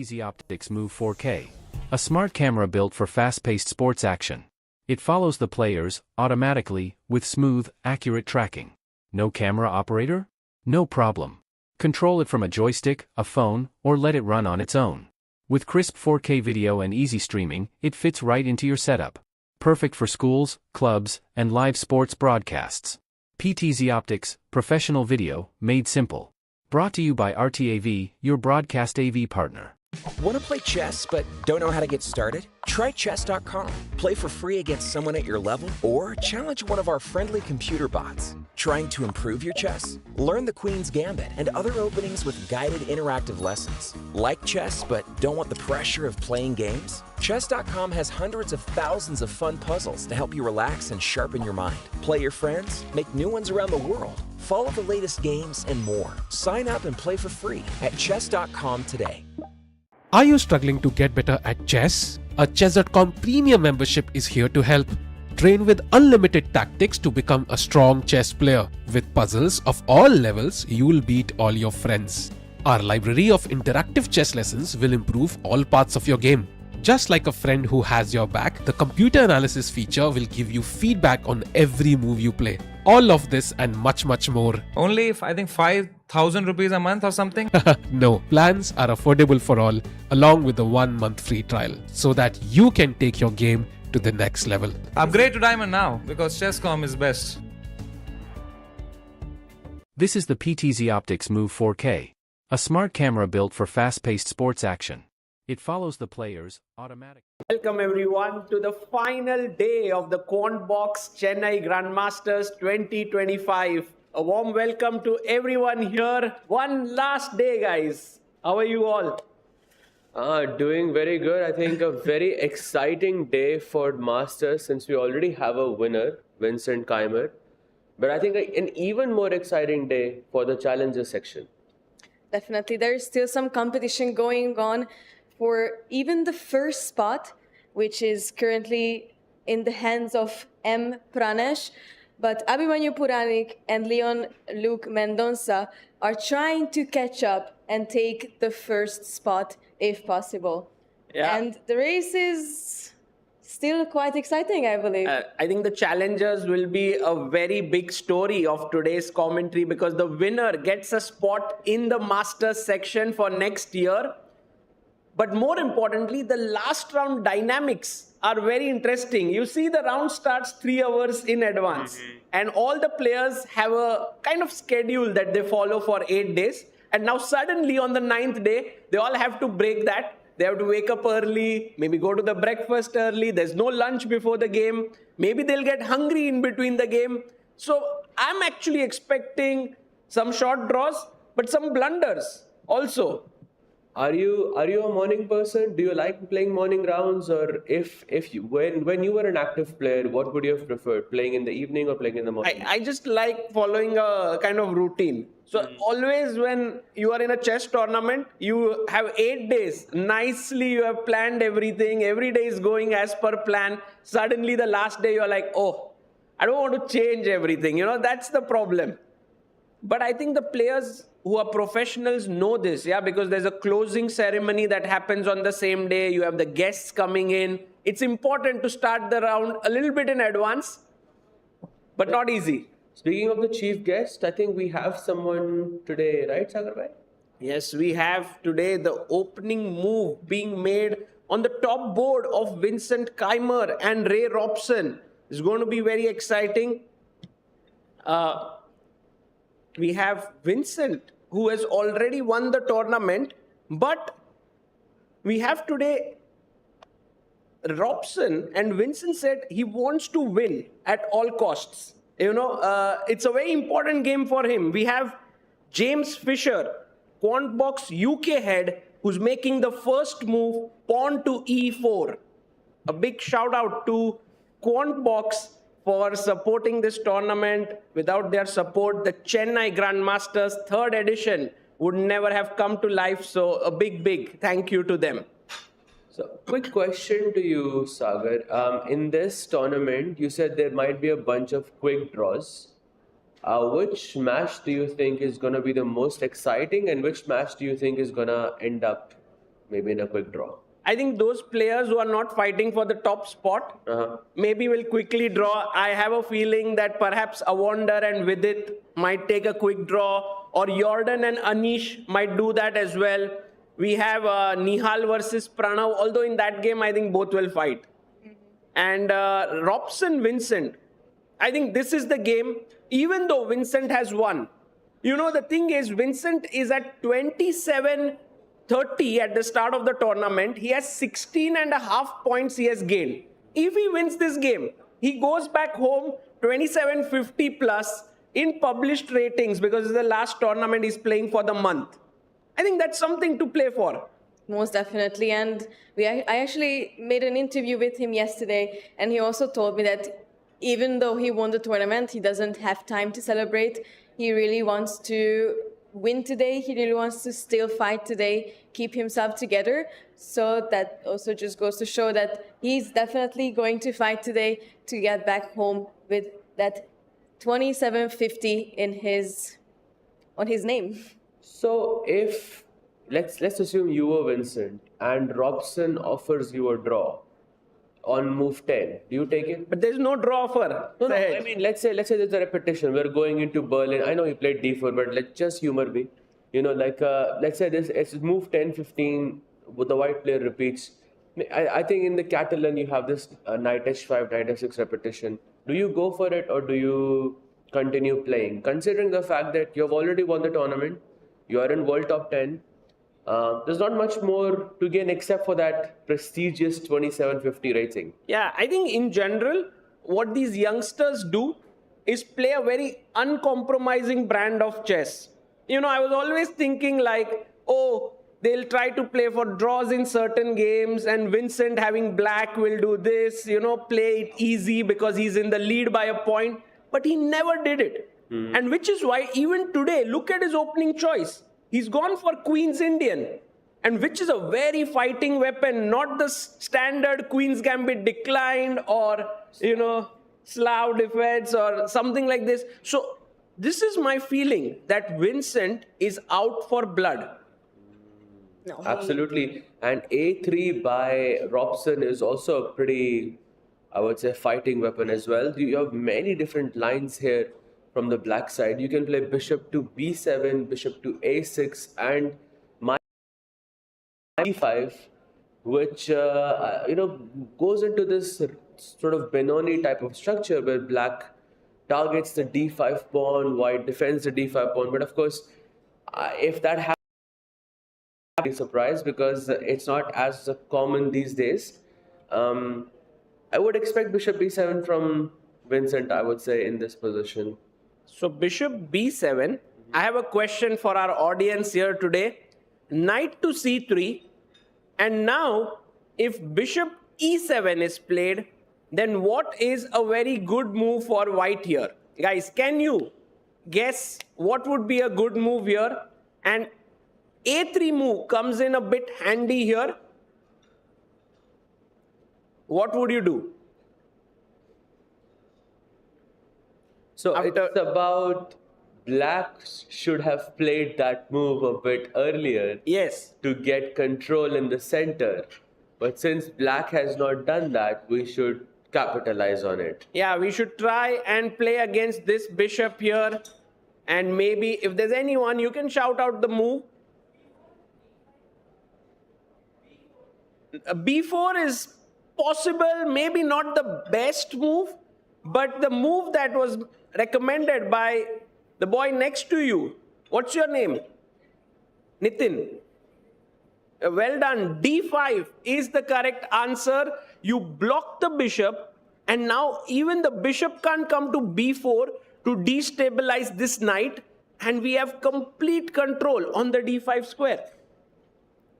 PTZ Optics Move 4K, a smart camera built for fast-paced sports action. It follows the players automatically with smooth, accurate tracking. No camera operator? No problem. Control it from a joystick, a phone, or let it run on its own. With crisp 4K video and easy streaming, it fits right into your setup. Perfect for schools, clubs, and live sports broadcasts. PTZ Optics, professional video, made simple. Brought to you by RTAV, your broadcast AV partner. Want to play chess but don't know how to get started? Try chess.com. Play for free against someone at your level or challenge one of our friendly computer bots. Trying to improve your chess? Learn the Queen's Gambit and other openings with guided interactive lessons. Like chess but don't want the pressure of playing games? Chess.com has hundreds of thousands of fun puzzles to help you relax and sharpen your mind. Play your friends, make new ones around the world, follow the latest games, and more. Sign up and play for free at chess.com today. Are you struggling to get better at chess? A Chess.com premium membership is here to help. Train with unlimited tactics to become a strong chess player. With puzzles of all levels, you will beat all your friends. Our library of interactive chess lessons will improve all parts of your game. Just like a friend who has your back, the computer analysis feature will give you feedback on every move you play. All of this and much more. Only, I think, 5,000 rupees a month or something? No, plans are affordable for all, along with a 1-month free trial, so that you can take your game to the next level. Upgrade to Diamond now, because Chesscom is best. This is the PTZ Optics Move 4K, a smart camera built for fast-paced sports action. It follows the players automatically. Welcome everyone to the final day of the Quantbox Chennai Grandmasters 2025. A warm welcome to everyone here. One last day, guys. How are you all? Doing very good. I think a very exciting day for Masters since we already have a winner, Vincent Keymer. But I think an even more exciting day for the Challenger section. Definitely. There's still some competition going on for even the first spot, which is currently in the hands of Pranesh. But Adhiban Puranik and Luke Mendonca are trying to catch up and take the first spot if possible. Yeah. And the race is still quite exciting, I believe. I think the challengers will be a very big story of today's commentary because the winner gets a spot in the Masters section for next year. But more importantly, the last round dynamics are very interesting. You see, the round starts 3 hours in advance. And all the players have a kind of schedule that they follow for 8 days. And now suddenly on the 9th day, they all have to break that. They have to wake up early, maybe go to the breakfast early. There's no lunch before the game. Maybe they'll get hungry in between the game. So I'm actually expecting some short draws, but some blunders also. Are you a morning person? Do you like playing morning rounds? Or when you were an active player, what would you have preferred? Playing in the evening or playing in the morning? I just like following a kind of routine. So always when you are in a chess tournament, you have 8 days. Nicely, you have planned everything. Every day is going as per plan. Suddenly the last day, you're like, oh, I don't want to change everything. You know, that's the problem. But I think the players who are professionals know this, yeah, because there's a closing ceremony that happens on the same day. You have the guests coming in. It's important to start the round a little bit in advance, but not easy. Speaking of the chief guest, I think we have someone today, right, Sagar bhai? Yes, we have today the opening move being made on the top board of Vincent Keymer and Robson. It's going to be very exciting. We have Vincent, who has already won the tournament, but we have today Robson, and Vincent said he wants to win at all costs. You know, it's a very important game for him. We have James Fisher, Quantbox UK head, who's making the first move, pawn to e4. A big shout out to Quantbox for supporting this tournament. Without their support, the Chennai Grandmasters 3rd edition would never have come to life. So a big thank you to them. So, quick question to you, Sagar. In this tournament, you said there might be a bunch of quick draws. Which match do you think is going to be the most exciting, and which match do you think is going to end up maybe in a quick draw. I think those players who are not fighting for the top spot maybe will quickly draw. I have a feeling that perhaps Avonder and Vidit might take a quick draw, or Jordan and Anish might do that as well. We have Nihal versus Pranav, although in that game I think both will fight. And Robson, Vincent, I think this is the game, even though Vincent has won. You know, the thing is, Vincent is at 27-30 at the start of the tournament. He has 16.5 points he has gained. If he wins this game, he goes back home 2750 plus in published ratings because it's the last tournament he's playing for the month. I think that's something to play for. Most definitely. And I actually made an interview with him yesterday, and he also told me that even though he won the tournament, he doesn't have time to celebrate. He really wants to win today. He really wants to still fight today, keep himself together. So that also just goes to show that he's definitely going to fight today to get back home with that 2750 on his name. So if let's assume you were Vincent and Robson offers you a draw on move 10, do you take it? But there's no draw offer. No, I mean, let's say there's a repetition. We're going into Berlin. I know he played d4, but let's just humor me. You know, like let's say it's move 10, 15. The white player repeats. I think in the Catalan you have this knight h5, knight f6 repetition. Do you go for it or do you continue playing? Considering the fact that you've already won the tournament, you are in world top 10. There's not much more to gain except for that prestigious 2750 rating. Yeah, I think in general, what these youngsters do is play a very uncompromising brand of chess. You know, I was always thinking like, oh, they'll try to play for draws in certain games, and Vincent having black will do this, you know, play it easy because he's in the lead by a point. But he never did it. And which is why even today, look at his opening choice. He's gone for Queen's Indian, and which is a very fighting weapon, not the standard Queen's Gambit declined or, you know, Slav defense or something like this. So this is my feeling that Vincent is out for blood. No. Absolutely. And a3 by Robson is also a pretty, I would say, fighting weapon as well. You have many different lines here from the black side. You can play bishop to b7, bishop to a6, and my e5, which you know, goes into this sort of Benoni type of structure where black targets the d5 pawn, white defends the d5 pawn. But of course, if that happens, I'd be surprised because it's not as common these days. I would expect bishop b7 from Vincent, I would say, in this position. So bishop b7, I have a question for our audience here today. Knight to c3, and now if bishop e7 is played, then what is a very good move for white here? Guys, can you guess what would be a good move here? And a3 move comes in a bit handy here. What would you do? So it's about black should have played that move a bit earlier. Yes. To get control in the center. But since black has not done that, we should capitalize on it. Yeah, we should try and play against this bishop here. And maybe if there's anyone, you can shout out the move. B4 is possible, maybe not the best move, but the move that was recommended by the boy next to you. What's your name? Nitin. Well done. D5 is the correct answer. You block the bishop, and now even the bishop can't come to B4 to destabilize this knight, and we have complete control on the D5 square.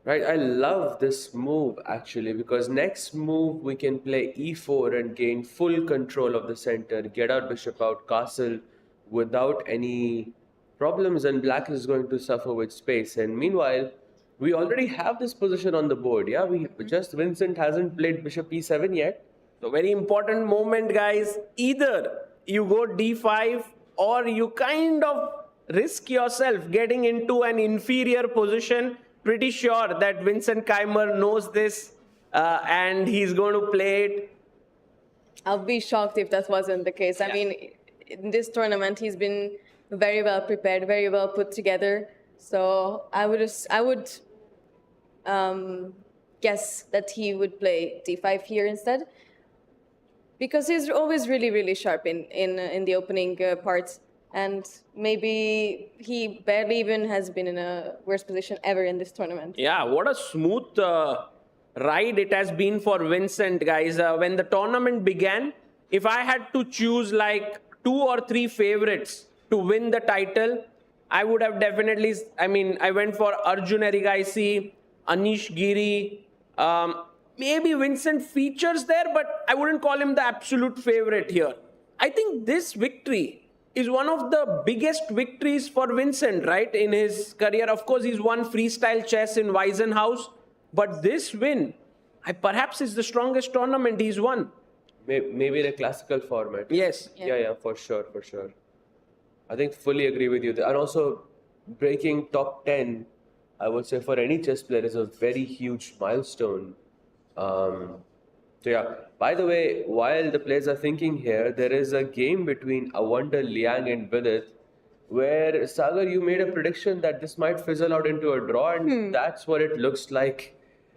Right, I love this move actually because next move we can play e4 and gain full control of the center, get our bishop out, castle without any problems, and black is going to suffer with space. And meanwhile, we already have this position on the board. Yeah, Vincent hasn't played bishop e7 yet. So very important moment, guys. Either you go d5 or you kind of risk yourself getting into an inferior position pretty sure that Vincent Keymer knows this and he's going to play it. I'll be shocked if that wasn't the case. I mean, in this tournament, he's been very well prepared, very well put together. So I would guess that he would play d5 here instead, because he's always really, really sharp in the opening parts. And maybe he barely even has been in a worse position ever in this tournament. Yeah, what a smooth ride it has been for Vincent, guys. When the tournament began, if I had to choose like 2 or 3 favorites to win the title, I would have definitely, I went for Arjun Erigaisi, Anish Giri, maybe Vincent features there, but I wouldn't call him the absolute favorite here. I think this victory is one of the biggest victories for Vincent, right, in his career. Of course, he's won freestyle chess in Weissenhaus, but this win, perhaps is the strongest tournament he's won. Maybe the classical format. Yes. Yeah, for sure. I think fully agree with you there. And also, breaking top 10, I would say for any chess player is a very huge milestone. So yeah, by the way, while the players are thinking here, there is a game between Awanda, Liang and Vidit, where Sagar, you made a prediction that this might fizzle out into a draw, and that's what it looks like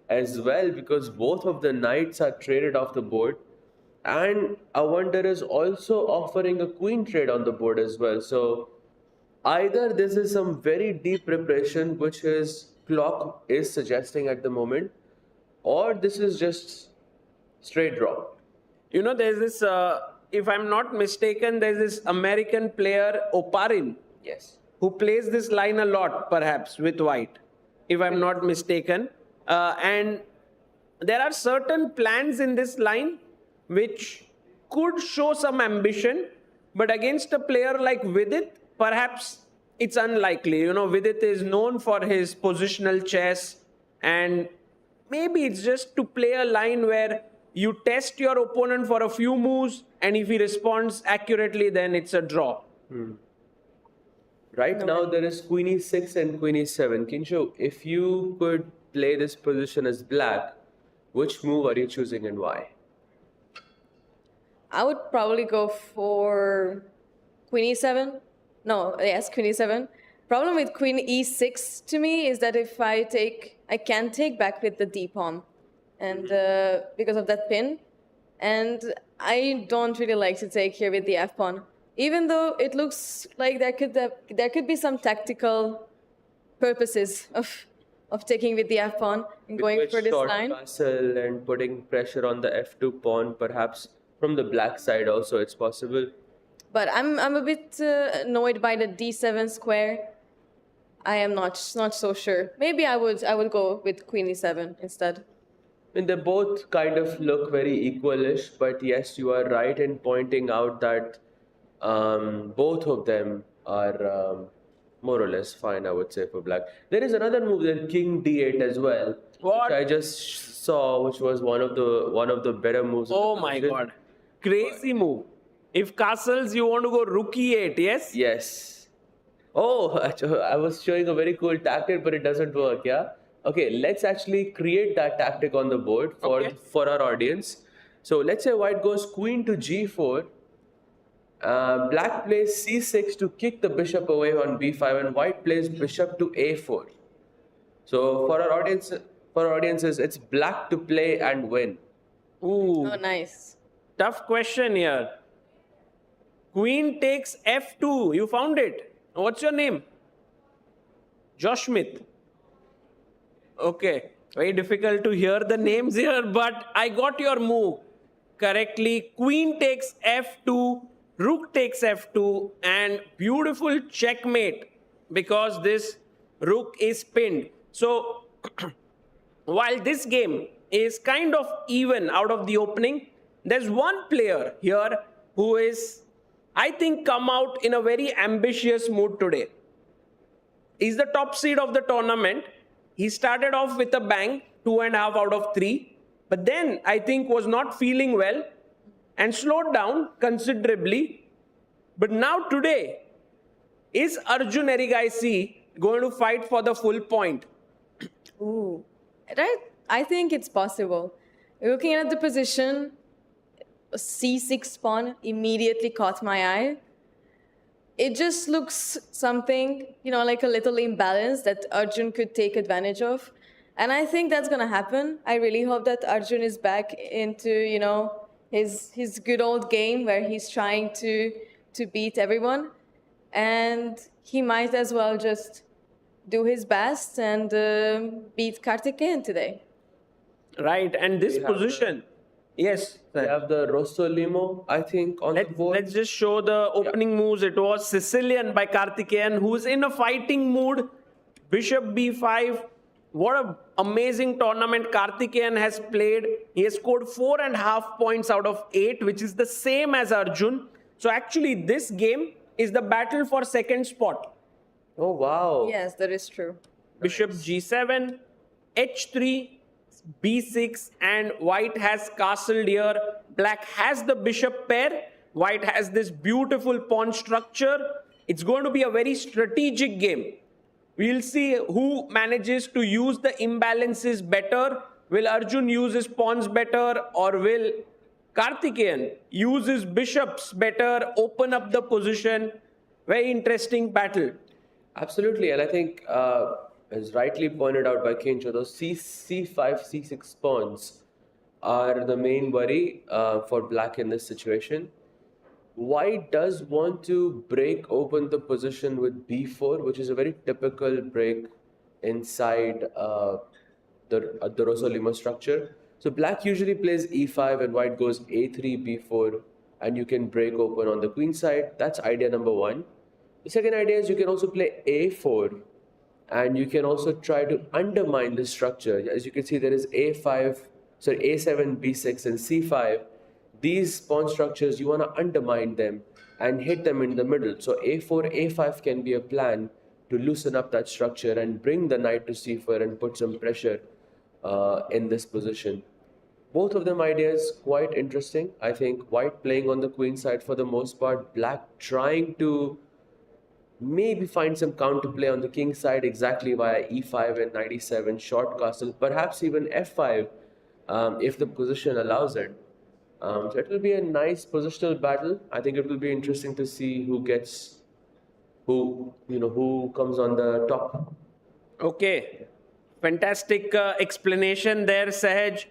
as well, because both of the knights are traded off the board, and Awanda is also offering a queen trade on the board as well. So either this is some very deep preparation, which his clock is suggesting at the moment, or this is just straight draw. You know, there's this, if I'm not mistaken, there's this American player, Oparin, Yes. who plays this line a lot, perhaps, with white, if I'm not mistaken. And there are certain plans in this line which could show some ambition, but against a player like Vidit, perhaps it's unlikely. You know, Vidit is known for his positional chess, and maybe it's just to play a line where you test your opponent for a few moves, and if he responds accurately, then it's a draw. Right now there is Queen e6 and Queen e7. Kinshu, if you could play this position as black, which move are you choosing and why? I would probably go for Queen e7. Queen e7. Problem with Queen e6 to me is that if I can take back with the d pawn, and because of that pin, and I don't really like to take here with the f pawn, even though it looks like there could be some tactical purposes of taking with the f pawn and going for this short line. Castle and putting pressure on the f2 pawn, perhaps from the black side also it's possible. But I'm a bit annoyed by the d7 square. I am not so sure. Maybe I would go with Queen e7 instead. I mean, they both kind of look very equalish, but yes, you are right in pointing out that both of them are more or less fine, I would say, for black. There is another move there, King d8 as well, What? which I just saw, which was one of the better moves. Oh my god. Crazy move. If castles, you want to go rook e8, yes? Yes. Oh, I was showing a very cool tactic, but it doesn't work, yeah? Okay, let's actually create that tactic on the board for our audience. So let's say white goes queen to g4. Black plays c6 to kick the bishop away on b5, and white plays bishop to a4. So for our audiences, it's black to play and win. Ooh, Oh, nice. tough question here. Queen takes f2. You found it. What's your name? Josh Smith. Okay, very difficult to hear the names here, but I got your move correctly. Queen takes f2, rook takes f2, and beautiful checkmate because this rook is pinned. So while this game is kind of even out of the opening, there's one player here who is, I think, come out in a very ambitious mood today. He's the top seed of the tournament. He started off with a bang, 2.5 out of 3, but then I think was not feeling well and slowed down considerably. But now today, is Arjun Erigaisi going to fight for the full point? Ooh, right. I think it's possible. Looking at the position, a c6 pawn immediately caught my eye. It just looks something, like a little imbalance that Arjun could take advantage of. And I think that's going to happen. I really hope that Arjun is back into, his good old game where he's trying to beat everyone. And he might as well just do his best and beat Karthikeyan today. Right, and this We have position. Yes. We have the Rosso Limo, I think, on the board. Let's just show the opening moves. It was Sicilian by Karthikeyan, who's in a fighting mood. Bishop b5. What an amazing tournament Karthikeyan has played. He has scored 4.5 points out of 8, which is the same as Arjun. So actually, this game is the battle for second spot. Oh, wow. Yes, that is true. Bishop g7, h3, b6, and white has castled here. Black has the bishop pair. White has this beautiful pawn structure. It's going to be a very strategic game. We'll see who manages to use the imbalances better. Will Arjun use his pawns better, or will Karthikeyan use his bishops better, open up the position? Very interesting battle. Absolutely, and I think, as rightly pointed out by Kencho, those c5, c6 pawns are the main worry for black in this situation. White does want to break open the position with b4, which is a very typical break inside the Rosso Limo structure. So black usually plays e5 and white goes a3, b4, and you can break open on the queen side. That's idea number one. The second idea is you can also play a4, and you can also try to undermine the structure. As you can see, there is a7, b6, and c5. These pawn structures, you want to undermine them and hit them in the middle. So a4, a5 can be a plan to loosen up that structure and bring the knight to c4 and put some pressure in this position. Both of them ideas quite interesting. I think white playing on the queen side for the most part, black trying to maybe find some counterplay on the king side exactly via e5 and knight e7, short castle, perhaps even f5 if the position allows it. So it will be a nice positional battle. I think it will be interesting to see who comes on the top. Okay. Fantastic explanation there, Sahaj.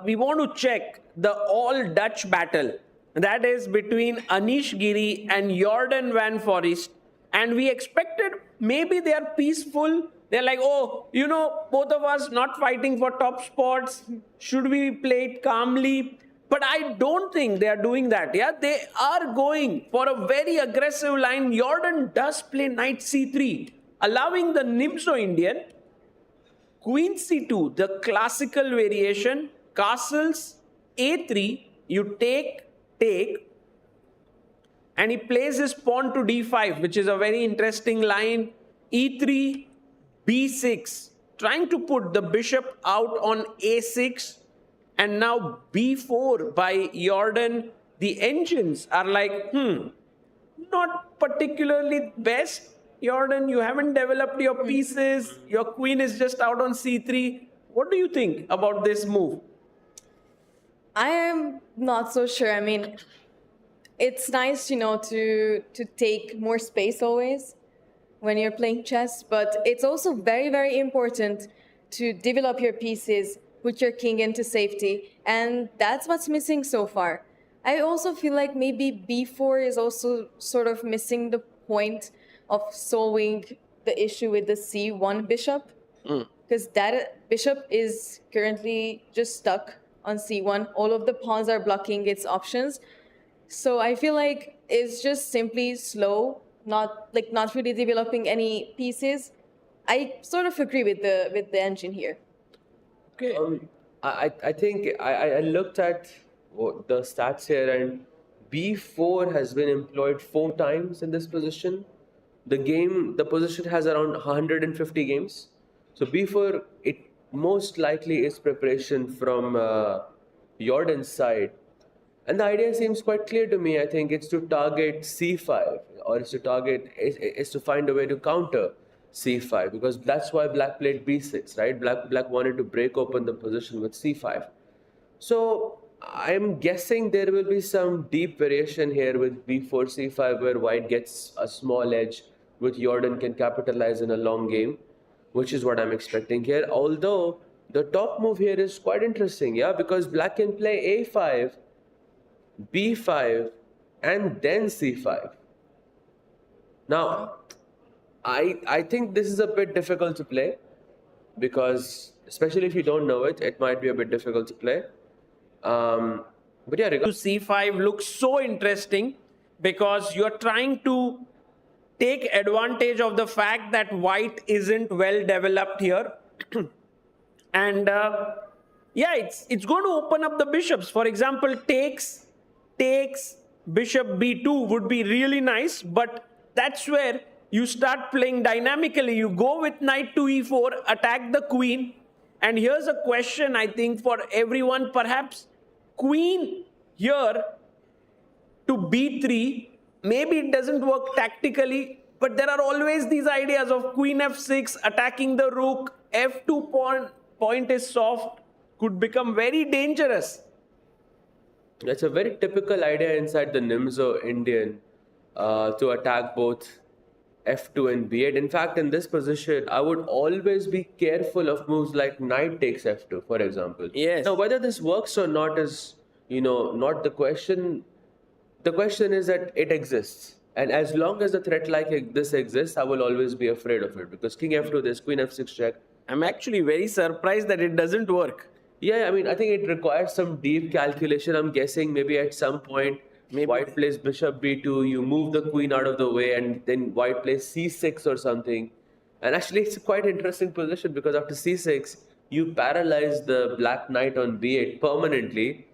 We want to check the all-Dutch battle. That is between Anish Giri and Jordan van Foreest. And we expected maybe they are peaceful. They're like, both of us not fighting for top spots. Should we play it calmly? But I don't think they are doing that. Yeah, they are going for a very aggressive line. Jordan does play knight c3, allowing the Nimzo Indian. Queen c2, the classical variation. Castles a3, you take, and he plays his pawn to d5, which is a very interesting line. e3, b6, trying to put the bishop out on a6. And now b4 by Jordan. The engines are like, not particularly best. Jordan, you haven't developed your pieces. Your queen is just out on c3. What do you think about this move? I am not so sure. I mean, it's nice, to take more space always when you're playing chess, but it's also very, very important to develop your pieces, put your king into safety, and that's what's missing so far. I also feel like maybe b4 is also sort of missing the point of solving the issue with the c1 bishop, because that bishop is currently just stuck on c1. All of the pawns are blocking its options. So I feel like it's just simply slow, not really developing any pieces. I sort of agree with the engine here. Okay. I think I looked at the stats here, and b4 has been employed 4 times in this position. The position has around 150 games. So b4, it most likely is preparation from Jordan's side. And the idea seems quite clear to me. I think it's to target c5, or is to find a way to counter c5, because that's why black played b6, right? Black wanted to break open the position with c5. So I'm guessing there will be some deep variation here with b4, c5, where white gets a small edge, which Jordan can capitalize in a long game, which is what I'm expecting here. Although the top move here is quite interesting, yeah, because black can play a5, b5, and then c5. Now, I think this is a bit difficult to play, because especially if you don't know it, it might be a bit difficult to play. But yeah, To c5 looks so interesting because you're trying to take advantage of the fact that white isn't well developed here. And yeah, it's going to open up the bishops. For example, takes, bishop b2 would be really nice, but that's where you start playing dynamically. You go with knight to e4, attack the queen. And here's a question, I think, for everyone, perhaps queen here to b3. Maybe it doesn't work tactically, but there are always these ideas of queen f6, attacking the rook, f2 point is soft, could become very dangerous. That's a very typical idea inside the Nimzo Indian, to attack both f2 and b8. In fact, in this position, I would always be careful of moves like knight takes f2, for example. Yes. Now, whether this works or not is, not the question. The question is that it exists. And as long as a threat like this exists, I will always be afraid of it. Because king f2, there's queen f6 check. I'm actually very surprised that it doesn't work. Yeah, I mean, I think it requires some deep calculation. I'm guessing maybe at some point, white plays bishop b2, you move the queen out of the way, and then white plays c6 or something. And actually, it's a quite interesting position because after c6, you paralyze the black knight on b8 permanently,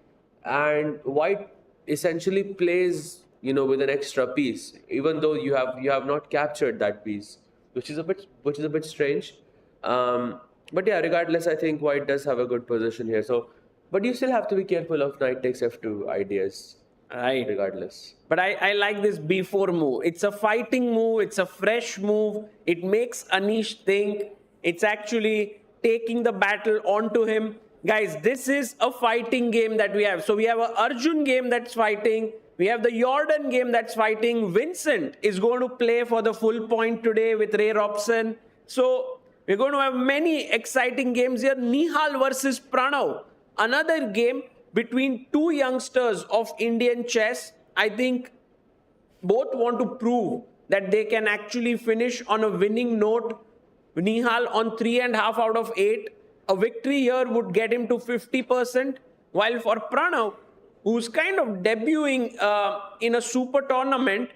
and white essentially plays, with an extra piece, even though you have not captured that piece, which is a bit strange. But yeah, regardless, I think white does have a good position here. So, but you still have to be careful of knight takes f2 ideas. Right. Regardless. But I like this b4 move. It's a fighting move. It's a fresh move. It makes Anish think. It's actually taking the battle onto him. Guys, this is a fighting game that we have. So we have an Arjun game that's fighting. We have the Jordan game that's fighting. Vincent is going to play for the full point today with Ray Robson. So we're going to have many exciting games here. Nihal versus Pranav. Another game between two youngsters of Indian chess. I think both want to prove that they can actually finish on a winning note. Nihal on 3.5 out of 8. A victory here would get him to 50%. While for Pranav, who's kind of debuting in a super tournament,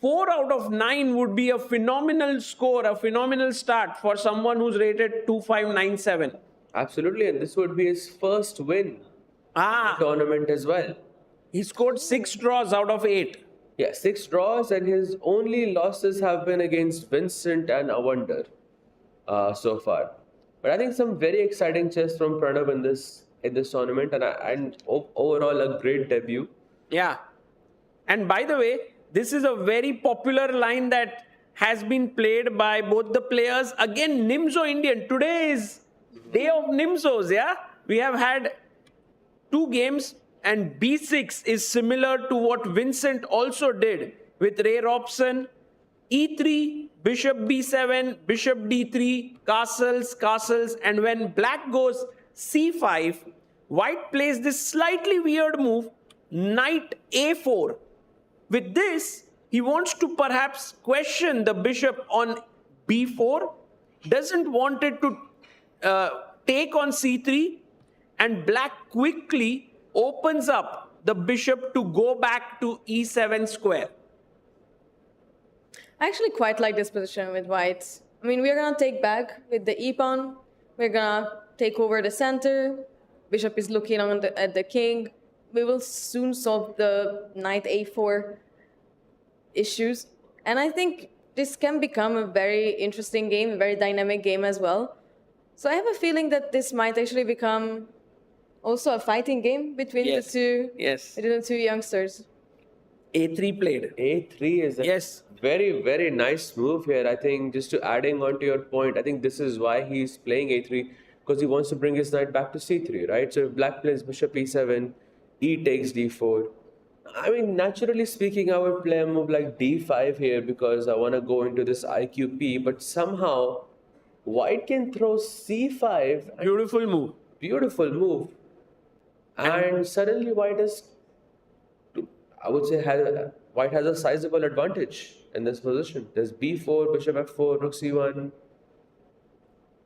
4 out of 9 would be a phenomenal score, a phenomenal start for someone who's rated 2597. Absolutely, and this would be his first win in the tournament as well. He scored 6 draws out of 8. Yeah, 6 draws, and his only losses have been against Vincent and Avander so far. But I think some very exciting chess from Pranav in this tournament, and overall a great debut. Yeah. And by the way, this is a very popular line that has been played by both the players. Again, Nimzo Indian. Today is day of Nimzos, yeah? We have had 2 games, and b6 is similar to what Vincent also did with Ray Robson. e3, bishop b7, bishop d3, castles, and when black goes c5, white plays this slightly weird move, knight a4. With this, he wants to perhaps question the bishop on b4, doesn't want it to take on c3, and black quickly opens up the bishop to go back to e7 square. I actually quite like this position with white. I mean, we're going to take back with the e-pawn. We're going to take over the center. Bishop is looking at the king. We will soon solve the knight a4 issues. And I think this can become a very interesting game, a very dynamic game as well. So I have a feeling that this might actually become also a fighting game between the two youngsters. A3 played. A3 is a Yes. very, very nice move here. I think just to adding on to your point, I think this is why he's playing A3 because he wants to bring his knight back to C3, right? So if black plays bishop E7, E takes D4. I mean, naturally speaking, I would play a move like D5 here because I want to go into this IQP, but somehow white can throw C5. And Beautiful move. beautiful move. And suddenly white is, I would say, white has a sizable advantage in this position. There's B4, bishop F4, rook C1.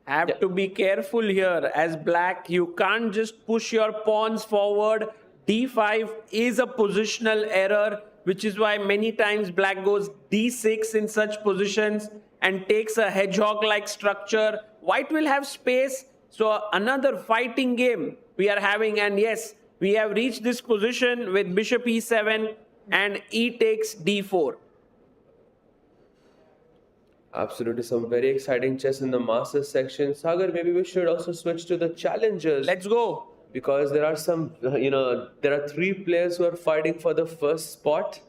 Have to be careful here as black. You can't just push your pawns forward. D5 is a positional error, which is why many times black goes D6 in such positions and takes a hedgehog-like structure. White will have space. So another fighting game we are having. And yes, we have reached this position with bishop E7 and E takes D4. Absolutely, some very exciting chess in the Masters section. Sagar, maybe we should also switch to the challengers. Let's go. Because there are some, there are three players who are fighting for the first spot.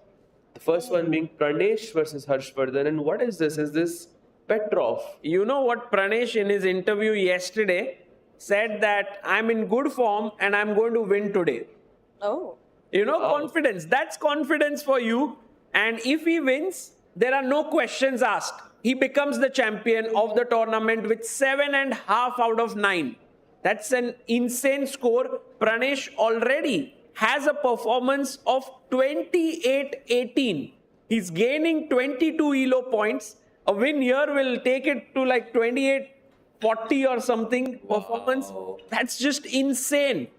The first one being Pranesh versus Harshavardhan. And what is this? Is this Petrov? You know what Pranesh in his interview yesterday said that I'm in good form and I'm going to win today. Oh. Confidence. That's confidence for you. And if he wins, there are no questions asked. He becomes the champion of the tournament with 7.5 out of 9. That's an insane score. Pranesh already has a performance of 28-18. He's gaining 22 ELO points. A win here will take it to like 28-40 or something performance. Wow. That's just insane.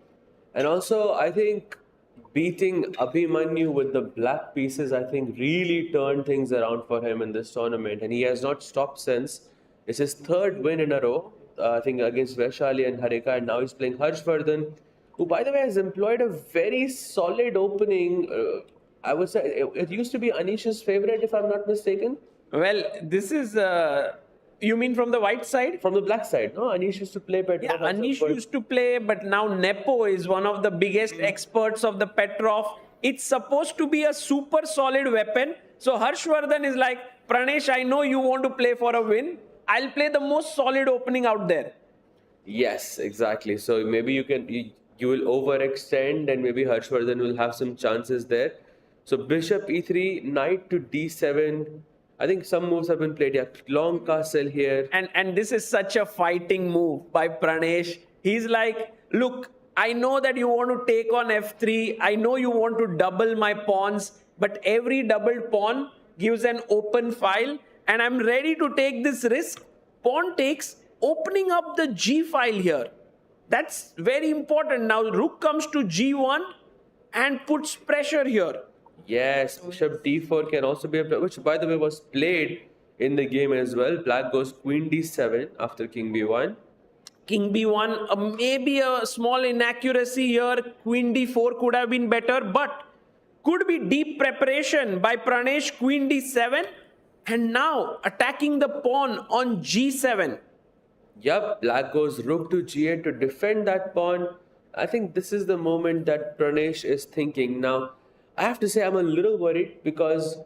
And also, I think beating Abhimanyu with the black pieces, I think, really turned things around for him in this tournament. And he has not stopped since. It's his third win in a row. I think against Vaishali and Harika, and now he's playing Harshavardhan, who, by the way, has employed a very solid opening. I would say it used to be Anish's favorite, if I'm not mistaken. Well, this is, you mean from the white side? From the black side, no? Anish used to play Petrov. Yeah, Anish used to play, but now Nepo is one of the biggest experts of the Petrov. It's supposed to be a super solid weapon. So Harshavardhan is like, Pranesh, I know you want to play for a win. I'll play the most solid opening out there. Yes, exactly. So maybe you will overextend and maybe Harshavardhan will have some chances there. So bishop E3, knight to D7. I think some moves have been played. Yeah, long castle here. And this is such a fighting move by Pranesh. He's like, look, I know that you want to take on F3. I know you want to double my pawns. But every doubled pawn gives an open file. And I'm ready to take this risk. Pawn takes, opening up the G file here. That's very important. Now rook comes to G1 and puts pressure here. Yes, bishop D4 can also be a play, which by the way was played in the game as well. Black goes queen D7 after king B1. King B1, maybe a small inaccuracy here. Queen D4 could have been better, but could be deep preparation by Pranesh. Queen D7. And now attacking the pawn on G7. Yup, black goes rook to G8 to defend that pawn. I think this is the moment that Pranesh is thinking. Now, I have to say I'm a little worried because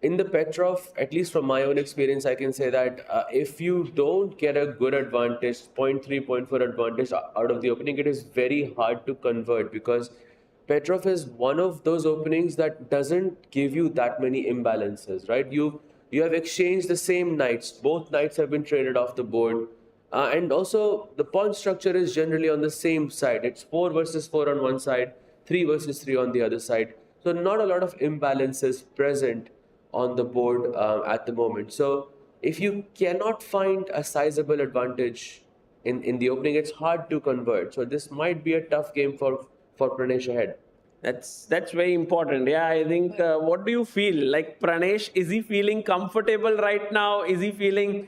in the Petrov, at least from my own experience, I can say that if you don't get a good advantage, 0.3, 0.4 advantage out of the opening, it is very hard to convert because Petrov is one of those openings that doesn't give you that many imbalances, right? You have exchanged the same knights. Both knights have been traded off the board. And also, the pawn structure is generally on the same side. It's 4 versus 4 on one side, 3 versus 3 on the other side. So not a lot of imbalances present on the board at the moment. So if you cannot find a sizable advantage in the opening, it's hard to convert. So this might be a tough game for Pranesh ahead. That's very important. Yeah, I think, what do you feel? Like Pranesh, is he feeling comfortable right now? Is he feeling,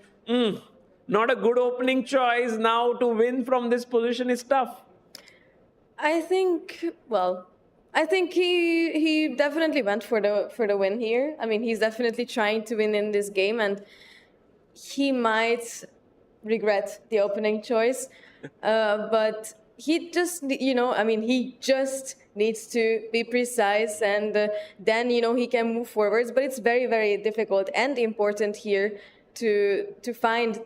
not a good opening choice now to win from this position is tough? I think he definitely went for the win here. I mean, he's definitely trying to win in this game, and he might regret the opening choice. But he just, he just needs to be precise, and then, he can move forwards. But it's very, very difficult and important here to find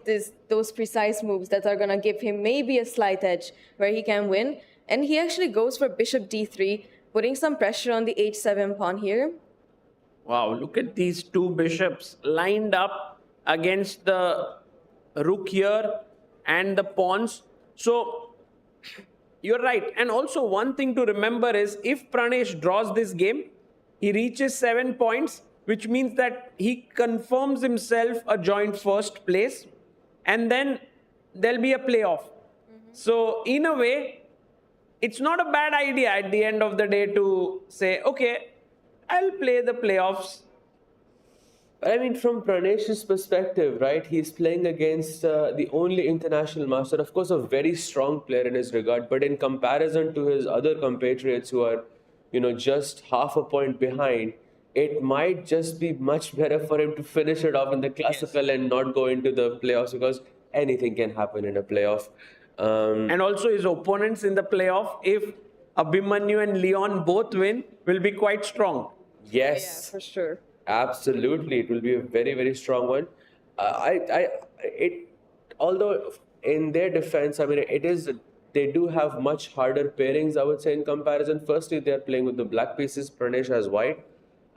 those precise moves that are going to give him maybe a slight edge where he can win. And he actually goes for bishop d3, putting some pressure on the h7 pawn here. Wow, look at these two bishops lined up against the rook here and the pawns. So you're right. And also one thing to remember is if Pranesh draws this game, he reaches 7 points, which means that he confirms himself a joint first place, and then there'll be a playoff. So in a way, it's not a bad idea at the end of the day to say, okay, I'll play the playoffs. I mean, from Pranesh's perspective, right, he's playing against the only international master, of course, a very strong player in his regard, but in comparison to his other compatriots who are, just half a point behind, it might just be much better for him to finish it off in the classical and not go into the playoffs, because anything can happen in a playoff. And also his opponents in the playoff, if Abhimanyu and Leon both win, will be quite strong. Yes. Yeah, for sure. Absolutely, it will be a very, very strong one. Although in their defense, I mean, they do have much harder pairings, I would say, in comparison. Firstly, they are playing with the black pieces. Pranesh has white,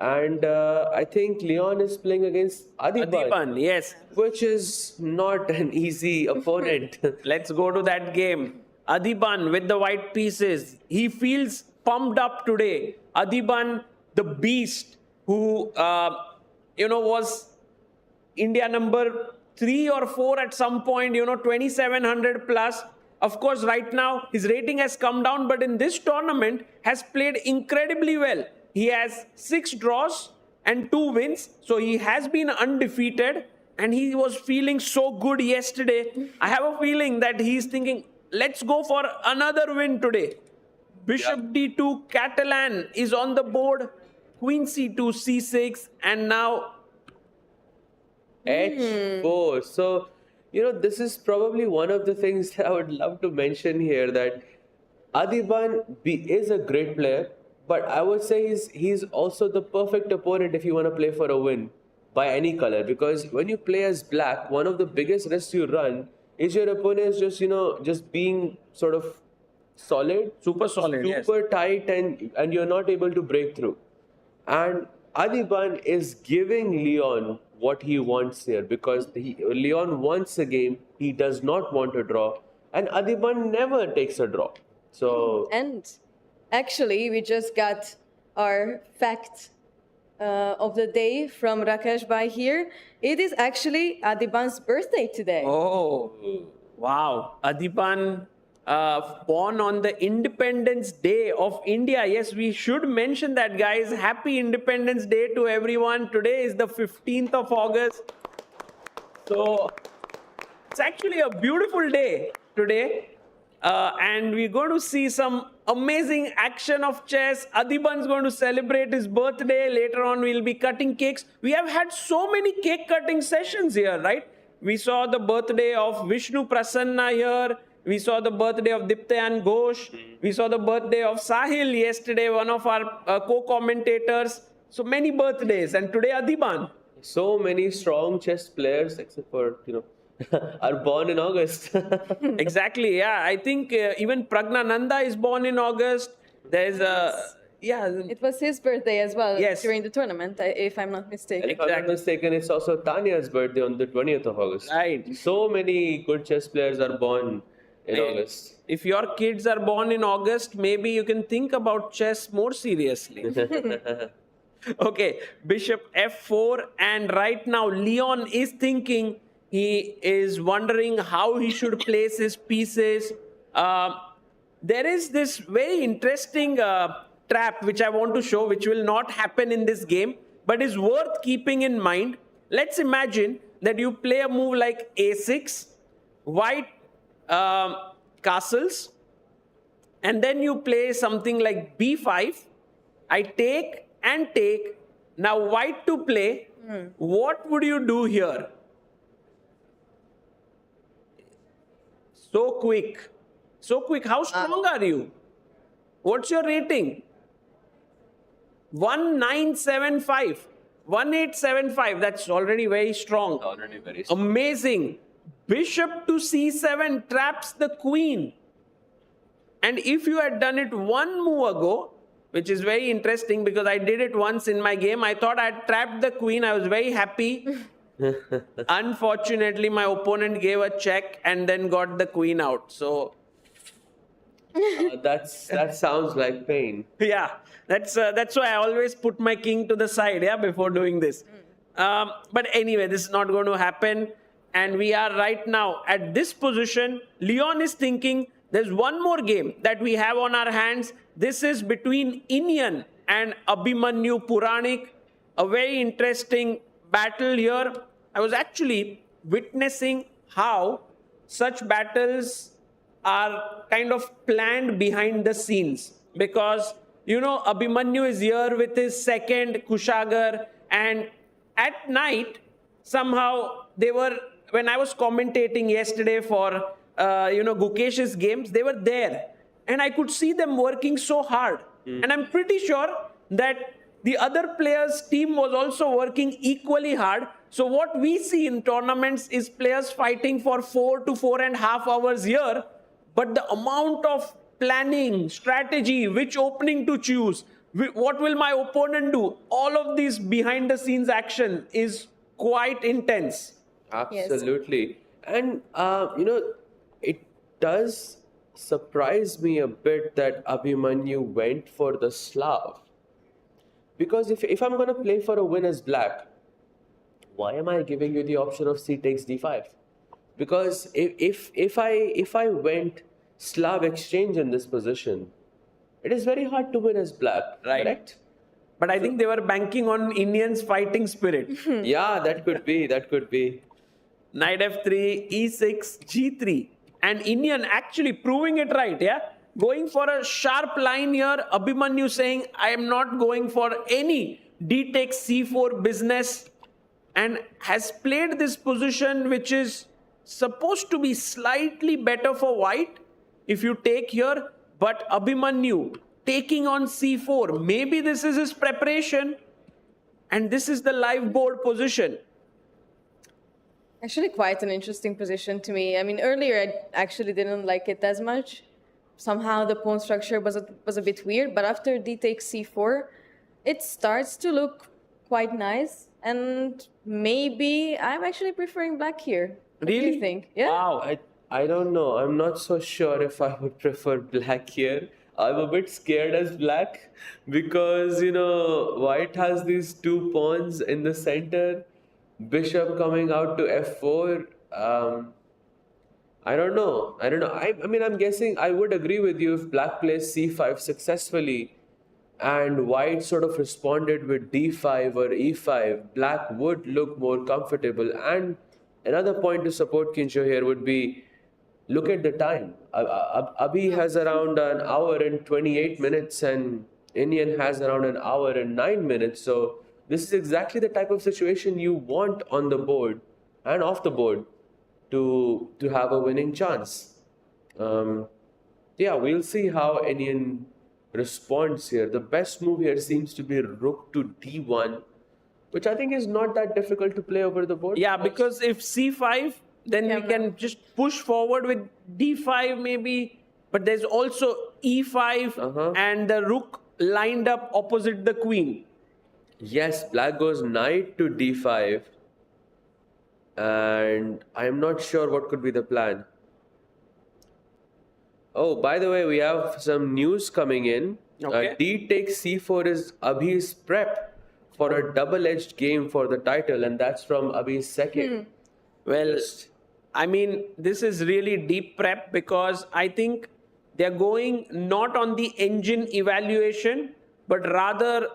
and I think Leon is playing against Adhiban, yes, which is not an easy opponent. Let's go to that game. Adhiban with the white pieces. He feels pumped up today. Adhiban, the beast, who, was India number 3 or 4 at some point, 2,700 plus. Of course, right now, his rating has come down, but in this tournament, has played incredibly well. He has 6 draws and 2 wins. So he has been undefeated, and he was feeling so good yesterday. I have a feeling that he's thinking, let's go for another win today. Bishop d2, Catalan is on the board. Queen c2, c6, and now h4. So, this is probably one of the things that I would love to mention here, that Adhiban is a great player, but I would say he's also the perfect opponent if you want to play for a win by any color, because when you play as black, one of the biggest risks you run is your opponent is just being sort of solid, super solid, super tight, and you're not able to break through. And Adhiban is giving Leon what he wants here, because Leon wants a game, he does not want a draw, and Adhiban never takes a draw. So, and actually, we just got our fact of the day from Rakesh Bhai here. It is actually Adhiban's birthday today. Oh, wow. Adhiban born on the Independence Day of India. Yes, we should mention that, guys. Happy Independence Day to everyone. Today is the 15th of August. So it's actually a beautiful day today. And we're going to see some amazing action of chess. Adhiban's going to celebrate his birthday. Later on, we'll be cutting cakes. We have had so many cake cutting sessions here, right? We saw the birthday of Vishnu Prasanna here. We saw the birthday of Diptayan Ghosh. We saw the birthday of Sahil yesterday, one of our co-commentators. So many birthdays. And today, Adhiban. So many strong chess players, except for, are born in August. Exactly, yeah. I think even Pragnananda is born in August. There's It was his birthday as well during the tournament, if I'm not mistaken. If I'm not mistaken, it's also Tanya's birthday on the 20th of August. Right. So many good chess players are born in August. If your kids are born in August, maybe you can think about chess more seriously. Okay, Bishop f4, and right now Leon is thinking, he is wondering how he should place his pieces. There is this very interesting trap which I want to show, which will not happen in this game, but is worth keeping in mind. Let's imagine that you play a move like a6, white castles, and then you play something like b5. I take and take. Now white to play. What would you do here? So quick. So quick. How strong are you? What's your rating? 1975. 1875. That's already very strong. Already very strong. Amazing. Bishop to c7 traps the queen. And if you had done it one move ago, which is very interesting because I did it once in my game, I thought I had trapped the queen. I was very happy. Unfortunately, my opponent gave a check and then got the queen out. So that sounds like pain. yeah, that's why I always put my king to the side, before doing this. But anyway, this is not going to happen. And we are right now at this position. Leon is thinking there's one more game that we have on our hands. This is between Iniyan and Abhimanyu Puranik. A very interesting battle here. I was actually witnessing how such battles are kind of planned behind the scenes. Because, Abhimanyu is here with his second Kushagar. And at night, somehow when I was commentating yesterday for, Gukesh's games, they were there. And I could see them working so hard. And I'm pretty sure that the other players' team was also working equally hard. So what we see in tournaments is players fighting for 4 to 4.5 hours here. But the amount of planning, strategy, which opening to choose, what will my opponent do? All of these behind the scenes action is quite intense. Absolutely. Yes. And, it does surprise me a bit that Abhimanyu went for the Slav. Because if I'm going to play for a win as black, why am I giving you the option of c takes d5? Because if I went Slav exchange in this position, it is very hard to win as black, right? Correct? But I think they were banking on Indians' fighting spirit. Yeah, that could be. Knight f3, e6, g3. And Iniyan actually proving it right, going for a sharp line here. Abhimanyu saying, I am not going for any d takes c4 business. And has played this position which is supposed to be slightly better for white if you take here. But Abhimanyu taking on c4. Maybe this is his preparation. And this is the live board position. Actually, quite an interesting position to me. I mean, earlier I actually didn't like it as much. Somehow the pawn structure was a bit weird, but after d takes c4, it starts to look quite nice. And maybe I'm actually preferring black here. What do you think? Yeah. Wow. I don't know. I'm not so sure if I would prefer black here. I'm a bit scared as black because, white has these two pawns in the center. Bishop coming out to f4. I don't know. I mean, I'm guessing I would agree with you if black plays c5 successfully and white sort of responded with d5 or e5, black would look more comfortable. And another point to support Kincho here would be, look at the time. Abhi has around an hour and 28 minutes and Iniyan has around an hour and 9 minutes. So this is exactly the type of situation you want on the board and off the board to have a winning chance. We'll see how Iniyan responds here. The best move here seems to be rook to d1, which I think is not that difficult to play over the board. Yeah, because if c5, then we can just push forward with d5 maybe. But there's also e5 and the rook lined up opposite the queen. Yes, black goes knight to d5. And I'm not sure what could be the plan. Oh, by the way, we have some news coming in. Okay. D takes c4 is Abhi's prep for a double-edged game for the title, and that's from Abhi's second. Well, I mean, this is really deep prep because I think they're going not on the engine evaluation, but rather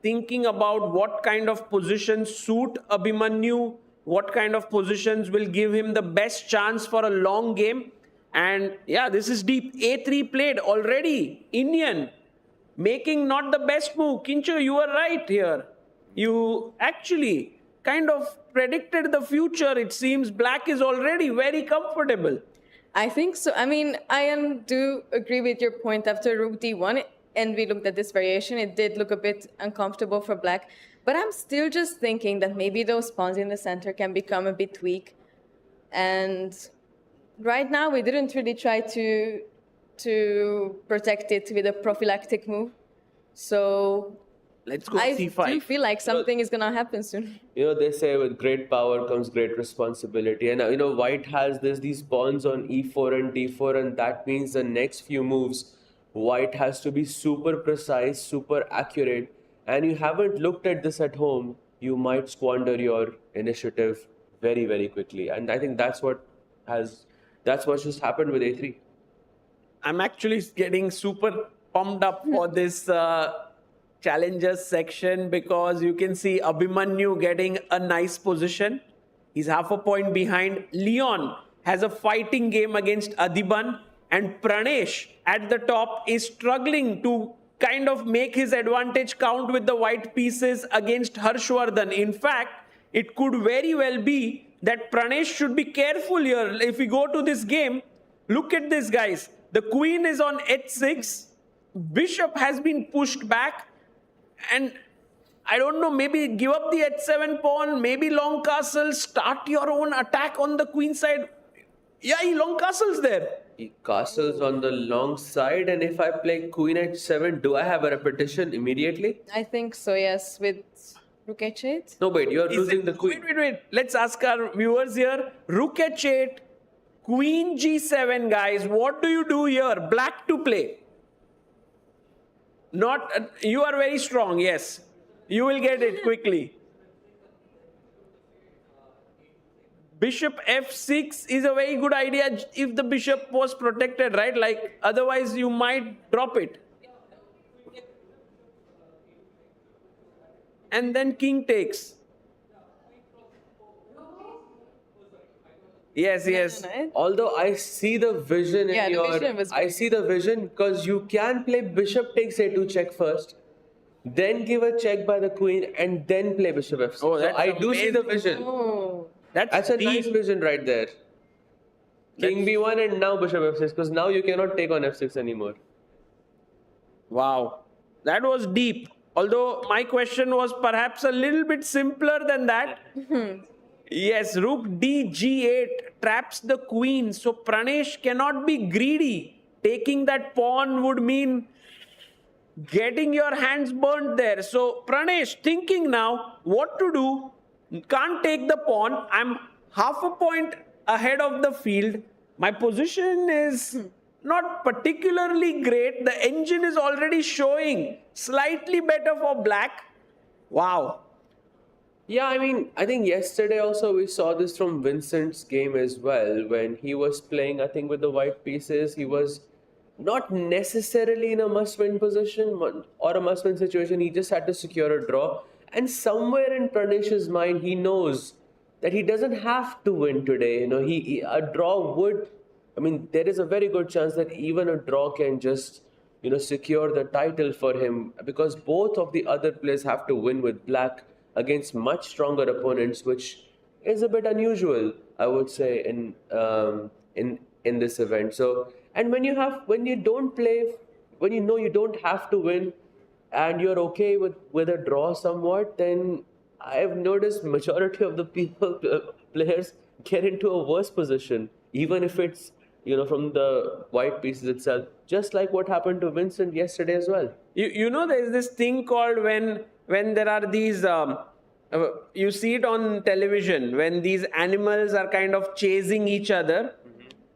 thinking about what kind of positions suit Abhimanyu, what kind of positions will give him the best chance for a long game. And yeah, this is deep. A3 played already. Iniyan making not the best move. Kincho, you were right here. You actually kind of predicted the future. It seems black is already very comfortable. I think so. I mean, do agree with your point after Rook D1, and we looked at this variation. It did look a bit uncomfortable for black, but I'm still just thinking that maybe those pawns in the center can become a bit weak. And right now, we didn't really try to protect it with a prophylactic move. So Let's go I C5. do feel like something is gonna happen soon. They say with great power comes great responsibility. And, White has these pawns on E4 and D4, and that means the next few moves, White has to be super precise, super accurate. And you haven't looked at this at home, you might squander your initiative very, very quickly. And I think that's what just happened with A3. I'm actually getting super pumped up for this challengers section because you can see Abhimanyu getting a nice position. He's half a point behind. Leon has a fighting game against Adhiban, and Pranesh at the top is struggling to kind of make his advantage count with the white pieces against Harshavardhan. In fact, it could very well be that Pranesh should be careful here. If we go to this game, look at this, guys. The queen is on h6. Bishop has been pushed back. And I don't know, maybe give up the h7 pawn, maybe long castle, start your own attack on the queen side. Yeah, he long castles there. He castles on the long side, and if I play queen h7, do I have a repetition immediately? I think so, yes, with Rook H8. No, wait, you're losing the queen. Wait. Let's ask our viewers here. Rook h8, queen g7, guys. What do you do here? Black to play. You are very strong, yes. You will get it quickly. Bishop f6 is a very good idea if the bishop was protected, right? Like, otherwise you might drop it. And then king takes. Yes. Although I see the vision in your... I see the vision because you can play bishop takes a2 check first, then give a check by the queen, and then play bishop f6. Oh, that's I do see the vision. Oh. That's a nice vision right there. King b1 and now bishop f6, because now you cannot take on f6 anymore. Wow. That was deep. Although my question was perhaps a little bit simpler than that. Yes, rook d g8 traps the queen. So Pranesh cannot be greedy. Taking that pawn would mean getting your hands burnt there. So Pranesh thinking now what to do. Can't take the pawn. I'm half a point ahead of the field. My position is not particularly great. The engine is already showing slightly better for black. Wow. Yeah, I think yesterday also we saw this from Vincent's game as well. When he was playing, I think with the white pieces, he was not necessarily in a must-win position or a must-win situation. He just had to secure a draw. And somewhere in Pranesh's mind, he knows that he doesn't have to win today. A draw would... there is a very good chance that even a draw can just, secure the title for him, because both of the other players have to win with black against much stronger opponents, which is a bit unusual, I would say, in this event. So, and when you know you don't have to win, and you're okay with a draw somewhat, then I've noticed majority of the players get into a worse position, even if it's from the white pieces itself, just like what happened to Vincent yesterday as well. There's this thing called when there are these, you see it on television, when these animals are kind of chasing each other.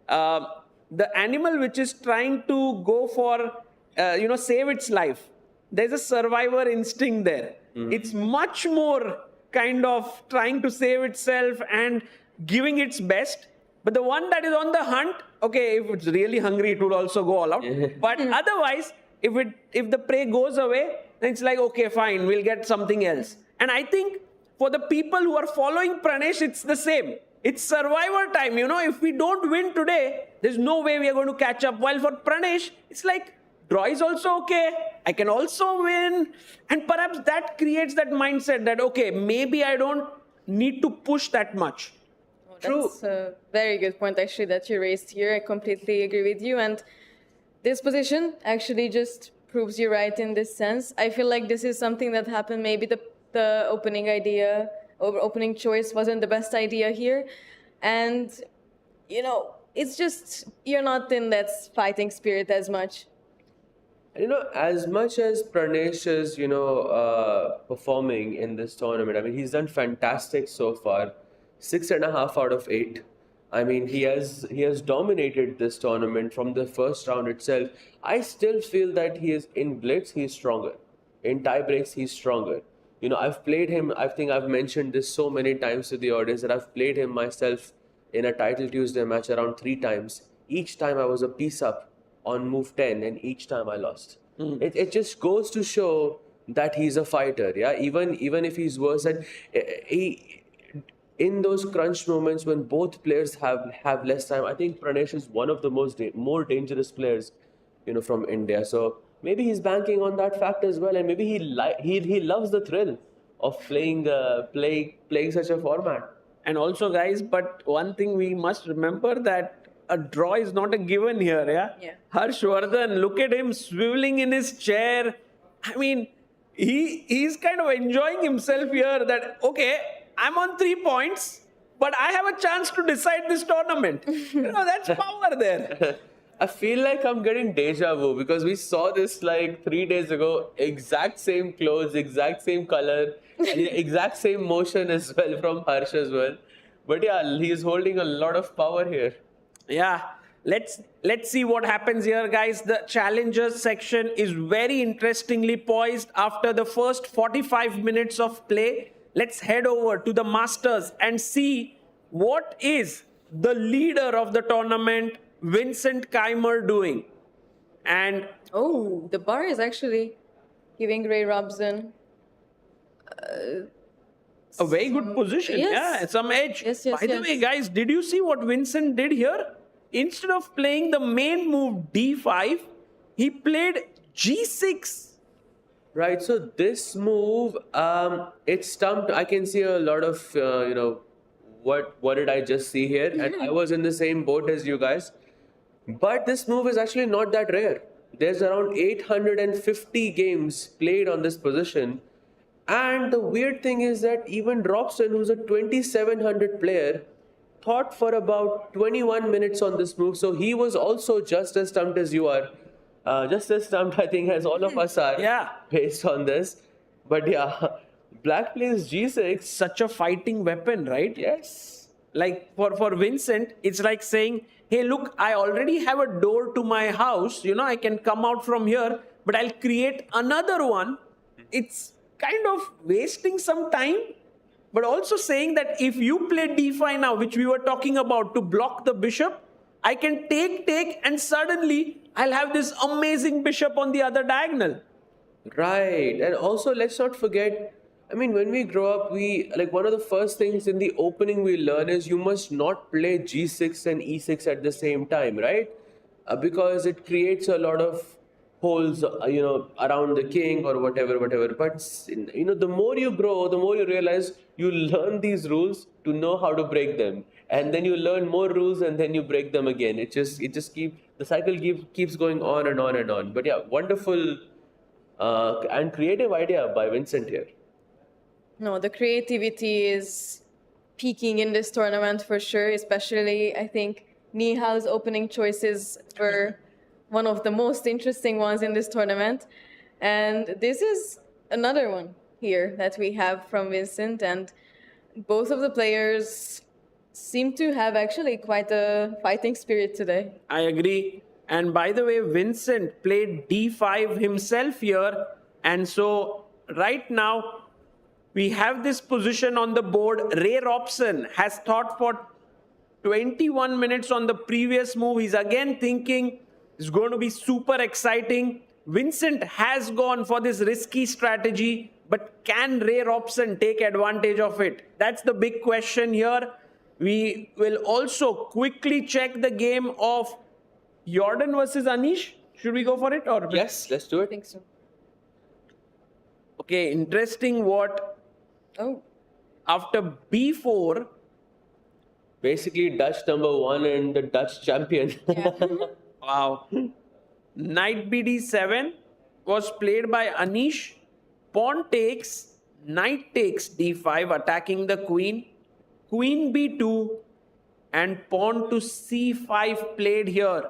The animal which is trying to go for, save its life, there's a survivor instinct there. It's much more kind of trying to save itself and giving its best. But the one that is on the hunt, okay, if it's really hungry, it will also go all out. But otherwise, if the prey goes away, then it's like, okay, fine, we'll get something else. And I think for the people who are following Pranesh, it's the same. It's survivor time. If we don't win today, there's no way we are going to catch up. While for Pranesh, it's like, draw is also okay. I can also win. And perhaps that creates that mindset that, okay, maybe I don't need to push that much. True. That's a very good point, actually, that you raised here. I completely agree with you. And this position actually just proves you right in this sense. I feel like this is something that happened. Maybe the opening idea or opening choice wasn't the best idea here. And, it's just you're not in that fighting spirit as much. As much as Pranesh is, performing in this tournament, I mean, he's done fantastic so far. 6.5 out of 8. I mean, he has dominated this tournament from the first round itself. I still feel that he is in blitz, he's stronger. In tie breaks, he's stronger. I've played him. I think I've mentioned this so many times to the audience that I've played him myself in a Title Tuesday match around 3 times. Each time I was a piece up on move 10 and each time I lost. It just goes to show that he's a fighter. Yeah, even if he's worse, and he in those crunch moments when both players have less time, I think Pranesh is one of the more dangerous players, from India. So maybe he's banking on that fact as well, and maybe he loves the thrill of playing such a format. And also, guys, but one thing we must remember that a draw is not a given here, Yeah. Harshavardhan, look at him swiveling in his chair. I mean, he's kind of enjoying himself here that, okay, I'm on 3 points, but I have a chance to decide this tournament. That's power there. I feel like I'm getting deja vu because we saw this like 3 days ago. Exact same clothes, exact same color, and exact same motion as well from Harsh as well. But yeah, he's holding a lot of power here. Yeah, let's see what happens here, guys. The challengers section is very interestingly poised after the first 45 minutes of play. Let's head over to the Masters and see what is the leader of the tournament, Vincent Keymer, doing. And the bar is actually giving Ray Robson a very good position. Yes. Yeah, some edge. Yes, By the way, guys, did you see what Vincent did here? Instead of playing the main move D5, he played G6. Right, so this move, it stumped. I can see a lot of, what did I just see here? And I was in the same boat as you guys. But this move is actually not that rare. There's around 850 games played on this position. And the weird thing is that even Robson, who's a 2700 player, thought for about 21 minutes on this move. So he was also just as stumped as you are. Just as stumped, I think, as all of us are, based on this. But yeah, black plays G6. Such a fighting weapon, right? Yes. Like for Vincent, it's like saying, hey, look, I already have a door to my house. I can come out from here, but I'll create another one. It's kind of wasting some time, but also saying that if you play d5 now, which we were talking about, to block the bishop, I can take, and suddenly I'll have this amazing bishop on the other diagonal. Right. And also, let's not forget, I mean, when we grow up, one of the first things in the opening we learn is you must not play G6 and E6 at the same time, right? Because it creates a lot of holes, around the king or whatever. But, the more you grow, the more you realize you learn these rules to know how to break them. And then you learn more rules and then you break them again. The cycle keeps going on and on and on. But yeah, wonderful and creative idea by Vincent here. No, the creativity is peaking in this tournament for sure, especially I think Nihal's opening choices were one of the most interesting ones in this tournament. And this is another one here that we have from Vincent, and both of the players seem to have actually quite a fighting spirit today. I agree. And by the way, Vincent played d5 himself here. And so right now, we have this position on the board. Ray Robson has thought for 21 minutes on the previous move. He's again thinking it's going to be super exciting. Vincent has gone for this risky strategy, but can Ray Robson take advantage of it? That's the big question here. We will also quickly check the game of Jordan versus Anish. Should we go for it? Or yes, let's do I it. think so. Okay, interesting what Oh, after b4, basically Dutch number 1 and the Dutch champion. Wow. Knight BD7 was played by Anish. Pawn takes, knight takes D5, attacking the queen. Queen B2 and pawn to C5 played here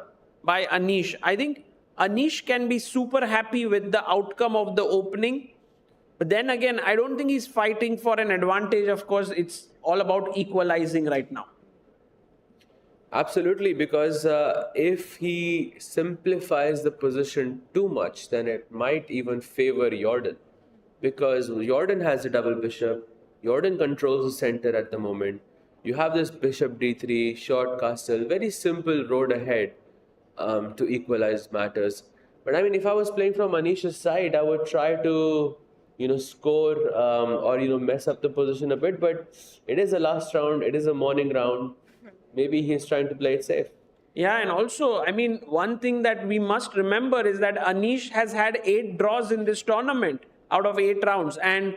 by Anish. I think Anish can be super happy with the outcome of the opening. But then again, I don't think he's fighting for an advantage. Of course, it's all about equalizing right now. Absolutely, because if he simplifies the position too much, then it might even favor Jordan. Because Jordan has a double bishop, Jordan controls the center at the moment. You have this bishop d3, short castle, very simple road ahead to equalize matters. But I mean, if I was playing from Anish's side, I would try to, score or, mess up the position a bit. But it is a last round, it is a morning round. Maybe he's trying to play it safe. Yeah, and also, I mean, one thing that we must remember is that Anish has had 8 draws in this tournament out of 8 rounds. And,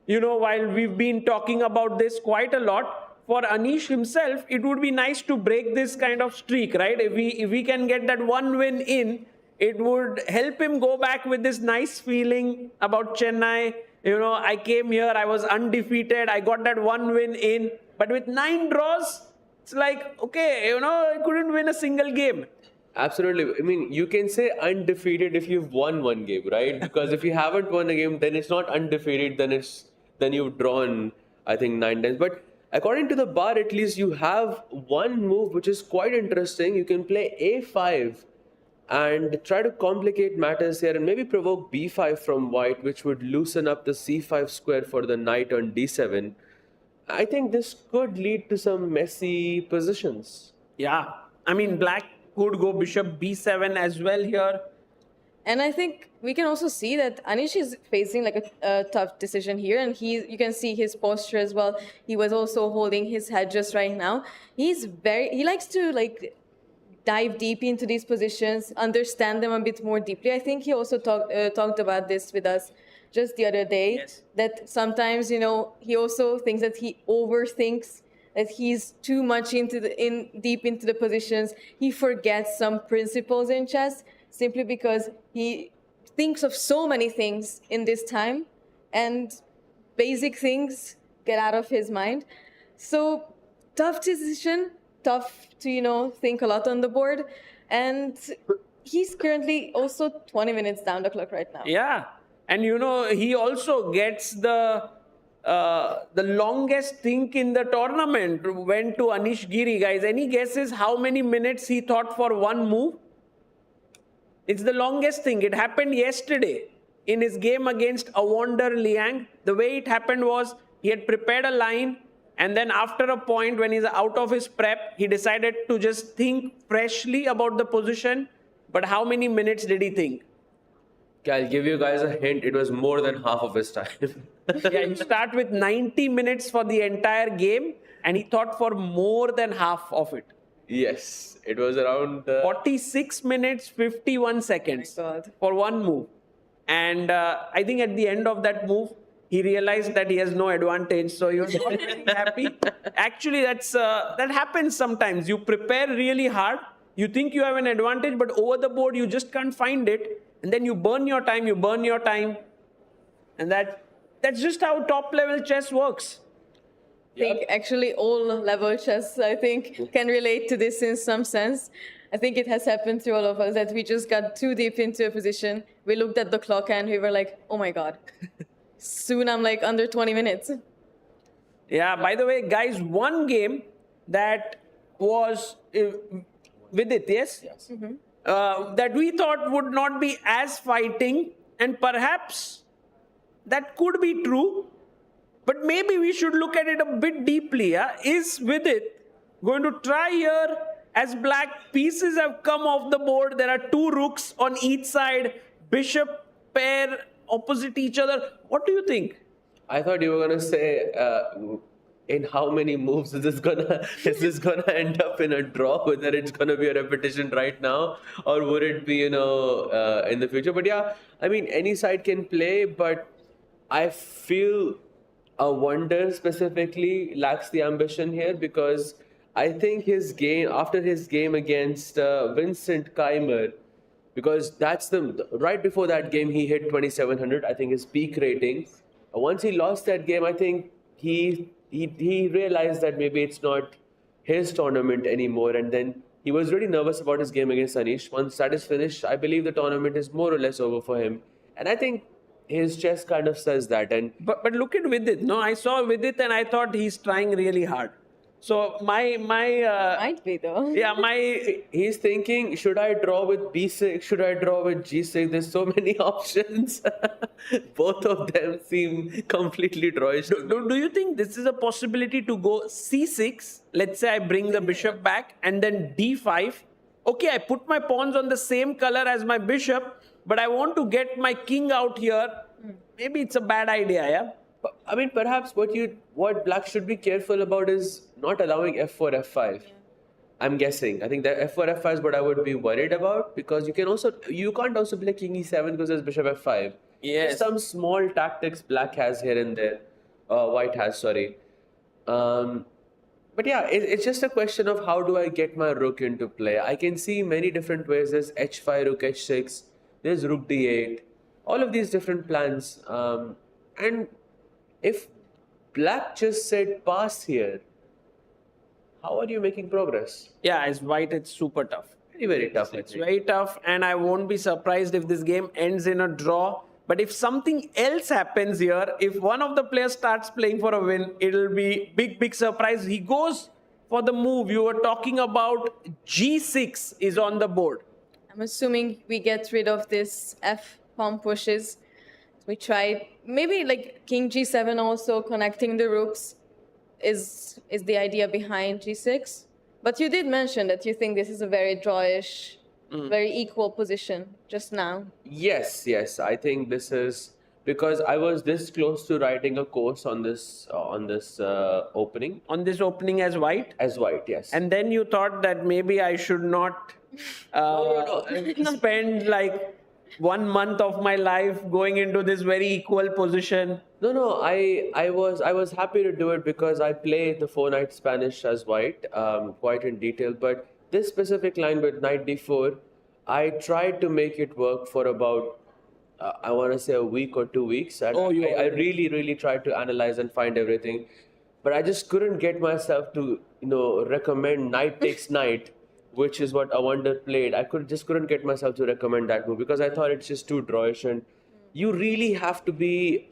while we've been talking about this quite a lot, for Anish himself, it would be nice to break this kind of streak, right? If we can get that one win in, it would help him go back with this nice feeling about Chennai. I came here, I was undefeated, I got that one win in. But with 9 draws, it's like, okay, I couldn't win a single game. Absolutely. I mean, you can say undefeated if you've won one game, right? Because if you haven't won a game, then it's not undefeated, then you've drawn, I think, 9 times. But according to the bar, at least you have one move which is quite interesting. You can play A5 and try to complicate matters here and maybe provoke B5 from white, which would loosen up the C5 square for the knight on D7. I think this could lead to some messy positions. Yeah. I mean, black could go bishop B7 as well here. And I think we can also see that Anish is facing like a tough decision here, and you can see his posture as well. He was also holding his head just right now. He likes to dive deep into these positions, understand them a bit more deeply. I think he also talked about this with us just the other day. Yes. That sometimes he also thinks that he overthinks, that he's too much deep into the positions. He forgets some principles in chess simply because he thinks of so many things in this time, and basic things get out of his mind. So tough decision, tough to think a lot on the board, and he's currently also 20 minutes down the clock right now. Yeah. And he also gets the longest think in the tournament went to Anish Giri. Guys, any guesses how many minutes he thought for one move? It's the longest thing. It happened yesterday in his game against Awonder Liang. The way it happened was he had prepared a line, and then after a point when he's out of his prep, he decided to just think freshly about the position. But how many minutes did he think? Okay, I'll give you guys a hint. It was more than half of his time. Yeah, you start with 90 minutes for the entire game, and he thought for more than half of it. Yes, it was around 46 minutes, 51 seconds for one move. And I think at the end of that move, he realized that he has no advantage. So he was not very happy. Actually, that happens sometimes. You prepare really hard. You think you have an advantage, but over the board, you just can't find it. And then you burn your time, And that's just how top level chess works. I think actually all level chess, can relate to this in some sense. I think it has happened to all of us that we just got too deep into a position. We looked at the clock and we were like, oh my God, soon I'm under 20 minutes. Yeah, by the way, guys, one game that was Vidit, yes? Yes. Mm-hmm. That we thought would not be as fighting, and perhaps that could be true, but maybe we should look at it a bit deeply. Is Vidit going to try here as black pieces have come off the board? There are 2 rooks on each side, bishop pair opposite each other. What do you think? I thought you were going to say in how many moves is this gonna end up in a draw, whether it's gonna be a repetition right now or would it be in the future. But yeah, I mean, any side can play, but I feel Awonder specifically lacks the ambition here, because I think his game, after his game against Vincent Keymer, because that's right before that game he hit 2700, I think his peak rating. Once he lost that game, I think he realized that maybe it's not his tournament anymore, and then he was really nervous about his game against Anish. Once that is finished, I believe the tournament is more or less over for him, and I think his chess kind of says that. And But look at Vidit. No, I saw Vidit and I thought he's trying really hard. So Might be though. yeah, he's thinking, should I draw with b6? Should I draw with g6? There's so many options. Both of them seem completely drawish. do you think this is a possibility to go c6? Let's say I bring the bishop back and then d5. Okay, I put my pawns on the same color as my bishop, but I want to get my king out here. Maybe it's a bad idea, yeah? I mean, perhaps what black should be careful about is not allowing f4, f5. I'm guessing. I think that f4, f5 is what I would be worried about, because you can't also play king e7 because there's bishop f5. Yes. There's some small tactics black has here and there. White has, sorry. But yeah, it's just a question of how do I get my rook into play. I can see many different ways. There's h5, rook h6. There's rook d8. All of these different plans. And if black just said pass here, how are you making progress? Yeah, as white, it's super tough. Very, very tough. It's very tough, and I won't be surprised if this game ends in a draw. But if something else happens here, if one of the players starts playing for a win, it'll be big surprise. He goes for the move. You were talking about g6 is on the board. I'm assuming we get rid of this f pawn pushes. We tried maybe like king g7 also connecting the rooks is the idea behind g6. But you did mention that you think this is a very drawish, very equal position just now. Yes. I think this is because I was this close to writing a course on this opening. On this opening as white? As white, yes. And then you thought that maybe I should not spend like 1 month of my life going into this very equal position. No. I was happy to do it because I play the 4-knight Spanish as white quite in detail. But this specific line with knight d4, I tried to make it work for about I want to say a week or 2 weeks. And I really tried to analyze and find everything, but I just couldn't get myself to recommend knight takes knight, which is what Awonder played. I couldn't get myself to recommend that move because I thought it's just too drawish, and you really have to be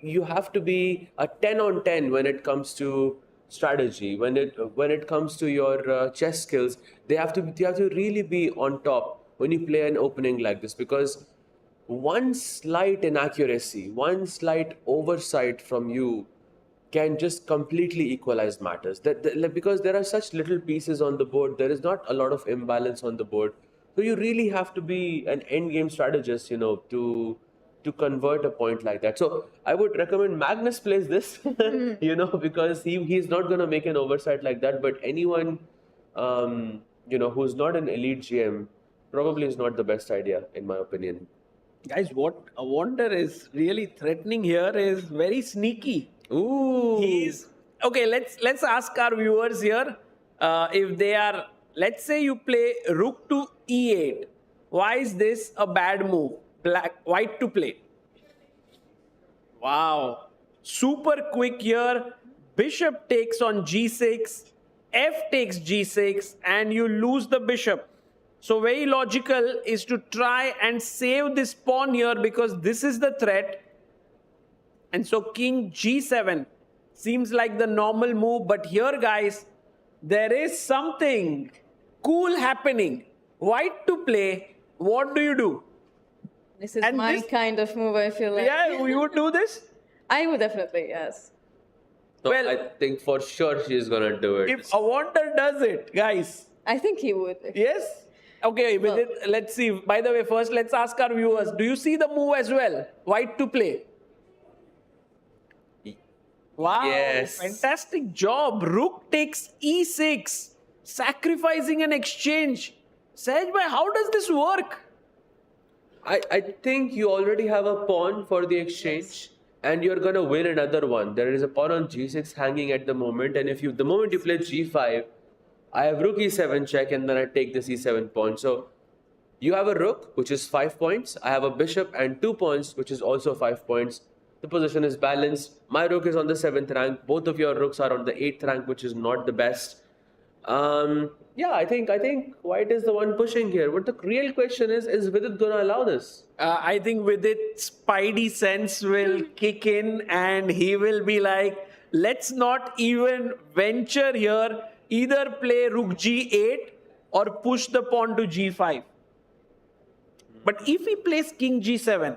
you have to be a 10 on 10 when it comes to strategy. When it comes to your chess skills, you have to really be on top when you play an opening like this, because one slight inaccuracy, one slight oversight from you can just completely equalize matters. Because there are such little pieces on the board, there is not a lot of imbalance on the board. So you really have to be an endgame strategist, to convert a point like that. So I would recommend Magnus plays this, because he's not going to make an oversight like that. But anyone, who's not an elite GM, probably is not the best idea, in my opinion. Guys, what Awonder is really threatening here is very sneaky. Ooh. Okay, let's ask our viewers here if they are, let's say you play rook to e8. Why is this a bad move? White to play. Wow. Super quick here. Bishop takes on g6. F takes g6 and you lose the bishop. So very logical is to try and save this pawn here because this is the threat. And so king g7 seems like the normal move. But here, guys, there is something cool happening. White to play. What do you do? This is my kind of move, I feel like. Yeah, you would do this? I would definitely, yes. No, well, I think for sure she's going to do it. If Awonder does it, guys. I think he would. Yes? Okay, let's see. By the way, first let's ask our viewers. Do you see the move as well? White to play. Wow, yes. Fantastic job. Rook takes e6, sacrificing an exchange. Sahaj bhai, how does this work? I think you already have a pawn for the exchange. and you're gonna win another one. There is a pawn on g6 hanging at the moment, and the moment you play g5, I have rook e7 check, and then I take this e7 pawn. So you have a rook, which is 5 points. I have a bishop and 2 points, which is also 5 points. The position is balanced. My rook is on the 7th rank. Both of your rooks are on the 8th rank, which is not the best. Yeah, I think white is the one pushing here. But the real question is Vidit going to allow this? I think Vidit's spidey sense will kick in and he will be like, let's not even venture here. Either play rook g8 or push the pawn to g5. But if he plays king g7,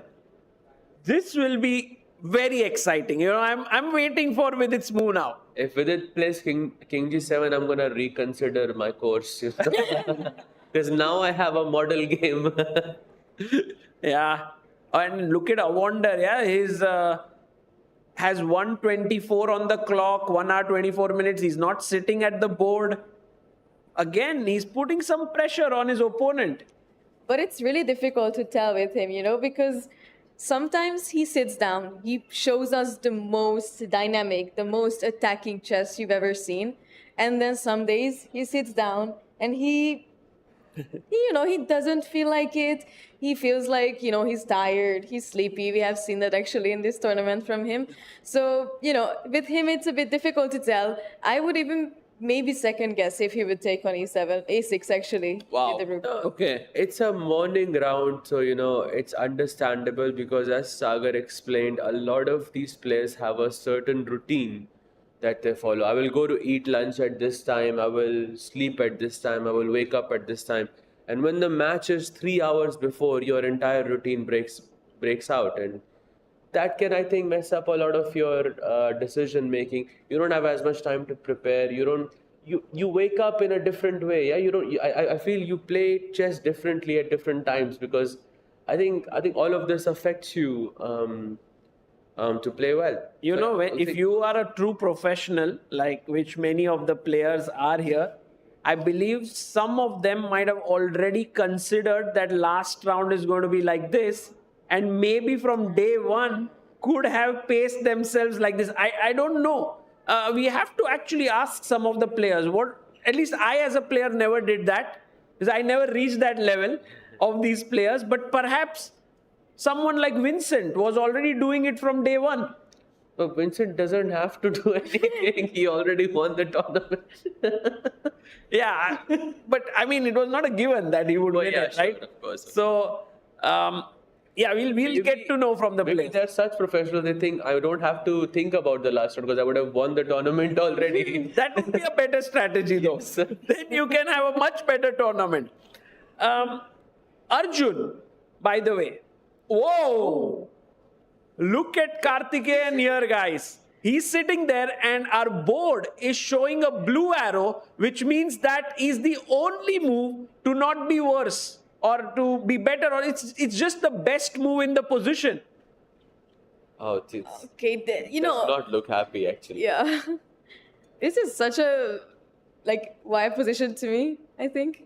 this will be very exciting. You know, I'm waiting for Vidit's move now. If Vidit plays king g7, I'm gonna reconsider my course. Because now I have a model game. Yeah. And look at Awonder, yeah. He's has 1:24 on the clock, 1 hour 24 minutes. He's not sitting at the board. Again, he's putting some pressure on his opponent. But it's really difficult to tell with him, you know, because sometimes he sits down, he shows us the most dynamic, the most attacking chess you've ever seen. And then some days he sits down and he doesn't feel like it. He feels like, he's tired, he's sleepy. We have seen that actually in this tournament from him. So, with him, it's a bit difficult to tell. I would even maybe second guess if he would take on e7, a6 actually. Wow. With the rook. Okay. It's a morning round, so it's understandable because as Sagar explained, a lot of these players have a certain routine that they follow. I will go to eat lunch at this time, I will sleep at this time, I will wake up at this time. And when the match is 3 hours before, your entire routine breaks out, and that can, I think, mess up a lot of your decision making. You don't have as much time to prepare. You wake up in a different way. Yeah, I feel you play chess differently at different times because I think all of this affects you to play well. If you are a true professional, like which many of the players are here, I believe some of them might have already considered that last round is going to be like this. And maybe from day one could have paced themselves like this. I don't know. We have to actually ask some of the players. At least I as a player never did that. Because I never reached that level of these players. But perhaps someone like Vincent was already doing it from day one. But Vincent doesn't have to do anything. He already won the tournament. Yeah. But I mean, it was not a given that he would win it, right? Sure, of course. So... we'll get to know from the maybe players. They're such professionals, they think I don't have to think about the last round because I would have won the tournament already. That would be a better strategy though. Yes. Then you can have a much better tournament. Arjun, by the way. Whoa! Look at Karthikeyan here, guys. He's sitting there and our board is showing a blue arrow, which means that is the only move to not be worse. Or to be better, or it's just the best move in the position. Oh, it Okay, does not look happy actually. Yeah. This is such a, wire position to me, I think.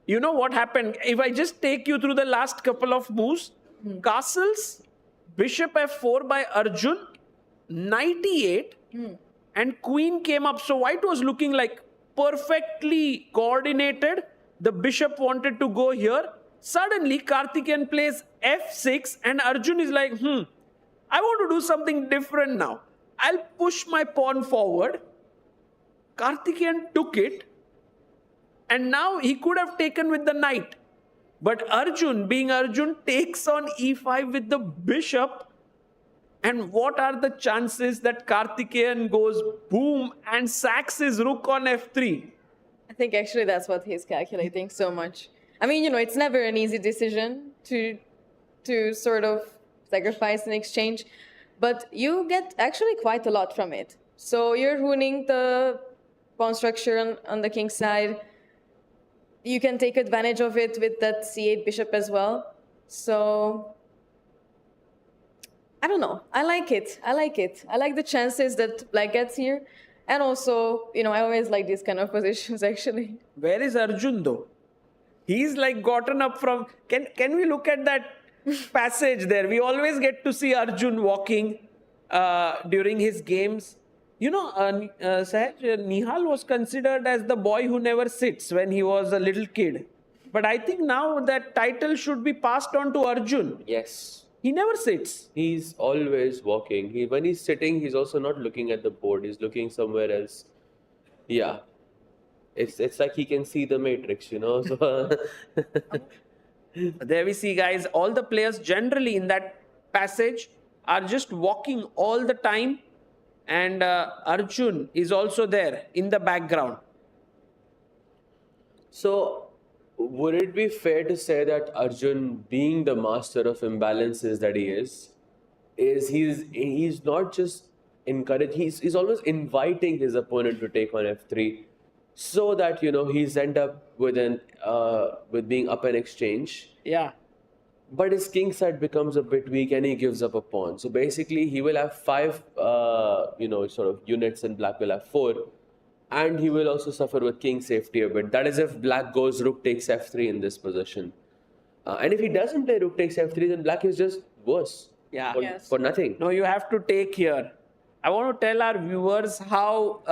You know what happened? If I just take you through the last couple of moves, castles, bishop f4 by Arjun, knight e8, and queen came up. So white was looking like perfectly coordinated. The bishop wanted to go here. Suddenly, Karthikeyan plays f6 and Arjun is like, I want to do something different now. I'll push my pawn forward. Karthikeyan took it. And now he could have taken with the knight. But Arjun, being Arjun, takes on e5 with the bishop. And what are the chances that Karthikeyan goes boom and sacks his rook on f3? I think actually that's what he's calculating so much. I mean, it's never an easy decision to sort of sacrifice in exchange, but you get actually quite a lot from it. So you're ruining the pawn structure on the king's side. You can take advantage of it with that c8 bishop as well. So I don't know. I like it. I like the chances that black gets here. And also, I always like these kind of positions, actually. Where is Arjun, though? He's like gotten up from... Can we look at that passage there. We always get to see Arjun walking during his games. You know, Sahaj, Nihal was considered as the boy who never sits when he was a little kid. But I think now that title should be passed on to Arjun. Yes. He never sits. He's always walking. When he's sitting, he's also not looking at the board. He's looking somewhere else. Yeah. It's like he can see the matrix, you know. So There we see, guys, all the players generally in that passage are just walking all the time. And Arjun is also there in the background. So, would it be fair to say that Arjun, being the master of imbalances that he is he's not just encouraged, he's always inviting his opponent to take on f3, so that he's end up with being up an exchange. Yeah. But his king side becomes a bit weak and he gives up a pawn. So basically, he will have 5, sort of units and black will have 4. And he will also suffer with king safety a bit. That is if black goes rook takes f3 in this position. And if he doesn't play rook takes f3, then black is just worse. Yeah. For nothing. No, you have to take here. I want to tell our viewers how,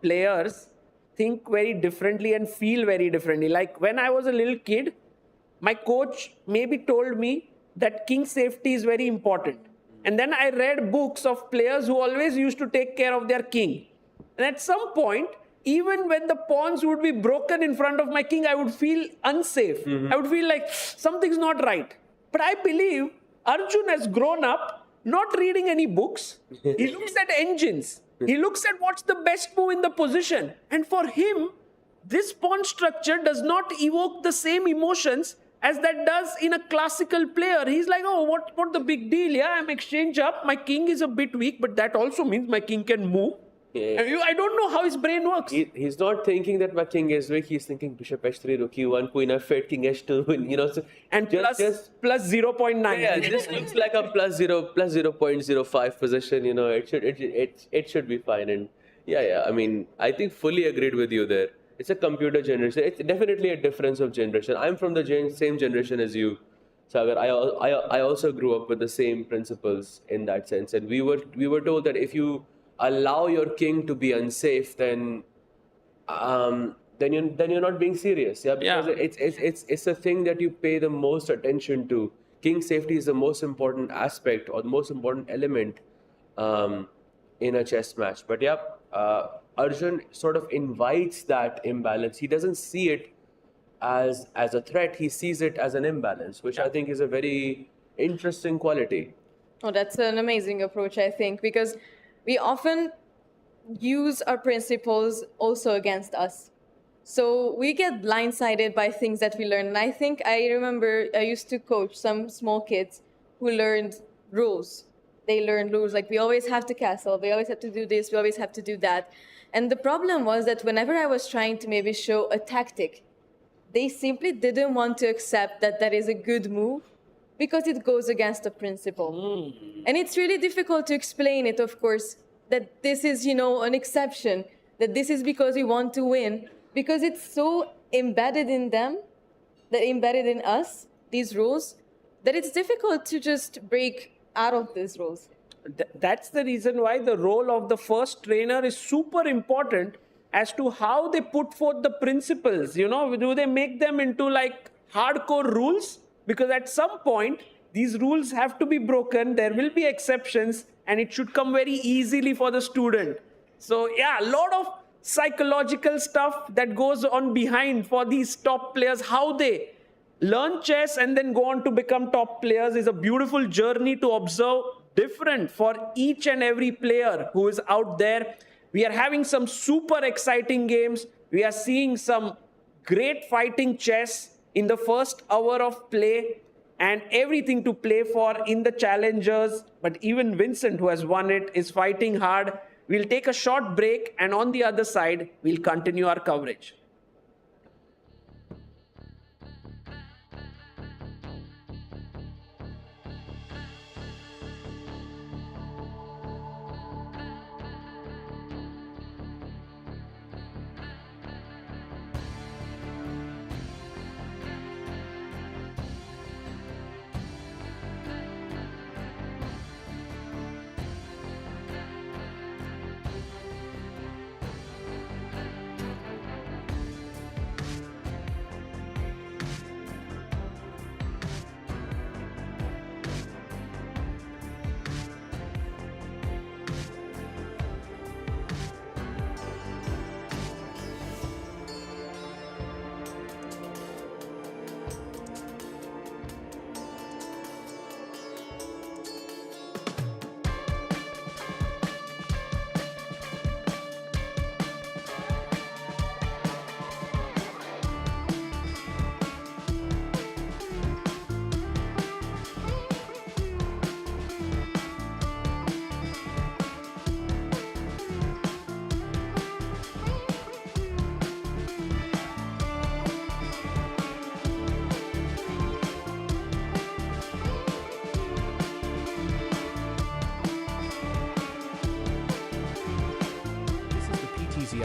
players think very differently and feel very differently. Like when I was a little kid, my coach maybe told me that king safety is very important. And then I read books of players who always used to take care of their king. And at some point, even when the pawns would be broken in front of my king, I would feel unsafe. I would feel like something's not right. But I believe Arjun has grown up not reading any books. He looks at engines. He looks at what's the best move in the position. And for him, this pawn structure does not evoke the same emotions as that does in a classical player. He's like, oh, what the big deal? Yeah, I'm exchange up. My king is a bit weak, but that also means my king can move. Yeah. I don't know how his brain works. He's not thinking that my king is weak. He's thinking bishop h3, rook e1, queen f8, king h2, So and plus 0.9. Yeah, it just looks like a plus 0.05 position. It should be fine. And yeah. I mean, I think fully agreed with you there. It's a computer generation. It's definitely a difference of generation. I'm from the same generation as you, Sagar. I also grew up with the same principles in that sense. And we were told that if you allow your king to be unsafe, then you're not being serious. Yeah, because it's a thing that you pay the most attention to. King safety is the most important aspect or the most important element in a chess match. But yeah, Arjun sort of invites that imbalance. He doesn't see it as a threat. He sees it as an imbalance, which I think is a very interesting quality. Oh, that's an amazing approach, I think, because we often use our principles also against us. So we get blindsided by things that we learn. And I remember I used to coach some small kids who learned rules. They learned rules like we always have to castle, we always have to do this, we always have to do that. And the problem was that whenever I was trying to maybe show a tactic, they simply didn't want to accept that that is a good move because it goes against the principle. And it's really difficult to explain it, of course, that this is, an exception, that this is because we want to win, because it's so embedded in them, that embedded in us, these rules, that it's difficult to just break out of these rules. That's the reason why the role of the first trainer is super important as to how they put forth the principles. Do they make them into like hardcore rules? Because at some point, these rules have to be broken. There will be exceptions and it should come very easily for the student. So yeah, a lot of psychological stuff that goes on behind for these top players. How they learn chess and then go on to become top players is a beautiful journey to observe, different for each and every player who is out there. We are having some super exciting games. We are seeing some great fighting chess in the first hour of play and everything to play for in the challengers. But even Vincent, who has won it, is fighting hard. We'll take a short break and on the other side, we'll continue our coverage.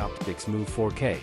Optics Move 4K,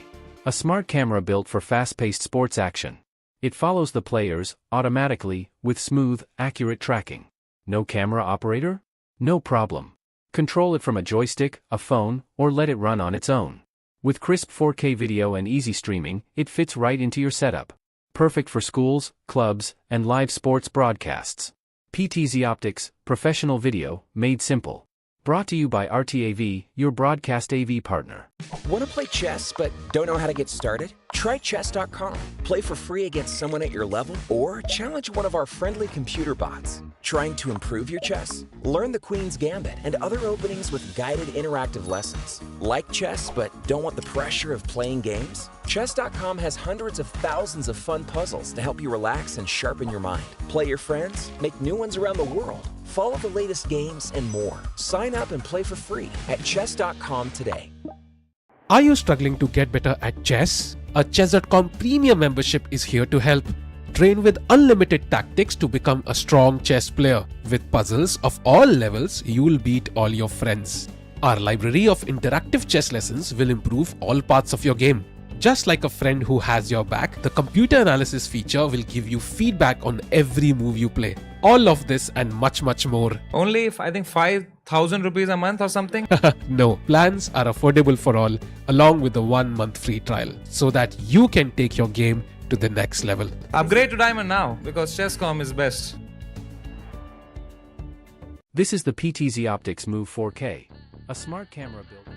a smart camera built for fast-paced sports action. It follows the players automatically with smooth, accurate tracking. No camera operator? No problem. Control it from a joystick, a phone, or let it run on its own. With crisp 4K video and easy streaming, it fits right into your setup. Perfect for schools, clubs, and live sports broadcasts. PTZ Optics, professional video, made simple. Brought to you by RTAV, your broadcast AV partner. Want to play chess but don't know how to get started? Try chess.com. Play for free against someone at your level or challenge one of our friendly computer bots. Trying to improve your chess? Learn the Queen's Gambit and other openings with guided interactive lessons. Like chess but don't want the pressure of playing games? Chess.com has hundreds of thousands of fun puzzles to help you relax and sharpen your mind. Play your friends, make new ones around the world, follow the latest games, and more. Sign up and play for free at chess.com today. Are you struggling to get better at chess? A Chess.com premium membership is here to help. Train with unlimited tactics to become a strong chess player. With puzzles of all levels, you'll beat all your friends. Our library of interactive chess lessons will improve all parts of your game. Just like a friend who has your back, the computer analysis feature will give you feedback on every move you play. All of this and much more. Only, I think, 5,000 rupees a month or something. No, plans are affordable for all, along with a 1-month free trial, so that you can take your game to the next level. Upgrade to Diamond now, because Chesscom is best. This is the PTZ Optics Move 4K, a smart camera built.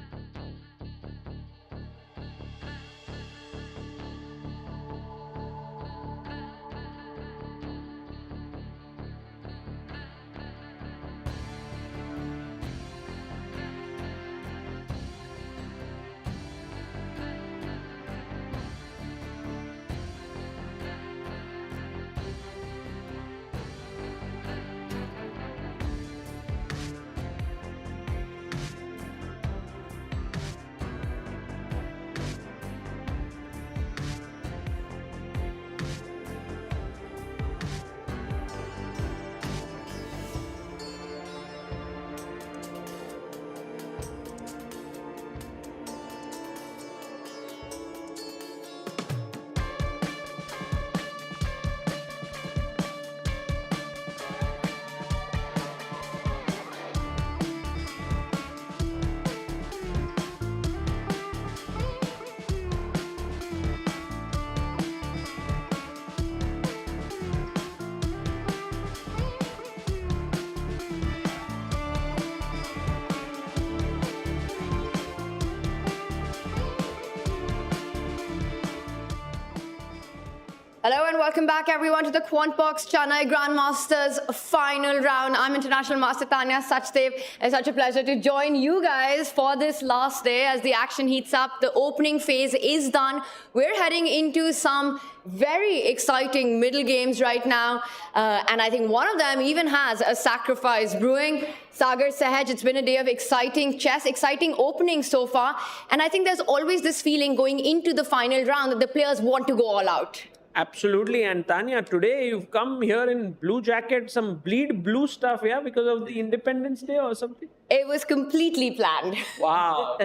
Hello and welcome back everyone to the Quantbox Chennai Grandmasters final round. I'm International Master Tanya Sachdev. It's such a pleasure to join you guys for this last day as the action heats up. The opening phase is done. We're heading into some very exciting middle games right now. And I think one of them even has a sacrifice brewing. Sagar Sahaj, it's been a day of exciting chess, exciting openings so far. And I think there's always this feeling going into the final round that the players want to go all out. Absolutely. And Tanya, today you've come here in blue jacket, some bleed blue stuff, yeah, because of the Independence Day or something? It was completely planned. Wow.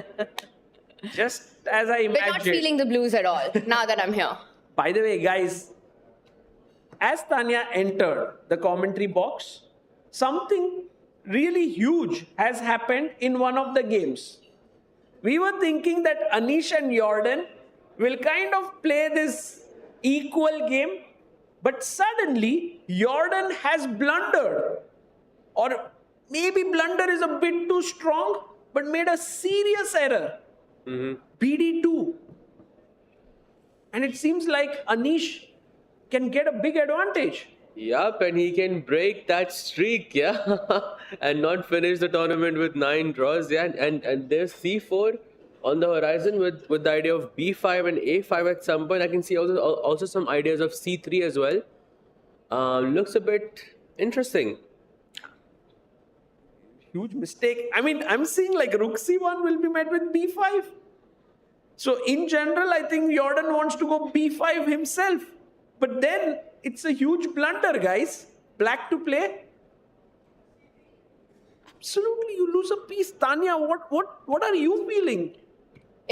Just as I imagined. We're not feeling the blues at all now that I'm here. By the way, guys, as Tanya entered the commentary box, something really huge has happened in one of the games. We were thinking that Anish and Jordan will kind of play this equal game, but suddenly Jordan has blundered, or maybe blunder is a bit too strong, but made a serious error. BD2. And it seems like Anish can get a big advantage. Yup, and he can break that streak, yeah, and not finish the tournament with 9 draws, yeah, and there's C4 on the horizon with the idea of B5 and A5 at some point. I can see also some ideas of C3 as well. Looks a bit interesting. Huge mistake. I mean, I'm seeing like Rook C1 will be met with B5. So in general, I think Jordan wants to go B5 himself. But then it's a huge blunder, guys. Black to play. Absolutely, you lose a piece. Tanya, what are you feeling?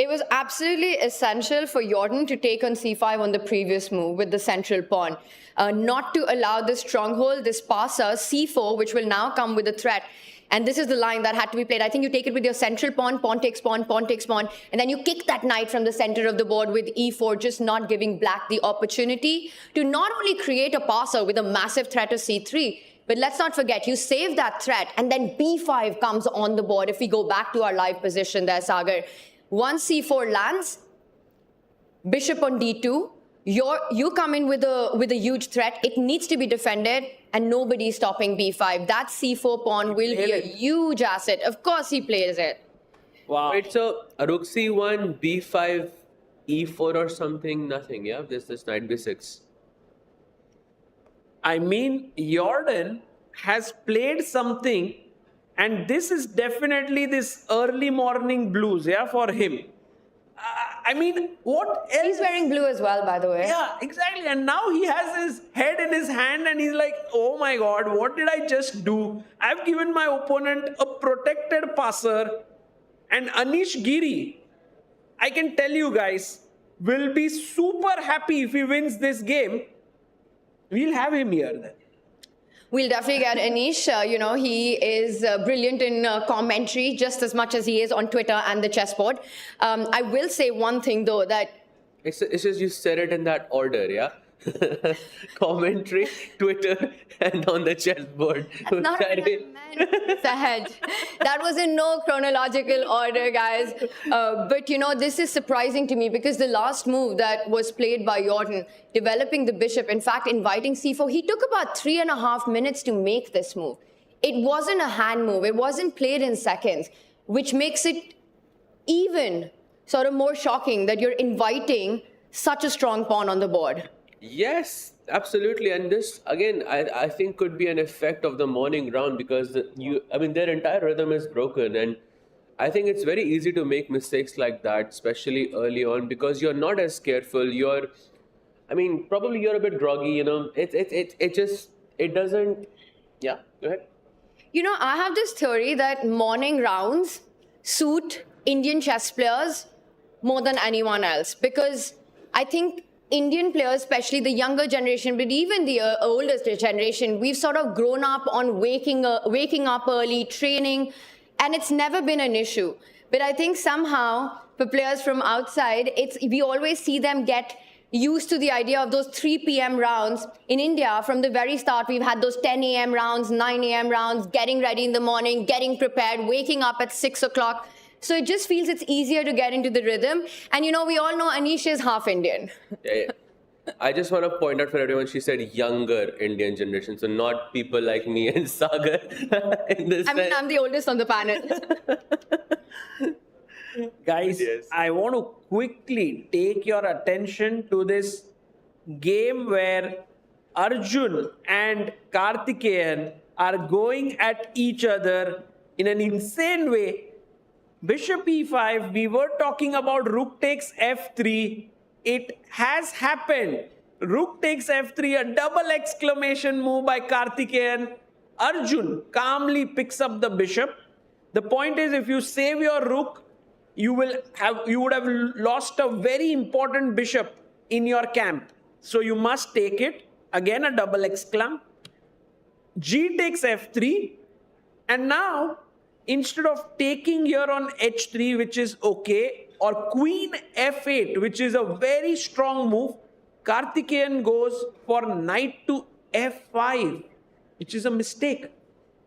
It was absolutely essential for Jordan to take on c5 on the previous move with the central pawn. Not to allow this stronghold, this passer, c4, which will now come with a threat. And this is the line that had to be played. I think you take it with your central pawn, pawn takes pawn, pawn takes pawn, and then you kick that knight from the center of the board with e4, just not giving black the opportunity to not only create a passer with a massive threat of c3, but let's not forget, you save that threat, and then b5 comes on the board. If we go back to our live position there, Sagar. Once c4 lands, bishop on d2, you come in with a huge threat. It needs to be defended, and nobody's stopping b5. That c4 pawn will be a huge asset. Of course he plays it. Wow. Wait, so rook c1, b5, e4 or something, nothing, yeah? This knight b6. I mean, Jordan has played something, and this is definitely this early morning blues, yeah, for him. I mean, what else? He's wearing blue as well, by the way. Yeah, exactly. And now he has his head in his hand and he's like, oh my God, what did I just do? I've given my opponent a protected passer. And Anish Giri, I can tell you guys, will be super happy if he wins this game. We'll have him here then. We'll definitely get Anish. He is brilliant in commentary just as much as he is on Twitter and the chessboard. I will say one thing though, that It's just you said it in that order, yeah? Commentary, Twitter, and on the chessboard. that's not what I meant, Sahaj. That was in no chronological order, guys. But this is surprising to me because the last move that was played by Jordan, developing the bishop, in fact, inviting c4, he took about 3.5 minutes to make this move. It wasn't a hand move. It wasn't played in seconds, which makes it even sort of more shocking that you're inviting such a strong pawn on the board. Yes, absolutely. And this, again, I think could be an effect of the morning round because their entire rhythm is broken. And I think it's very easy to make mistakes like that, especially early on, because you're not as careful. Probably you're a bit groggy, it doesn't, yeah, go ahead. I have this theory that morning rounds suit Indian chess players more than anyone else, because I think Indian players, especially the younger generation, but even the older generation, we've sort of grown up on waking up early, training, and it's never been an issue. But I think somehow, for players from outside, we always see them get used to the idea of those 3 p.m. rounds. In India, from the very start, we've had those 10 a.m. rounds, 9 a.m. rounds, getting ready in the morning, getting prepared, waking up at 6 o'clock. So it just feels it's easier to get into the rhythm. And we all know Anish is half Indian. Yeah. I just want to point out for everyone, she said younger Indian generation, so not people like me and Sagar. I'm the oldest on the panel. Guys, yes. I want to quickly take your attention to this game where Arjun and Karthikeyan are going at each other in an insane way. Bishop e5, we were talking about rook takes f3. It has happened. Rook takes f3, a double exclamation move by Karthikeyan. Arjun calmly picks up the bishop. The point is, if you save your rook, you would have lost a very important bishop in your camp. So you must take it. Again, a double exclam. G takes f3. And now, instead of taking here on h3, which is okay, or queen f8, which is a very strong move, Karthikeyan goes for knight to f5, which is a mistake.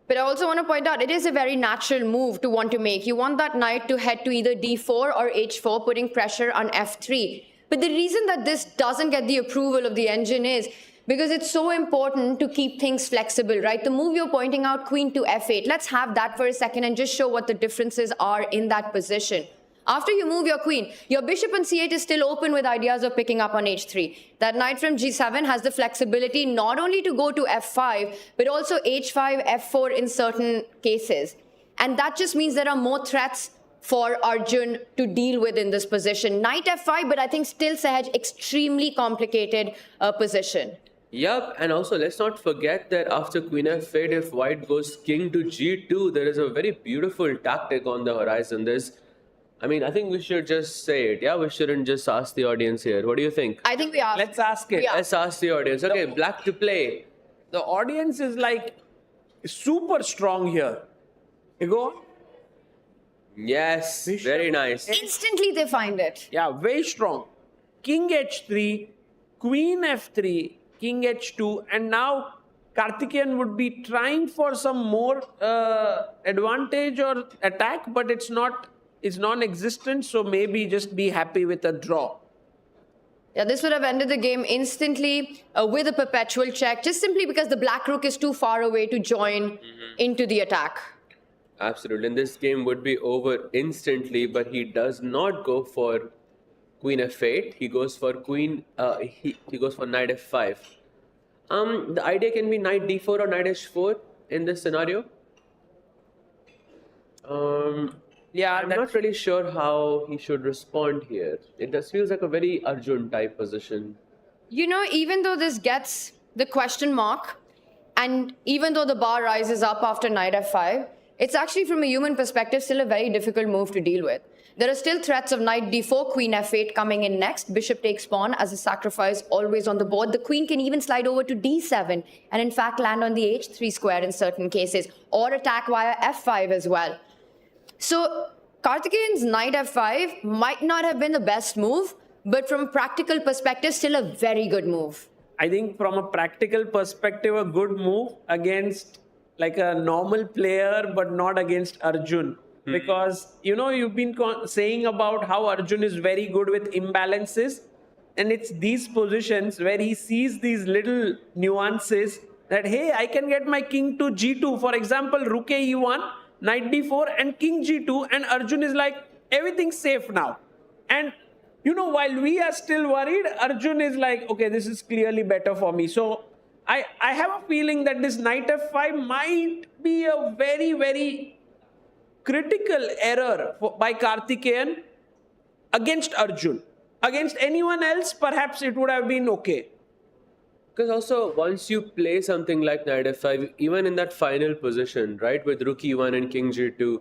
But I also want to point out, it is a very natural move to want to make. You want that knight to head to either d4 or h4, putting pressure on f3. But the reason that this doesn't get the approval of the engine is because it's so important to keep things flexible, right? The move you're pointing out, queen to f8, let's have that for a second and just show what the differences are in that position. After you move your queen, your bishop on c8 is still open with ideas of picking up on h3. That knight from g7 has the flexibility not only to go to f5, but also h5, f4 in certain cases. And that just means there are more threats for Arjun to deal with in this position. Knight f5, but I think still Sahaj, extremely complicated position. Yep, and also let's not forget that after queen f8, if white goes king to g2, there is a very beautiful tactic on the horizon. There's I mean, I think we should just say it. Yeah, we shouldn't just ask the audience here. What do you think? I think we are. Let's ask it. Yeah. Let's ask the audience. Okay, black to play. The audience is like super strong here. You go on? Yes, very nice. Instantly they find it. Yeah, very strong. King h3, Queen f3, King h2, and now Karthikeyan would be trying for some more advantage or attack, but it's non-existent, so maybe just be happy with a draw. Yeah, this would have ended the game instantly with a perpetual check, just simply because the black rook is too far away to join into the attack. Absolutely. And this game would be over instantly, but he does not go for Queen f8. He goes for he goes for Knight f5. The idea can be Knight d4 or Knight h4 in this scenario. Yeah, I'm not really sure how he should respond here. It just feels like a very Arjun type position. You know, even though this gets the question mark, and even though the bar rises up after Knight f5, it's actually from a human perspective still a very difficult move to deal with. There are still threats of Knight d4, Queen f8 coming in next. Bishop takes pawn as a sacrifice always on the board. The queen can even slide over to d7 and in fact land on the h3 square in certain cases, or attack via f5 as well. So Karthikeyan's Knight f5 might not have been the best move, but from a practical perspective, still a very good move. I think from a practical perspective, a good move against like a normal player, but not against Arjun. Because, you know, you've been saying about how Arjun is very good with imbalances. And it's these positions where he sees these little nuances that, hey, I can get my king to g2. For example, rook a e1, knight d4 and king g2. And Arjun is like, everything's safe now. And, you know, while we are still worried, Arjun is like, okay, this is clearly better for me. So I have a feeling that this knight f5 might be a very, very critical error by Karthikeyan against Arjun. Against anyone else, perhaps it would have been okay. Because also, once you play something like Knight f5, even in that final position, right, with rook e1 and king g2,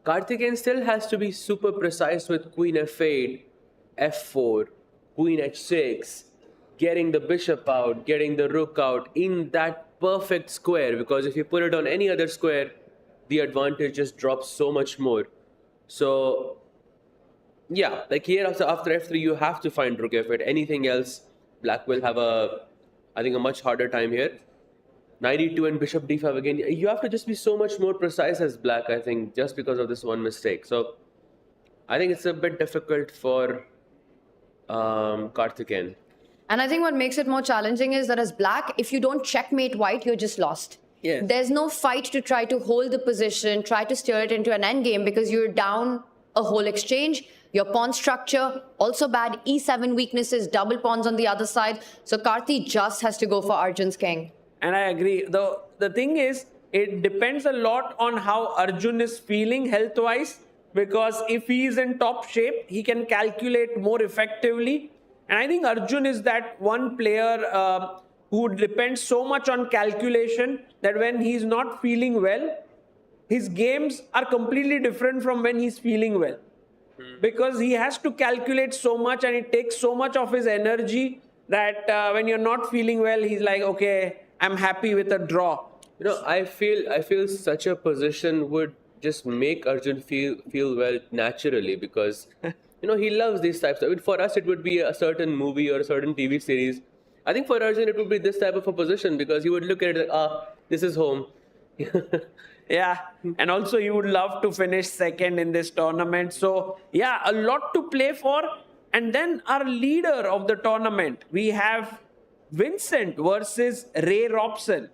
Karthikeyan still has to be super precise with queen f8, f4, queen h6, getting the bishop out, getting the rook out in that perfect square. Because if you put it on any other square, the advantage just drops so much more. So, yeah, like here after f3, you have to find rook f8. Anything else, black will have I think a much harder time here. Knight e2 and bishop d5 again. You have to just be so much more precise as black, I think, just because of this one mistake. So, I think it's a bit difficult for Karthikeyan. And I think what makes it more challenging is that as black, if you don't checkmate white, you're just lost. Yes. There's no fight to try to hold the position, try to steer it into an endgame because you're down a whole exchange. Your pawn structure, also bad. E7 weaknesses, double pawns on the other side. So Karthi just has to go for Arjun's king. And I agree. The thing is, it depends a lot on how Arjun is feeling health-wise. Because if he is in top shape, he can calculate more effectively. And I think Arjun is that one player who depends so much on calculation that when he's not feeling well, his games are completely different from when he's feeling well. Because he has to calculate so much and it takes so much of his energy that when you're not feeling well, he's like, okay, I'm happy with a draw. You know, I feel such a position would just make Arjun feel well naturally because, you know, he loves these types. I mean, for us, it would be a certain movie or a certain TV series. I think for Arjun, it would be this type of a position because he would look at it like, this is home. Yeah, and also you would love to finish second in this tournament. So, yeah, a lot to play for. And then our leader of the tournament, we have Vincent versus Ray Robson.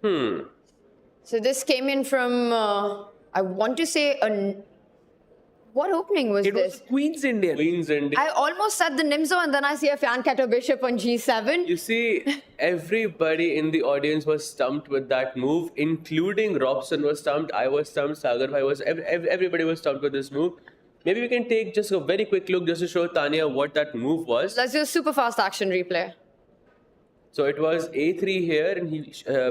So this came in from, I want to say, what opening was It this? was Queen's Indian. Queen's Indian. I almost said the Nimzo and then I see a Fianchetto bishop on g7. You see, everybody in the audience was stumped with that move, including Robson was stumped, I was stumped, Sagar Bhai was, everybody was stumped with this move. Maybe we can take just a very quick look just to show Tanya what that move was. Let's do a super fast action replay. So it was a3 here, and he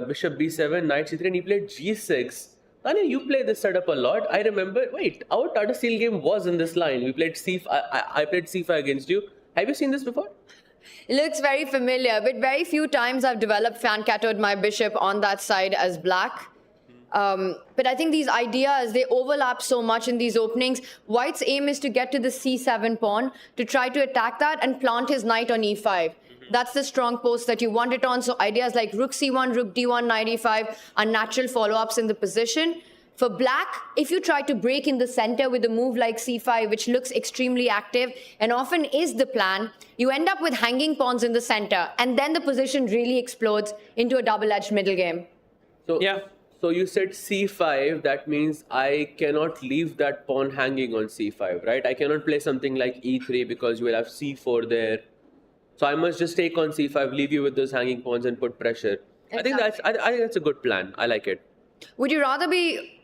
bishop b7, knight c3, and he played g6 Tanya, you play this setup a lot. I remember, our Tata Steel game was in this line. We played I played C5 against you. Have you seen this before? It looks very familiar, but very few times I've developed fan cattered my bishop on that side as black. But I think these ideas, they overlap so much in these openings. White's aim is to get to the C7 pawn, to try to attack that and plant his knight on E5. That's the strong post that you want it on. So ideas like rook c1, rook d1, knight e5 are natural follow-ups in the position. For black, if you try to break in the center with a move like c5, which looks extremely active and often is the plan, you end up with hanging pawns in the center. And then the position really explodes into a double-edged middle game. So, yeah. So you said c5, that means I cannot leave that pawn hanging on c5, right? I cannot play something like e3 because you will have c4 there. So I must just take on c5, leave you with those hanging pawns and put pressure. Exactly. I think that's a good plan. I like it. Would you rather be...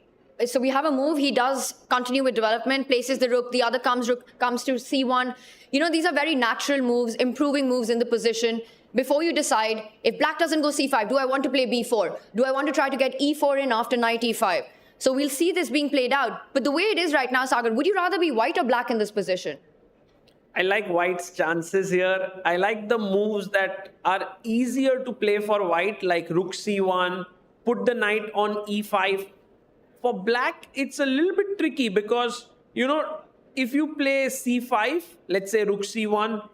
So we have a move. He does continue with development, places the rook. The other rook comes to c1. You know, these are very natural moves, improving moves in the position. Before you decide, if black doesn't go c5, do I want to play b4? Do I want to try to get e4 in after knight e5? So we'll see this being played out. But the way it is right now, Sagar, would you rather be white or black in this position? I like white's chances here. I like the moves that are easier to play for white, like rook c1, put the knight on e5. For black, it's a little bit tricky because, you know, if you play c5, let's say rook c1,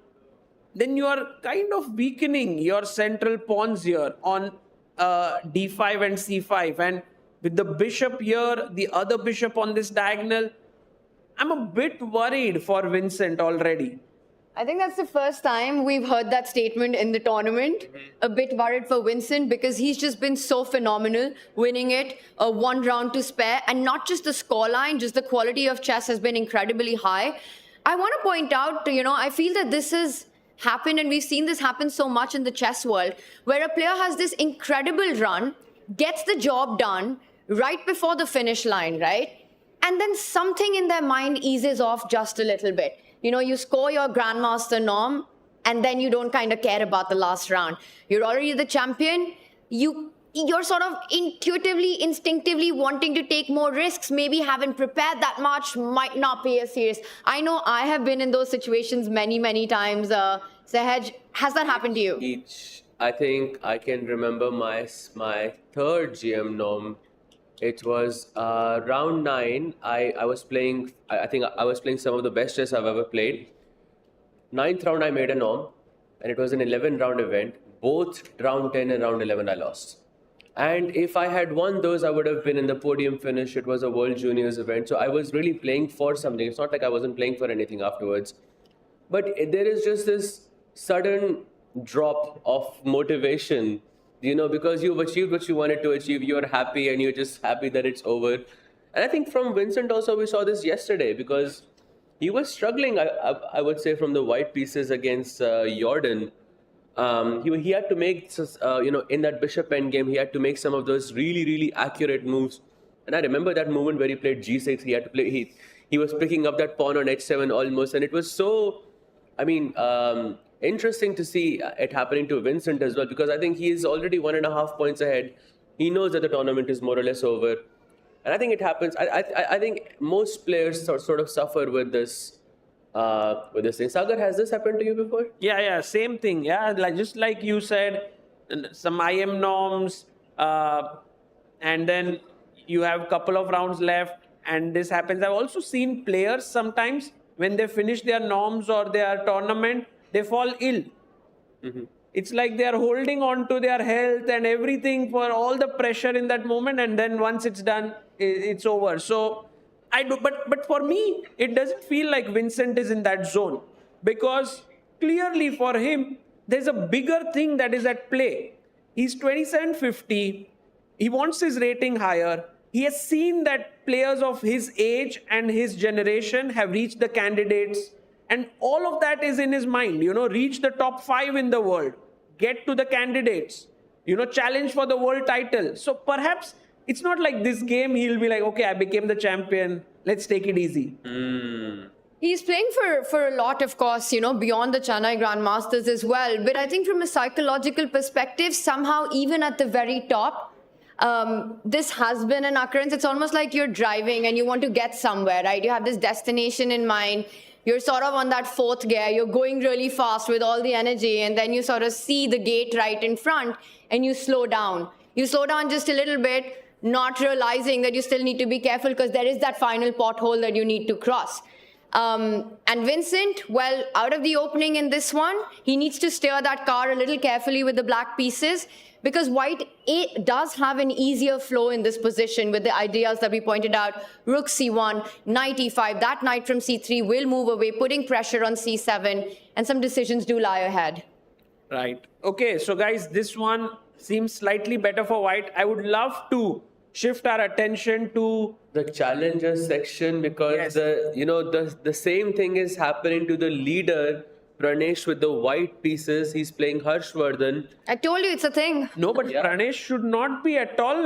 then you are kind of weakening your central pawns here on d5 and c5. And with the bishop here, the other bishop on this diagonal, I'm a bit worried for Vincent already. I think that's the first time we've heard that statement in the tournament. A bit worried for Vincent because he's just been so phenomenal, winning it, one round to spare. And not just the scoreline, just the quality of chess has been incredibly high. I want to point out, you know, I feel that this has happened, and we've seen this happen so much in the chess world, where a player has this incredible run, gets the job done right before the finish line, right? And then something in their mind eases off just a little bit. You know, you score your grandmaster norm, and then you don't kind of care about the last round. You're already the champion. You're sort of intuitively, instinctively wanting to take more risks, maybe haven't prepared that much, might not be as serious. I know I have been in those situations many, many times. Sahaj, has that happened to you? I think I can remember my third GM norm. It was round 9. I was playing, I think I was playing some of the best chess I've ever played. 9th round I made a norm, and it was an 11-round event. Both round 10 and round 11 I lost. And if I had won those, I would have been in the podium finish. It was a World Juniors event. So I was really playing for something. It's not like I wasn't playing for anything afterwards. But there is just this sudden drop of motivation, you know, because you've achieved what you wanted to achieve. You're happy and you're just happy that it's over. And I think from Vincent also we saw this yesterday because he was struggling, I would say, from the white pieces against Jordan. He had to make, you know, in that bishop endgame, he had to make some of those really, really accurate moves. And I remember that moment where he played g6. He had to play, he was picking up that pawn on h7 almost. And it was so, I mean, interesting to see it happening to Vincent as well, because I think he is already 1.5 points ahead. He knows that the tournament is more or less over. And I think it happens. I think most players sort of suffer with this. Thing. Sagar, has this happened to you before? Yeah, same thing. Yeah, just like you said, some IM norms, and then you have a couple of rounds left, and this happens. I've also seen players sometimes when they finish their norms or their tournament, they fall ill. Mm-hmm. It's like they are holding on to their health and everything for all the pressure in that moment, and then once it's done, it's over. So. But for me, it doesn't feel like Vincent is in that zone, because clearly for him, there's a bigger thing that is at play. He's 2750. He wants his rating higher. He has seen that players of his age and his generation have reached the candidates, and all of that is in his mind. You know, reach the top 5 in the world, get to the candidates, you know, challenge for the world title. So perhaps it's not like this game he'll be like, okay, I became the champion, let's take it easy. He's playing for a lot, of course, you know, beyond the Chennai Grandmasters as well. But I think from a psychological perspective, somehow even at the very top, This has been an occurrence. It's almost like you're driving and you want to get somewhere, right? You have this destination in mind. You're sort of on that fourth gear. You're going really fast with all the energy, and then you sort of see the gate right in front and you slow down. You slow down just a little bit, not realizing that you still need to be careful because there is that final pothole that you need to cross. And Vincent, well, out of the opening in this one, he needs to steer that car a little carefully with the black pieces, because white does have an easier flow in this position with the ideas that we pointed out. Rook c1, knight e5, that knight from c3 will move away, putting pressure on c7, and some decisions do lie ahead. Right. Okay, so guys, this one seems slightly better for white. I would love to shift our attention to the challenger section, because Yes. the same thing is happening to the leader Pranesh with the white pieces. He's playing Harshavardhan. I told you it's a thing. No, but Pranesh should not be at all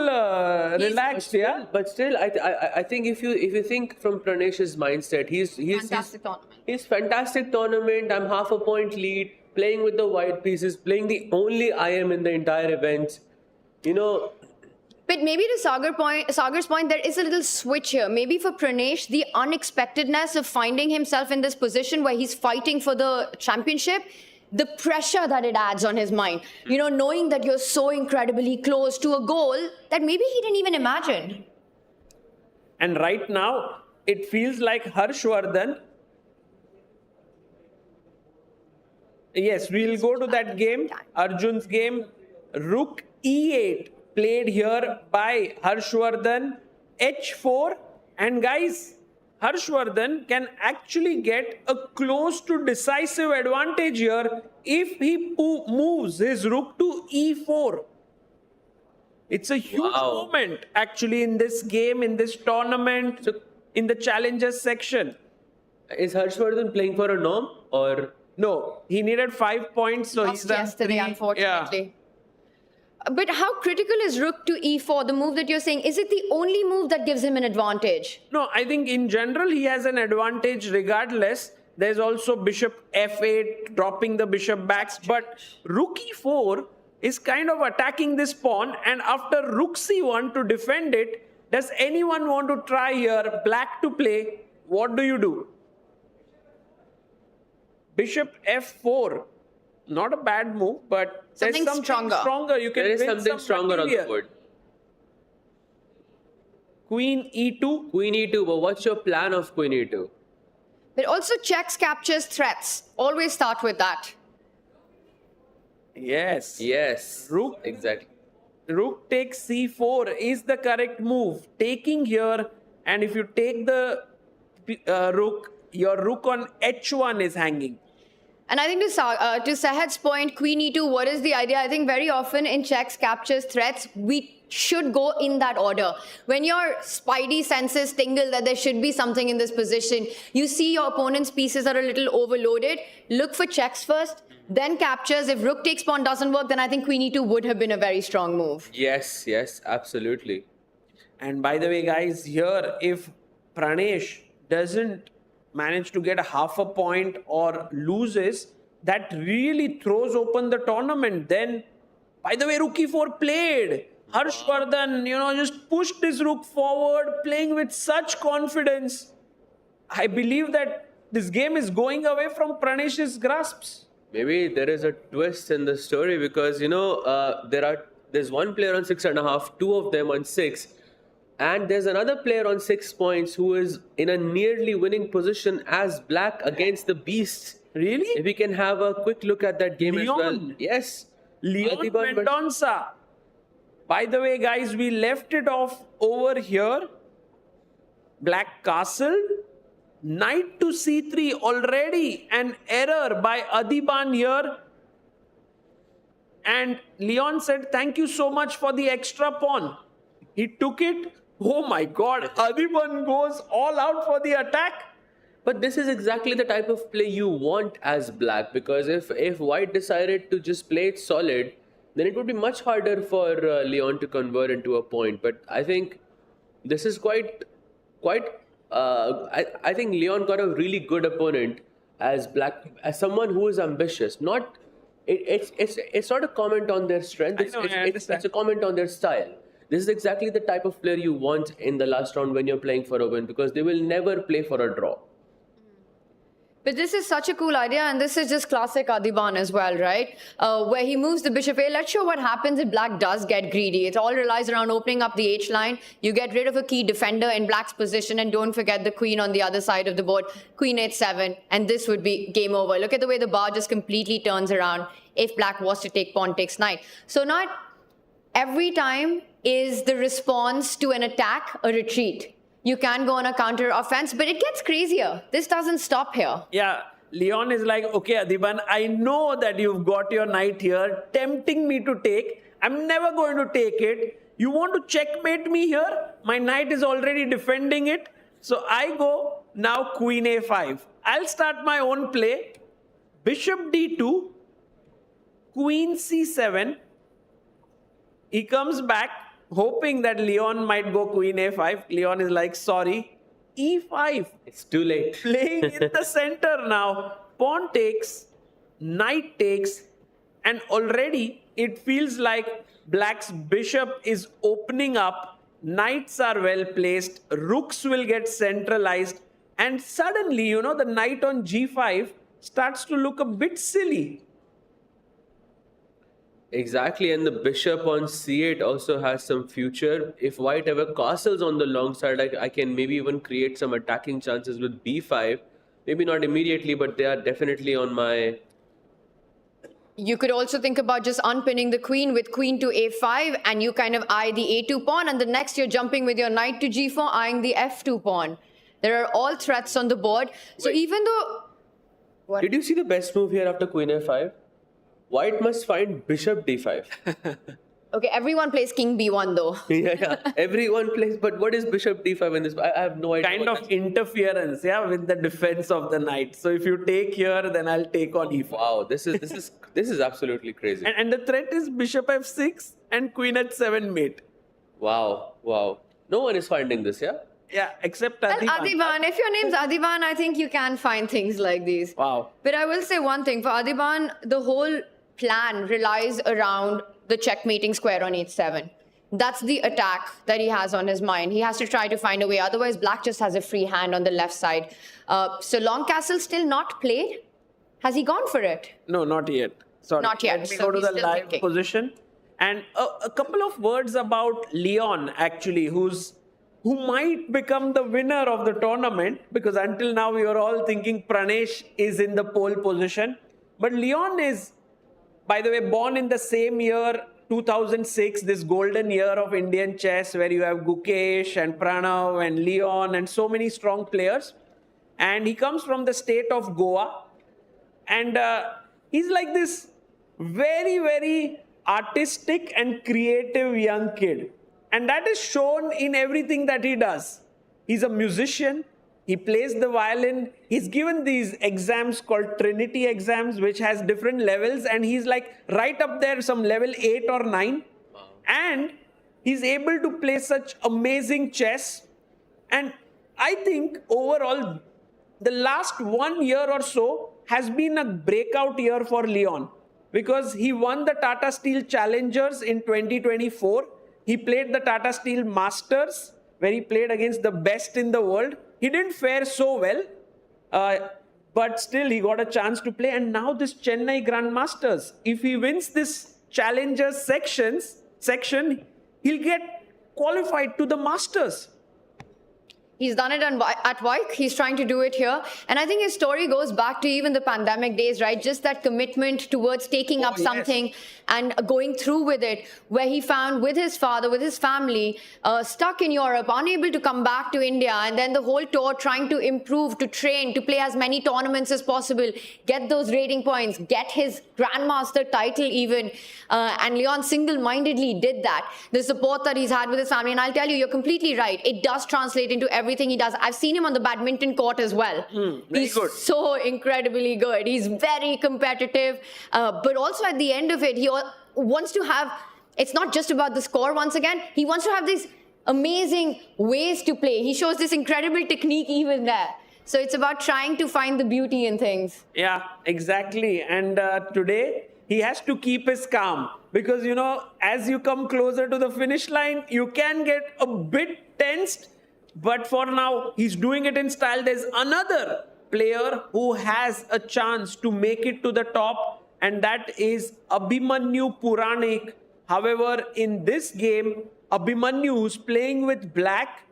relaxed, yeah? But still, I think if you think from Pranesh's mindset, he's Fantastic tournament. He's fantastic tournament. I'm half a point lead, playing with the white pieces, playing the only IM in the entire event. But maybe to Sagar's point, there is a little switch here. Maybe for Pranesh, the unexpectedness of finding himself in this position where he's fighting for the championship, the pressure that it adds on his mind. Knowing that you're so incredibly close to a goal that maybe he didn't even imagine. And right now, it feels like Harshavardhan. Yes, we'll go to that game, Arjun's game. Rook e8 played here by Harshavardhan, h4. And guys, Harshavardhan can actually get a close to decisive advantage here if he moves his rook to e4. It's a huge moment actually in this game, in this tournament, in the challengers section. Is Harshavardhan playing for a norm or? No, he needed 5 points, so Lost he's done yesterday, 3. unfortunately. Yeah. But how critical is rook to e4, the move that you're saying? Is it the only move that gives him an advantage? No, I think in general he has an advantage regardless. There's also bishop f8, dropping the bishop back. But rook e4 is kind of attacking this pawn, and after rook c1 to defend it, does anyone want to try here black to play? What do you do? Bishop f4. Not a bad move, but Something there's something stronger. You can There is win something some stronger on the material. board. Queen e2. Queen e2, but what's your plan of queen e2? But also checks, captures, threats. Always start with that. Yes. Yes. Rook. Exactly. Rook takes c4 is the correct move. Taking here, and if you take the rook, your rook on h1 is hanging. And I think to Sahed's point, queen e2, what is the idea? I think very often in checks, captures, threats, we should go in that order. When your spidey senses tingle that there should be something in this position, you see your opponent's pieces are a little overloaded, look for checks first, then captures. If rook takes pawn doesn't work, then I think queen e2 would have been a very strong move. Yes, absolutely. And by the way, guys, here, if Pranesh doesn't manage to get a half a point or loses, that really throws open the tournament. Then, by the way, rook e4 played. Harshavardhan, just pushed his rook forward, playing with such confidence. I believe that this game is going away from Pranesh's grasps. Maybe there is a twist in the story because, there's one player on 6.5, two of them on 6. And there's another player on 6 points who is in a nearly winning position as black against the beast. Really? If we can have a quick look at that game as well. Liang. Yes. Leon Adhiban, Mendonca. By the way, guys, we left it off over here. Black castle. Knight to c3 already. An error by Adhiban here. And Leon said, thank you so much for the extra pawn. He took it. Oh my God. Adhiban goes all out for the attack. But this is exactly the type of play you want as black, because if white decided to just play it solid, then it would be much harder for Leon to convert into a point. But I think this is quite. I think Leon got a really good opponent as black, as someone who is ambitious. It's not a comment on their strength. It's a comment on their style. This is exactly the type of player you want in the last round when you're playing for a win, because they will never play for a draw. But this is such a cool idea, and this is just classic Adhiban as well, right? Where he moves the bishop A. Let's show what happens if black does get greedy. It all relies around opening up the H line. You get rid of a key defender in black's position, and don't forget the queen on the other side of the board. Queen H7, and this would be game over. Look at the way the bar just completely turns around if black was to take pawn takes knight. So not every time is the response to an attack a retreat. You can go on a counter offense, but it gets crazier. This doesn't stop here. Yeah, Leon is like, okay, Adhiban, I know that you've got your knight here, tempting me to take. I'm never going to take it. You want to checkmate me here? My knight is already defending it. So I go now queen a5. I'll start my own play. Bishop d2, queen c7. He comes back, hoping that Leon might go queen a5. Leon is like, sorry, e5. It's too late. Playing in the center now. Pawn takes, knight takes, and already it feels like black's bishop is opening up. Knights are well placed. Rooks will get centralized. And suddenly, the knight on g5 starts to look a bit silly. Exactly, and the bishop on c8 also has some future. If white ever castles on the long side, I can maybe even create some attacking chances with b5. Maybe not immediately, but they are definitely on my... You could also think about just unpinning the queen with queen to a5, and you kind of eye the a2 pawn, and the next you're jumping with your knight to g4, eyeing the f2 pawn. There are all threats on the board. So even though... What? Did you see the best move here after queen a5? White must find bishop d5. Okay, everyone plays king b1 though. yeah. Everyone plays, but what is bishop d5 in this? I have no idea. Kind of interference, with the defense of the knight. So if you take here, then I'll take on e5. Wow, this is absolutely crazy. And the threat is bishop f6 and queen h7 mate. Wow. No one is finding this, yeah? Yeah, except Well, Adhiban. Adhiban, if your name's Adhiban, I think you can find things like these. Wow. But I will say one thing. For Adhiban, the whole plan relies around the checkmating square on h7. That's the attack that he has on his mind. He has to try to find a way. Otherwise, black just has a free hand on the left side. So long castle still not played? Has he gone for it? No, not yet. Sorry. Not yet. Let me So go to he's the still live thinking. position. And a couple of words about Leon, actually, who might become the winner of the tournament, because until now we were all thinking Pranesh is in the pole position. But Leon is, by the way, born in the same year, 2006, this golden year of Indian chess, where you have Gukesh and Pranav and Leon and so many strong players. And he comes from the state of Goa. And he's like this very, very artistic and creative young kid. And that is shown in everything that he does. He's a musician. He plays the violin. He's given these exams called Trinity exams, which has different levels. And he's like right up there, some level 8 or 9. Wow. And he's able to play such amazing chess. And I think overall, the last 1 year or so has been a breakout year for Leon. Because he won the Tata Steel Challengers in 2024. He played the Tata Steel Masters, where he played against the best in the world. He didn't fare so well, but still he got a chance to play. And now this Chennai Grandmasters, if he wins this Challengers section, he'll get qualified to the Masters. He's done it at Wyke. He's trying to do it here. And I think his story goes back to even the pandemic days, right? Just that commitment towards taking up something and going through with it, where he found with his father, with his family, stuck in Europe, unable to come back to India. And then the whole tour trying to improve, to train, to play as many tournaments as possible, get those rating points, get his Grandmaster title even. And Leon single-mindedly did that. The support that he's had with his family. And I'll tell you, you're completely right. It does translate into everything he does. I've seen him on the badminton court as well. He's good. So incredibly good. He's very competitive. But also at the end of it, he wants to have, it's not just about the score once again. He wants to have these amazing ways to play. He shows this incredible technique even there. So it's about trying to find the beauty in things. Yeah, exactly. And today he has to keep his calm because, as you come closer to the finish line, you can get a bit tensed. But for now, he's doing it in style. There's another player who has a chance to make it to the top, and that is Abhimanyu Puranik. However, in this game, Abhimanyu, who's playing with black,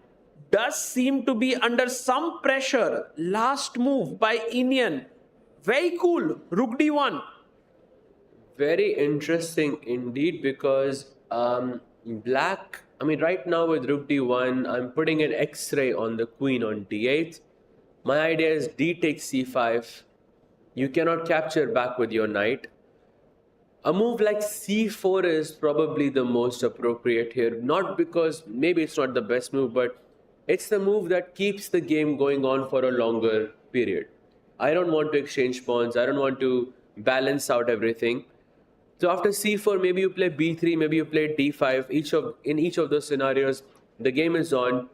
does seem to be under some pressure. Last move by Iniyan. Very cool. Rook D1. Very interesting indeed, because black, right now with Rook D1, I'm putting an X-ray on the queen on D8. My idea is D takes C5. You cannot capture back with your knight. A move like C4 is probably the most appropriate here. Not because maybe it's not the best move, but it's the move that keeps the game going on for a longer period. I don't want to exchange pawns. I don't want to balance out everything. So after C4, maybe you play B3, maybe you play D5. In each of those scenarios, the game is on,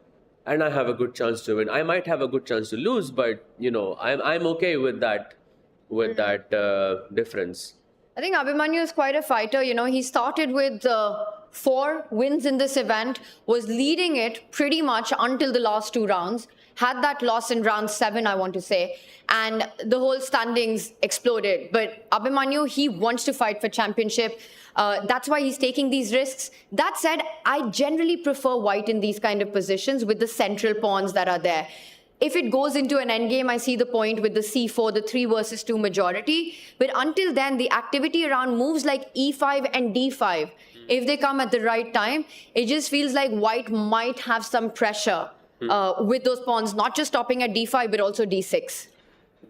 and I have a good chance to win. I might have a good chance to lose, but I'm okay with that. Difference. I think Abhimanyu is quite a fighter. He started with 4 wins in this event, was leading it pretty much until the last 2 rounds. Had that loss in round 7, I want to say, and the whole standings exploded. But Abhimanyu, he wants to fight for championship. That's why he's taking these risks. That said, I generally prefer white in these kind of positions with the central pawns that are there. If it goes into an endgame, I see the point with the C4, the 3 versus 2 majority. But until then, the activity around moves like E5 and D5, if they come at the right time, it just feels like white might have some pressure with those pawns, not just stopping at D5, but also D6.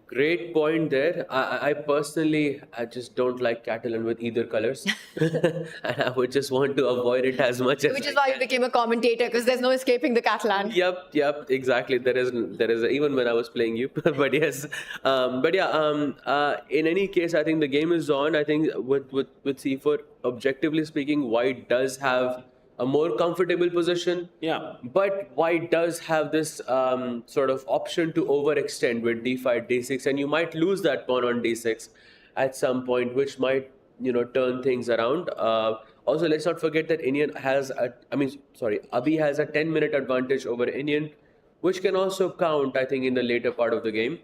Great point there. I personally, I just don't like Catalan with either colors. And I would just want to avoid it as much as Which is why you became a commentator, because there's no escaping the Catalan. Yep, exactly. There is even when I was playing you. But yes. In any case, I think the game is on. I think with C4, objectively speaking, white does have a more comfortable position. Yeah. But white does have this sort of option to overextend with D5, D6, and you might lose that pawn on D6 at some point, which might, turn things around. Also, let's not forget that Abhi has a 10-minute advantage over Iniyan, which can also count, I think, in the later part of the game.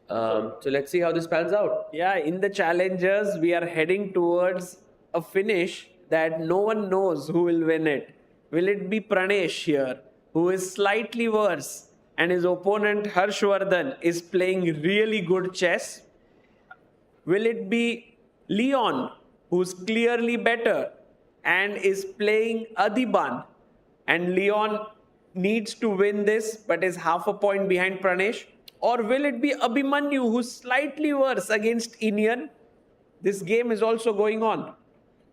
So let's see how this pans out. Yeah, in the challengers, we are heading towards a finish that no one knows who will win it. Will it be Pranesh here, who is slightly worse, and his opponent Harshavardhan is playing really good chess? Will it be Liang, who's clearly better and is playing Adhiban, and Liang needs to win this but is half a point behind Pranesh? Or will it be Abhimanyu, who's slightly worse against Iniyan? This game is also going on.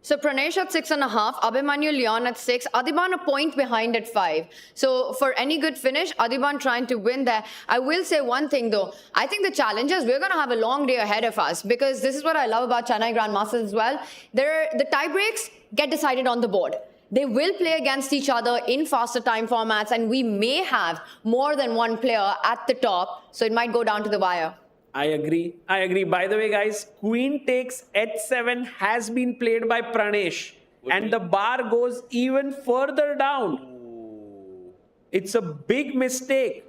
So Pranesh at 6.5, Abhimanyu Liang at 6, Adhiban a point behind at 5. So for any good finish, Adhiban trying to win there. I will say one thing though, I think the challengers, we're going to have a long day ahead of us, because this is what I love about Chennai Grandmasters as well. The tie breaks get decided on the board. They will play against each other in faster time formats, and we may have more than one player at the top, so it might go down to the wire. I agree. By the way, guys, Queen takes H7 has been played by Pranesh. And the bar goes even further down. It's a big mistake.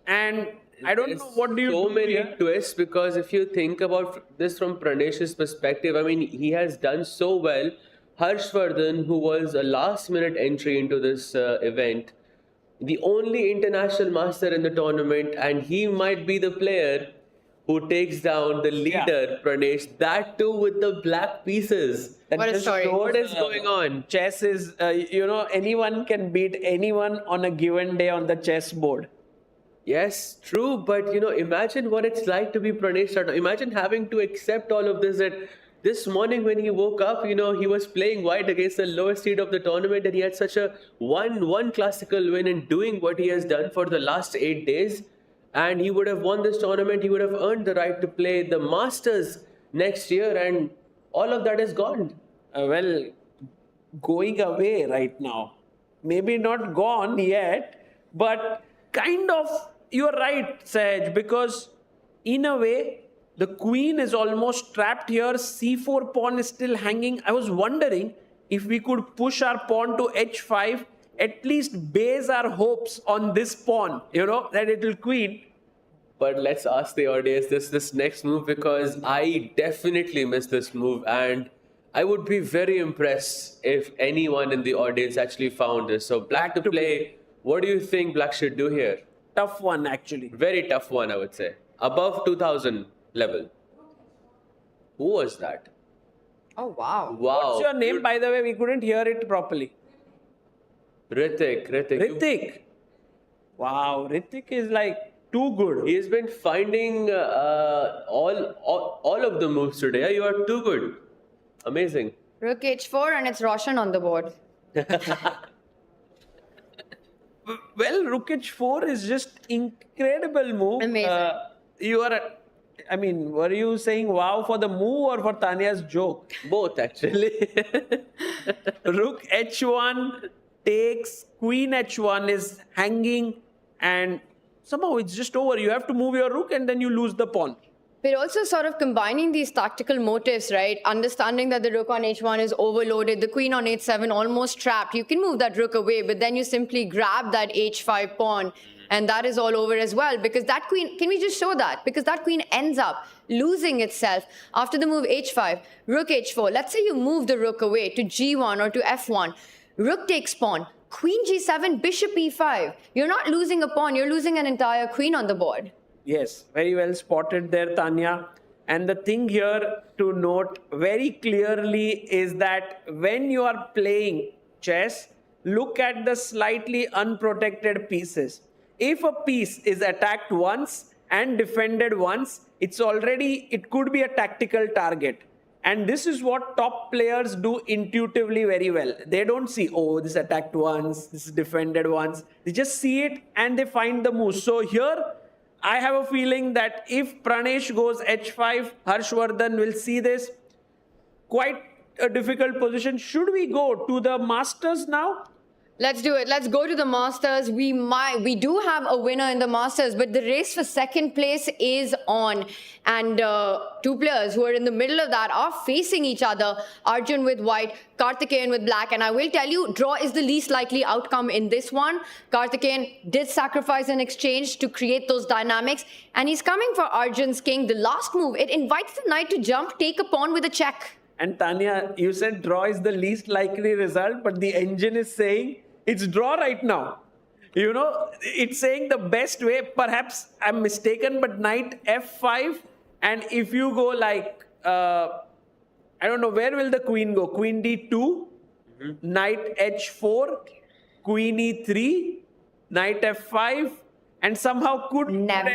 And I don't know, what do you do so many here? twists, because if you think about this from Pranesh's perspective, he has done so well. Harshavardhan, who was a last-minute entry into this event, the only international master in the tournament, and he might be the player who takes down the leader, Pranesh, that too with the black pieces. What a story. What is going on? Chess is, anyone can beat anyone on a given day on the chessboard. Yes, true, but imagine what it's like to be Pranesh. Imagine having to accept all of this, that this morning when he woke up, he was playing white against the lowest seed of the tournament, and he had such a one classical win in doing what he has done for the last 8 days. And he would have won this tournament. He would have earned the right to play the Masters next year, and all of that is gone. Going away right now. Maybe not gone yet, but kind of, you're right, Sahaj, because in a way, The queen is almost trapped here. C4 pawn is still hanging. I was wondering if we could push our pawn to h5, at least base our hopes on this pawn, that it will queen. But let's ask the audience this next move, because I definitely missed this move, and I would be very impressed if anyone in the audience actually found this. So black to play, what do you think black should do here? Tough one, actually. Very tough one, I would say. Above 2000 level. Who was that? Oh, wow. Wow. What's your name, by the way? We couldn't hear it properly. Ritik. Ritik. Wow, Ritik is like too good. He's been finding all of the moves today. You are too good. Amazing. Rook h4 and it's Roshan on the board. Well, Rook h4 is just incredible move. Amazing. Were you saying wow for the move or for Tanya's joke? Both, actually. Rook h1 takes, queen h1 is hanging, and somehow it's just over. You have to move your rook and then you lose the pawn. But also sort of combining these tactical motives, right? Understanding that the rook on h1 is overloaded, the queen on h7 almost trapped. You can move that rook away, but then you simply grab that h5 pawn, and that is all over as well. Because that queen, can we just show that? Because that queen ends up losing itself after the move h5, rook h4. Let's say you move the rook away to g1 or to f1. Rook takes pawn, queen g7, bishop e5. You're not losing a pawn, you're losing an entire queen on the board. Yes, very well spotted there, Tanya. And the thing here to note very clearly is that when you are playing chess, look at the slightly unprotected pieces. If a piece is attacked once and defended once, it could be a tactical target. And this is what top players do intuitively very well. They don't see, oh, this attacked once, this is defended once. They just see it and they find the move. So here, I have a feeling that if Pranesh goes h5, Harshavardhan will see this. Quite a difficult position. Should we go to the Masters now? Let's do it. Let's go to the Masters. We do have a winner in the Masters, but the race for second place is on. And two players who are in the middle of that are facing each other. Arjun with white, Karthikeyan with black. And I will tell you, draw is the least likely outcome in this one. Karthikeyan did sacrifice an exchange to create those dynamics. And he's coming for Arjun's king. The last move, it invites the knight to jump, take a pawn with a check. And Tanya, you said draw is the least likely result, but the engine is saying it's draw right now. It's saying the best way, perhaps I'm mistaken, but knight f5. And if you go like, I don't know, where will the queen go? Queen d2, knight h4, queen e3, knight f5, and somehow could... Never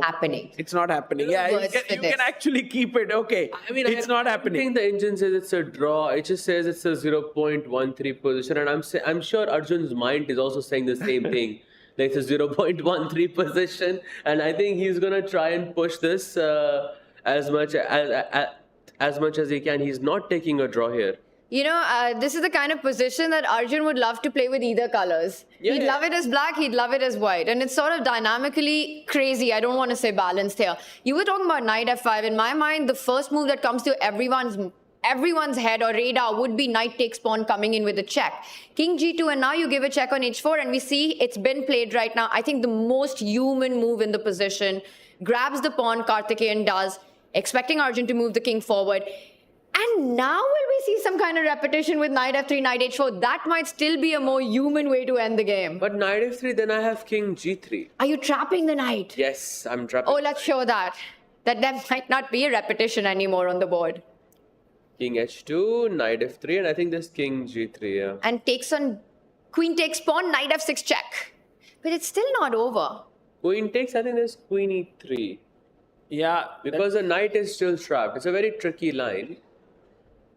happening. It's not happening. Yeah, you can actually keep it. Okay, it's not happening. I think the engine says it's a draw. It just says it's a 0.13 position. And I'm sure Arjun's mind is also saying the same thing. Like it's a 0.13 position. And I think he's going to try and push this as much as he can. He's not taking a draw here. This is the kind of position that Arjun would love to play with either colors. He'd love it as black, he'd love it as white. And it's sort of dynamically crazy. I don't want to say balanced here. You were talking about knight f5. In my mind, the first move that comes to everyone's head or radar would be knight takes pawn coming in with a check. King g2, and now you give a check on h4, and we see it's been played right now. I think the most human move in the position. Grabs the pawn, Karthikeyan does, expecting Arjun to move the king forward. And now will we see some kind of repetition with knight f3, knight h4? That might still be a more human way to end the game. But knight f3, then I have king g3. Are you trapping the knight? Yes, I'm trapping. Oh, let's show that. That might not be a repetition anymore on the board. King h2, knight f3, and I think there's king g3, yeah. And takes on, queen takes pawn, knight f6 check. But it's still not over. Queen takes, I think there's queen e3. Yeah. Because the knight is still trapped. It's a very tricky line.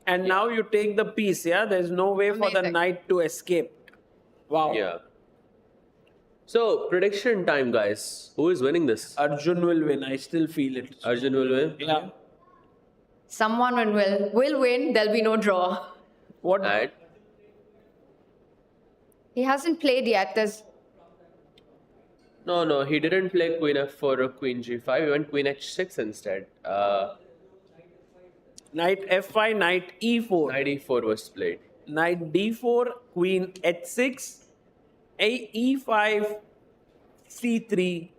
And now you take the piece, yeah? There's no way for the knight to escape. Wow. Yeah. So, prediction time, guys. Who is winning this? Arjun will win. I still feel it. Arjun will win? Yeah. Someone will win. There'll be no draw. What? Right. He hasn't played yet. No, he didn't play queen f4 or queen g5. He went queen h6 instead. Knight f5, knight e4. Knight e4 was played. Knight d4, queen h6, e5, c3,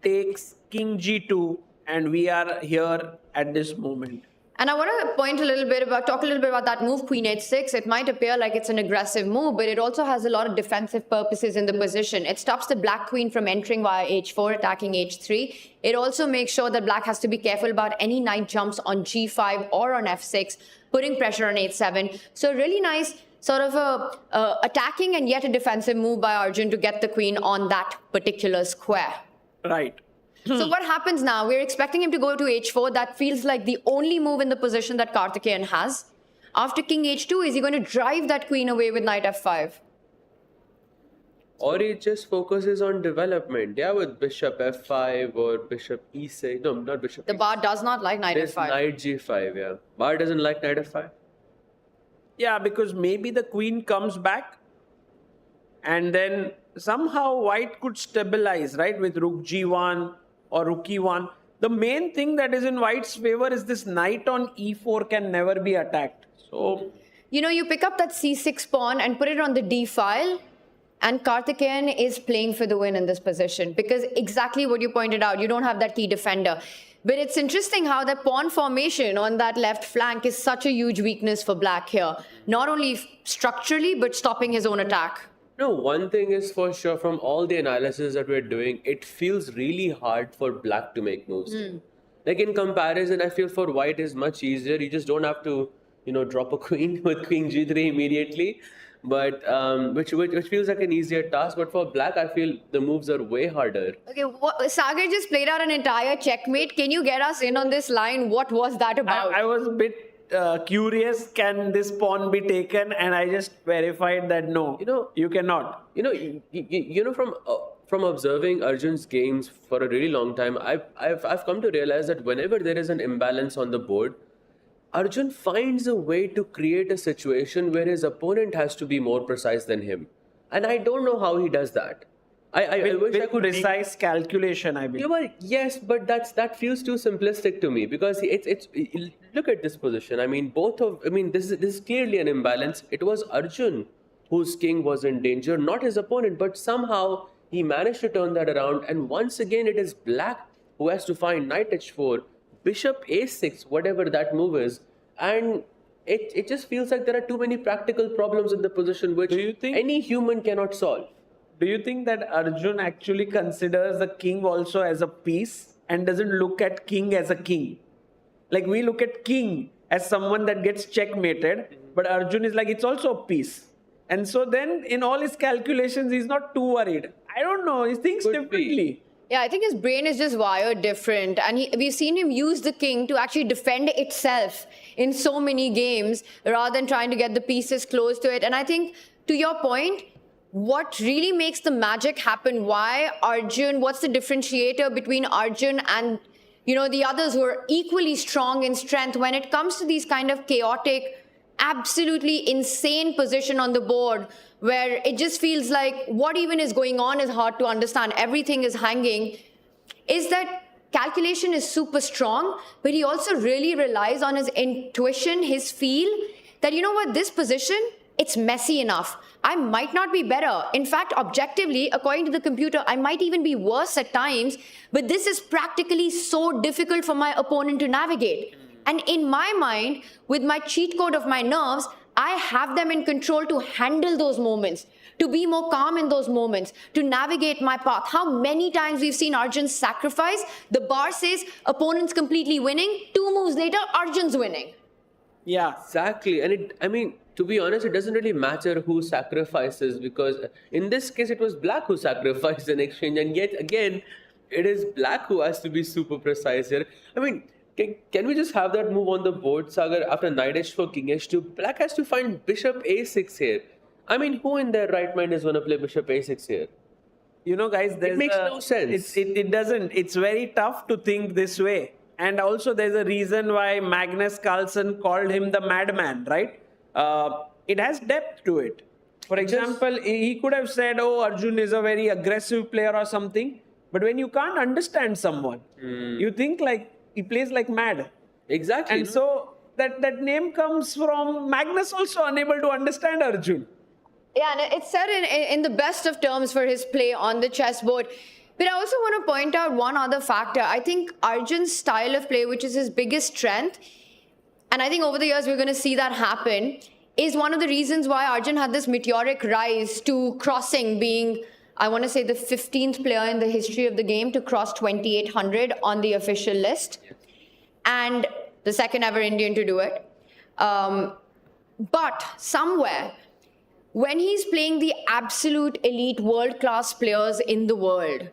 takes king g2, and we are here at this moment. And I want to talk a little bit about that move, queen h6. It might appear like it's an aggressive move, but it also has a lot of defensive purposes in the position. It stops the black queen from entering via h4, attacking h3. It also makes sure that black has to be careful about any knight jumps on g5 or on f6, putting pressure on h7. So really nice sort of a attacking and yet a defensive move by Arjun to get the queen on that particular square. Right. So what happens now? We're expecting him to go to h4. That feels like the only move in the position that Karthikeyan has. After king h2, is he going to drive that queen away with knight f5? Or he just focuses on development. Yeah, with bishop f5 or bishop e6. No, not bishop The bar does not like knight There's f5. knight g5, yeah. Bar doesn't like knight f5. Yeah, because maybe the queen comes back and then somehow white could stabilize, right, with rook g1 or rook e1. The main thing that is in white's favor is this knight on e4 can never be attacked. So, You know, you pick up that c6 pawn and put it on the d file, and Karthikeyan is playing for the win in this position because exactly what you pointed out, you don't have that key defender. But it's interesting how that pawn formation on that left flank is such a huge weakness for black here. Not only structurally, but stopping his own attack. No, one thing is for sure from all the analysis that we're doing, it feels really hard for black to make moves. Like in comparison, I feel for white is much easier. You just don't have to, drop a queen with queen g3 immediately. But which feels like an easier task. But for black, I feel the moves are way harder. Okay, Sagar just played out an entire checkmate. Can you get us in on this line? What was that about? I was a bit curious, can this pawn be taken? And I just verified that no, you cannot. From observing Arjun's games for a really long time, I've come to realize that whenever there is an imbalance on the board, Arjun finds a way to create a situation where his opponent has to be more precise than him. And I don't know how he does that. I wish I could precise calculation, I believe. Yes, but that feels too simplistic to me because it's look at this position. I mean, this is clearly an imbalance. It was Arjun whose king was in danger, not his opponent, but somehow he managed to turn that around. And once again, it is black who has to find knight h4, bishop a6, whatever that move is, and it just feels like there are too many practical problems in the position which any human cannot solve. Do you think that Arjun actually considers the king also as a piece and doesn't look at king as a king? Like we look at king as someone that gets checkmated, but Arjun is like, it's also a piece. And so then in all his calculations, he's not too worried. I don't know, he thinks differently. Yeah, I think his brain is just wired different. And we've seen him use the king to actually defend itself in so many games rather than trying to get the pieces close to it. And I think, to your point, what really makes the magic happen, what's the differentiator between Arjun and, the others who are equally strong in strength when it comes to these kind of chaotic, absolutely insane position on the board where it just feels like what even is going on is hard to understand. Everything is hanging. Is that calculation is super strong, but he also really relies on his intuition, his feel that, this position, it's messy enough. I might not be better. In fact, objectively, according to the computer, I might even be worse at times, but this is practically so difficult for my opponent to navigate. And in my mind, with my cheat code of my nerves, I have them in control to handle those moments, to be more calm in those moments, to navigate my path. How many times we've seen Arjun sacrifice, the bar says opponent's completely winning, 2 moves later, Arjun's winning. Yeah. Exactly. And to be honest, it doesn't really matter who sacrifices because in this case, it was black who sacrificed in exchange. And yet again, it is black who has to be super precise here. Can we just have that move on the board, Sagar? After knight h4, king h2, black has to find bishop a6 here. Who in their right mind is going to play bishop a6 here? Guys, it makes no sense. It doesn't. It's very tough to think this way. And also there's a reason why Magnus Carlsen called him the madman, right? It has depth to it. For example, he could have said, Arjun is a very aggressive player or something. But when you can't understand someone, you think like he plays like mad. Exactly. And so that name comes from Magnus also unable to understand Arjun. Yeah, and it's said in the best of terms for his play on the chessboard. But I also want to point out one other factor. I think Arjun's style of play, which is his biggest strength, and I think over the years we're going to see that happen, is one of the reasons why Arjun had this meteoric rise to crossing, being, I want to say, the 15th player in the history of the game to cross 2,800 on the official list, and the second ever Indian to do it. But somewhere, when he's playing the absolute elite world-class players in the world,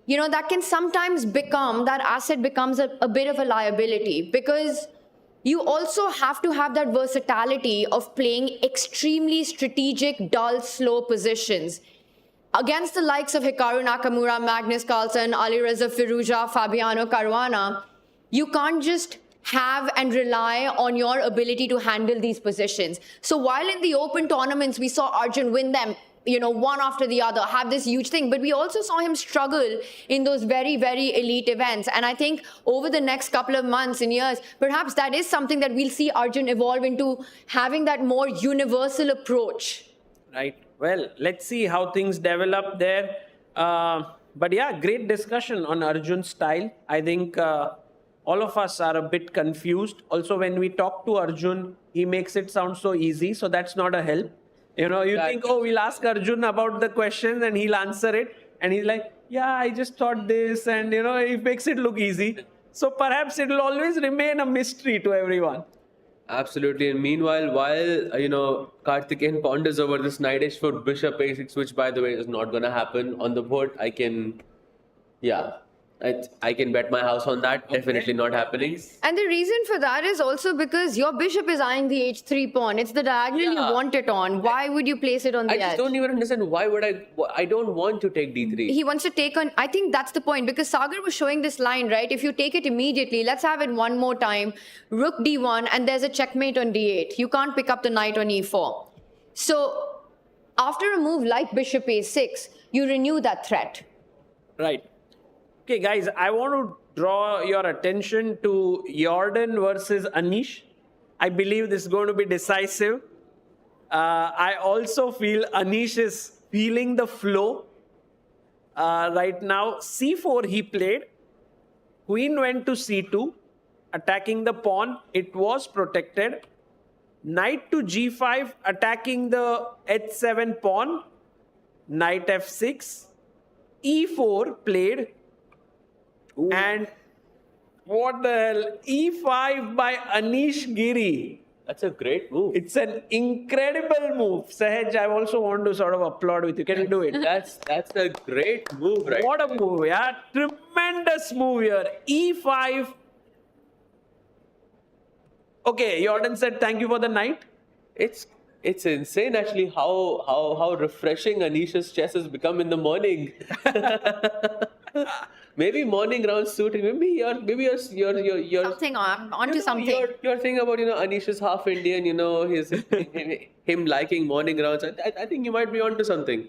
you know, that can sometimes become, that asset becomes a bit of a liability, because you also have to have that versatility of playing extremely strategic, dull, slow positions. Against the likes of Hikaru Nakamura, Magnus Carlsen, Alireza Firouzja, Fabiano Caruana, you can't just have and rely on your ability to handle these positions. So while in the open tournaments, we saw Arjun win them, you know, one after the other, have this huge thing, but we also saw him struggle in those very, very elite events. And I think over the next couple of months and years, perhaps that is something that we'll see Arjun evolve into, having that more universal approach. Right. Well, let's see how things develop there. But yeah, great discussion on Arjun's style. I think all of us are a bit confused. Also, when we talk to Arjun, he makes it sound so easy. So that's not a help. You know, you think, oh, we'll ask Arjun about the questions and he'll answer it. And he's like, yeah, I just thought this. And, you know, he makes it look easy. So perhaps it will always remain a mystery to everyone. Absolutely. And meanwhile, while, you know, Karthikeyan ponders over this knight h4 bishop a6, which, by the way, is not going to happen on the board, I can bet my house on that. Okay. Definitely not happening. And the reason for that is also because your bishop is eyeing the h3 pawn. It's the diagonal you want it on. Why would you place it on the edge? I just don't even understand why would I don't want to take d3. He wants to take on, I think that's the point, because Sagar was showing this line, right? If you take it immediately, let's have it one more time. Rook d1 and there's a checkmate on d8. You can't pick up the knight on e4. So after a move like bishop a6, you renew that threat. Right. Okay, guys, I want to draw your attention to Jordan versus Anish. I believe this is going to be decisive. I also feel Anish is feeling the flow. Right now, c4 he played. Queen went to c2, attacking the pawn. It was protected. Knight to g5, attacking the h7 pawn. Knight f6. e4 played. Ooh. And what the hell? e5 by Anish Giri. That's a great move. It's an incredible move. Sahaj, I also want to sort of applaud with you. Can you do it? That's a great move, right? What a move, yeah. Tremendous move here. e5. Okay, Jordan said thank you for the knight. It's insane actually how refreshing Anish's chess has become in the morning. Maybe morning rounds suit him. Maybe you're something onto something. Your thing about, you know, Anish is half Indian, you know, him liking morning rounds. I think you might be onto something.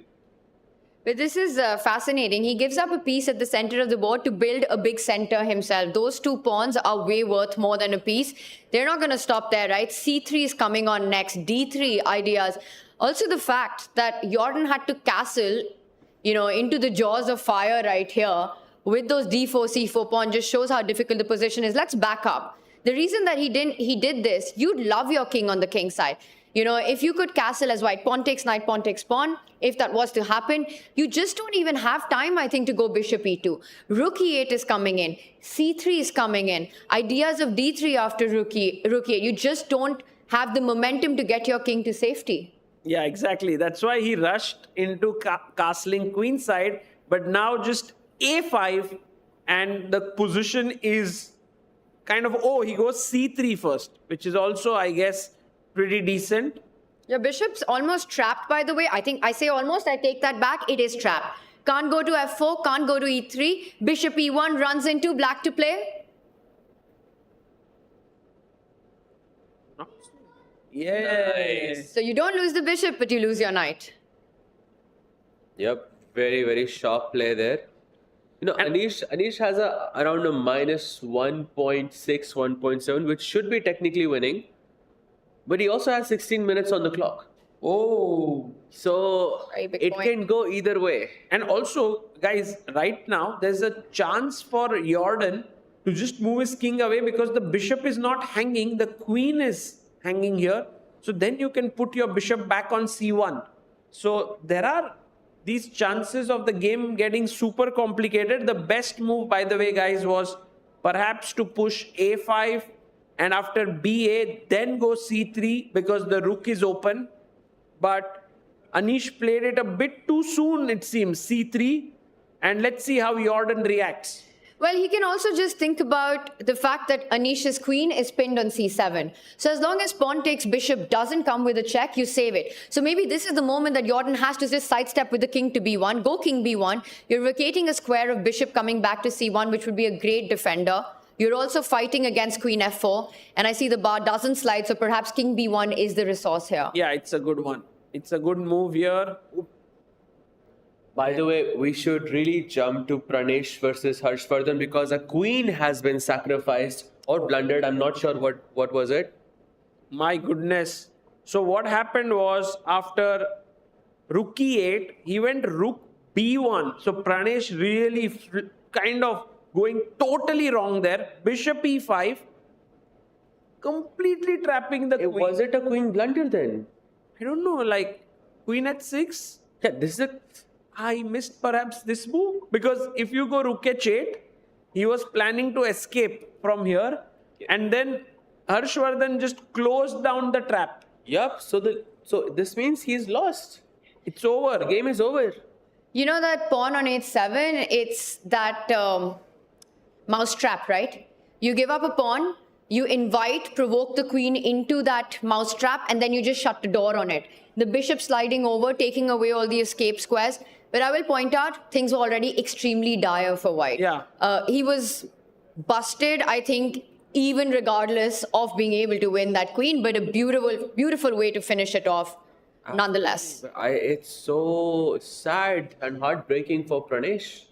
But this is fascinating. He gives up a piece at the center of the board to build a big center himself. Those two pawns are way worth more than a piece. They're not going to stop there, right? c3 is coming on next. d3 ideas. Also the fact that Jordan had to castle, you know, into the jaws of fire right here with those d4, c4 pawn just shows how difficult the position is. Let's back up. The reason that he did this, you'd love your king on the king side. You know, if you could castle as white, pawn takes knight, pawn takes pawn, if that was to happen, you just don't even have time, I think, to go bishop e2. Rook e8 is coming in. c3 is coming in. Ideas of d3 after rook e8. You just don't have the momentum to get your king to safety. Yeah, exactly. That's why he rushed into castling queen side. But now just a5 and the position is kind of, he goes c3 first, which is also, I guess, pretty decent. Your bishop's almost trapped, by the way. I think I say almost, I take that back. It is trapped. Can't go to f4, can't go to e3. Bishop e1 runs into black to play. Yes. So you don't lose the bishop, but you lose your knight. Yep. Very, very sharp play there. Anish has around a minus 1.6, 1.7, which should be technically winning. But he also has 16 minutes on the clock. Oh. So Very big it point. can go either way. And also, guys, right now, there's a chance for Jordan to just move his king away because the bishop is not hanging, the queen is hanging here. So then you can put your bishop back on c1. So there are these chances of the game getting super complicated. The best move, by the way, guys, was perhaps to push a5 and after ba, then go c3 because the rook is open. But Anish played it a bit too soon, it seems, c3. And let's see how Jordan reacts. Well, he can also just think about the fact that Anish's queen is pinned on c7. So as long as pawn takes bishop doesn't come with a check, you save it. So maybe this is the moment that Jordan has to just sidestep with the king to b1, go king b1. You're vacating a square of bishop coming back to c1, which would be a great defender. You're also fighting against queen f4. And I see the bar doesn't slide, so perhaps king b1 is the resource here. Yeah, it's a good one. It's a good move here. By the way, we should really jump to Pranesh versus Harshavardhan because a queen has been sacrificed or blundered. I'm not sure what was it. My goodness. So what happened was after rook e8, he went rook b1. So Pranesh really kind of going totally wrong there. Bishop e5, completely trapping the queen. Was it a queen blunder then? I don't know, like queen h6? Yeah, this is a... I missed perhaps this move because if you go rook h8, he was planning to escape from here and then Harshavardhan just closed down the trap. Yup, so this means he's lost. It's over. The game is over. You know that pawn on h7, it's that mouse trap, right? You give up a pawn, you provoke the queen into that mouse trap, and then you just shut the door on it. The bishop sliding over, taking away all the escape squares. But I will point out, things were already extremely dire for white. Yeah. He was busted, I think, even regardless of being able to win that queen, but a beautiful, beautiful way to finish it off, nonetheless. It's so sad and heartbreaking for Pranesh.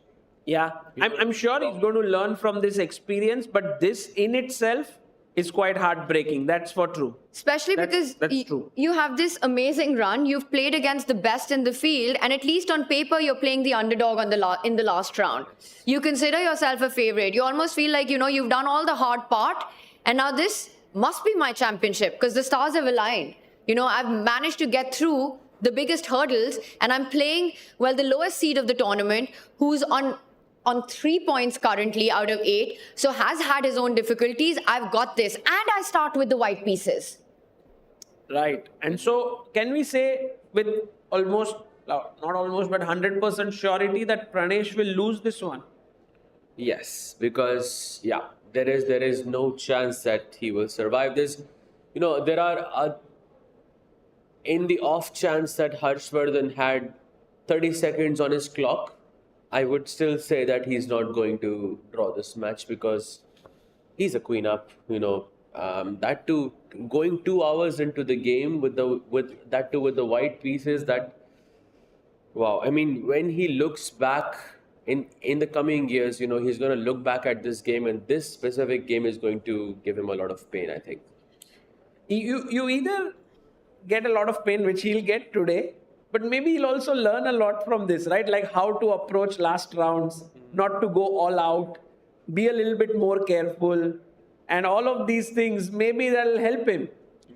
Yeah, I'm sure he's going to learn from this experience, but this in itself is quite heartbreaking. That's for true. Especially because true. You have this amazing run. You've played against the best in the field, and at least on paper, you're playing the underdog in the last round. You consider yourself a favorite. You almost feel like, you've done all the hard part, and now this must be my championship because the stars have aligned. I've managed to get through the biggest hurdles, and I'm playing, the lowest seed of the tournament, who's on 3 points currently out of 8, so has had his own difficulties. I've got this, and I start with the white pieces. Right. And so can we say with almost, not almost, but 100% surety that Pranesh will lose this one? Yes, because there is no chance that he will survive this. There are in the off chance that Harshavardhan had 30 seconds on his clock, I would still say that he's not going to draw this match because he's a queen up. That too, going 2 hours into the game with the white pieces. Wow. I mean, when he looks back in the coming years, he's going to look back at this game, and this specific game is going to give him a lot of pain, I think. You either get a lot of pain, which he'll get today, but maybe he'll also learn a lot from this, right? Like how to approach last rounds, not to go all out, be a little bit more careful, and all of these things, maybe that'll help him.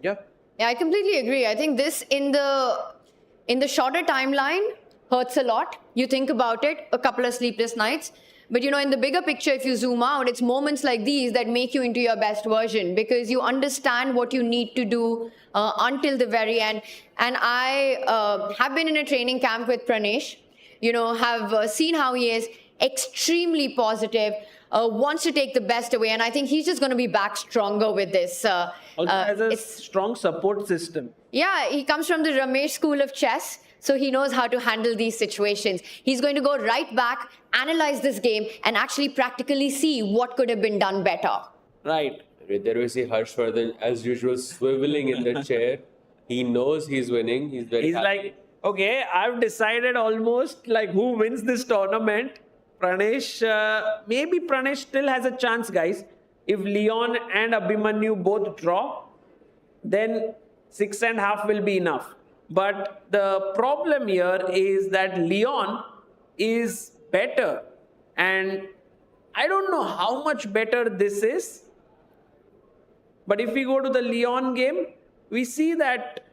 Yeah. Yeah, I completely agree. I think this in the shorter timeline hurts a lot. You think about it, a couple of sleepless nights. But in the bigger picture, if you zoom out, it's moments like these that make you into your best version because you understand what you need to do until the very end. And I have been in a training camp with Pranesh, have seen how he is extremely positive, wants to take the best away. And I think he's just going to be back stronger with this. Also has a strong support system. Yeah, he comes from the Ramesh school of chess. So he knows how to handle these situations. He's going to go right back, analyze this game, and actually practically see what could have been done better. Right. There we see Harshavardhan, as usual, swiveling in the chair. He knows he's winning. He's very happy. Like, okay, I've decided almost like who wins this tournament. Pranesh, maybe Pranesh still has a chance, guys. If Leon and Abhimanyu both draw, then 6.5 will be enough. But the problem here is that Leon is better. And I don't know how much better this is. But if we go to the Leon game, we see that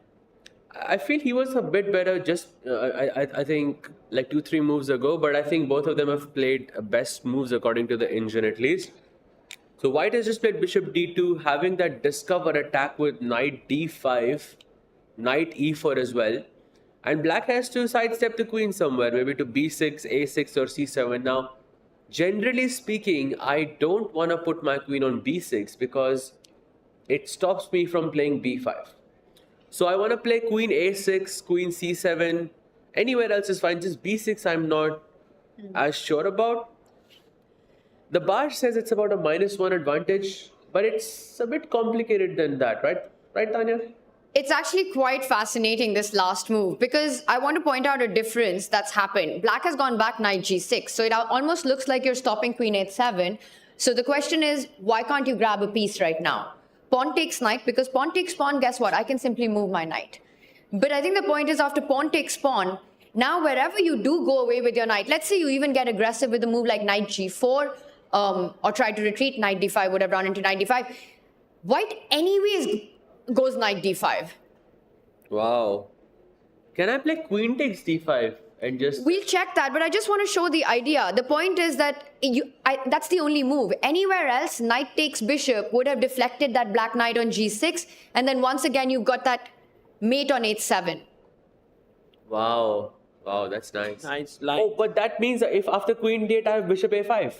I feel he was a bit better just, I think, like 2-3 moves ago. But I think both of them have played best moves according to the engine at least. So White has just played Bishop D2, having that discover attack with Knight D5, Knight E4 as well. And Black has to sidestep the Queen somewhere, maybe to B6, A6 or C7. Now, generally speaking, I don't want to put my Queen on B6 because it stops me from playing B5. So I want to play Queen A6, Queen C7, anywhere else is fine. Just B6 I'm not as sure about. The bar says it's about a -1 advantage, but it's a bit complicated than that, right? Right, Tanya? It's actually quite fascinating, this last move, because I want to point out a difference that's happened. Black has gone back Knight G6, so it almost looks like you're stopping Queen H7. So the question is, why can't you grab a piece right now? Pawn takes knight, because pawn takes pawn, guess what? I can simply move my knight. But I think the point is, after pawn takes pawn, now wherever you do go away with your knight, let's say you even get aggressive with a move like Knight G4, or try to retreat, Knight D5 would have run into Knight D5. White anyways goes Knight D5. Wow. Can I play Queen takes D5 and just... We'll check that, but I just want to show the idea. The point is that that's the only move. Anywhere else, Knight takes Bishop would have deflected that Black Knight on G6, and then once again you've got that mate on H7. Wow. Wow, that's nice. Nice. Oh, but that means that if after Queen D8 I have Bishop A5.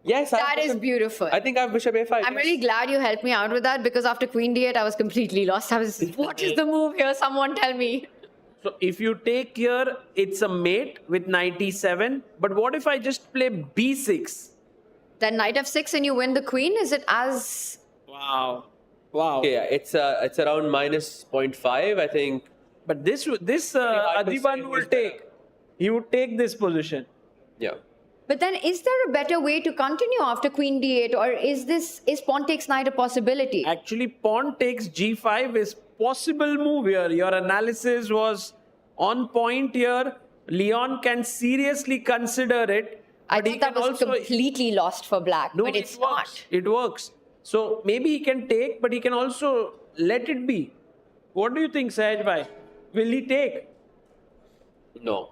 Yes, that is beautiful. I think I have Bishop A5. I'm really glad you helped me out with that, because after Queen D8 I was completely lost. I was, what is the move here? Someone tell me. So if you take here, it's a mate with Knight E7. But what if I just play B6? Then Knight F6 and you win the Queen? Is it as... Wow. Wow. Okay, yeah, it's around -0.5, I think. But this Adhiban will take. He would take this position. Yeah. But then is there a better way to continue after Queen D8, or is pawn takes knight a possibility? Actually, pawn takes G5 is possible move here. Your analysis was on point here. Leon can seriously consider it. I think that was completely lost for Black, no, but it's it works. not. It works. So maybe he can take, but he can also let it be. What do you think, Sahaj bhai? Will he take? No.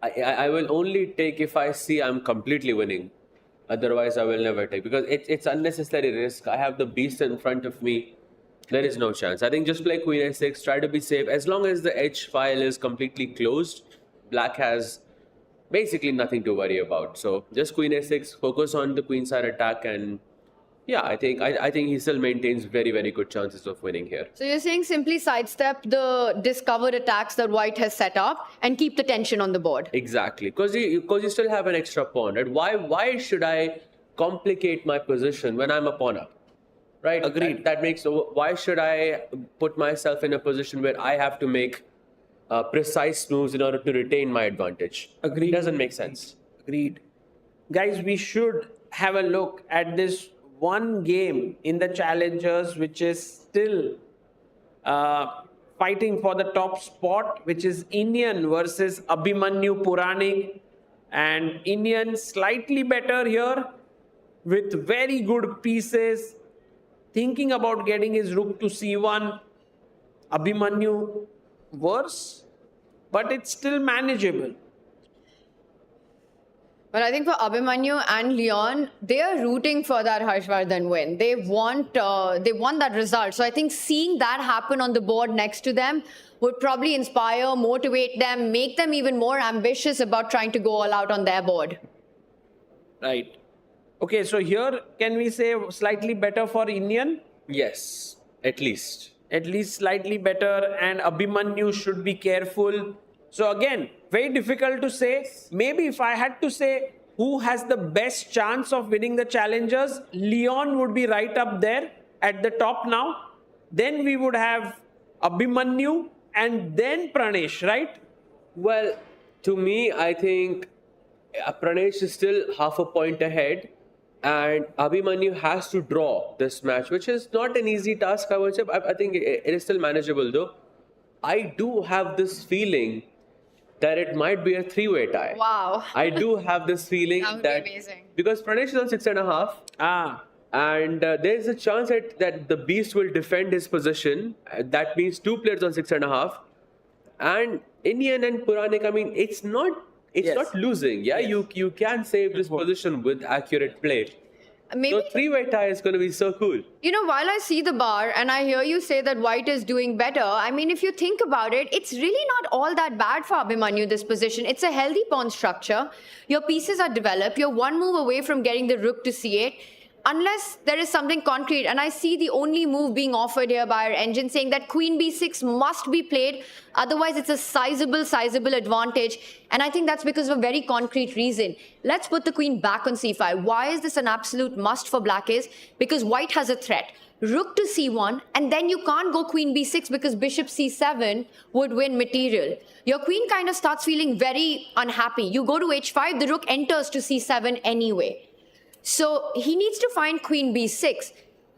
I will only take if I see I'm completely winning. Otherwise, I will never take, because it's unnecessary risk. I have the beast in front of me. There is no chance. I think just play Queen A6, try to be safe. As long as the H file is completely closed, Black has basically nothing to worry about. So just Queen A6, focus on the queenside attack, and yeah, I think he still maintains very, very good chances of winning here. So you're saying simply sidestep the discovered attacks that White has set up and keep the tension on the board. Exactly, because you still have an extra pawn. Right? Why should I complicate my position when I'm a pawn up? Right? Agreed. That makes, why should I put myself in a position where I have to make precise moves in order to retain my advantage? Agreed. It doesn't make sense. Agreed. Guys, we should have a look at this one game in the challengers, which is still fighting for the top spot, which is Iniyan versus Abhimanyu Puranik. And Iniyan slightly better here with very good pieces, thinking about getting his rook to C1. Abhimanyu worse, but it's still manageable. But I think for Abhimanyu and Leon, they are rooting for that Harshavardhan win. They want that result. So I think seeing that happen on the board next to them would probably inspire, motivate them, make them even more ambitious about trying to go all out on their board. Right. Okay, so here can we say slightly better for Iniyan? Yes, at least. At least slightly better, and Abhimanyu should be careful. So again, very difficult to say. Maybe if I had to say who has the best chance of winning the challengers, Leon would be right up there at the top now. Then we would have Abhimanyu and then Pranesh, right? Well, To me, I think Pranesh is still half a point ahead, and Abhimanyu has to draw this match, which is not an easy task, I would say. I think it is still manageable, though. I do have this feeling that it might be a three-way tie. Wow. I do have this feeling That would that be amazing. because Pranesh is on 6.5. And there's a chance that the Beast will defend his position. That means two players on 6.5. And Iniyan and Puranik, I mean, it's not losing. Yeah, you can save this position with accurate play. Maybe, So three-way tie is going to be so cool. you know, while I see the bar and I hear you say that white is doing better, I mean, if you think about it, it's really not all that bad for Abhimanyu, this position. It's a healthy pawn structure. Your pieces are developed. You're one move away from getting the rook to c8. Unless there is something concrete, and I see the only move being offered here by our engine saying that queen b6 must be played, otherwise it's a sizable advantage, and I think that's because of a very concrete reason. Let's put the queen back on c5. Why is this an absolute must for black is? Because white has a threat. Rook to c1, and then you can't go queen b6 because bishop c7 would win material. Your queen kind of starts feeling very unhappy. You go to h5, the rook enters to c7 anyway. So he needs to find queen b6.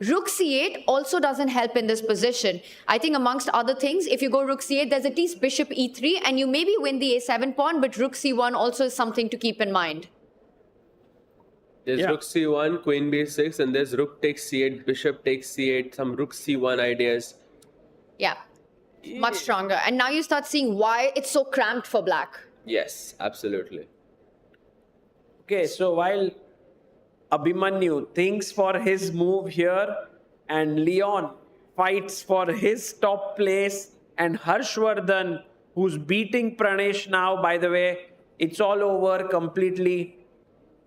Rook c8 also doesn't help in this position. I think amongst other things, if you go rook c8, there's at least bishop e3, and you maybe win the a7 pawn, but rook c1 also is something to keep in mind. There's rook c1, queen b6, and there's rook takes c8, bishop takes c8, some rook c1 ideas. Yeah, much stronger. And now you start seeing why it's so cramped for black. Yes, absolutely. Okay, so while Abhimanyu thinks for his move here, and Leon fights for his top place, and Harshavardhan, who's beating Pranesh now, by the way, it's all over completely.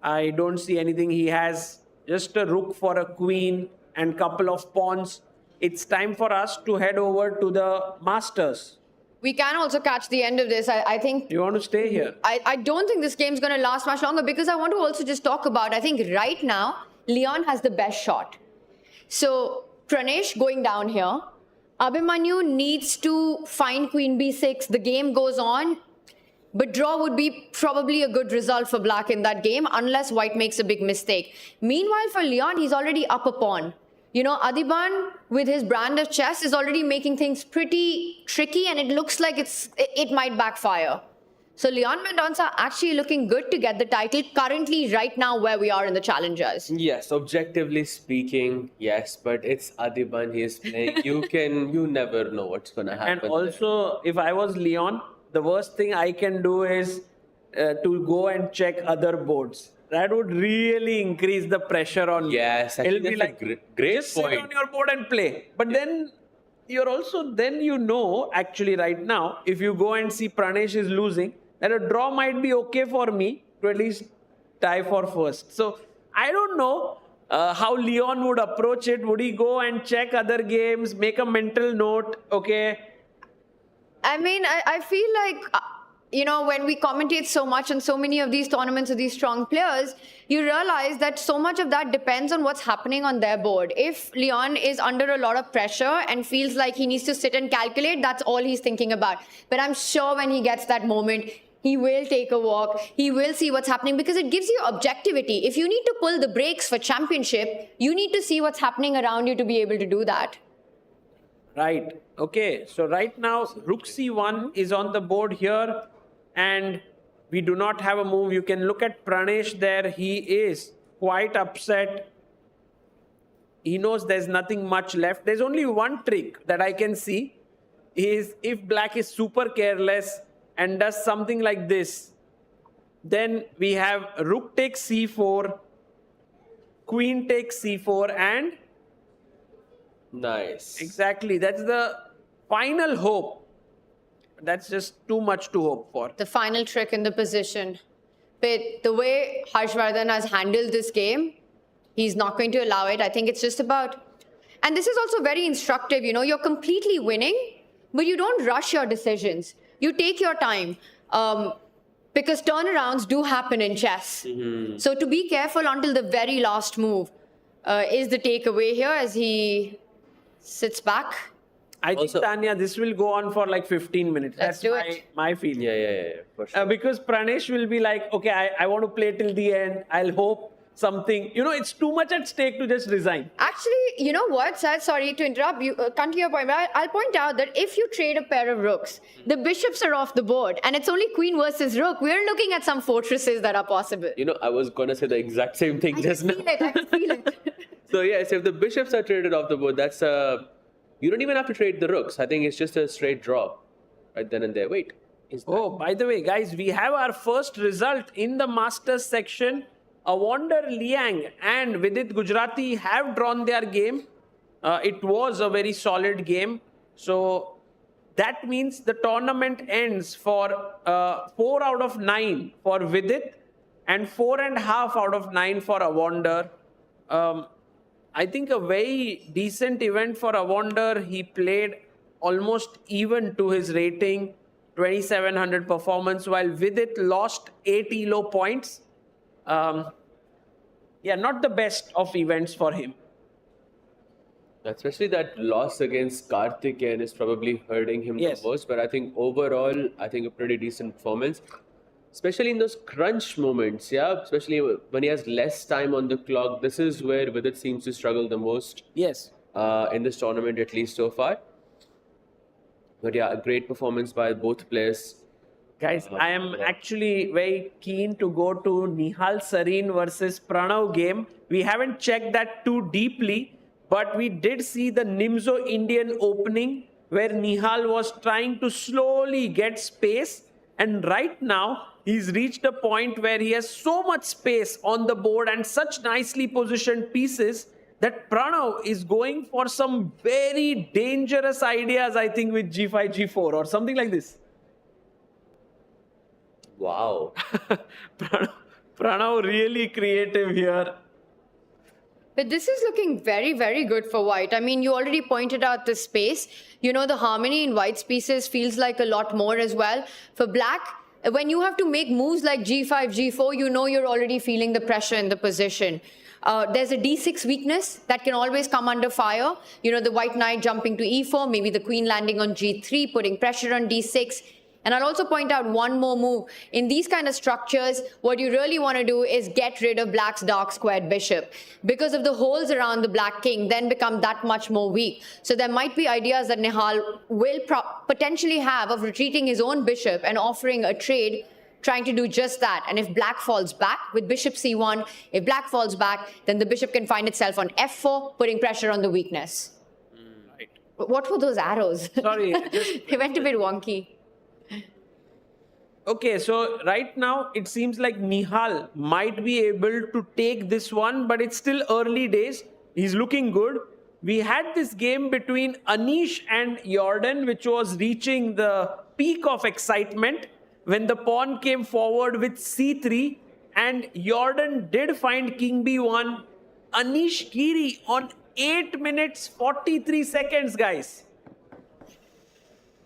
I don't see anything. He has just a rook for a queen and couple of pawns. It's time for us to head over to the Masters. We can also catch the end of this. I think You want to stay here? I don't think this game's going to last much longer because I want to also just talk about, I think right now, Leon has the best shot. So Pranesh going down here. Abhimanyu needs to find queen b6. The game goes on. But draw would be probably a good result for black in that game unless white makes a big mistake. Meanwhile, for Leon, he's already up a pawn. You know, Adhiban, with his brand of chess, is already making things pretty tricky, and it looks like it might backfire. So Leon Mendonca actually looking good to get the title currently right now where we are in the challengers. Yes, objectively speaking, yes, but it's Adhiban he is playing. You never know what's going to happen. And also, if I was Leon, the worst thing I can do is to go and check other boards. That would really increase the pressure on you. Yes, I It'll think be that's like, a great just sit point. on your board and play. But then you're also, actually right now, if you go and see Pranesh is losing, that a draw might be okay for me to at least tie for first. So I don't know how Leon would approach it. Would he go and check other games, make a mental note, okay? I mean, I feel like, you know, when we commentate so much on so many of these tournaments of these strong players, you realize that so much of that depends on what's happening on their board. If Leon is under a lot of pressure and feels like he needs to sit and calculate, that's all he's thinking about. But I'm sure when he gets that moment, he will take a walk. He will see what's happening because it gives you objectivity. If you need to pull the brakes for championship, you need to see what's happening around you to be able to do that. Right. Okay. So right now, Rook C1 is on the board here, and we do not have a move. You can look at Pranesh there. He is quite upset. He knows there's nothing much left. There's only one trick that I can see is if black is super careless and does something like this, then we have Rook takes C4, Queen takes C4, and Nice. exactly, that's the final hope. That's just too much to hope for. The final trick in the position. But the way Harshavardhan has handled this game, he's not going to allow it. I think it's just about... And this is also very instructive, you know, you're completely winning, but you don't rush your decisions. You take your time. Because turnarounds do happen in chess. So to be careful until the very last move is the takeaway here as he sits back. I think, Also- Tanya, this will go on for like 15 minutes. Let's That's do it. my feeling. Yeah, for sure. Because Pranesh will be like, okay, I want to play till the end. I'll hope something. It's too much at stake to just resign. Actually, you know what, Sir? Sorry to interrupt you. Come to your point. But I'll point out that if you trade a pair of rooks, the bishops are off the board, and it's only queen versus rook. We're looking at some fortresses that are possible. I was going to say the exact same thing I just can now. feel it. I can feel it. So yes, if the bishops are traded off the board, that's you don't even have to trade the rooks. I think it's just a straight draw right then and there. Wait. Oh, by the way, guys, we have our first result in the Masters section. Awonder Liang and Vidit Gujarati have drawn their game. It was a very solid game. So that means the tournament ends for 4 out of 9 for Vidit and 4.5 out of 9 for Awonder. I think a very decent event for Awonder. He played almost even to his rating, 2700 performance, while Vidit lost 8 elo points. Not the best of events for him. Especially that loss against Karthikeyan is probably hurting him Yes. the most. But I think overall, a pretty decent performance. Especially in those crunch moments, especially when he has less time on the clock. This is where Vidit seems to struggle the most Yes. in this tournament, at least so far. But a great performance by both players. Guys, I am actually very keen to go to Nihal Sarin versus Pranav game. We haven't checked that too deeply, but we did see the Nimzo Indian opening where Nihal was trying to slowly get space. And right now, he's reached a point where he has so much space on the board and such nicely positioned pieces that Pranav is going for some very dangerous ideas, I think, with G5, G4 or something like this. Wow. Pranav really creative here. But this is looking very, very good for white. I mean, you already pointed out the space. The harmony in white's pieces feels like a lot more as well. For black, when you have to make moves like G5, G4, you're already feeling the pressure in the position. There's a D6 weakness that can always come under fire. The white knight jumping to E4, maybe the queen landing on G3, putting pressure on D6. And I'll also point out one more move. In these kind of structures, what you really want to do is get rid of black's dark squared bishop. Because of the holes around the black king then become that much more weak. So there might be ideas that Nihal will potentially have of retreating his own bishop and offering a trade, trying to do just that. And if black falls back with bishop c1, if black falls back, then the bishop can find itself on f4, putting pressure on the weakness. Right. What were those arrows? Sorry. They went a bit wonky. Okay, so right now it seems like Nihal might be able to take this one, but it's still early days. He's looking good. We had this game between Anish and Jordan, which was reaching the peak of excitement when the pawn came forward with c3 and Jordan did find king b1. Anish Giri on 8 minutes 43 seconds, guys.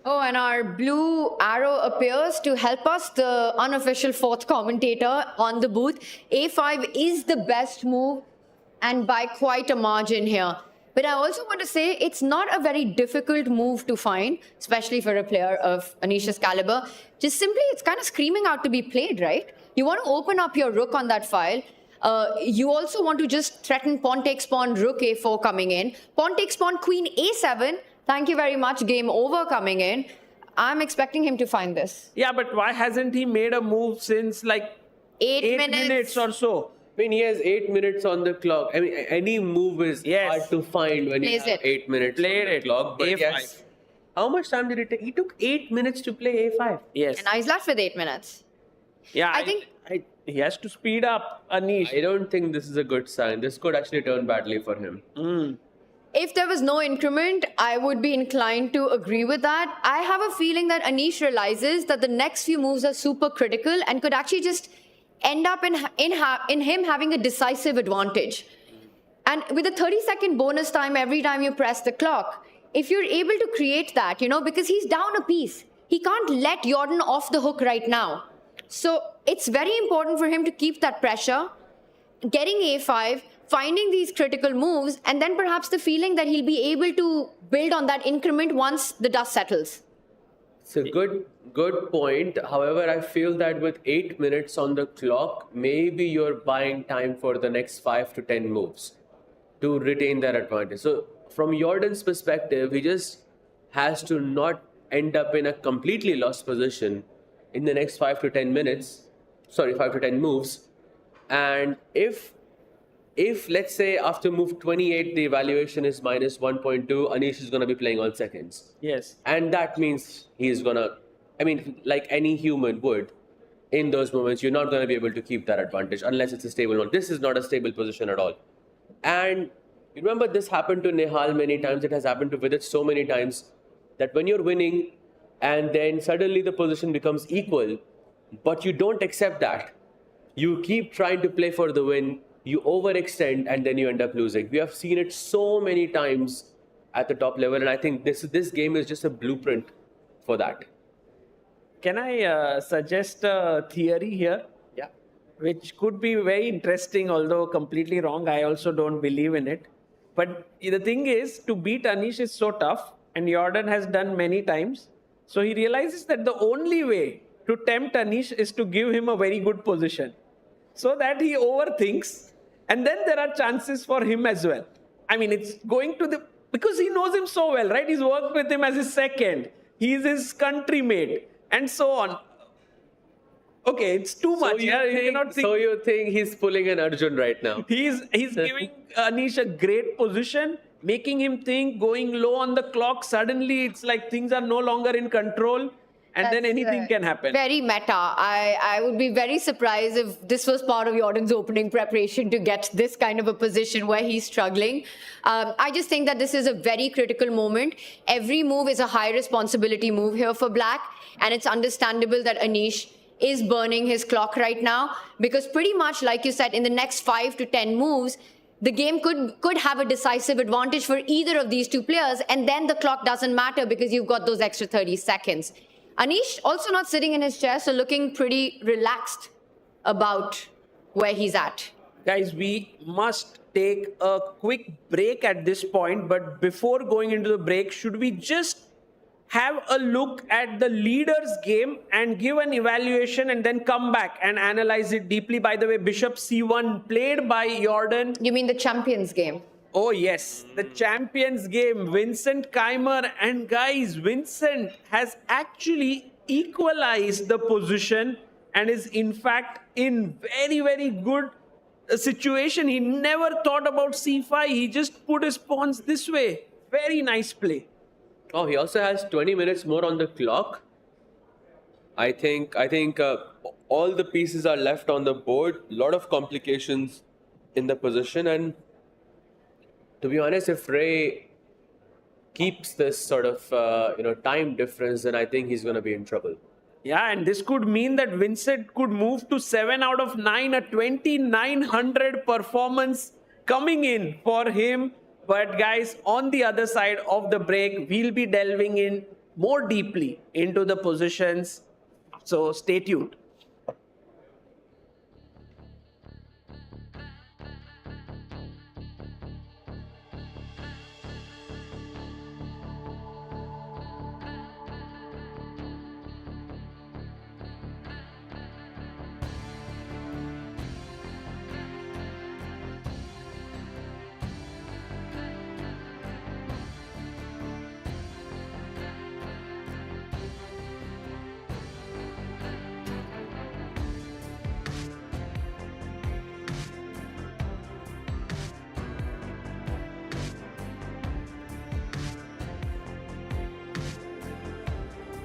Oh, and our blue arrow appears to help us, the unofficial fourth commentator on the booth. A5 is the best move and by quite a margin here. But I also want to say it's not a very difficult move to find, especially for a player of Anish's caliber. Just simply, it's kind of screaming out to be played, right? You want to open up your rook on that file. You also want to just threaten pawn takes pawn, rook a4 coming in. Pawn takes pawn, queen a7. Thank you very much, game over coming in. I'm expecting him to find this. Yeah, but why hasn't he made a move since like 8 minutes or so? I mean, he has 8 minutes on the clock. I mean, any move is hard to find when you have 8 minutes on the clock. But A5. yes, how much time did it take? He took 8 minutes to play A5. Yes. And now he's left with 8 minutes. Yeah, I think he has to speed up, Anish. I don't think this is a good sign. This could actually turn badly for him. if there was no increment, I would be inclined to agree with that. I have a feeling that Anish realizes that the next few moves are super critical and could actually just end up in him having a decisive advantage. And with a 30-second bonus time every time you press the clock, if you're able to create that, because he's down a piece, he can't let Jordan off the hook right now. So it's very important for him to keep that pressure, getting a5, finding these critical moves, and then perhaps the feeling that he'll be able to build on that increment once the dust settles. It's a good point. However, I feel that with 8 minutes on the clock, maybe you're buying time for the next 5 to 10 moves to retain that advantage. So from Jordan's perspective, he just has to not end up in a completely lost position in the next 5 to 10 moves. And if let's say after move 28, the evaluation is minus 1.2, Anish is going to be playing all seconds. Yes. And that means he's going to, like any human would, in those moments, you're not going to be able to keep that advantage unless it's a stable one. This is not a stable position at all. And you remember this happened to Nihal many times. It has happened to Vidit so many times that when you're winning and then suddenly the position becomes equal, but you don't accept that. You keep trying to play for the win, you overextend, and then you end up losing. We have seen it so many times at the top level, and I think this game is just a blueprint for that. Can I suggest a theory here? Yeah. Which could be very interesting, although completely wrong. I also don't believe in it. But the thing is, to beat Anish is so tough, and Jordan has done many times. So he realizes that the only way to tempt Anish is to give him a very good position, so that he overthinks, and then there are chances for him as well. It's going to because he knows him so well, right? He's worked with him as his second. He's his country-mate, and so on. Okay, it's too much. So you think he's pulling an Arjun right now? He's giving Anish a great position, making him think, going low on the clock. Suddenly, it's like things are no longer in control. And then anything can happen. Very meta. I would be very surprised if this was part of Jordan's opening preparation to get this kind of a position where he's struggling. I just think that this is a very critical moment. Every move is a high responsibility move here for Black. And it's understandable that Anish is burning his clock right now. Because pretty much, like you said, in the next 5 to 10 moves, the game could have a decisive advantage for either of these two players. And then the clock doesn't matter because you've got those extra 30 seconds. Anish also not sitting in his chair, so looking pretty relaxed about where he's at. Guys, we must take a quick break at this point. But before going into the break, should we just have a look at the leader's game and give an evaluation and then come back and analyze it deeply? By the way, Bishop C1 played by Jordan. You mean the champions game? Oh yes, the champions game, Vincent Keymer. And guys, Vincent has actually equalized the position and is in fact in very, very good situation. He never thought about C5. He just put his pawns this way. Very nice play. Oh, he also has 20 minutes more on the clock. I think all the pieces are left on the board. A lot of complications in the position, and to be honest, if Ray keeps this sort of time difference, then I think he's going to be in trouble. Yeah, and this could mean that Vincent could move to 7 out of 9, a 2900 performance coming in for him. But guys, on the other side of the break, we'll be delving in more deeply into the positions. So stay tuned.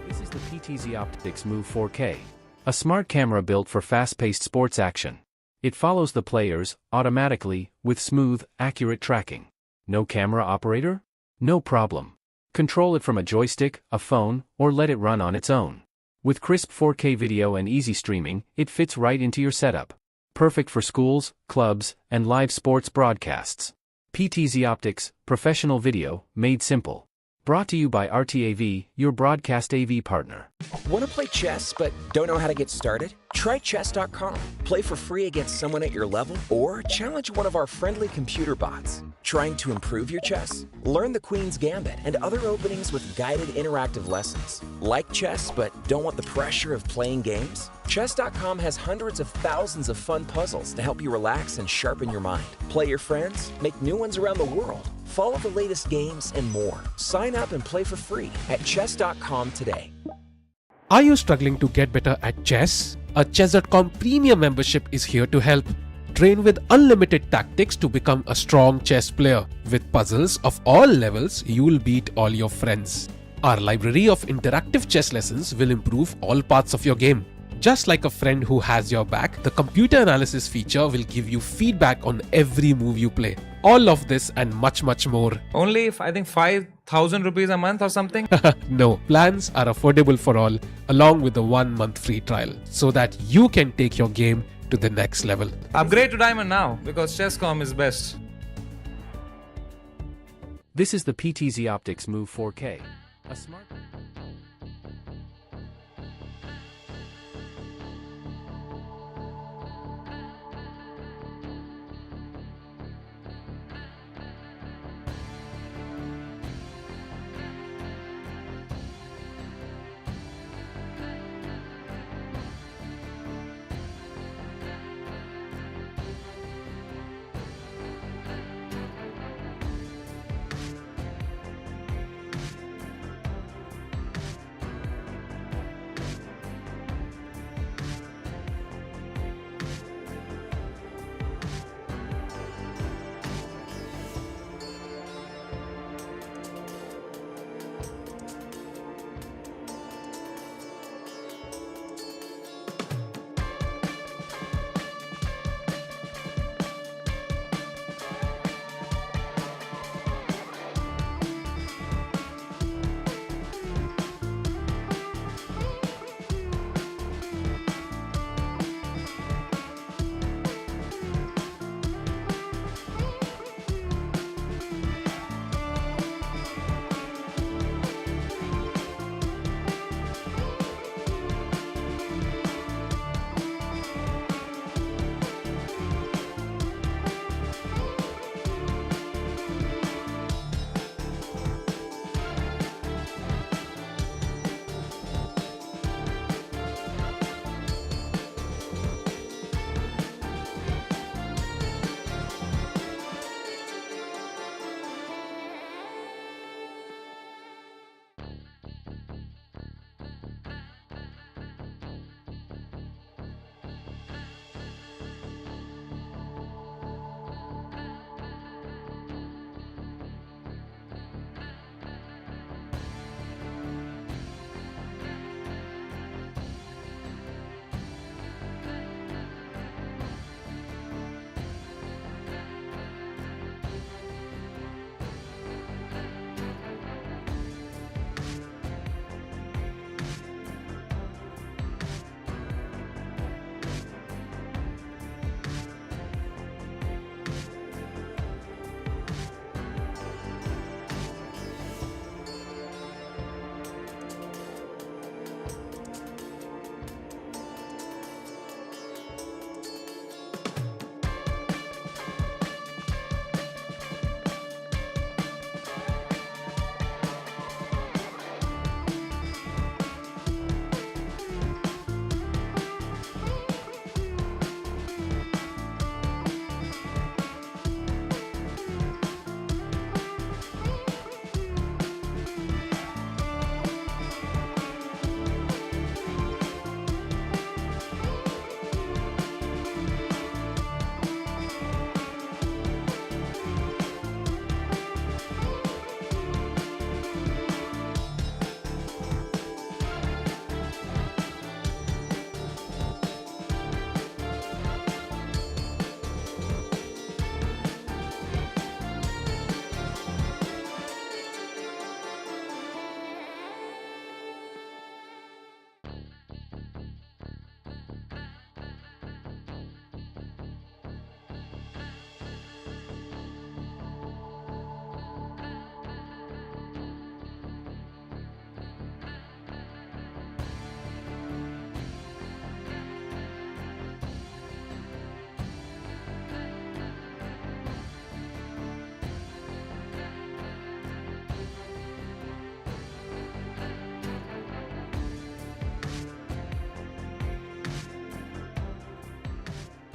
This is the PTZ Optics Move 4K, a smart camera built for fast-paced sports action. It follows the players automatically with smooth, accurate tracking. No camera operator? No problem. Control it from a joystick, a phone, or let it run on its own. With crisp 4K video and easy streaming, it fits right into your setup. Perfect for schools, clubs, and live sports broadcasts. PTZ Optics, professional video, made simple. Brought to you by RTAV, your broadcast AV partner. Want to play chess but don't know how to get started? Try chess.com. Play for free against someone at your level or challenge one of our friendly computer bots. Trying to improve your chess? Learn the Queen's Gambit and other openings with guided interactive lessons. Like chess but don't want the pressure of playing games? Chess.com has hundreds of thousands of fun puzzles to help you relax and sharpen your mind. Play your friends, make new ones around the world, follow the latest games, and more. Sign up and play for free at chess.com today. Are you struggling to get better at chess? A Chess.com premium membership is here to help. Train with unlimited tactics to become a strong chess player. With puzzles of all levels, you'll beat all your friends. Our library of interactive chess lessons will improve all parts of your game. Just like a friend who has your back, the computer analysis feature will give you feedback on every move you play. All of this and much more. Only, I think, 5,000 rupees a month or something. No, plans are affordable for all, along with a 1-month free trial, so that you can take your game to the next level. Upgrade to Diamond now because Chesscom is best. This is the PTZ Optics Move 4K. A smart...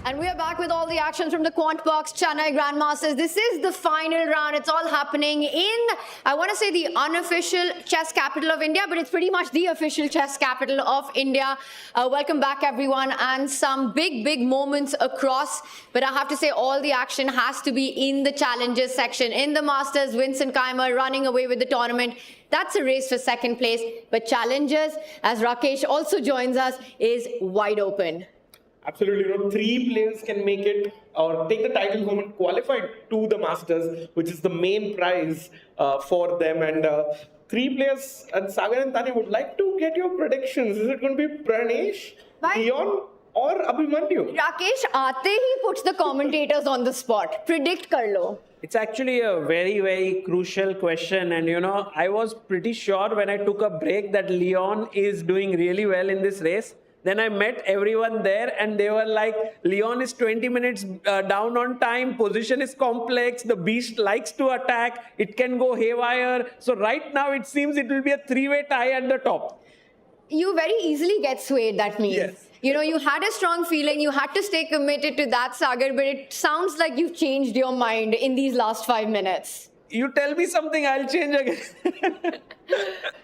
And we are back with all the action from the Quantbox Chennai Grandmasters. This is the final round. It's all happening in, I want to say, the unofficial chess capital of India, but it's pretty much the official chess capital of India. Welcome back, everyone, and some big moments across. But I have to say, all the action has to be in the challenges section. In the Masters, Vincent Keymer running away with the tournament. That's a race for second place. But challenges, as Rakesh also joins us, is wide open. Absolutely, 3 players can make it or take the title home and qualify to the Masters, which is the main prize for them. And 3 players, and Sagar and Tanya, would like to get your predictions. Is it going to be Pranesh, Leon, or Abhimanyu? Rakesh aate hi puts the commentators on the spot. Predict kar lo. It's actually a very crucial question, and I was pretty sure when I took a break that Leon is doing really well in this race. Then I met everyone there and they were like, Leon is 20 minutes down on time, position is complex, the beast likes to attack, it can go haywire. So right now it seems it will be a 3-way tie at the top. You very easily get swayed, that means. Yes. You had a strong feeling, you had to stay committed to that, Sagar, but it sounds like you've changed your mind in these last 5 minutes. You tell me something, I'll change again.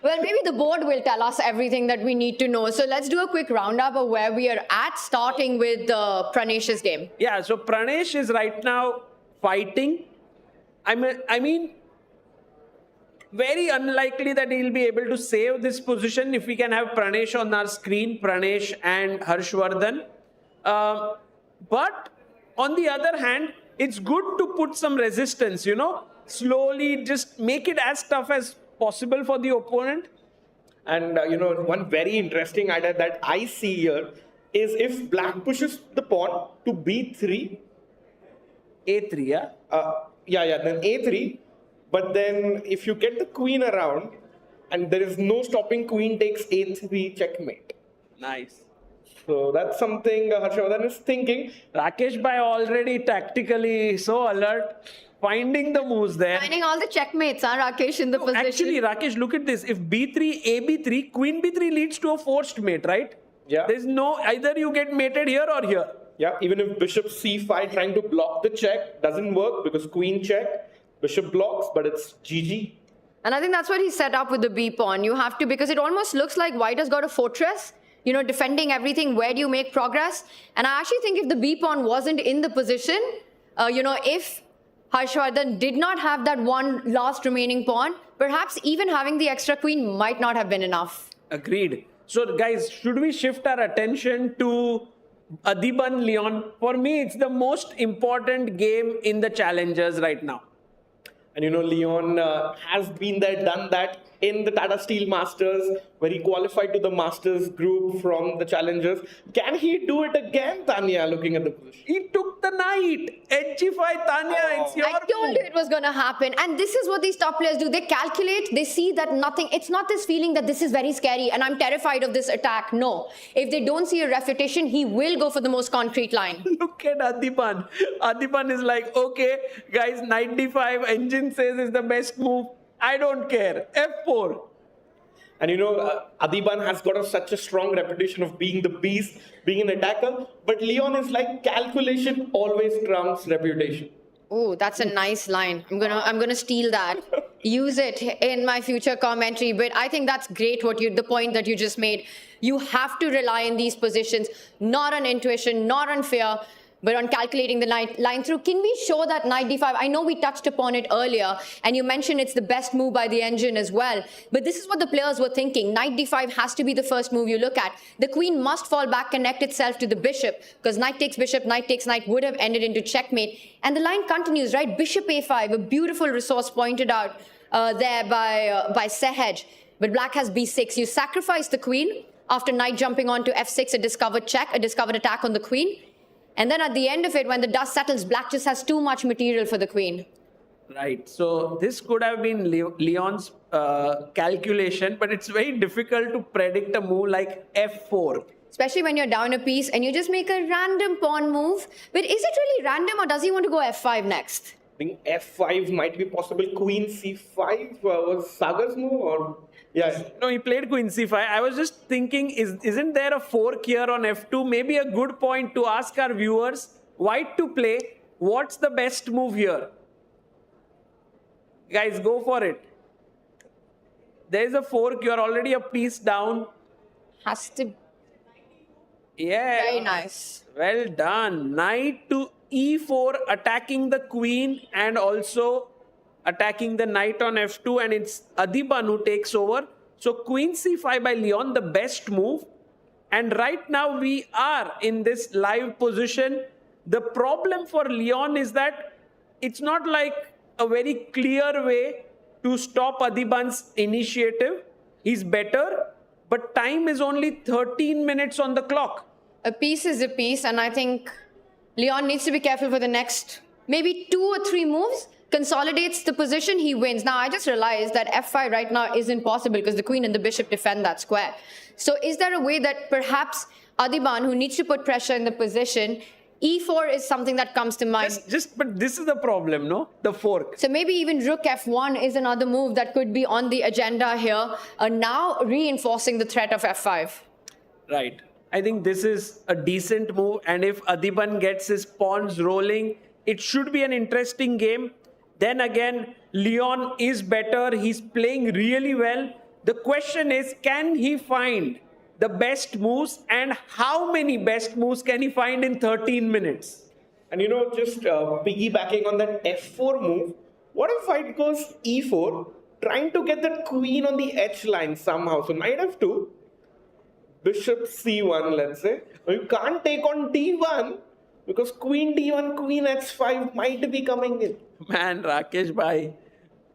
Well, maybe the board will tell us everything that we need to know. So let's do a quick roundup of where we are at, starting with Pranesh's game. Yeah, so Pranesh is right now fighting. I mean, very unlikely that he'll be able to save this position if we can have Pranesh on our screen, Pranesh and Harshavardhan. But on the other hand, it's good to put some resistance, slowly just make it as tough as possible for the opponent. And one very interesting idea that I see here is if black pushes the pawn to b3, a3, yeah? Then a3. But then if you get the queen around and there is no stopping queen takes a3 checkmate. Nice. So that's something Harshavardhan is thinking. Rakesh Bhai already tactically so alert, finding the moves there. Finding all the checkmates, Rakesh, in the position. Actually, Rakesh, look at this. If b3, ab3, queen b3 leads to a forced mate, right? Yeah. There's no, either you get mated here or here. Yeah, even if bishop c5 trying to block the check doesn't work because queen check, bishop blocks, but it's GG. And I think that's what he set up with the b pawn. You have to, because it almost looks like white has got a fortress, defending everything. Where do you make progress? And I actually think if the b pawn wasn't in the position, if Harshavardhan did not have that one last remaining pawn, perhaps even having the extra queen might not have been enough. Agreed. So guys, should we shift our attention to Adhiban Leon? For me, it's the most important game in the challengers right now. And Leon has been there, done that in the Tata Steel Masters, where he qualified to the Masters group from the challengers. Can he do it again, Tanya, looking at the position? He took the knight. Edgify, Tanya, it's your I told you it was going to happen. And this is what these top players do. They calculate, they see that nothing, it's not this feeling that this is very scary and I'm terrified of this attack. No. If they don't see a refutation, he will go for the most concrete line. Look at Adhiban. Adhiban is like, okay, guys, knight d5, engine says is the best move. I don't care. F4. And Adhiban has got such a strong reputation of being the beast, being an attacker. But Leon is like, calculation always trumps reputation. Oh, that's a nice line. I'm gonna steal that. Use it in my future commentary. But I think that's great the point that you just made. You have to rely on these positions, not on intuition, not on fear, but on calculating the line through. Can we show that knight d5? I know we touched upon it earlier, and you mentioned it's the best move by the engine as well. But this is what the players were thinking. Knight d5 has to be the first move you look at. The queen must fall back, connect itself to the bishop, because knight takes bishop, knight takes knight would have ended into checkmate. And the line continues, right? Bishop a5, a beautiful resource pointed out there by Sehaj. But black has b6. You sacrifice the queen after knight jumping on to f6, a discovered check, a discovered attack on the queen. And then at the end of it, when the dust settles, black just has too much material for the queen. Right. So this could have been Leon's calculation, but it's very difficult to predict a move like f4. Especially when you're down a piece and you just make a random pawn move. But is it really random or does he want to go f5 next? I think f5 might be possible. Queen c5 was Sagar's move or... Yeah. No, he played queen c5. I was just thinking, isn't there a fork here on f2? Maybe a good point to ask our viewers, white to play, what's the best move here? Guys, go for it. There's a fork, you're already a piece down. Has to. Yeah. Very nice. Well done. Knight to e4, attacking the queen and also attacking the knight on f2, and it's Adhiban who takes over. So queen c5 by Leon, the best move. And right now we are in this live position. The problem for Leon is that it's not like a very clear way to stop Adhiban's initiative. He's better, but time is only 13 minutes on the clock. A piece is a piece, and I think Leon needs to be careful for the next maybe 2 or 3 moves. Consolidates the position, he wins. Now, I just realized that f5 right now isn't possible because the queen and the bishop defend that square. So is there a way that perhaps Adhiban, who needs to put pressure in the position, e4 is something that comes to mind? But this is the problem, no? The fork. So maybe even rook f1 is another move that could be on the agenda here, now reinforcing the threat of f5. Right. I think this is a decent move, and if Adhiban gets his pawns rolling, it should be an interesting game. Then again, Leon is better. He's playing really well. The question is, can he find the best moves, and how many best moves can he find in 13 minutes? And just piggybacking on that f4 move, what if white goes e4, trying to get the queen on the h line somehow? So knight f2, bishop c1, let's say. Now you can't take on d1 because queen d1, queen h5 might be coming in. Man, Rakesh bhai,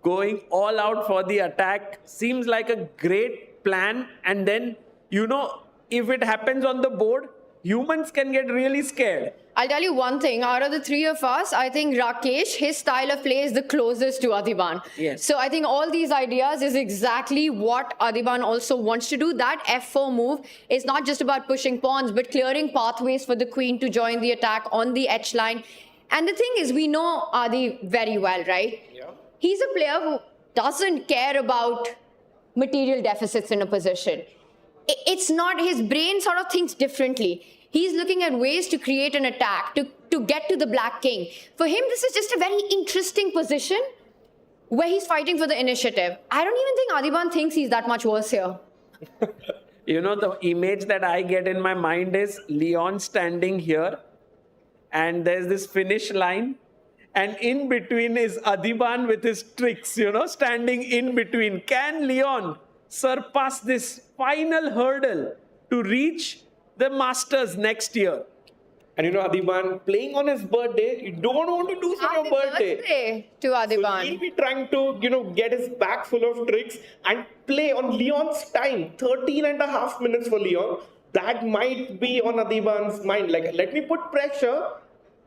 going all out for the attack seems like a great plan. And then, if it happens on the board, humans can get really scared. I'll tell you one thing, out of the 3 of us, I think Rakesh, his style of play is the closest to Adhiban. Yes. So I think all these ideas is exactly what Adhiban also wants to do. That f4 move is not just about pushing pawns, but clearing pathways for the queen to join the attack on the h line. And the thing is, we know Adi very well, right? Yeah. He's a player who doesn't care about material deficits in a position. It's not, his brain sort of thinks differently. He's looking at ways to create an attack, to get to the black king. For him, this is just a very interesting position where he's fighting for the initiative. I don't even think Adhiban thinks he's that much worse here. The image that I get in my mind is Leon standing here, and there's this finish line, and in between is Adhiban with his tricks, standing in between. Can Leon surpass this final hurdle to reach the Masters next year? And Adhiban playing on his birthday, you don't want to lose on your birthday. To Adhiban. So he'll be trying to, get his back full of tricks and play on Leon's time. 13.5 minutes for Leon. That might be on Adhiban's mind. Like, let me put pressure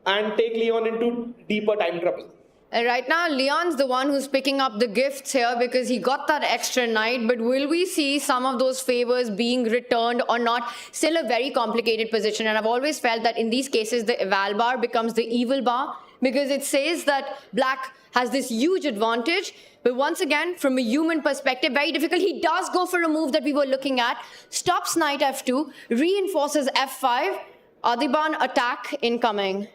and take Leon into deeper time trouble. And right now, Leon's the one who's picking up the gifts here because he got that extra knight. But will we see some of those favors being returned or not? Still a very complicated position. And I've always felt that in these cases, the eval bar becomes the evil bar because it says that black has this huge advantage. But once again, from a human perspective, very difficult. He does go for a move that we were looking at. Stops knight f2, reinforces f5. Adhiban attack incoming.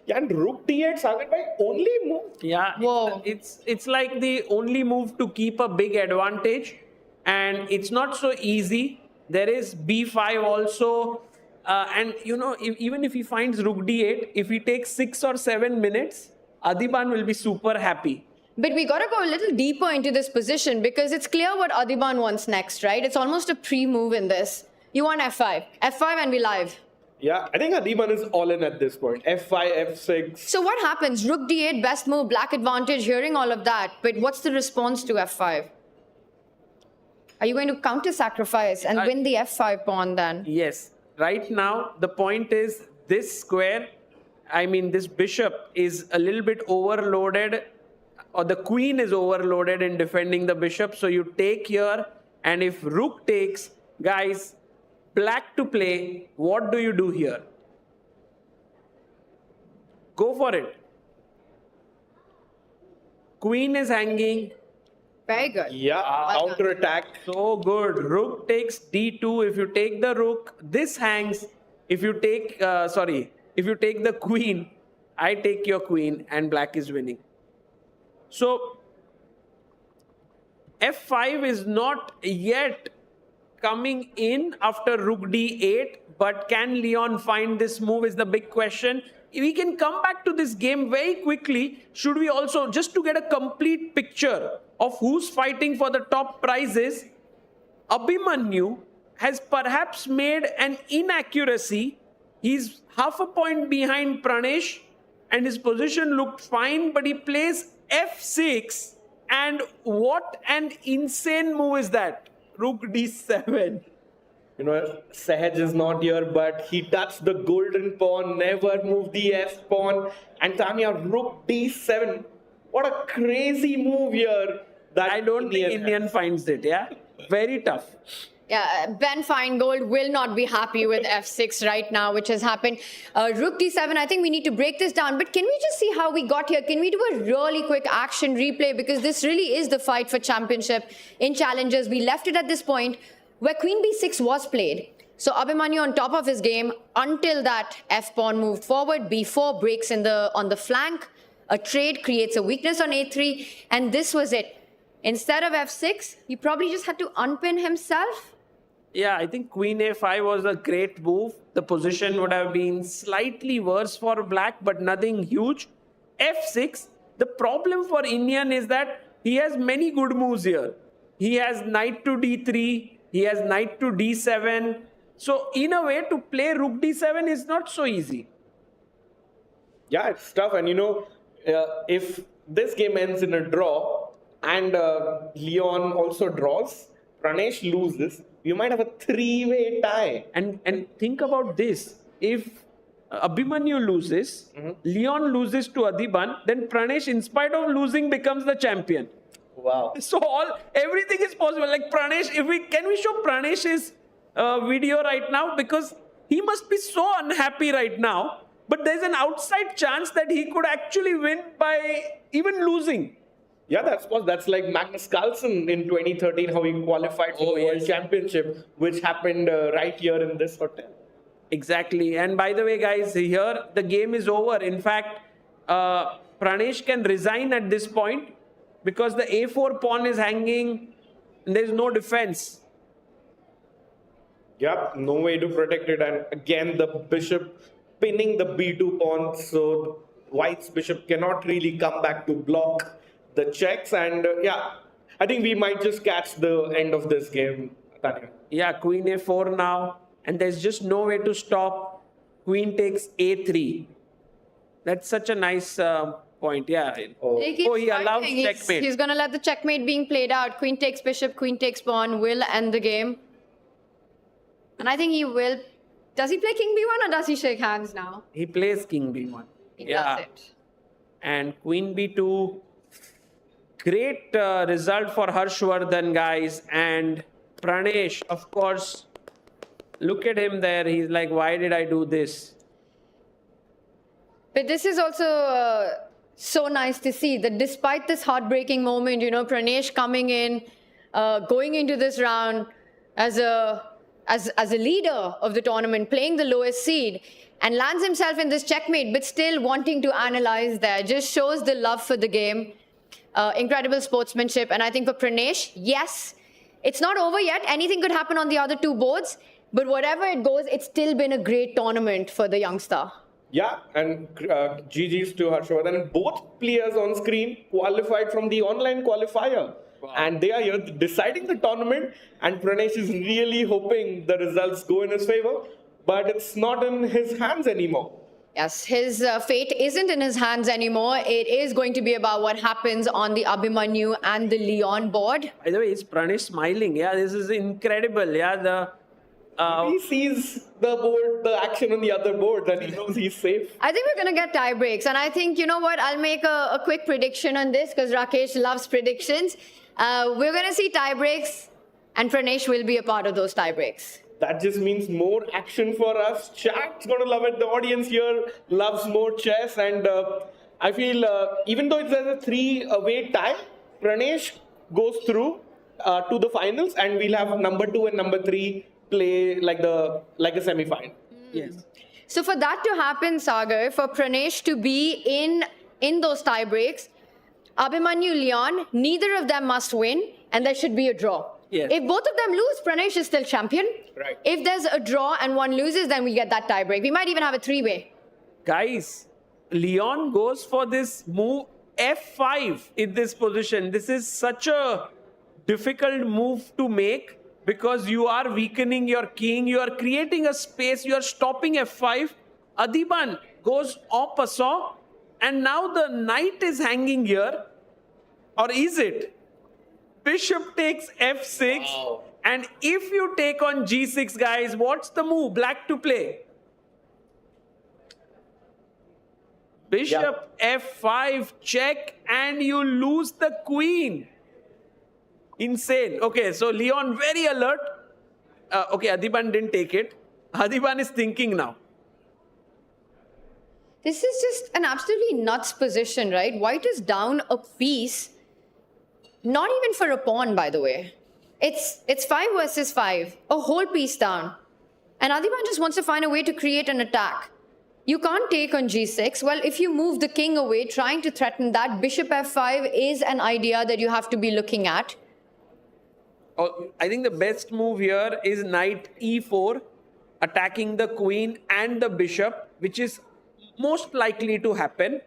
Yeah, and rook d8, Sagar bhai, only move. Yeah, Whoa. It's like the only move to keep a big advantage, and it's not so easy. There is b5 also, and even if he finds rook d8, if he takes 6 or 7 minutes, Adhiban will be super happy. But we got to go a little deeper into this position because it's clear what Adhiban wants next, right? It's almost a pre-move in this. You want f5. f5 and we live. Yeah, I think Adhiban is all in at this point. f5, f6. So what happens? Rook d8, best move, black advantage, hearing all of that. But what's the response to f5? Are you going to counter-sacrifice and win the f5 pawn then? Yes. Right now, the point is this square, this bishop is a little bit overloaded, or the queen is overloaded in defending the bishop. So you take here, and if rook takes, guys, black to play, what do you do here? Go for it. Queen is hanging. Very good. Yeah, counter attack. So good. Rook takes d2. If you take the rook, this hangs. If you take, if you take the queen, I take your queen and black is winning. So, f5 is not yet coming in after rook d8, but can Leon find this move is the big question. We can come back to this game very quickly. Should we also, just to get a complete picture of who's fighting for the top prizes, Abhimanyu has perhaps made an inaccuracy. He's half a point behind Pranesh and his position looked fine, but he plays f6. And what an insane move is that? Rook d7. You know, Sahaj is not here, but he touched the golden pawn, never moved the S pawn. And Tanya, rook d7. What a crazy move here. That I don't think Iniyan finds it, yeah? Very tough. Yeah, Ben Feingold will not be happy with f6 right now, which has happened. Rook d7, I think we need to break this down. But can we just see how we got here? Can we do a really quick action replay? Because this really is the fight for championship in challengers. We left it at this point where queen b6 was played. So Abhimanyu on top of his game until that f-pawn moved forward. b4 breaks on the flank. A trade creates a weakness on a3. And this was it. Instead of f6, he probably just had to unpin himself. Yeah, I think queen a5 was a great move. The position would have been slightly worse for black, but nothing huge. f6, the problem for Iniyan is that he has many good moves here. He has knight to d3, he has knight to d7. So in a way, to play rook d7 is not so easy. Yeah, it's tough. And you know, if this game ends in a draw and Leon also draws, Pranesh loses, you might have a three-way tie. And think about this. If Abhimanyu loses, Leon loses to Adhiban, then Pranesh, in spite of losing, becomes the champion. Wow. So everything is possible. Like Pranesh, can we show Pranesh's video right now? Because he must be so unhappy right now. But there's an outside chance that he could actually win by even losing. Yeah, that's like Magnus Carlsen in 2013, how he qualified for the World Championship, which happened right here in this hotel. Exactly. And by the way, guys, here the game is over. In fact, Pranesh can resign at this point because the a4 pawn is hanging and there's no defense. Yeah, no way to protect it. And again, the bishop pinning the b2 pawn, so White's bishop cannot really come back to block the checks. And yeah, I think we might just catch the end of this game, Tanya. Yeah, queen a4 now. And there's just no way to stop. Queen takes a3. That's such a nice point. Yeah. He allows checkmate. He's going to let the checkmate being played out. Queen takes bishop, queen takes pawn, will end the game. And I think he will. Does he play king b1 or does he shake hands now? He plays king b1. He does it. And queen b2. Great result for Harshavardhan, guys. And Pranesh, of course, look at him there. He's like, why did I do this? But this is also so nice to see that despite this heartbreaking moment, you know, Pranesh coming in, going into this round as a leader of the tournament, playing the lowest seed, and lands himself in this checkmate, but still wanting to analyze there. Just shows the love for the game. Incredible sportsmanship. And I think for Pranesh, yes, it's not over yet. Anything could happen on the other two boards. But whatever it goes, it's still been a great tournament for the youngster. Yeah, and GG's to Harshavardhan. Both players on screen qualified from the online qualifier. Wow. And they are here deciding the tournament. And Pranesh is really hoping the results go in his favor. But it's not in his hands anymore. Yes, his fate isn't in his hands anymore. It is going to be about what happens on the Abhimanyu and the Leon board. By the way, is Pranesh smiling? Yeah, this is incredible. Yeah, he sees the board, the action on the other board, and he knows he's safe. I think we're going to get tie breaks. And I think, you know what, I'll make a quick prediction on this because Rakesh loves predictions. We're going to see tie breaks, and Pranesh will be a part of those tie breaks. That just means more action for us. Chat's going to love it. The audience here loves more chess. And I feel even though it's a 3-way tie, Pranesh goes through to the finals, and we'll have number 2 and number 3 play like a semi-final. Yes. So for that to happen, Sagar, for Pranesh to be in those tie breaks, Abhimanyu, Liang, neither of them must win, and there should be a draw. Yes. If both of them lose, Pranesh is still champion. Right. If there's a draw and one loses, then we get that tie break. We might even have a three-way. Guys, Liang goes for this move F5 in this position. This is such a difficult move to make because you are weakening your king, you are creating a space, you are stopping F5. Adhiban goes en passant, and now the knight is hanging here. Or is it? Bishop takes F6. Wow. And if you take on G6, guys, what's the move? Black to play. Bishop F5 check, and you lose the queen. Insane. Okay, so Liang very alert. Okay, Adhiban didn't take it. Adhiban is thinking now. This is just an absolutely nuts position, right? White is down a piece. Not even for a pawn, by the way. It's 5 versus 5. A whole piece down. And Adhiban just wants to find a way to create an attack. You can't take on G6. Well, if you move the king away, trying to threaten that, Bishop F5 is an idea that you have to be looking at. Oh, I think the best move here is knight E4, attacking the queen and the bishop, which is most likely to happen.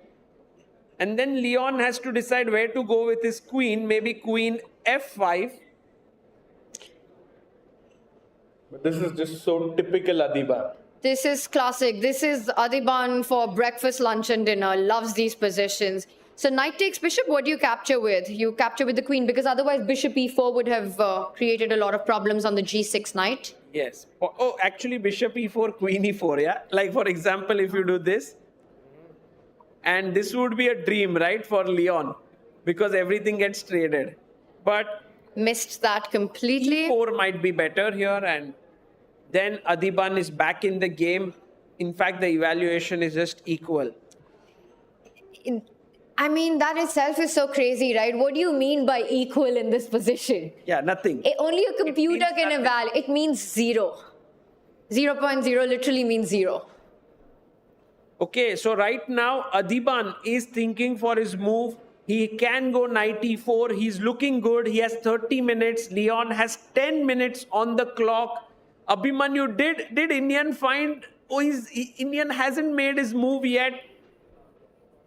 And then Liang has to decide where to go with his queen, maybe queen F5. But this is just so typical Adhiban. This is classic. This is Adhiban for breakfast, lunch and dinner. Loves these positions. So knight takes bishop, what do you capture with? You capture with the queen, because otherwise bishop e4 would have created a lot of problems on the g6 knight. Yes. Oh, actually bishop e4, queen e4, yeah? Like for example, if you do this. And this would be a dream, right, for Liang, because everything gets traded. But missed that completely. e4 might be better here, and then Adhiban is back in the game. In fact, the evaluation is just equal. I mean, that itself is so crazy, right? What do you mean by equal in this position? Yeah, nothing. Only a computer can evaluate. It means 0. 0.0 literally means 0. Okay, so right now, Adhiban is thinking for his move. He can go knight e4. He's looking good. He has 30 minutes. Liang has 10 minutes on the clock. Abhimanyu, did Iniyan find... Oh, Iniyan hasn't made his move yet.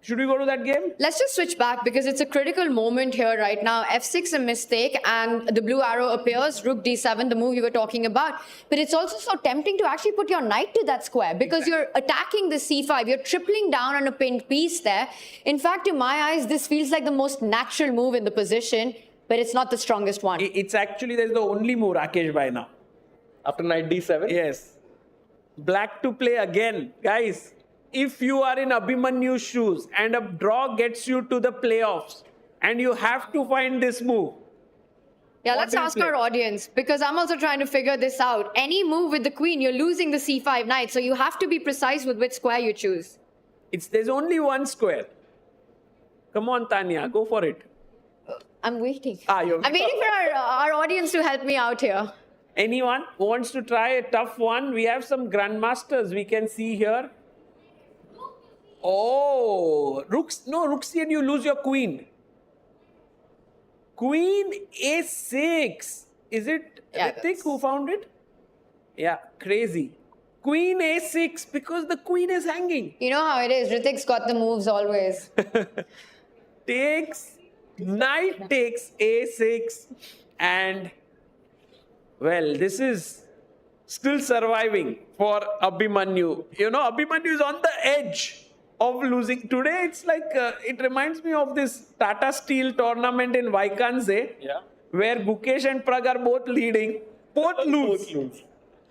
Should we go to that game? Let's just switch back because it's a critical moment here right now. F6 a mistake and the blue arrow appears. Rook d7, the move you were talking about. But it's also so tempting to actually put your knight to that square because you're attacking the c5. You're tripling down on a pinned piece there. In fact, in my eyes, this feels like the most natural move in the position, but it's not the strongest one. It's actually, there's the only move, Rakesh, by now. After knight d7? Yes. Black to play again. Guys, if you are in Abhimanyu's shoes and a draw gets you to the playoffs and you have to find this move. Yeah, let's ask our audience because I'm also trying to figure this out. Any move with the queen, you're losing the c5 knight. So you have to be precise with which square you choose. There's only one square. Come on, Tanya, go for it. I'm waiting. I'm waiting for our audience to help me out here. Anyone wants to try a tough one? We have some grandmasters we can see here. Oh, rooks and you lose your queen. Queen a6. Is it Ritik who found it? Yeah, crazy. Queen a6 because the queen is hanging. You know how it is. Ritik's got the moves always. Knight takes a6 and well, this is still surviving for Abhimanyu. You know, Abhimanyu is on the edge of losing. Today, it's like, it reminds me of this Tata Steel tournament in Vaikanse, where Gukesh and Prag are both leading. Both lose.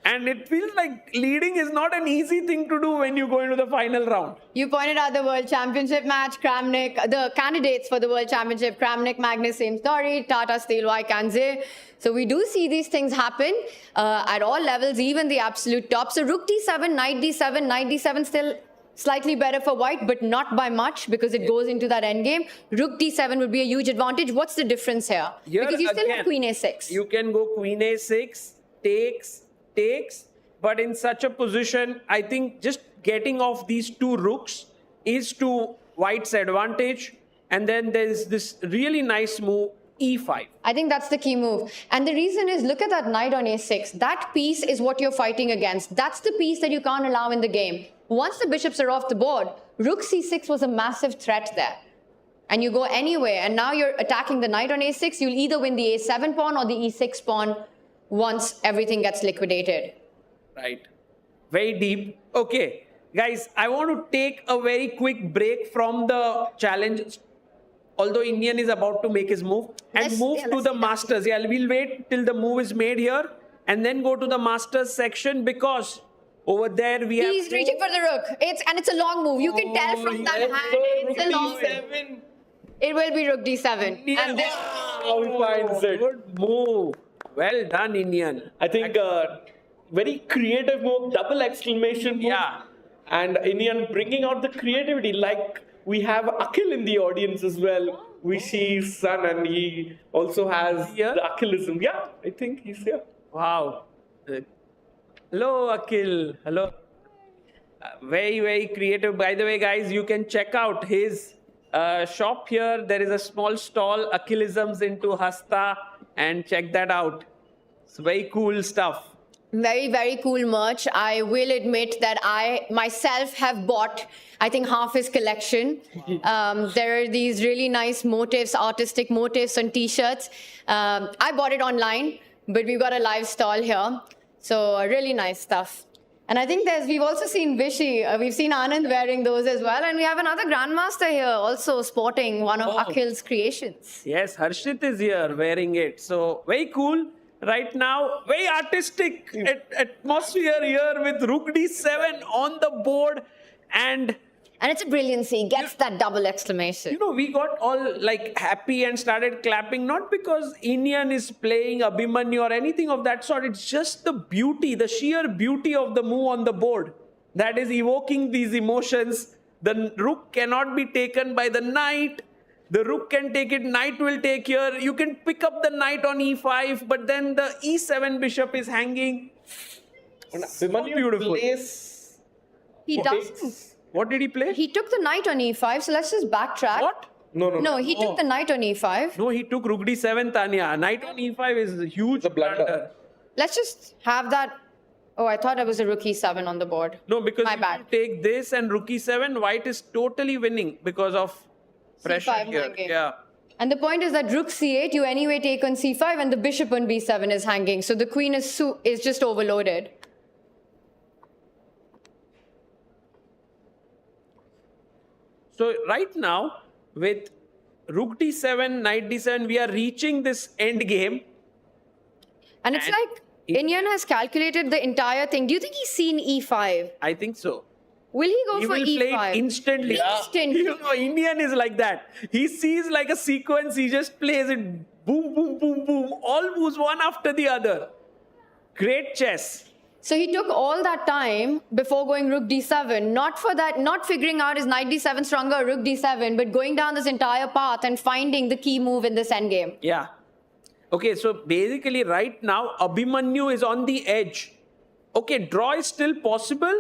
And it feels like leading is not an easy thing to do when you go into the final round. You pointed out the World Championship match, Kramnik, the candidates for the World Championship, Kramnik, Magnus, same story, Tata Steel, Vaikanse. So we do see these things happen at all levels, even the absolute top. So Rook d7, Knight d7, Knight d7 slightly better for white, but not by much because it goes into that endgame. Rook d7 would be a huge advantage. What's the difference here? Because you still have queen a6. You can go queen a6, takes, but in such a position, I think just getting off these two rooks is to white's advantage. And then there's this really nice move, e5. I think that's the key move. And the reason is, look at that knight on a6. That piece is what you're fighting against. That's the piece that you can't allow in the game. Once the bishops are off the board, rook c6 was a massive threat there. And you go anywhere, and now you're attacking the knight on a6. You'll either win the a7 pawn or the e6 pawn once everything gets liquidated. Right. Very deep. Okay, guys, I want to take a very quick break from the challenge. Although Iniyan is about to make his move and move to the Masters. Yeah, we'll wait till the move is made here and then go to the Masters section because over there we have... He's reaching for the rook. It's a long move. You can tell from that hand. It's a long move. It will be rook d7. And this... How he finds it. Good move. Well done, Iniyan. I think very creative move, double exclamation move. Yeah. And Iniyan bringing out the creativity, like we have Akhil in the audience as well. We see his son and he also has the Akhilism. Yeah, I think he's here. Wow. Hello, Akhil. Hello. Very, very creative. By the way, guys, you can check out his shop here. There is a small stall, Akhilisms into Hasta, and check that out. It's very cool stuff. Very, very cool merch. I will admit that I myself have bought, I think, half his collection. There are these really nice motifs, artistic motifs on t-shirts. I bought it online, but we've got a live stall here. So really nice stuff. And I think we've also seen Vishy. We've seen Anand wearing those as well. And we have another Grandmaster here also sporting one of Akhil's creations. Yes, Harshit is here wearing it. So very cool. Right now, very artistic atmosphere here with Rook d7 on the board. And it's a brilliancy. Gets that double exclamation. You know, we got all like happy and started clapping, not because Iniyan is playing Abhimanyu or anything of that sort. It's just the beauty, the sheer beauty of the move on the board that is evoking these emotions. The rook cannot be taken by the knight. The rook can take it, knight will take here. You can pick up the knight on e5, but then the e7 bishop is hanging. So beautiful. He doesn't. What did he play? He took the knight on e5, so let's just backtrack. What? No, he took the knight on e5. No, he took rook d7, Tanya. Knight on e5 is a huge blunder. Let's just have that. Oh, I thought it was a rook e7 on the board. No, because My if bad. you take this and rook e7, white is totally winning because of pressure C5 here. hanging. Yeah. And the point is that rook c8, you anyway take on c5, and the bishop on b7 is hanging. So the queen is just overloaded. So right now, with rook d7, knight d7, we are reaching this end game. And it's like Iniyan has calculated the entire thing. Do you think he's seen e5? I think so. Will he go He for will e5? play it instantly. Instantly. You know, Iniyan is like that. He sees like a sequence, he just plays it boom, boom, boom, boom. All moves one after the other. Great chess. So he took all that time before going rook d7, not figuring out is knight d7 stronger or rook d7, but going down this entire path and finding the key move in this endgame. Yeah. Okay, so basically right now, Abhimanyu is on the edge. Okay, draw is still possible,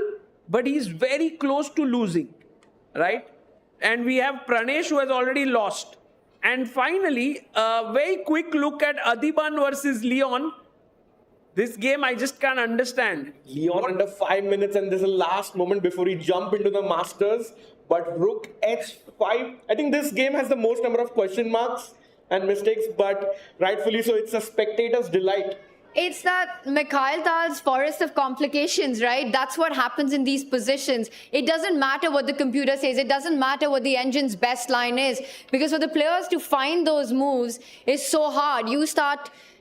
but he's very close to losing, right? And we have Pranesh who has already lost. And finally, a very quick look at Adhiban versus Liang. This game I just can't understand. Leon under 5 minutes, and this is the last moment before he jump into the Masters. But Rook h5. I think this game has the most number of question marks and mistakes, but rightfully so, it's a spectator's delight. It's that Mikhail Tal's forest of complications, right? That's what happens in these positions. It doesn't matter what the computer says. It doesn't matter what the engine's best line is. Because for the players to find those moves is so hard.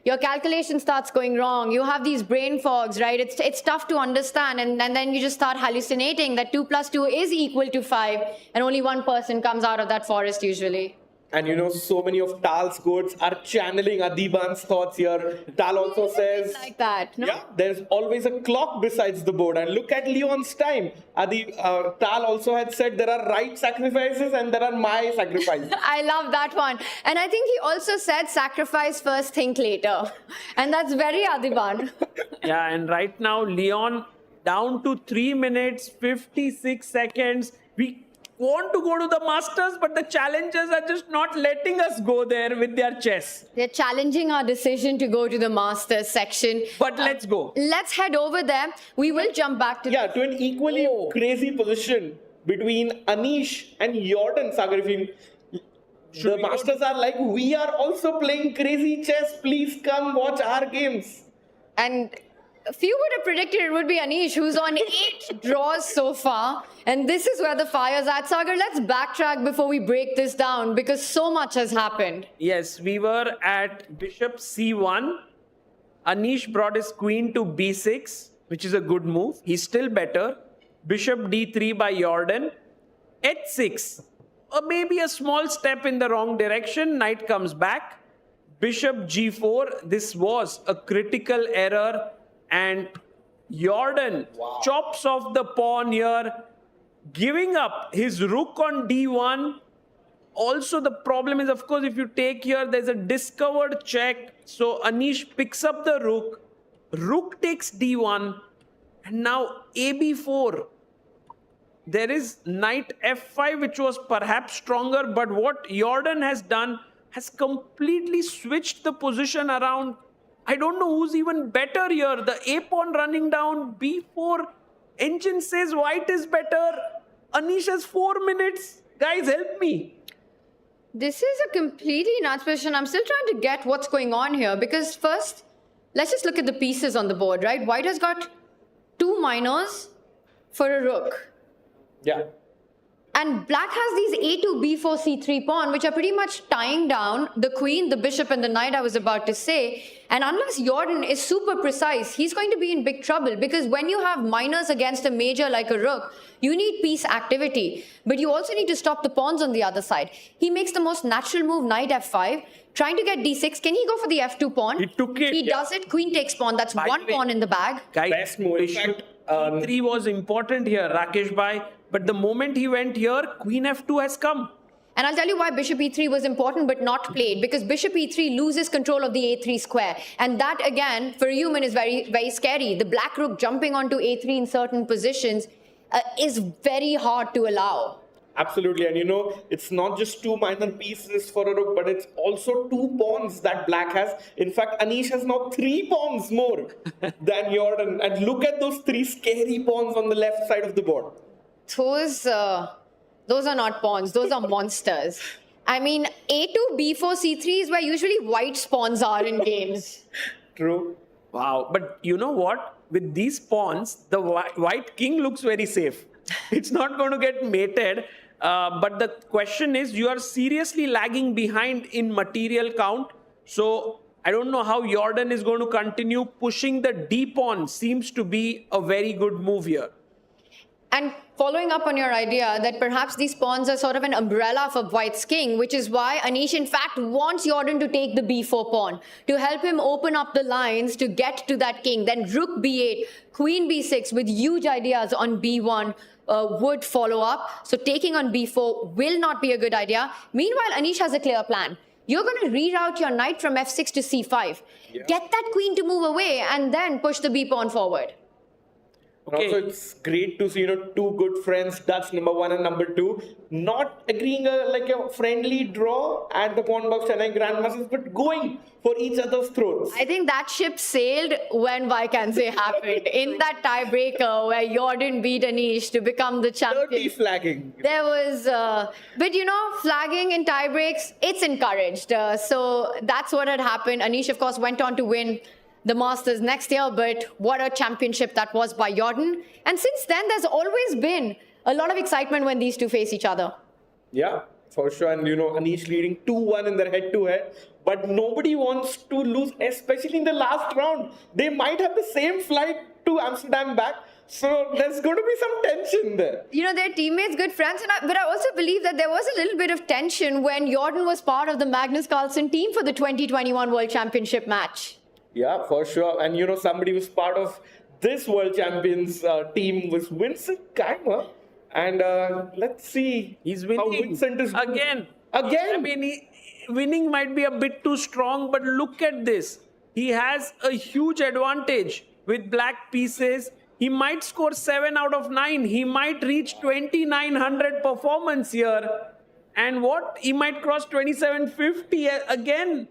Your calculation starts going wrong. You have these brain fogs, right? It's tough to understand. And then you just start hallucinating that 2 + 2 is equal to 5. And only one person comes out of that forest usually. And so many of Tal's quotes are channeling Adhiban's thoughts here. Tal also says, like that, no? yeah, there's always a clock besides the board. And look at Leon's time. Tal also had said there are right sacrifices and there are my sacrifices. I love that one. And I think he also said sacrifice first, think later. And that's very Adhiban. Yeah, and right now, Leon down to 3 minutes, 56 seconds. We want to go to the Masters, but the challengers are just not letting us go there with their chess. They're challenging our decision to go to the Masters section. But let's go. Let's head over there. We will jump back to... Yeah, to an equally crazy position between Anish and Jordan, Sagar. The Masters are like, we are also playing crazy chess. Please come watch our games. And few would have predicted it would be Anish, who's on 8 draws so far. And this is where the fire's at. Sagar, let's backtrack before we break this down because so much has happened. Yes, we were at Bishop C1. Anish brought his queen to B6, which is a good move. He's still better. Bishop D3 by Jordan. H6. Maybe a small step in the wrong direction. Knight comes back. Bishop G4. This was a critical error. And Jordan chops off the pawn here, giving up his rook on D1. Also, the problem is, of course, if you take here, there's a discovered check. So Anish picks up the rook. Rook takes D1. And now AB4. There is knight F5, which was perhaps stronger. But what Jordan has done has completely switched the position around. I don't know who's even better here. The A pawn running down, B4. Engine says white is better. Anish has 4 minutes. Guys, help me. This is a completely nuts position. I'm still trying to get what's going on here because first, let's just look at the pieces on the board, right? White has got 2 minors for a rook. Yeah. And black has these A2, B4, C3 pawn, which are pretty much tying down the queen, the bishop, and the knight, I was about to say. And unless Jordan is super precise, he's going to be in big trouble because when you have minors against a major like a rook, you need piece activity. But you also need to stop the pawns on the other side. He makes the most natural move, knight F5, trying to get D6. Can he go for the F2 pawn? He took it. He does it. Queen takes pawn. That's one pawn in the bag. Guys, Best move. In fact, E3 was important here, Rakesh Bhai. But the moment he went here, Queen F2 has come. And I'll tell you why Bishop E3 was important but not played. Because Bishop E3 loses control of the A3 square. And that, again, for a human is very, very scary. The black rook jumping onto A3 in certain positions is very hard to allow. Absolutely. And it's not just 2 minor pieces for a rook, but it's also 2 pawns that black has. In fact, Anish has now 3 pawns more than Jordan. And look at those 3 scary pawns on the left side of the board. Those are not pawns. Those are monsters. I mean, A2, B4, C3 is where usually white pawns are in games. True. Wow. But you know what? With these pawns, the white king looks very safe. It's not going to get mated. But the question is, you are seriously lagging behind in material count. So I don't know how Jordan is going to continue pushing the D pawn. Seems to be a very good move here. And following up on your idea that perhaps these pawns are sort of an umbrella for white's king, which is why Anish, in fact, wants Jordan to take the B4 pawn to help him open up the lines to get to that king. Then rook B8, queen B6 with huge ideas on B1 would follow up. So taking on B4 will not be a good idea. Meanwhile, Anish has a clear plan. You're going to reroute your knight from F6 to C5. Yeah. Get that queen to move away and then push the B pawn forward. Okay. Also, it's great to see, 2 good friends, that's number 1 and number 2, not agreeing like a friendly draw at the Quantbox Chennai Grandmasters, but going for each other's throats. I think that ship sailed when Vaikanse happened. In that tiebreaker where Jordan beat Anish to become the champion. Dirty flagging. There was, but flagging in tiebreaks, it's encouraged. So that's what had happened. Anish, of course, went on to win the Masters next year, but what a championship that was by Jordan. And since then, there's always been a lot of excitement when these two face each other. Yeah, for sure. And, Anish leading 2-1 in their head-to-head. But nobody wants to lose, especially in the last round. They might have the same flight to Amsterdam back. So there's going to be some tension there. You know, they're teammates, good friends, but I also believe that there was a little bit of tension when Jordan was part of the Magnus Carlsen team for the 2021 World Championship match. Yeah, for sure. And somebody who's part of this World Champions team was Vincent Keymer. And let's see. He's winning. How Vincent is Again. Again? I mean, winning might be a bit too strong, but look at this. He has a huge advantage with black pieces. He might score 7 out of 9. He might reach 2900 performance here. And what? He might cross 2750 again.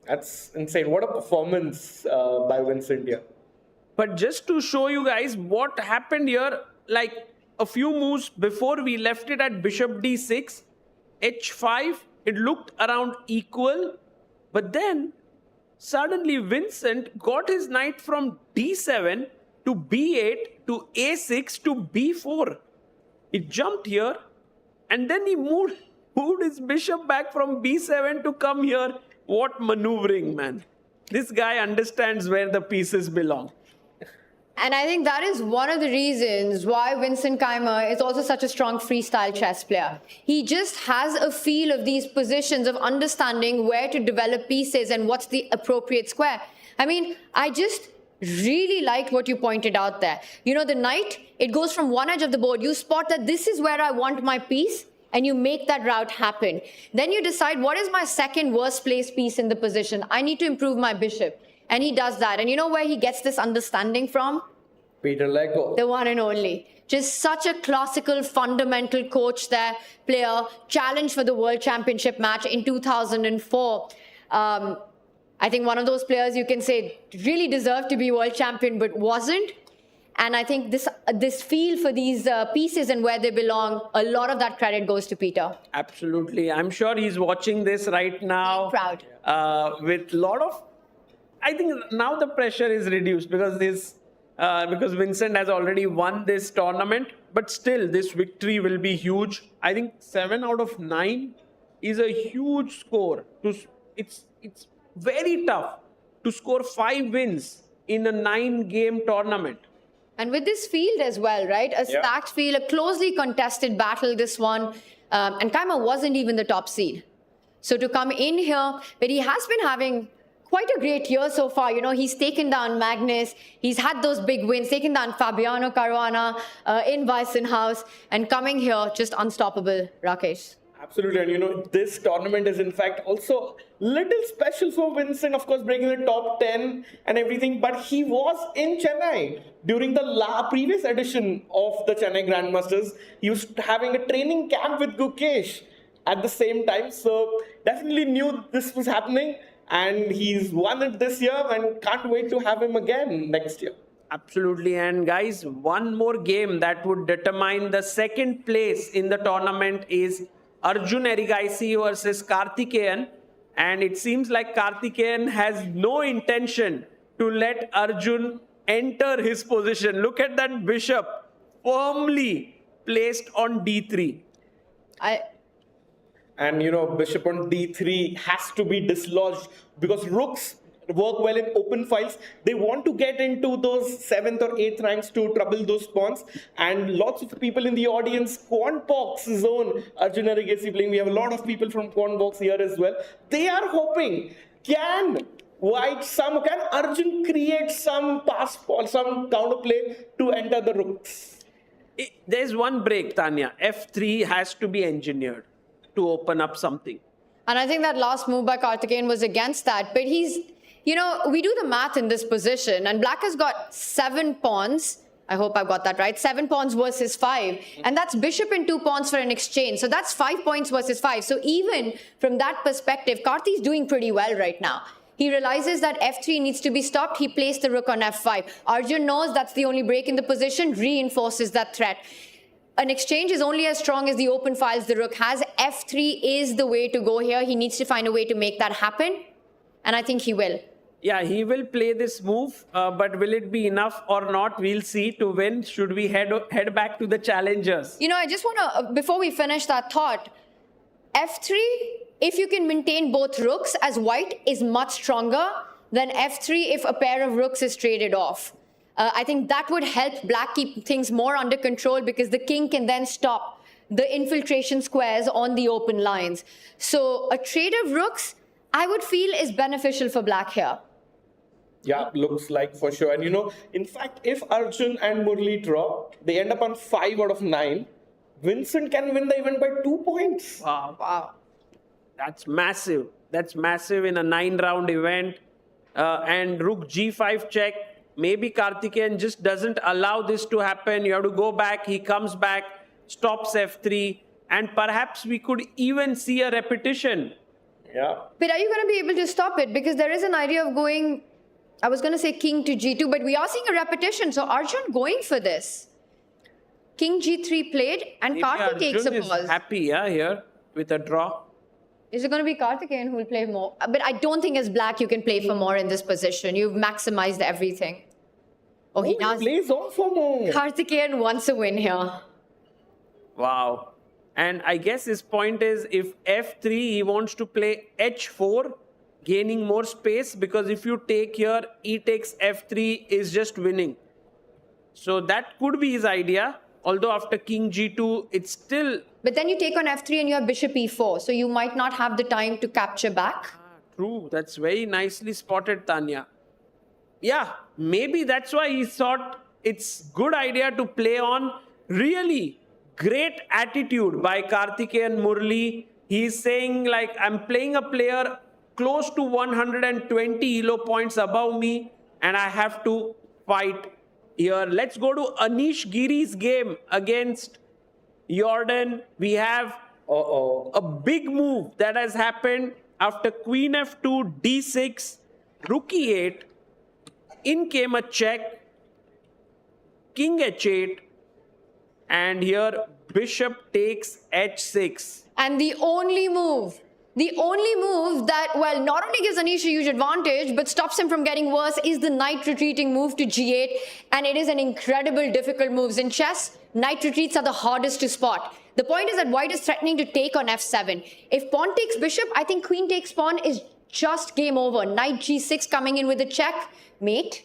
That's insane. What a performance by Vincent here. But just to show you guys what happened here, like a few moves before we left it at bishop d6, h5, it looked around equal. But then suddenly Vincent got his knight from d7 to b8 to a6 to b4. He jumped here and then he moved his bishop back from b7 to come here. What maneuvering, man. This guy understands where the pieces belong. And I think that is one of the reasons why Vincent Keymer is also such a strong freestyle chess player. He just has a feel of these positions, of understanding where to develop pieces and what's the appropriate square. I mean, I just really liked what you pointed out there. You know, the knight, it goes from one edge of the board. You spot that this is where I want my piece, and you make that route happen. Then you decide, what is my second worst placed piece in the position? I need to improve my bishop. And he does that. And you know where he gets this understanding from? Peter Lego. The one and only. Just such a classical, fundamental coach there, player, challenged for the World Championship match in 2004. I think one of those players you can say really deserved to be world champion, but wasn't. And I think this feel for these pieces and where they belong, a lot of that credit goes to Peter. Absolutely. I'm sure he's watching this right now. Proud. With a lot of, I think now the pressure is reduced because Vincent has already won this tournament, but still this victory will be huge. I think 7 out of 9 is a huge score. It's very tough to score 5 wins in a 9-game tournament. And with this field as well, right? A stacked field, a closely contested battle, this one. And Keymer wasn't even the top seed. So to come in here, but he has been having quite a great year so far. You know, he's taken down Magnus. He's had those big wins, taken down Fabiano Caruana in Weissenhaus, and coming here, just unstoppable, Rakesh. Absolutely. And you know, this tournament is in fact also little special for Vincent, of course, breaking the top 10 and everything. But he was in Chennai during the previous edition of the Chennai Grandmasters. He was having a training camp with Gukesh at the same time. So definitely knew this was happening. And he's won it this year and can't wait to have him again next year. Absolutely. And guys, one more game that would determine the second place in the tournament is Arjun Erigaisi versus Karthikeyan. And it seems like Karthikeyan has no intention to let Arjun enter his position. Look at that bishop firmly placed on d3. And you know, bishop on d3 has to be dislodged because rooks work well in open files. They want to get into those 7th or 8th ranks to trouble those pawns. And lots of people in the audience, Quantbox zone, Arjun Erigaisi playing. We have a lot of people from Quantbox here as well. They are hoping, can Arjun create some pass ball, some counterplay to enter the rooks? There's one break, Tanya. f3 has to be engineered to open up something. And I think that last move by Karthikeyan was against that. But he's, you know, we do the math in this position, and Black has got 7 pawns. I hope I've got that right. 7 pawns versus 5. And that's bishop and 2 pawns for an exchange. So that's 5 points versus 5. So even from that perspective, Karthi's doing pretty well right now. He realizes that f3 needs to be stopped. He placed the rook on f5. Arjun knows that's the only break in the position, reinforces that threat. An exchange is only as strong as the open files the rook has. f3 is the way to go here. He needs to find a way to make that happen. And I think he will. Yeah, he will play this move, but will it be enough or not? We'll see. To win, should we head back to the challengers? You know, I just want to, before we finish that thought, f3, if you can maintain both rooks as white, is much stronger than f3 if a pair of rooks is traded off. I think that would help black keep things more under control because the king can then stop the infiltration squares on the open lines. So a trade of rooks, I would feel, is beneficial for black here. Yeah, looks like for sure. And in fact, if Arjun and Murli draw, they end up on 5 out of 9. Vincent can win the event by 2 points. Wow. That's massive. That's massive in a 9-round event. And Rook G5 check. Maybe Karthikeyan just doesn't allow this to happen. You have to go back. He comes back, stops F3. And perhaps we could even see a repetition. Yeah. But are you going to be able to stop it? Because there is an idea of going, I was going to say king to G2, but we are seeing a repetition. So Arjun going for this. King G3 played and Maybe Karthik takes a Arjun pause. is happy here with a draw. Is it going to be Karthikeyan who will play more? But I don't think as black you can play for more in this position. You've maximized everything. Oh, he does. Plays on for more. Karthikeyan wants a win here. Wow. And I guess his point is if F3, he wants to play H4, gaining more space, because if you take here, E takes F3 is just winning. So that could be his idea. Although after King G2, it's still... But then you take on F3 and you have Bishop E4. So you might not have the time to capture back. True. That's very nicely spotted, Tanya. Yeah, maybe that's why he thought it's good idea to play on really great attitude by Karthikeyan Murli. He's saying like, I'm playing a player close to 120 elo points above me and I have to fight here. Let's go to Anish Giri's game against Jordan. We have a big move that has happened after Queen F2, D6, Rook E8. In came a check, King H8, and here Bishop takes H6. And the only move that, well, not only gives Anish a huge advantage, but stops him from getting worse is the knight retreating move to G8. And it is an incredible, difficult move. In chess, knight retreats are the hardest to spot. The point is that white is threatening to take on F7. If pawn takes bishop, I think queen takes pawn is just game over. Knight G6 coming in with a check. Mate.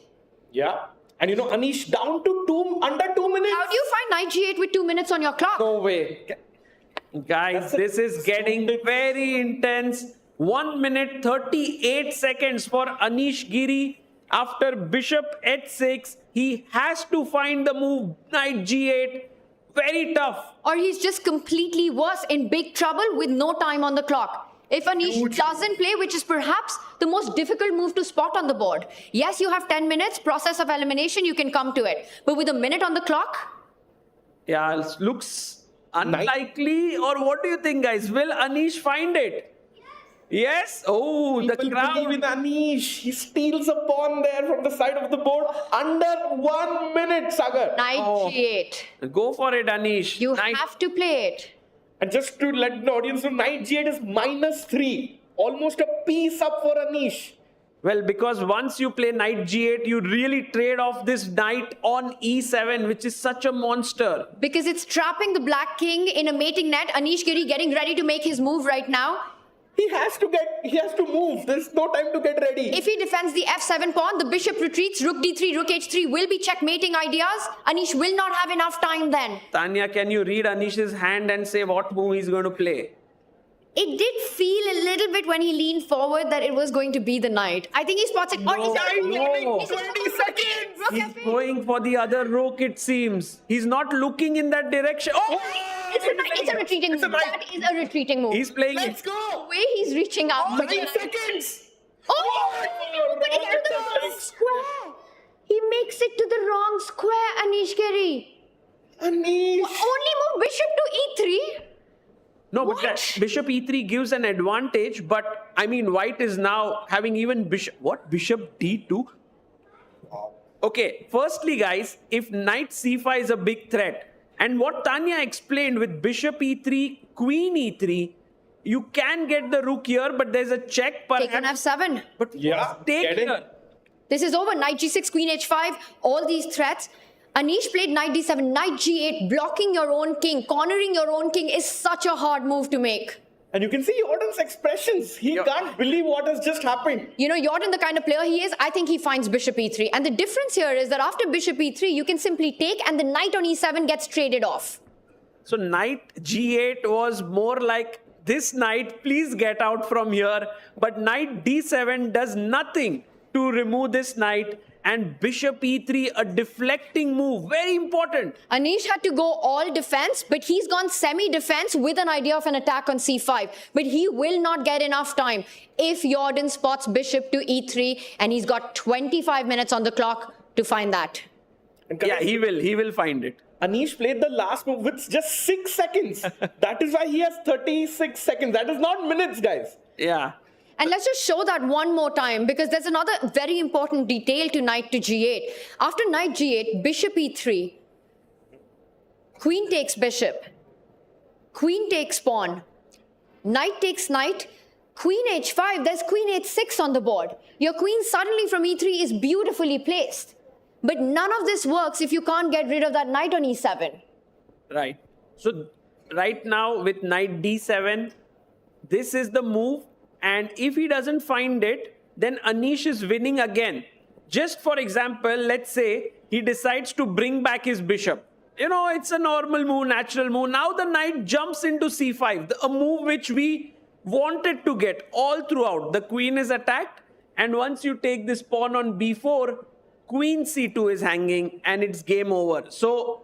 Yeah. And Anish down to under 2 minutes. How do you find knight G8 with 2 minutes on your clock? No way. Guys, this is getting very intense. 1 minute 38 seconds for Anish Giri. After bishop H6, he has to find the move knight G8. Very tough. Or he's just completely worse, in big trouble with no time on the clock. If Anish doesn't play, which is perhaps the most difficult move to spot on the board. Yes, you have 10 minutes, process of elimination, you can come to it. But with a minute on the clock? Yeah, it looks unlikely. Or what do you think, guys? Will Anish find it? Yes? Oh, the crowd. Believe in Anish. He steals a pawn there from the side of the board under 1 minute, Sagar. Knight G8. Go for it, Anish. You have to play it. And just to let the audience know, knight G8 is -3. Almost a piece up for Anish. Well, because once you play knight G8, you really trade off this knight on E7, which is such a monster. Because it's trapping the black king in a mating net. Anish Giri getting ready to make his move right now. He has to move. There's no time to get ready. If he defends the F7 pawn, the bishop retreats, rook D3, rook H3 will be checkmating ideas. Anish will not have enough time then. Tanya, can you read Anish's hand and say what move he's going to play? It did feel a little bit when he leaned forward that it was going to be the knight. I think he spots it. No, He's 20 seconds. He's going for the other rook, it seems. He's not looking in that direction. Oh! It's a retreating move. That is a retreating move. He's playing Let's go. The way he's reaching out. 9 seconds. Oh, but he got the wrong square. He makes it to the wrong square, Anish Giri. Anish. Only move bishop to E3. No, but that bishop E3 gives an advantage, but I mean, white is now having even bishop. What? Bishop D2? Okay, firstly, guys, if knight C5 is a big threat, and what Tanya explained with bishop E3, queen E3, you can get the rook here, but there's a check. Take on F7. But take here. This is over. Knight G6, queen H5, all these threats. Anish played knight D7, knight G8, blocking your own king, cornering your own king is such a hard move to make. And you can see Jordan's expressions. He can't believe what has just happened. You know, Jordan, the kind of player he is, I think he finds bishop e3. And the difference here is that after bishop e3, you can simply take and the knight on e7 gets traded off. So knight g8 was more like, this knight, please get out from here. But knight d7 does nothing to remove this knight. And bishop e3, a deflecting move, very important. Anish had to go all defense, but he's gone semi-defense with an idea of an attack on c5. But he will not get enough time if Jordan spots bishop to e3, and he's got 25 minutes on the clock to find that. Yeah, he will find it. Anish played the last move with just 6 seconds. That is why he has 36 seconds. That is not minutes, guys. Yeah. And let's just show that one more time, because there's another very important detail to knight to g8. After knight g8, bishop e3, queen takes bishop, queen takes pawn, knight takes knight, queen h5, there's queen h6 on the board. Your queen suddenly from e3 is beautifully placed. But none of this works if you can't get rid of that knight on e7. Right. So right now with knight d7, this is the move. And if he doesn't find it, then Anish is winning again. Just for example, let's say he decides to bring back his bishop. You know, it's a normal move, natural move. Now the knight jumps into c5, a move which we wanted to get all throughout. The queen is attacked, and once you take this pawn on b4, queen c2 is hanging, and it's game over. So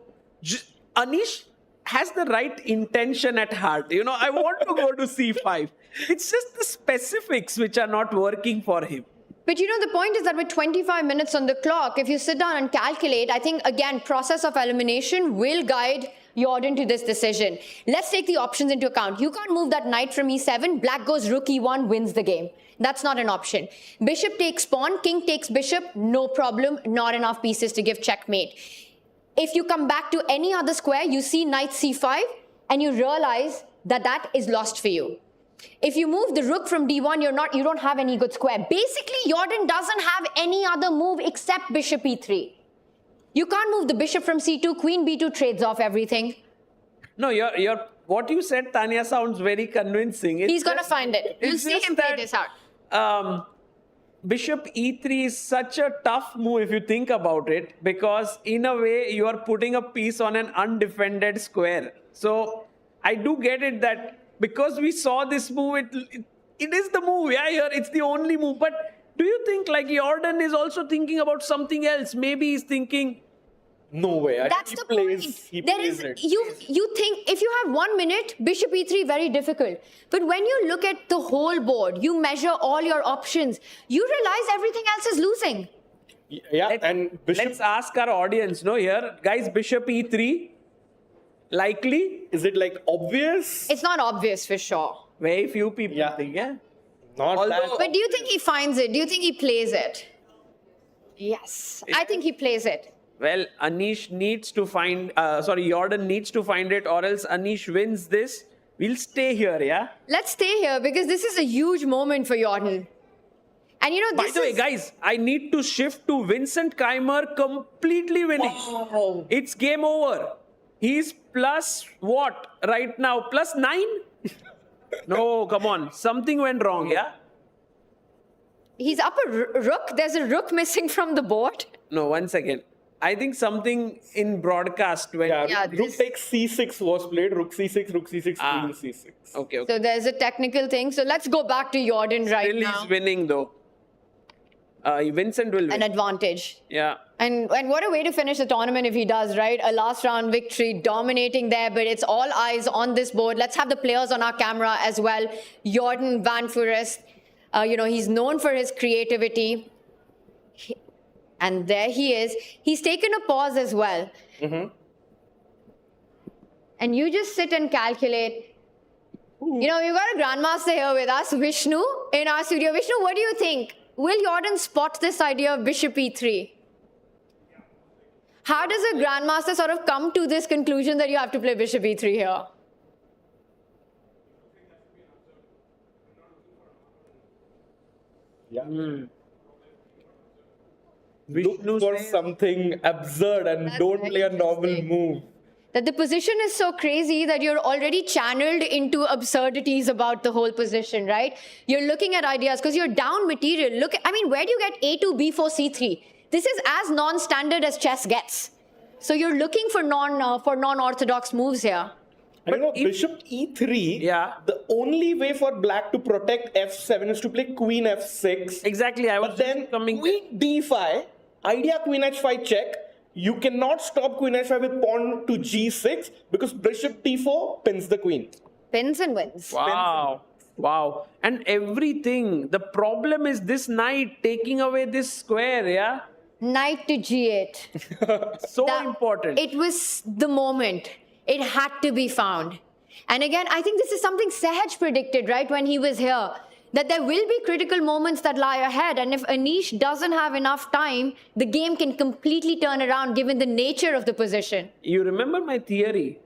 Anish has the right intention at heart. You know, I want to go to c5. It's just the specifics which are not working for him. But you know, the point is that with 25 minutes on the clock, if you sit down and calculate, I think, again, process of elimination will guide Jordan to this decision. Let's take the options into account. You can't move that knight from e7. Black goes rook e1, wins the game. That's not an option. Bishop takes pawn, king takes bishop, no problem. Not enough pieces to give checkmate. If you come back to any other square, you see knight c5, and you realize that that is lost for you. If you move the rook from d1, you don't have any good square. Basically, Jordan doesn't have any other move except bishop e3. You can't move the bishop from c2, queen b2 trades off everything. No, what you said, Tanya, sounds very convincing. He's going to find it. You'll see him play this out. Bishop e3 is such a tough move if you think about it, because in a way you are putting a piece on an undefended square. So I do get it that because we saw this move, it is the move. Yeah, here it's the only move. But do you think like Jordan is also thinking about something else? Maybe he's thinking, no way. That's the point. He plays it. You think if you have 1 minute, bishop e3, very difficult. But when you look at the whole board, you measure all your options, you realize everything else is losing. Yeah, let's ask our audience, no, here, guys, bishop e3, likely? Is it like obvious? It's not obvious for sure. Very few people think, yeah. Not that. But do you think he finds it? Do you think he plays it? Yes, I think he plays it. Well, Anish needs to find, Jordan needs to find it, or else Anish wins this. We'll stay here, yeah? Let's stay here because this is a huge moment for Jordan. And you know, By the way, guys, I need to shift to Vincent Keymer completely winning. Wow. It's game over. He's plus what right now? Plus 9? No, come on. Something went wrong, yeah? He's up a rook. There's a rook missing from the board. No, one second. I think something in broadcast went... Yeah, rook takes c6 was played. Rook c6, queen c6. Okay. So there's a technical thing. So let's go back to Jordan right now. Still he's winning though. Vincent will win. An advantage. Yeah. And what a way to finish the tournament if he does, right? A last round victory, dominating there, but it's all eyes on this board. Let's have the players on our camera as well. Jordan van Foreest, he's known for his creativity. And there he is. He's taken a pause as well. Mm-hmm. And you just sit and calculate. Ooh. You know, we've got a grandmaster here with us, Vishnu, in our studio. Vishnu, what do you think? Will Jordan spot this idea of bishop e3? How does a grandmaster sort of come to this conclusion that you have to play bishop e3 here? Yeah. Look for something absurd and don't play a normal move. that the position is so crazy that you're already channeled into absurdities about the whole position, right? You're looking at ideas because you're down material. Where do you get A2, B4, C3? This is as non-standard as chess gets. So you're looking for non-orthodox moves here. Bishop E3, the only way for black to protect F7 is to play Queen F6. Exactly, But then Queen D5, idea Queen H5 check. You cannot stop Queen H5 with pawn to G6 because Bishop D4 pins the queen. Pins and wins. Wow. And everything. The problem is this knight taking away this square, yeah? Knight to G8. So important. It was the moment. It had to be found. And again, I think this is something Sehaj predicted, right, when he was here, that there will be critical moments that lie ahead. And if Anish doesn't have enough time, the game can completely turn around given the nature of the position. You remember my theory?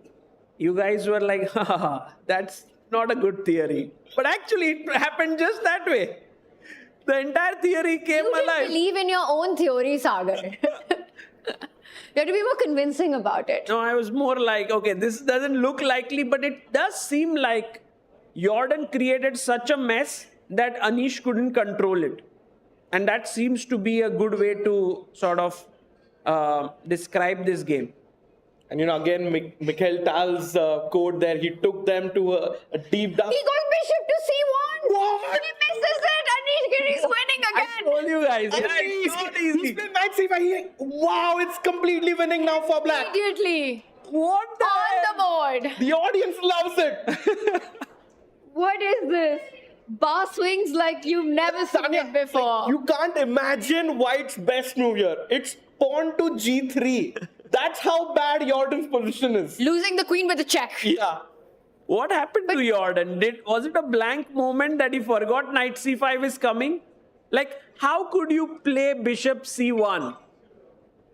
You guys were like, that's not a good theory. But actually, it happened just that way. The entire theory came alive. You didn't believe in your own theory, Sagar. You have to be more convincing about it. No, I was more like, okay, this doesn't look likely, but it does seem like Jordan created such a mess that Anish couldn't control it. And that seems to be a good way to sort of describe this game. And again, Mikhail Tal's code there, he took them to a deep down. He goes bishop to C1. What? He misses it. Anish Giri's winning again. I told you guys. He's It's easy. He's played knight C5. Wow, it's completely winning now for black. Immediately. What the On the board. The audience loves it. What is this? Bar swings like you've never seen it before. You can't imagine White's best move here. It's pawn to G3. That's how bad Jordan's position is. Losing the queen with a check. Yeah. What happened to Jordan? Was it a blank moment that he forgot knight c5 is coming? Like, how could you play bishop c1?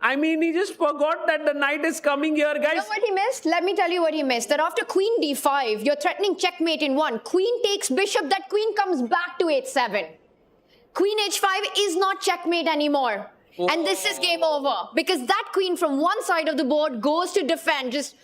I mean, he just forgot that the knight is coming here, guys. You know what he missed? Let me tell you what he missed. That after queen d5, you're threatening checkmate in one. Queen takes bishop, that queen comes back to h7. Queen h5 is not checkmate anymore. Oh. And this is game over. Because that queen from one side of the board goes to defend, just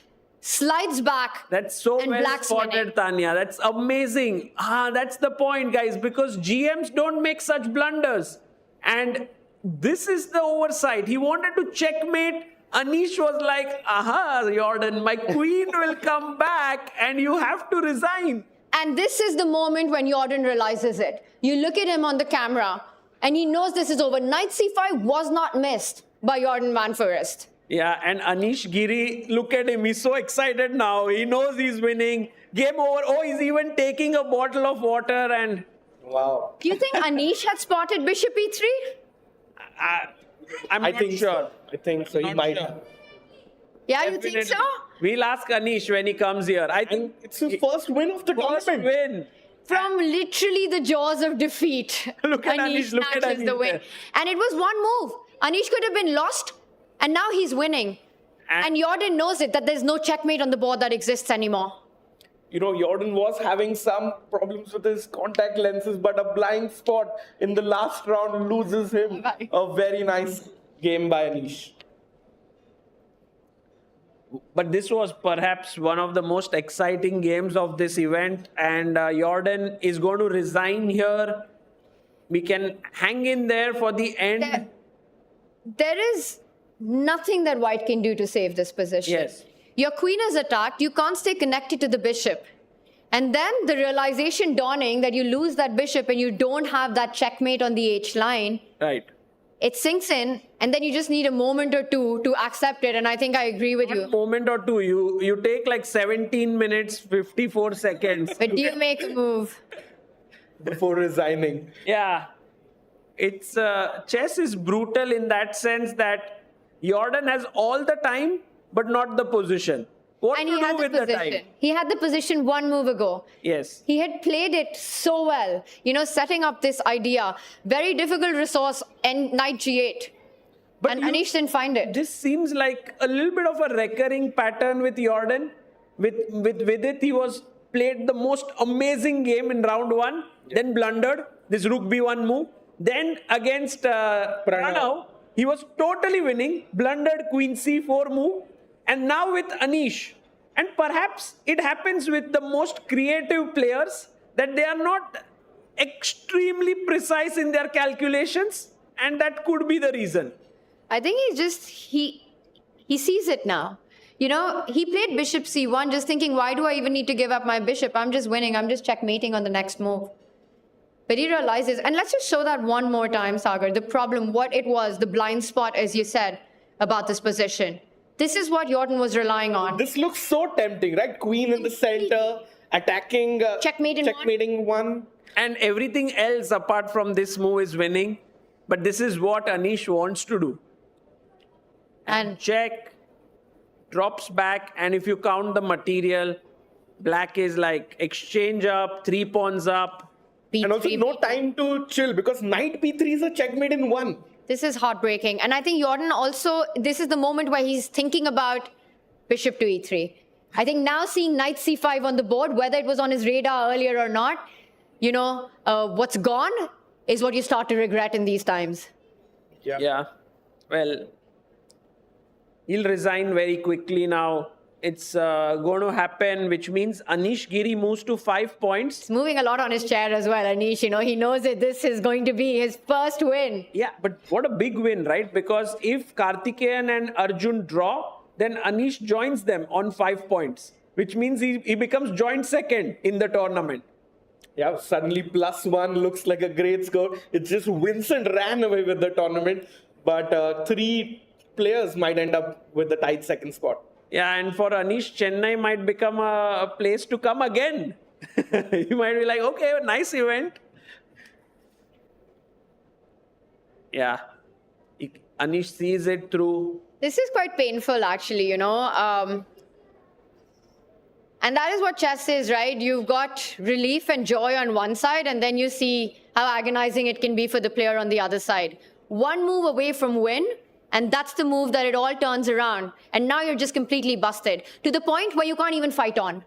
slides back. That's so well spotted, Tanya. That's amazing. That's the point, guys. Because GMs don't make such blunders. And this is the oversight. He wanted to checkmate. Anish was like, Jordan, my queen will come back and you have to resign. And this is the moment when Jordan realizes it. You look at him on the camera and he knows this is over. Knight c5 was not missed by Jordan van Foreest. Yeah, and Anish Giri, look at him. He's so excited now. He knows he's winning. Game over. Oh, he's even taking a bottle of water and... Wow. Do you think Anish had spotted bishop e3? I'm not sure. I think so. He might have. Yeah, Definitely. you think so? We'll ask Anish when he comes here. I think it's his first win of the tournament. Win. From literally the jaws of defeat, Look at Anish. Look at Anish the win. there. And it was one move. Anish could have been lost, and now he's winning. And Jordan knows it, that there's no checkmate on the board that exists anymore. Jordan was having some problems with his contact lenses, but a blind spot in the last round loses him a very nice game by Anish. But this was perhaps one of the most exciting games of this event, and Jordan is going to resign here. We can hang in there for the end. There is nothing that White can do to save this position. Yes. Your queen is attacked, you can't stay connected to the bishop. And then the realization dawning that you lose that bishop and you don't have that checkmate on the H line. Right. It sinks in, and then you just need a moment or two to accept it, and I think I agree with you. A moment or two. You take like 17 minutes, 54 seconds. But do you make a move? Before resigning. Yeah. It's chess is brutal in that sense that Jordan has all the time, but not the position. What And to he do had with the the position. time? He had the position one move ago. Yes. He had played it so well, setting up this idea. Very difficult resource, and knight g8. But and Anish didn't find it. This seems like a little bit of a recurring pattern with Jordan. With Vidit, he played the most amazing game in round one, then blundered this rook b1 move. Then against Pranav, he was totally winning, blundered queen c4 move. And now with Anish. And perhaps it happens with the most creative players that they are not extremely precise in their calculations, and that could be the reason. I think he sees it now. You know, he played bishop c1 just thinking, why do I even need to give up my bishop? I'm just winning. I'm just checkmating on the next move. But he realizes, and let's just show that one more time, Sagar, the problem, what it was, the blind spot, as you said, about this position. This is what Jordan was relying on. This looks so tempting, right? Queen in the center, attacking, checkmating one. And everything else apart from this move is winning. But this is what Anish wants to do. And check, drops back, and if you count the material, black is like exchange up, 3 pawns up. And also no time to chill because knight b3 is a checkmate in one. This is heartbreaking. And I think Jordan also, this is the moment where he's thinking about bishop to e3. I think now seeing knight c5 on the board, whether it was on his radar earlier or not, you know, what's gone is what you start to regret in these times. Yeah. Well, he'll resign very quickly now. It's going to happen, which means Anish Giri moves to 5 points. He's moving a lot on his chair as well, Anish. You know, he knows that this is going to be his first win. Yeah, but what a big win, right? Because if Karthikeyan and Arjun draw, then Anish joins them on 5 points, which means he becomes joint second in the tournament. Yeah, suddenly +1 looks like a great score. It's just Vincent ran away with the tournament, but 3 players might end up with the tied second spot. Yeah, and for Anish, Chennai might become a place to come again. You might be like, okay, nice event. Yeah, Anish sees it through. This is quite painful, actually, you know. And that is what chess is, right? You've got relief and joy on one side, and then you see how agonizing it can be for the player on the other side. One move away from win, and that's the move that it all turns around. And now you're just completely busted to the point where you can't even fight on.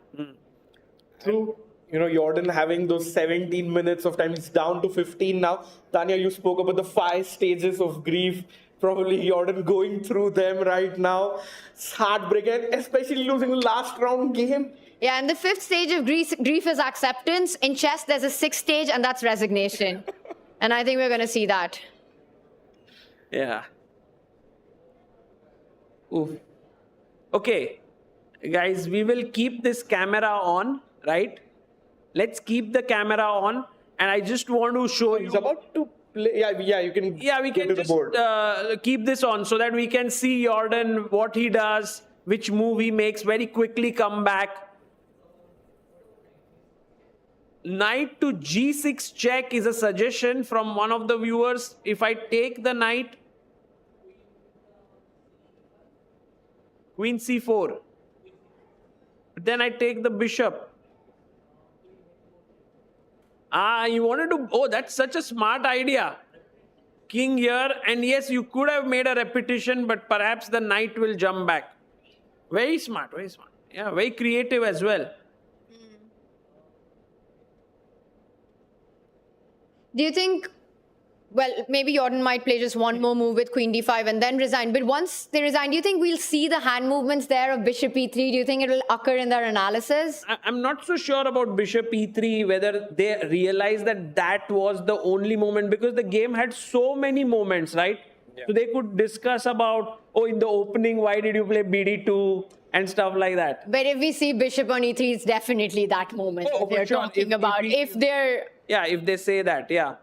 True. You know, Jordan having those 17 minutes of time, it's down to 15 now. Tanya, you spoke about the 5 stages of grief. Probably Jordan going through them right now. It's heartbreaking, especially losing the last round game. Yeah, and the 5th stage of grief is acceptance. In chess, there's a 6th stage, and that's resignation. And I think we're going to see that. Yeah. Oof. Okay, guys, we will keep this camera on, right? Let's keep the camera on, and I just want to show you. He's about to play. Yeah, you can. Yeah, we can just keep this on so that we can see Jordan, what he does, which move he makes, very quickly come back. Knight to g6 check is a suggestion from one of the viewers. If I take the knight, Queen c4. Then I take the bishop. You wanted to... Oh, that's such a smart idea. King here. And yes, you could have made a repetition, but perhaps the knight will jump back. Very smart, very smart. Yeah, very creative as well. Do you think... Well, maybe Jordan might play just one more move with Queen d5 and then resign. But once they resign, do you think we'll see the hand movements there of bishop e3? Do you think it will occur in their analysis? I'm not so sure about bishop e3, whether they realize that that was the only moment, because the game had so many moments, right? Yeah. So they could discuss about, oh, in the opening, why did you play bd2 and stuff like that. But if we see bishop on e3, it's definitely that moment that they're talking about. If they're... Yeah, if they say that, yeah.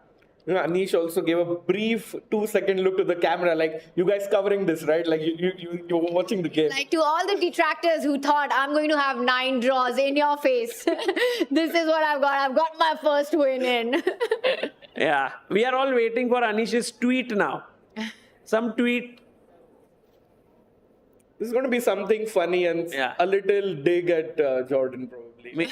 You know, Anish also gave a brief 2-second look to the camera, like, you guys covering this, right? Like, you're watching the game. Like, to all the detractors who thought, I'm going to have 9 draws in your face. This is what I've got. I've got my first win in. Yeah, we are all waiting for Anish's tweet now. Some tweet. This is going to be something funny and a little dig at Jordan, probably.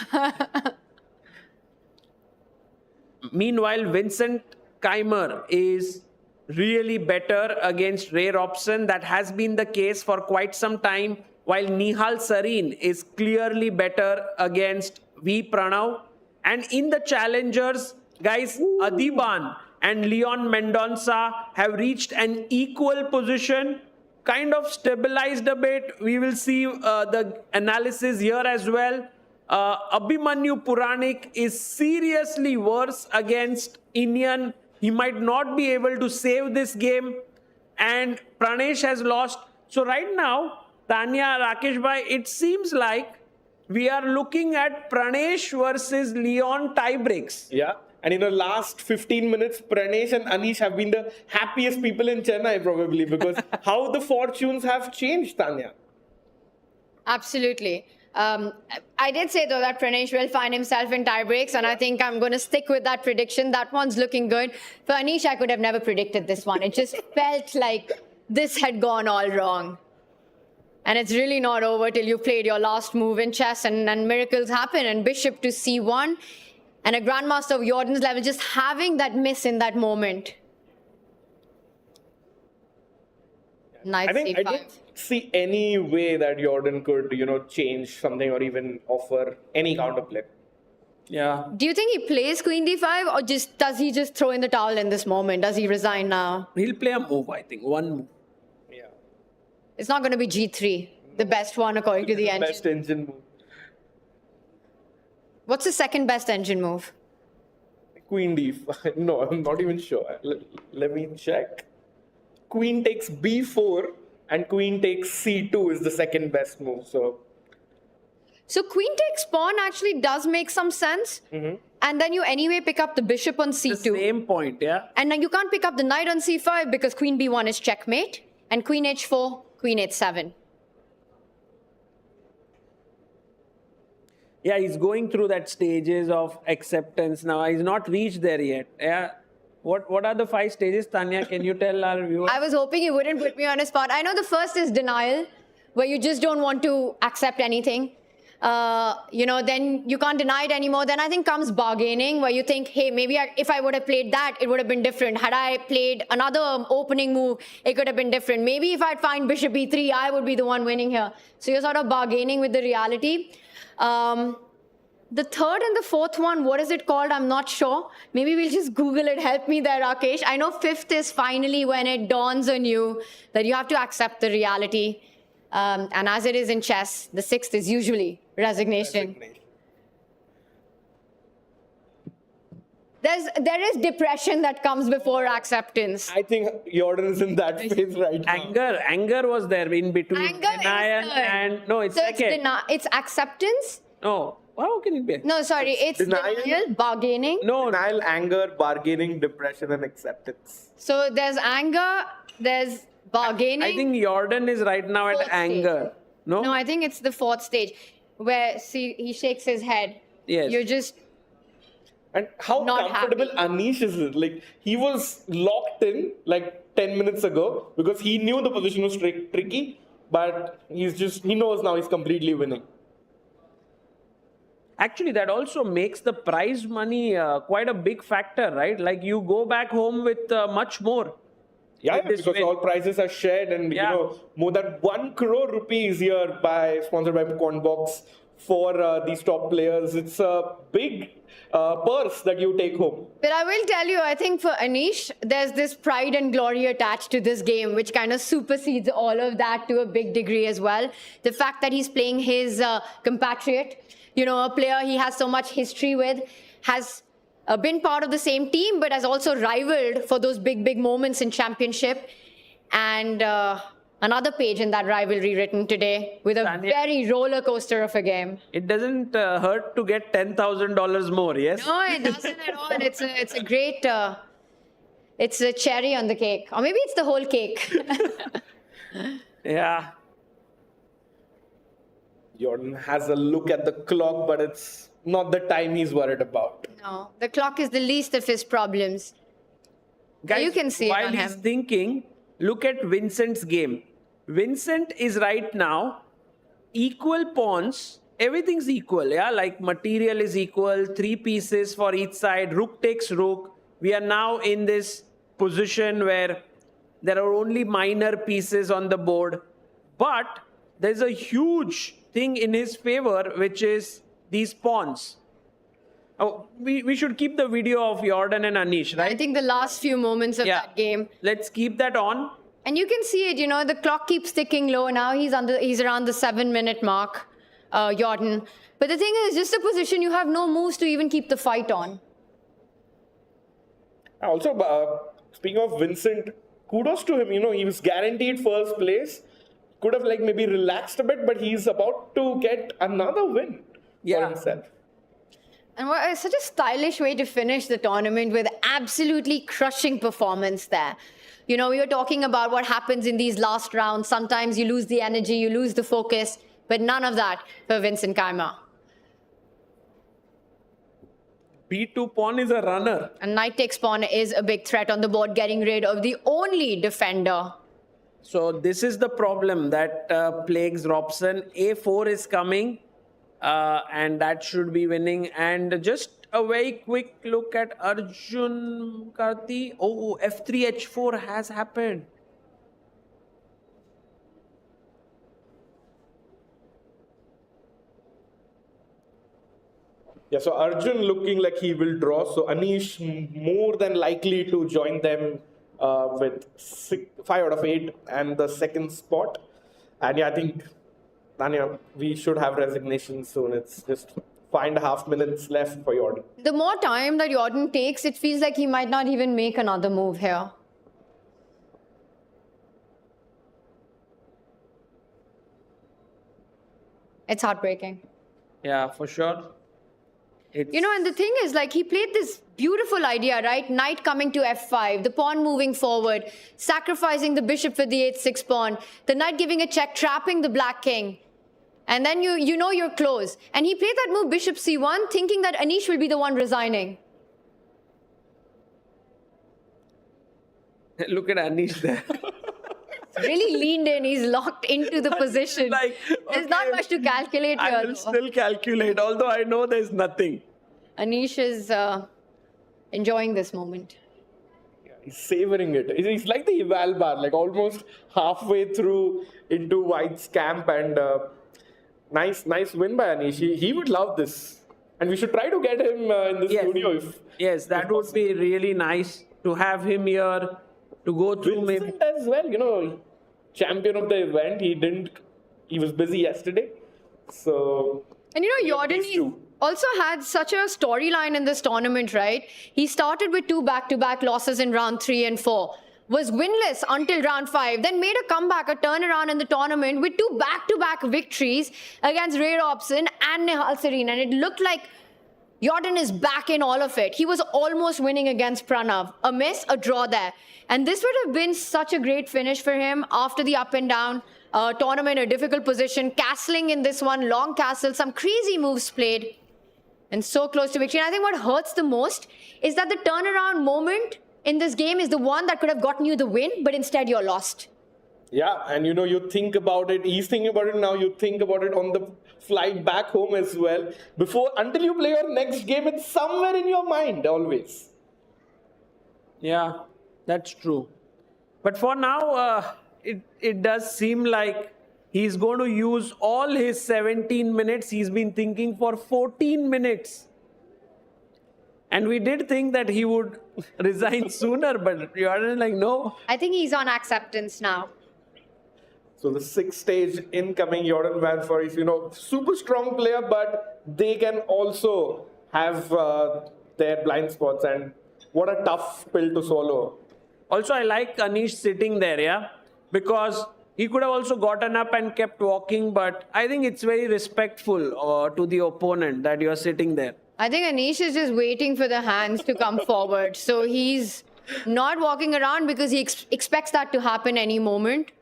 Meanwhile, Vincent Keymer is really better against Ray Robson. That has been the case for quite some time. While Nihal Sarin is clearly better against Pranav. And in the challengers, guys, Adhiban and Leon Mendonca have reached an equal position. kind of stabilized a bit. We will see the analysis here as well. Abhimanyu Puranik is seriously worse against Iniyan. He might not be able to save this game. And Pranesh has lost. So right now, Tanya, Rakesh bhai, it seems like we are looking at Pranesh versus Leon tiebreaks. Yeah. And in the last 15 minutes, Pranesh and Anish have been the happiest people in Chennai probably, because how the fortunes have changed, Tanya. Absolutely. I did say, though, that Pranesh will find himself in tiebreaks, and I think I'm going to stick with that prediction. That one's looking good. For Anish, I could have never predicted this one. It just felt like this had gone all wrong. And it's really not over till you played your last move in chess, and miracles happen. And bishop to c1, and a grandmaster of Jordan's level just having that miss in that moment. Knight I think c5. I don't see any way that Jordan could, change something or even offer any counterplay. Yeah. Do you think he plays queen d5, or does he just throw in the towel in this moment? Does he resign now? He'll play a move, I think. One move. Yeah. It's not going to be g3, the best one according to the engine. Best engine move. What's the second best engine move? Queen d5. No, I'm not even sure. Let me check. Queen takes b4 and queen takes c2 is the second best move. So queen takes pawn actually does make some sense. And then you anyway pick up the bishop on c2. The same point, yeah. And then you can't pick up the knight on c5 because queen b1 is checkmate. And queen h4, queen h7. Yeah, he's going through that stages of acceptance now. He's not reached there yet. Yeah. What are the 5 stages, Tanya? Can you tell our viewers? I was hoping you wouldn't put me on a spot. I know the first is denial, where you just don't want to accept anything. Then you can't deny it anymore. Then I think comes bargaining, where you think, hey, maybe if I would have played that, it would have been different. Had I played another opening move, it could have been different. Maybe if I'd find bishop e3, I would be the one winning here. So you're sort of bargaining with the reality. The third and the fourth one, what is it called? I'm not sure. Maybe we'll just Google it. Help me there, Rakesh. I know fifth is finally when it dawns on you that you have to accept the reality. And as it is in chess, the sixth is usually resignation. There is depression that comes before acceptance. I think Jordan is in that phase right now. Anger was there in between. Anger denial is third. and no, it's So second. it's acceptance? No. How can it be? No, sorry. It's denial, bargaining. No. Denial, anger, bargaining, depression, and acceptance. So there's anger, there's bargaining. I think Jordan is right now at anger. Stage. No? No, I think it's the fourth stage where, see, he shakes his head. Yes. You're just... And how not comfortable happy. Anish is. Like, he was locked in like 10 minutes ago because he knew the position was tricky, but he knows now he's completely winning. Actually, that also makes the prize money quite a big factor, right? Like you go back home with much more. Yeah, because win. all prizes are shared, and more than 1 crore rupees here sponsored by Quantbox for these top players. It's a big purse that you take home. But I will tell you, I think for Anish, there's this pride and glory attached to this game, which kind of supersedes all of that to a big degree as well. The fact that he's playing his compatriot, a player he has so much history with, has been part of the same team, but has also rivaled for those big moments in championship. And another page in that rivalry written today with a very roller coaster of a game. It doesn't hurt to get $10,000 more, yes? No, it doesn't at all. And it's a great, it's a cherry on the cake. Or maybe it's the whole cake. Yeah. Jordan has a look at the clock, but it's not the time he's worried about. No, the clock is the least of his problems. Guys, you can see it while on he's him. thinking, look at Vincent's game. Vincent is right now equal pawns. Everything's equal, yeah? Like material is equal, 3 pieces for each side. Rook takes rook. We are now in this position where there are only minor pieces on the board. But there's a huge thing in his favor, which is these pawns. Oh, we should keep the video of Jordan and Anish, right? I think the last few moments of that game. Let's keep that on. And you can see it, the clock keeps ticking low now. He's around the 7-minute mark, Jordan. But the thing is, just a position, you have no moves to even keep the fight on. Also, speaking of Vincent, kudos to him. He was guaranteed first place. Could have maybe relaxed a bit, but he's about to get another win for himself. And it's such a stylish way to finish the tournament with absolutely crushing performance there. We were talking about what happens in these last rounds. Sometimes you lose the energy, you lose the focus, but none of that for Vincent Keymer. B2 pawn is a runner. And knight takes pawn is a big threat on the board, getting rid of the only defender. So this is the problem that plagues Robson. A4 is coming and that should be winning. And just a very quick look at Arjun Karthi. Oh, F3 H4 has happened. Yeah, so Arjun looking like he will draw. So Anish more than likely to join them with 5 out of 8 and the second spot. And I think, Tanya, we should have resignation soon. It's just 5.5 minutes left for Jordan. The more time that Jordan takes, it feels like he might not even make another move here. It's heartbreaking. Yeah, for sure. And the thing is, he played this beautiful idea, right? Knight coming to f5, the pawn moving forward, sacrificing the bishop for the h6 pawn, the knight giving a check, trapping the black king. And then you're close. And he played that move, bishop c1, thinking that Anish will be the one resigning. Look at Anish there. Really leaned in. He's locked into the position. There's not much to calculate here. I will still calculate, although I know there's nothing. Anish is enjoying this moment. Yeah, he's savoring it. He's like the eval bar, almost halfway through into White's camp. And nice win by Anish. He would love this. And we should try to get him in the studio. Yes, that would be really nice to have him here. To go through Vincent as well, champion of the event. He was busy yesterday. So. And Jordan also had such a storyline in this tournament, right? He started with 2 back-to-back losses in round 3 and 4. Was winless until round 5, then made a comeback, a turnaround in the tournament with 2 back-to-back victories against Robson and Nihal Sarin. And it looked like Jordan is back in all of it. He was almost winning against Pranav. A miss, a draw there. And this would have been such a great finish for him after the up and down tournament, a difficult position, castling in this one, long castle, some crazy moves played, and so close to victory. And I think what hurts the most is that the turnaround moment in this game is the one that could have gotten you the win, but instead you're lost. Yeah, and you think about it, he's thinking about it now, you think about it on the flight back home as well. Until you play your next game, it's somewhere in your mind always. Yeah, that's true. But for now, it does seem like he's going to use all his 17 minutes. He's been thinking for 14 minutes. And we did think that he would resign sooner, but Jordan is like, no. I think he's on acceptance now. So the 6th stage incoming, Jordan Van Foreest, super strong player, but they can also have their blind spots, and what a tough pill to swallow. Also, I like Anish sitting there, yeah, because he could have also gotten up and kept walking, but I think it's very respectful to the opponent that you're sitting there. I think Anish is just waiting for the hands to come forward. So he's not walking around because he expects that to happen any moment.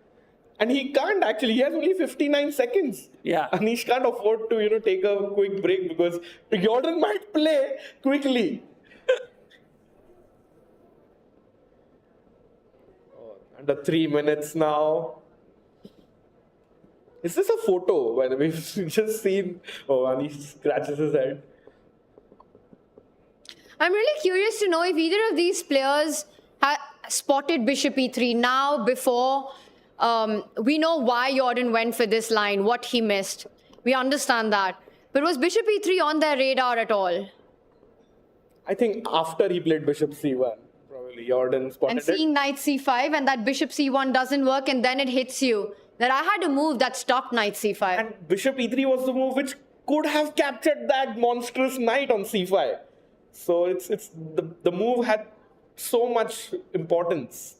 And he can't actually. He has only 59 seconds. Yeah. Anish can't afford to, take a quick break because Jordan might play quickly. Under 3 minutes now. Is this a photo? By the way, we've just seen. Oh, Anish scratches his head. I'm really curious to know if either of these players spotted Bishop E3 now, before. We know why Jordan went for this line, what he missed. We understand that. But was Bishop E3 on their radar at all? I think after he played Bishop C1, probably. Jordan spotted And seeing knight c5 and that bishop c1 doesn't work, and then it hits you. That I had a move that stopped knight c5. And bishop e3 was the move which could have captured that monstrous knight on c5. So it's the move had so much importance.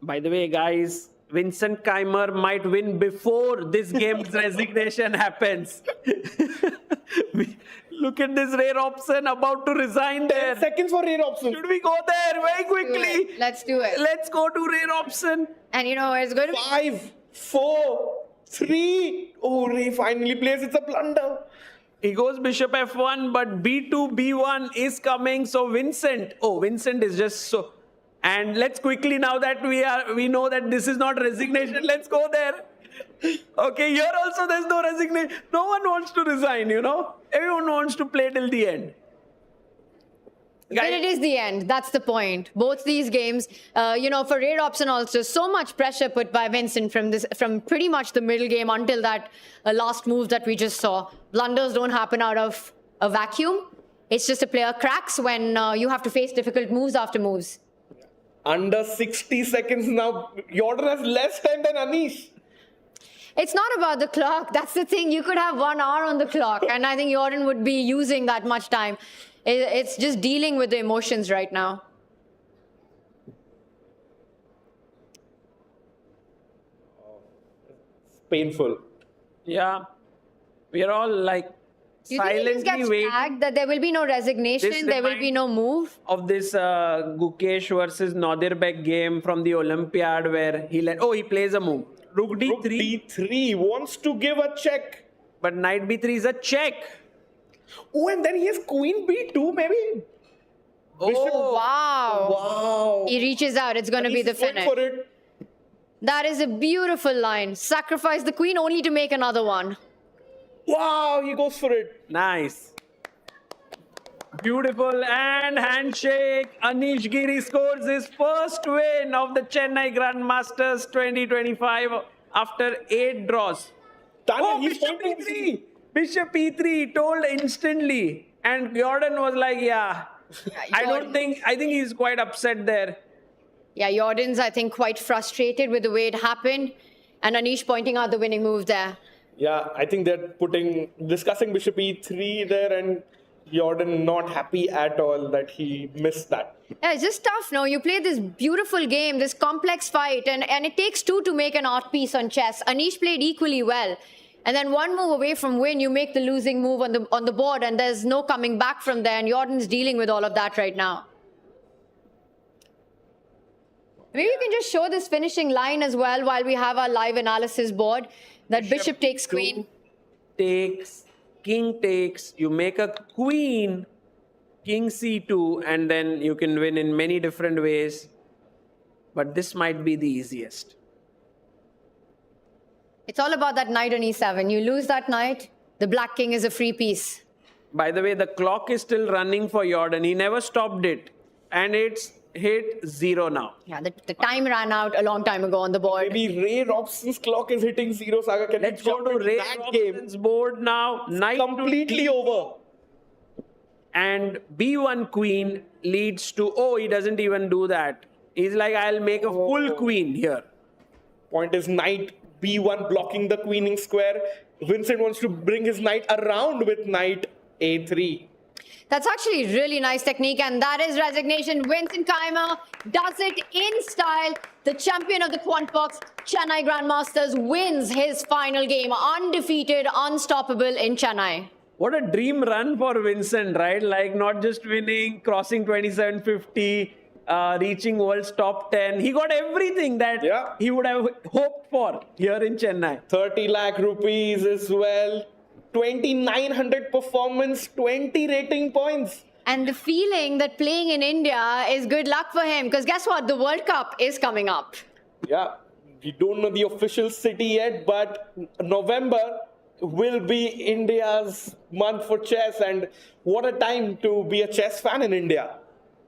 By the way, guys, Vincent Keymer might win before this game's resignation happens. Look at this rare option about to resign there. 10 seconds for rare option. Should we go there very quickly? Let's do it. Let's go to rare option. And it's going to be 5, 4, 3. Oh, Ray finally plays. It's a blunder. He goes bishop f1, but b2, b1 is coming. So Vincent is just so. And let's quickly, now that we know that this is not resignation, let's go there. Okay, here also there's no resignation. No one wants to resign, Everyone wants to play till the end. But it is the end. That's the point. Both these games, for rare option also, so much pressure put by Vincent from pretty much the middle game until that last move that we just saw. Blunders don't happen out of a vacuum. It's just a player cracks when you have to face difficult moves after moves. Under 60 seconds now. Jordan has less time than Anish. It's not about the clock. That's the thing. You could have 1 hour on the clock, and I think Jordan would be using that much time. It's just dealing with the emotions right now. It's painful. Yeah. We are all like silently waiting. That there will be no resignation, there will be no move. Of this Gukesh versus Nadirbek game from the Olympiad where he plays a move. Rook d3. Rook d3 wants to give a check. But knight b3 is a check. Oh, and then he has queen b2 maybe. Oh, wow. Wow. He reaches out. It's going to be the finish. For it. That is a beautiful line. Sacrifice the queen only to make another one. Wow, he goes for it. Nice. Beautiful, and handshake. Anish Giri scores his first win of the Chennai Grandmasters 2025 after 8 draws. Bishop e3. Bishop e3 told instantly. And Jordan was like, I think he's quite upset there. Yeah, Jordan's, I think, quite frustrated with the way it happened. And Anish pointing out the winning move there. Yeah, I think they're discussing bishop e3 there, and Jordan not happy at all that he missed that. Yeah, it's just tough, no? You play this beautiful game, this complex fight, and it takes 2 to make an art piece on chess. Anish played equally well. And then 1 move away from win, you make the losing move on the board, and there's no coming back from there, and Jordan's dealing with all of that right now. Maybe you can just show this finishing line as well while we have our live analysis board. That bishop takes queen. King takes, you make a queen, king c2, and then you can win in many different ways. But this might be the easiest. It's all about that knight on e7. You lose that knight, the black king is a free piece. By the way, the clock is still running for Jordan. He never stopped it. And it's hit 0 now. Yeah, the time ran out a long time ago on the board. Maybe Ray Robson's clock is hitting 0. Saga, Let's go to Ray Robson's board now. Knight completely over. And b1 queen leads to, he doesn't even do that. He's like, I'll make a full queen here. Point is knight b1 blocking the queening square. Vincent wants to bring his knight around with knight a3. That's actually really nice technique, and that is resignation. Vincent Keymer does it in style. The champion of the Quantbox, Chennai Grandmasters, wins his final game. Undefeated, unstoppable in Chennai. What a dream run for Vincent, right? Like not just winning, crossing 2750, reaching world's top 10. He got everything that he would have hoped for here in Chennai. 30 lakh rupees as well. 2900 performance, 20 rating points. And the feeling that playing in India is good luck for him, because guess what? The World Cup is coming up. Yeah, we don't know the official city yet, but November will be India's month for chess, and what a time to be a chess fan in India.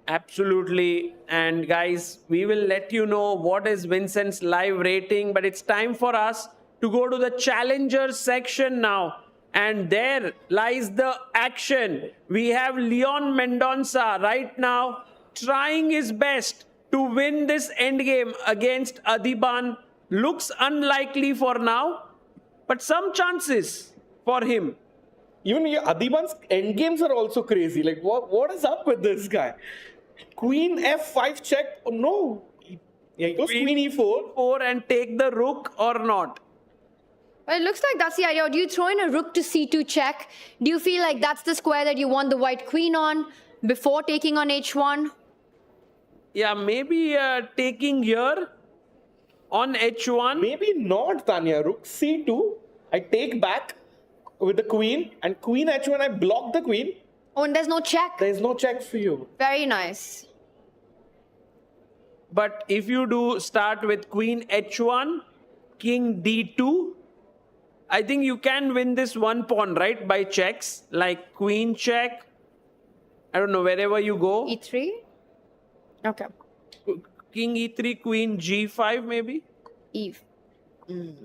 Absolutely. And guys, we will let you know what is Vincent's live rating, but it's time for us to go to the challenger section now. And there lies the action. We have Leon Mendonca right now trying his best to win this endgame against Adhiban. Looks unlikely for now, but some chances for him. Even Adhiban's endgames are also crazy. Like, what is up with this guy? Queen F5 check. Oh, no. Yeah, he goes Queen E4. 4 and take the rook or not. Well, it looks like that's the idea. Do you throw in a rook to C2 check? Do you feel like that's the square that you want the white queen on before taking on H1? Yeah, maybe taking here on H1. Maybe not, Tanya. Rook C2. I take back with the queen, and queen H1, I block the queen. Oh, and there's no check. There's no check for you. Very nice. But if you do start with queen H1, king D2, I think you can win this one pawn, right? By checks, like queen check. I don't know, wherever you go. E3? Okay. King E3, queen G5 maybe. Eve.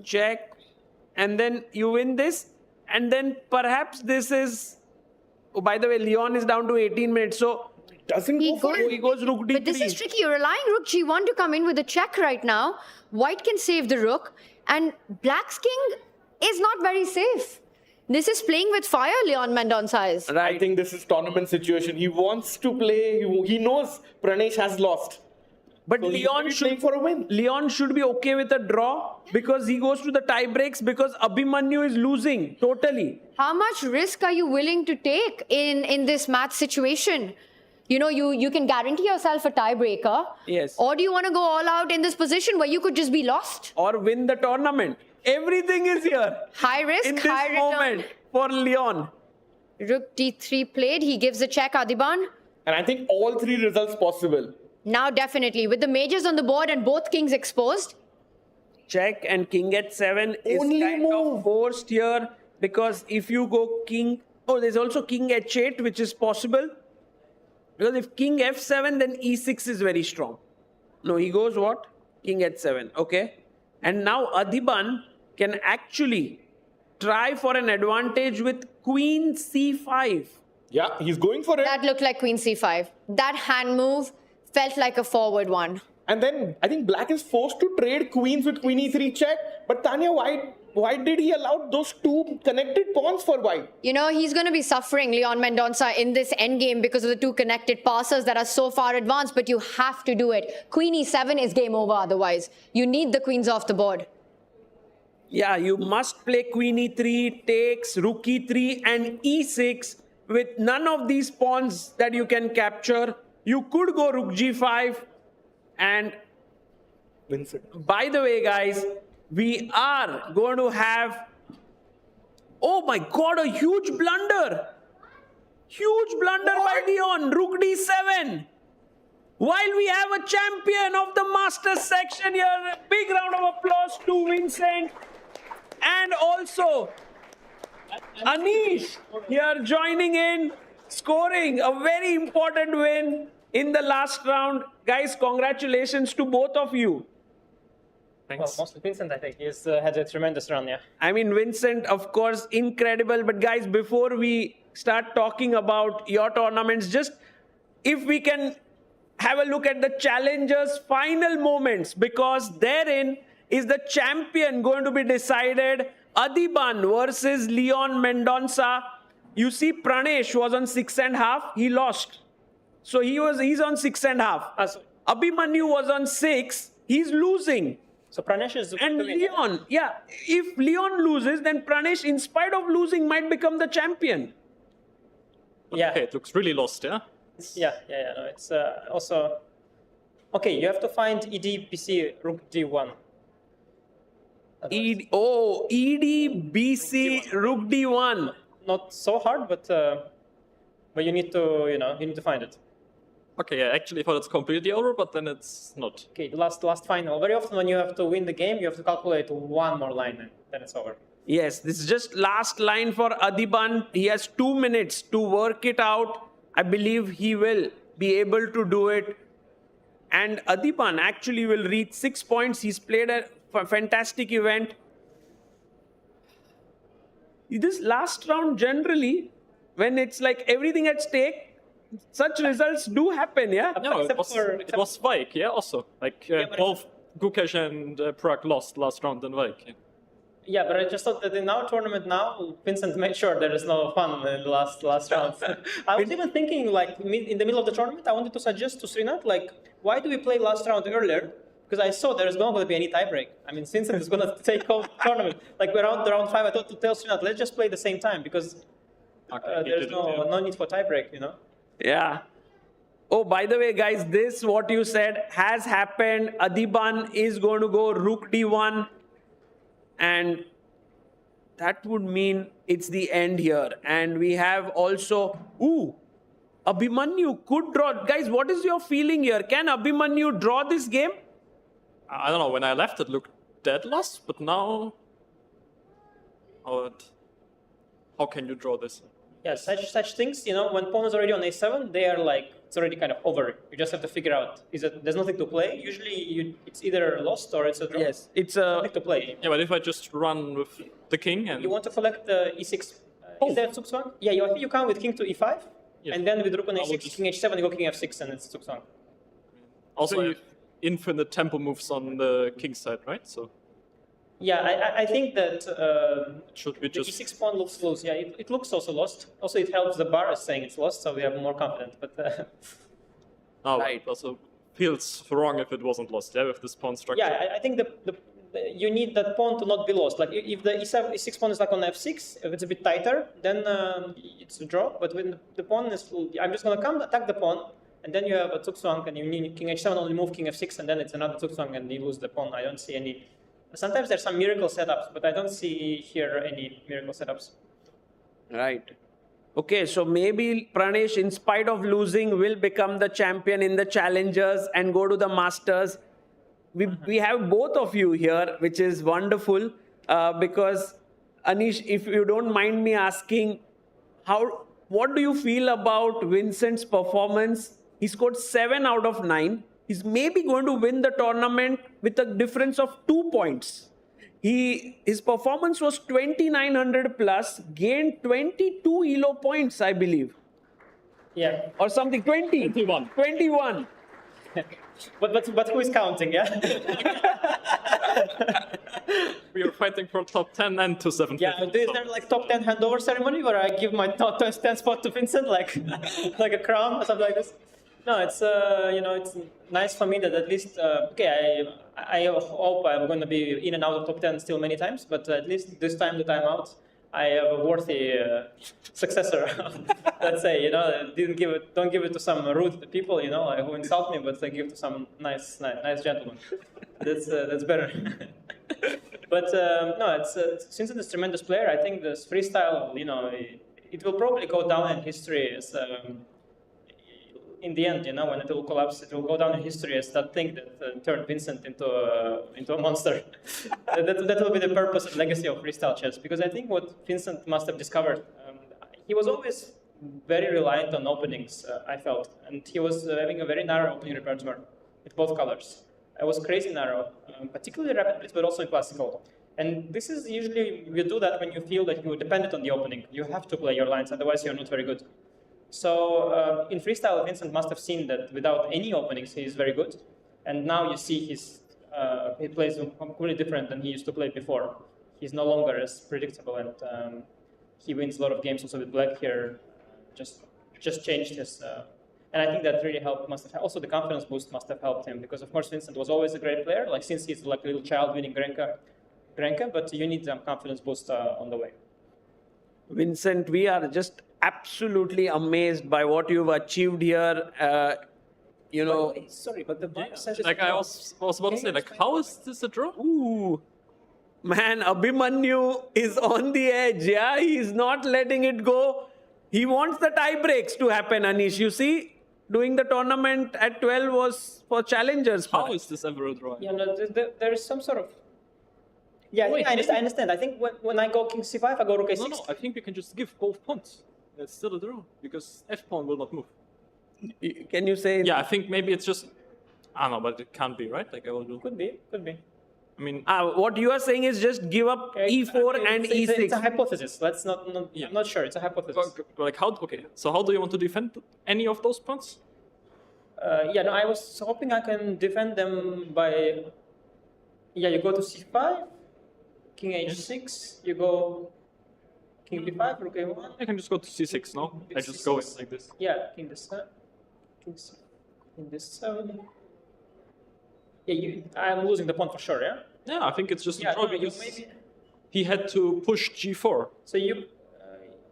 Check. And then you win this. And then perhaps this is... Oh, by the way, Leon is down to 18 minutes. So Doesn't He go for goes- it. he goes rook D3. But this is tricky. You're relying rook G1 to come in with a check right now. White can save the rook. And black's king is not very safe. This is playing with fire, Leon Mendonca is. I think this is tournament situation. He wants to play. He knows Pranesh has lost. But So he's Leon playing should for a win. Leon should be okay with a draw because he goes to the tie breaks because Abhimanyu is losing totally. How much risk are you willing to take in this match situation? You know, you can guarantee yourself a tiebreaker. Yes. Or do you want to go all out in this position where you could just be lost? Or win the tournament. Everything is here. High risk, In this high return. moment for Leon. Rook D3 played. He gives a check, Adhiban. And I think all three results possible. Now definitely, with the majors on the board and both kings exposed. Check and king h7 is Only kind move. of forced here because if you go king... Oh, there's also king h8 which is possible. Because if king f7 then e6 is very strong. No, he goes what? King h7. Okay. And now Adhiban can actually try for an advantage with queen c5. Yeah, he's going for it. That looked like queen c5. That hand move felt like a forward one. And then I think black is forced to trade queens with queen e3 check. But Tanya, why did he allow those two connected pawns for white? You know, he's going to be suffering, Leon Mendonca, in this endgame because of the two connected passes that are so far advanced, but you have to do it. Queen e7 is game over otherwise. You need the queens off the board. Yeah, you must play queen e3, takes, rook e3 and e6 with none of these pawns that you can capture. You could go rook g5 and Vincent. by the way, guys, we are going to have, oh my God, a huge blunder. Huge blunder by Leon, rook d7. While we have a champion of the Masters section here, a big round of applause to Vincent. And also, Anish here joining in, scoring a very important win in the last round. Guys, congratulations to both of you. Well, mostly Vincent, I think. He's had a tremendous run, yeah. I mean, Vincent, of course, incredible. But guys, before we start talking about your tournaments, just if we can have a look at the challengers' final moments, because therein is the champion going to be decided. Adhiban versus Leon Mendonca. You see, Pranesh was on 6.5. He lost. So he's on 6.5. Abhimanyu was on 6. He's losing. So Pranesh is... And Leon, yeah, if Leon loses, then Pranesh, in spite of losing, might become the champion. Yeah. Okay, it looks really lost, yeah? Yeah. No, it's also... Okay, you have to find ED, BC, rook D1. ED, BC, rook D1. Not so hard, but you need to, you need to find it. Okay, yeah, actually I thought it's completely over, but then it's not. Okay, the last final. Very often when you have to win the game, you have to calculate one more line, and then it's over. Yes, this is just last line for Adhiban. He has 2 minutes to work it out. I believe he will be able to do it. And Adhiban actually will reach 6 points. He's played a fantastic event. this last round generally, when it's like everything at stake, such results do happen, yeah? No, it was Vike, yeah, also. Like, both Gukesh and Prag lost last round in Vike. Yeah. Yeah, but I just thought that in our tournament now, Vincent made sure there is no fun in the last round. I was even thinking, like, in the middle of the tournament, I wanted to suggest to Srinath, like, why do we play last round earlier? Because I saw there's not going to be any tiebreak. I mean, Vincent is going to take over the tournament. Like, around round 5, I thought to tell Srinath, let's just play the same time, because there's no need for tiebreak, you know? Yeah. Oh, by the way, guys, this, what you said, has happened. Adhiban is going to go Rook D1. And that would mean it's the end here. And we have also, Abhimanyu could draw. Guys, what is your feeling here? Can Abhimanyu draw this game? I don't know, when I left it looked dead lost, but now... How can you draw this? Yeah, such things, you know, when pawn is already on a7, they are like, it's already kind of over. You just have to figure out, there's nothing to play. Usually it's either lost or it's a draw. Yes, it's nothing to play. Yeah, but if I just run with the king and... You want to collect the e6, is there Zugzwang? Yeah, I think you come with king to e5, and then with rook on a6, king h7, you go king f6, and it's Zugzwang. Also, you have infinite tempo moves on the king side, right? So. Yeah, I think that should we just... the e6 pawn looks loose. Yeah, it looks also lost. Also, it helps the bar is saying it's lost, so we are more confident. But right. Also feels wrong if it wasn't lost. Yeah, with this pawn structure. Yeah, I think you need that pawn to not be lost. Like if the e6 pawn is like on f6, if it's a bit tighter, then it's a draw. But when the pawn is, I'm just gonna come attack the pawn, and then you have a Zugzwang, and you need king h7, only move king f6, and then it's another Zugzwang, and you lose the pawn. I don't see any. Sometimes there's some miracle setups, but I don't see here any miracle setups. Right. Okay, so maybe Pranesh, in spite of losing, will become the champion in the challengers and go to the masters. We have both of you here, which is wonderful because Anish, if you don't mind me asking, what do you feel about Vincent's performance? He scored 7 out of 9. He's maybe going to win the tournament with a difference of 2 points. His performance was 2900 plus, gained 22 ELO points, I believe. Yeah. Or something, 21. But who is counting, yeah? We are fighting for top 10 and to 750. Yeah, is there like top 10 handover ceremony where I give my top 10 spot to Vincent, like a crown or something like this? No, it's it's nice for me that at least I hope I'm going to be in and out of top 10 still many times, but at least this time that I'm out, I have a worthy successor. Let's say, don't give it to some rude people, who insult me, but give it to some nice gentleman. That's better. But no, since it's a tremendous player, I think this freestyle, it will probably go down in history as. In the end, when it will collapse, it will go down in history as that thing that turned Vincent into a monster. that will be the purpose and legacy of freestyle chess. Because I think what Vincent must have discovered, he was always very reliant on openings, I felt. And he was having a very narrow opening repertoire with both colors. It was crazy narrow, particularly rapid blitz, but also in classical. And this is usually, you do that when you feel that you're dependent on the opening. You have to play your lines, otherwise you're not very good. So in freestyle, Vincent must have seen that without any openings, he is very good. And now you see he plays completely different than he used to play before. He's no longer as predictable, and he wins a lot of games also with black here. Just changed his, and I think that really helped. Also the confidence boost must have helped him, because of course Vincent was always a great player. Like since he's like a little child winning Grenka, but you need some confidence boost on the way. Vincent, we are just absolutely amazed by what you've achieved here. Sorry, but the bar says like I was about to say, like, how is this a draw? Ooh, man, Abhimanyu is on the edge. Yeah, he's not letting it go. He wants the tie breaks to happen. Anish, you see, doing the tournament at 12 was for challengers. How is this ever a draw? Yeah, no, there is some sort of. Yeah, I understand. I think when I go king c5, I go rook a6. No, I think we can just give both pawns. It's still a draw, because f pawn will not move. Can you say? Yeah, I think maybe it's just, I don't know, but it can't be, right? Like I will do. Could be. I mean, What you are saying is just give up e4 and e6. It's a hypothesis. Let's not. I'm not sure. It's a hypothesis. like how? Okay, so how do you want to defend any of those pawns? Yeah, no, I was hoping I can defend them by. Yeah, you go to c5, king h6. You go king b5, rook a1. I can just go to c6. No, I just go in like this. Yeah, king d7, king d7. Yeah, I'm losing the pawn for sure. Yeah. Yeah, I think it's just a draw no, because maybe. he had to push g4. So you.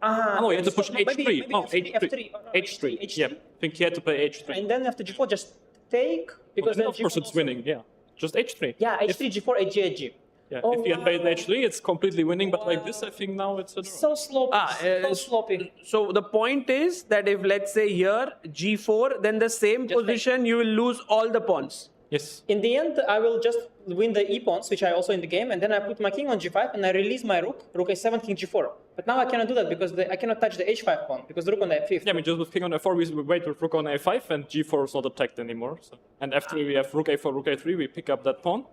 No, he had to push maybe h3. No, F3, h3. oh, no, h3. Yeah, I think he had to play h3. And then after g4, just take because then of course it's winning. Yeah, just h3. Yeah, h3, g4, hg, hg. Yeah, if he had played h3, it's completely winning. But like this, I think now it's a draw. So sloppy. So sloppy. So the point is that if let's say here g4, then the same position you will lose all the pawns. Yes. In the end, I will just win the e-pawns, which I also in the game, and then I put my king on g5, and I release my rook a7, king g4. But now I cannot do that because I cannot touch the h5 pawn, because the rook on the f5. Yeah, I mean, just with king on f4, we wait with rook on a5, and g4 is not attacked anymore. So. And f3, we have rook a4, rook a3, we pick up that pawn.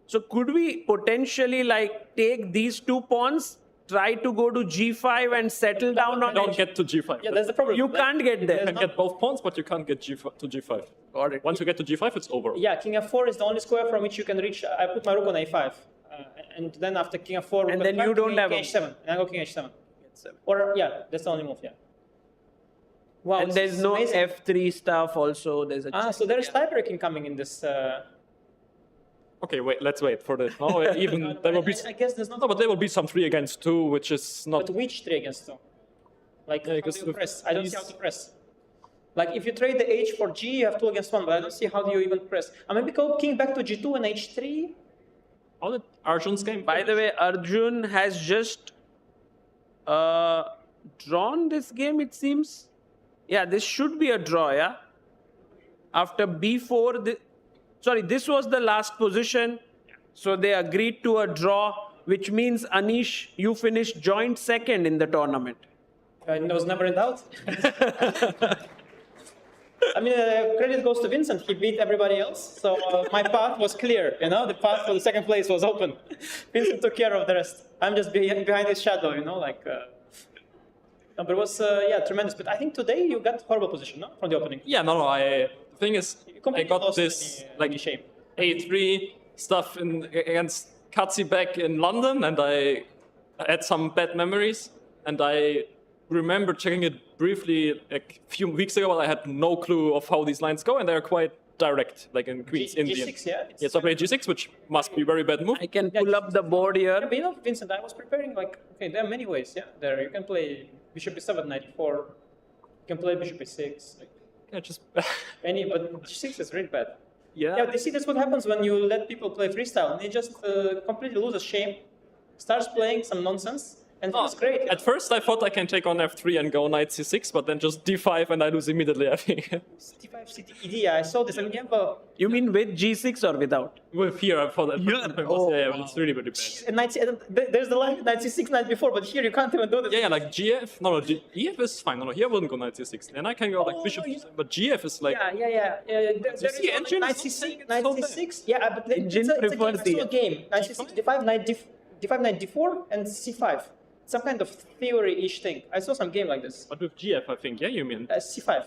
So could we potentially like take these two pawns, try to go to g5 and settle down on Don't get to g5. Yeah, that's the problem. You can't get there. You can get both pawns, but you can't get to g5. Got it. Once you get to g5, it's over. Yeah, king f4 is the only square from which you can reach. I put my rook on a5. And then after king f4, and then you don't have king h7. And I go king h7. Or, yeah, that's the only move, yeah. Wow, And there's no amazing. f3 stuff also. There's a So there is tie-breaking coming in this. Okay, let's wait for the. Oh, even there will be. I guess there's not. No, but there will be some 3 against 2, which is not. But which 3 against 2? Like, how do because you press? I don't see how to press. Like, if you trade the h for g, you have 2 against 1, but I don't see how do you even press. I maybe go king back to g2 and h3. How did Arjun's game? By the way, Arjun has just drawn this game, it seems. Yeah, this should be a draw, yeah? After b4, this was the last position. So they agreed to a draw, which means, Anish, you finished joint second in the tournament. I was never in doubt. I mean, credit goes to Vincent. He beat everybody else. So my path was clear, you know? The path for the second place was open. Vincent took care of the rest. I'm just behind his shadow, you know? Like, no, but it was, tremendous. But I think today you got horrible position, no? From the opening. Yeah, no. The thing is, I got this any shape. A3 stuff against Katsi back in London, and I had some bad memories. And I remember checking it briefly like a few weeks ago, but I had no clue of how these lines go, and they're quite direct, like in Queen's Indian. G6, yeah? Yes, I played G6, which must be a very bad move. I can pull up the board here. Yeah, but you know, Vincent, I was preparing like, okay, there are many ways, yeah? There, you can play bishop e7, knight e4. You can play bishop e6. Like, Yeah, just but G6 is really bad. yeah. Yeah, you see, that's what happens when you let people play freestyle. They just completely lose a shame, starts playing some nonsense, and feels great. At first, I thought I can take on f3 and go knight c6, but then just d5 and I lose immediately, I think. d5, cd, yeah, I saw this. I mean, you have a You mean with g6 or without? With here, I thought that. Yeah. But it's really, really bad. knight, there's the line knight c6, knight before, but here you can't even do this. Yeah, like GF. No, EF is fine. No, here I wouldn't go knight c6. Then I can go like bishop, but GF is like. Yeah. There is see, one engine knight is not c6, knight so bad. c6. Yeah, but Engine it's a game. prefers I saw a the- game. Knight c6, d5, knight d5, knight d4, and c5. Some kind of theory-ish thing. I saw some game like this. But with GF, I think. Yeah, you mean? C5.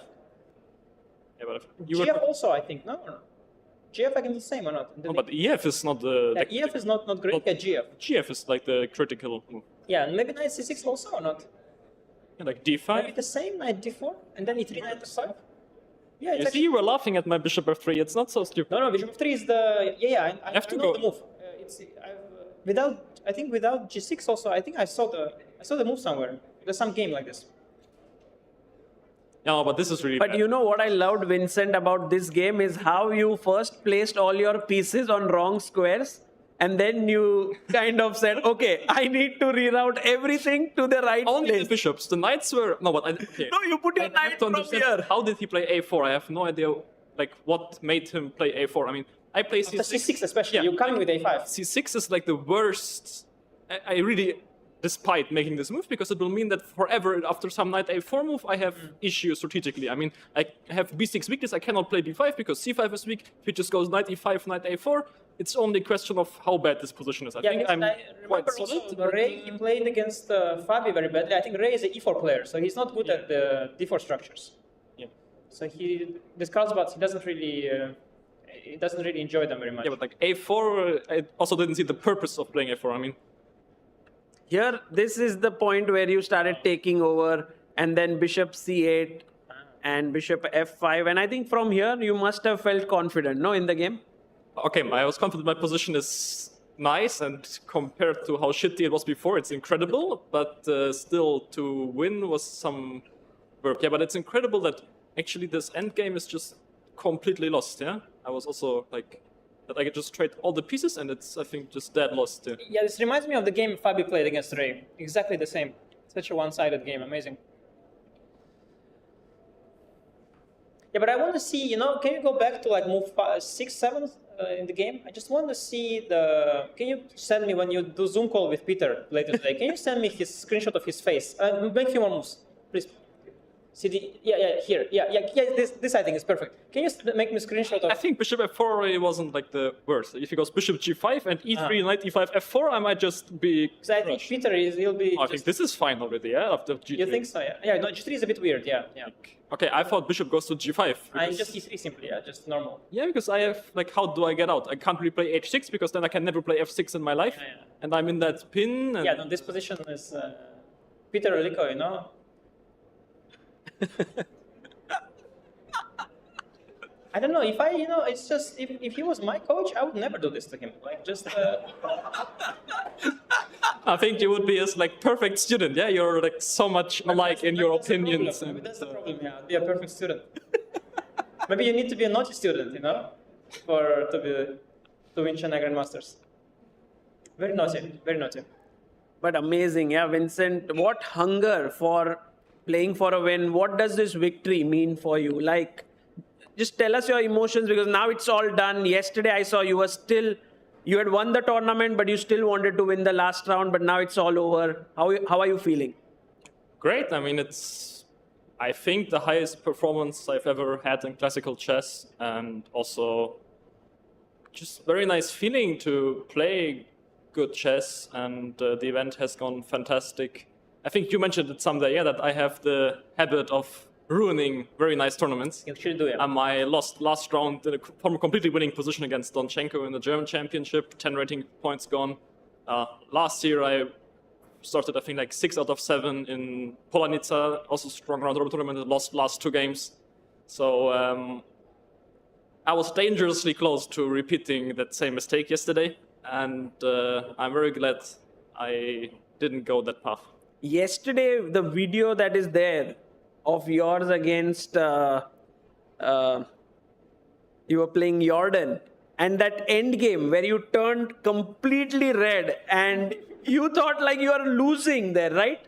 Yeah, but you GF were. also, I think. No, or no? GF I can do the same or not? No, but EF is not the. Yeah, EF is not great. Yeah, GF. GF is like the critical move. Yeah, and maybe knight c6 also or not? Yeah, like Maybe d5. the same, knight d4, and then e3, knight f5. Yeah, it's You see, you were laughing at my bishop f3. It's not so stupid. No, bishop f3 is the... Yeah, I have to know go. the move. Without g6 also, I think I saw the move somewhere. There's some game like this. No, but this is really But bad. you know what I loved, Vincent, about this game is how you first placed all your pieces on wrong squares, and then you kind of said, okay, I need to reroute everything to the right Only place. the bishops. The knights were no, but okay. No, you put your I have knight to from understand here. how did he play a4? I have no idea, like what made him play a4. I mean, I play The c6. c6 especially, Yeah. you're coming with a5. C6 is like the worst. I really despite making this move because it will mean that forever after some knight a4 move I have issues strategically. I mean, I have b6 weakness. I cannot play b5 because c5 is weak. If it just goes knight e5, knight a4, it's only a question of how bad this position is. I think I'm quite solid. Ray, he played against Fabi very badly. I think Ray is an E4 player, so he's not good at the D4 structures. Yeah. So this Carlsbad, he doesn't really enjoy them very much. Yeah, but like A4, I also didn't see the purpose of playing A4. I mean, Here, this is the point where you started taking over, and then bishop c8 and bishop f5. And I think from here, you must have felt confident, no, in the game? okay, I was confident my position is nice, and compared to how shitty it was before, it's incredible. But still, to win was some work. Yeah, but it's incredible that actually this endgame is just completely lost. Yeah, I was also like that I could just trade all the pieces, and it's I think just dead lost. Yeah, this reminds me of the game Fabi played against Ray. Exactly the same. Such a one-sided game. Amazing. Yeah, but I want to see, can you go back to like move 6, 7 in the game? I just want to see can you send me when you do Zoom call with Peter later today, can you send me his screenshot of his face? Make few more moves, please. See here. This I think is perfect. Can you make me a screenshot of... I think bishop f4 really wasn't like the worst. If he goes bishop g5 and e3, knight e5, f4, I might just be... So I think Peter he'll be... I think this is fine already, yeah, after g3. You think so, yeah? Yeah, no, g3 is a bit weird, yeah. Okay, I thought bishop goes to g5. I just e3 simply, yeah, just normal. Yeah, because I have, like, how do I get out? I can't really play h6 because then I can never play f6 in my life. Yeah. And I'm in that pin. And... Yeah, no, this position is Peter Olico, I don't know, if it's just, if he was my coach, I would never do this to him. Like, just... I think you would be as, like, perfect student, yeah? You're, like, so much alike in your opinions. Maybe that's the problem, yeah. Be a perfect student. Maybe you need to be a naughty student, to win Chennai Grandmasters. Very naughty, very naughty. But amazing, yeah, Vincent. What hunger for playing for a win. What does this victory mean for you? Like, just tell us your emotions, because now it's all done. Yesterday I saw you had won the tournament, but you still wanted to win the last round, but now it's all over. How are you feeling? Great. I mean, it's, I think, the highest performance I've ever had in classical chess, and also just very nice feeling to play good chess, and the event has gone fantastic. I think you mentioned it someday, yeah, that I have the habit of ruining very nice tournaments. You should do it. And I lost last round from a completely winning position against Donchenko in the German championship, 10 rating points gone. Last year I started, I think, like 6 out of 7 in Polanica, also strong round robin tournament, and lost last 2 games. So I was dangerously close to repeating that same mistake yesterday, and I'm very glad I didn't go that path. Yesterday, the video that is there of yours against, you were playing Jordan, and that end game where you turned completely red and you thought like you are losing there, right?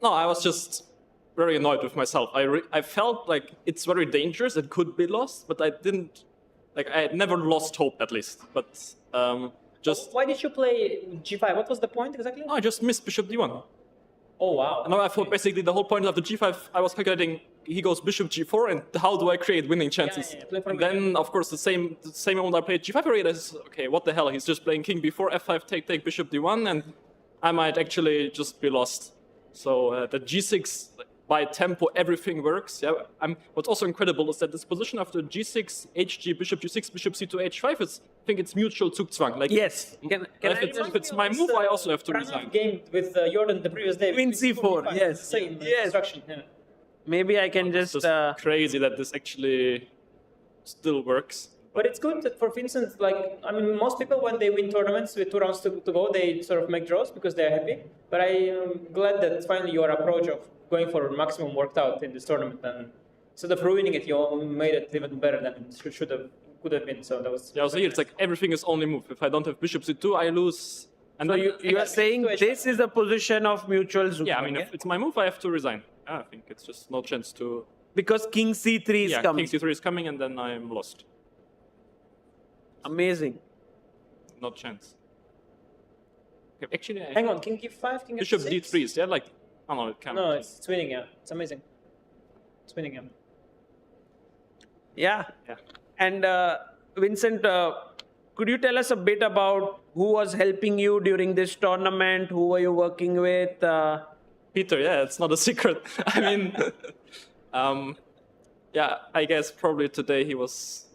No, I was just very annoyed with myself. I felt like it's very dangerous, it could be lost, but I didn't, like, I had never lost hope at least, but just... Why did you play g5? What was the point exactly? No, I just missed bishop d1. Oh, wow. And I thought basically the whole point of the g5, I was calculating he goes bishop g4, and how do I create winning chances? And then, of course, the same moment I played g5, I realized, okay, what the hell? He's just playing king b4, f5, take bishop d1, and I might actually just be lost. So the g6, by tempo, everything works. Yeah. What's also incredible is that this position after g6, hg, bishop g6, bishop c2, h5, I think it's mutual Zugzwang. Like, yes. If it's my move, I also have to resign. Game with Jordan the previous day. Queen c4, yes. Same instruction. Yeah. Maybe I can just... It's crazy that this actually still works. But it's good that for Vincent, like, I mean, most people when they win tournaments with 2 rounds to go, they sort of make draws because they're happy. But I am glad that finally your approach of going for maximum worked out in this tournament, and instead of ruining it, you made it even better than it could have been. So that was... Yeah, so here it's like everything is only move. If I don't have bishop c2, I lose. And so you are saying this is a position of mutual Zugzwang? Yeah, I mean, if it's my move, I have to resign. I think it's just no chance to... Because king c3 is coming. King c3 is coming, and then I'm lost. Amazing. No chance. Okay, actually, hang on, king g5, king bishop f6? d3 is, yeah, like... Oh, no, it can't. No, it's winning, yeah. It's amazing. It's winning, yeah. Yeah. And Vincent, could you tell us a bit about who was helping you during this tournament? Who were you working with? Peter, yeah, it's not a secret. I mean, yeah, I guess probably today he was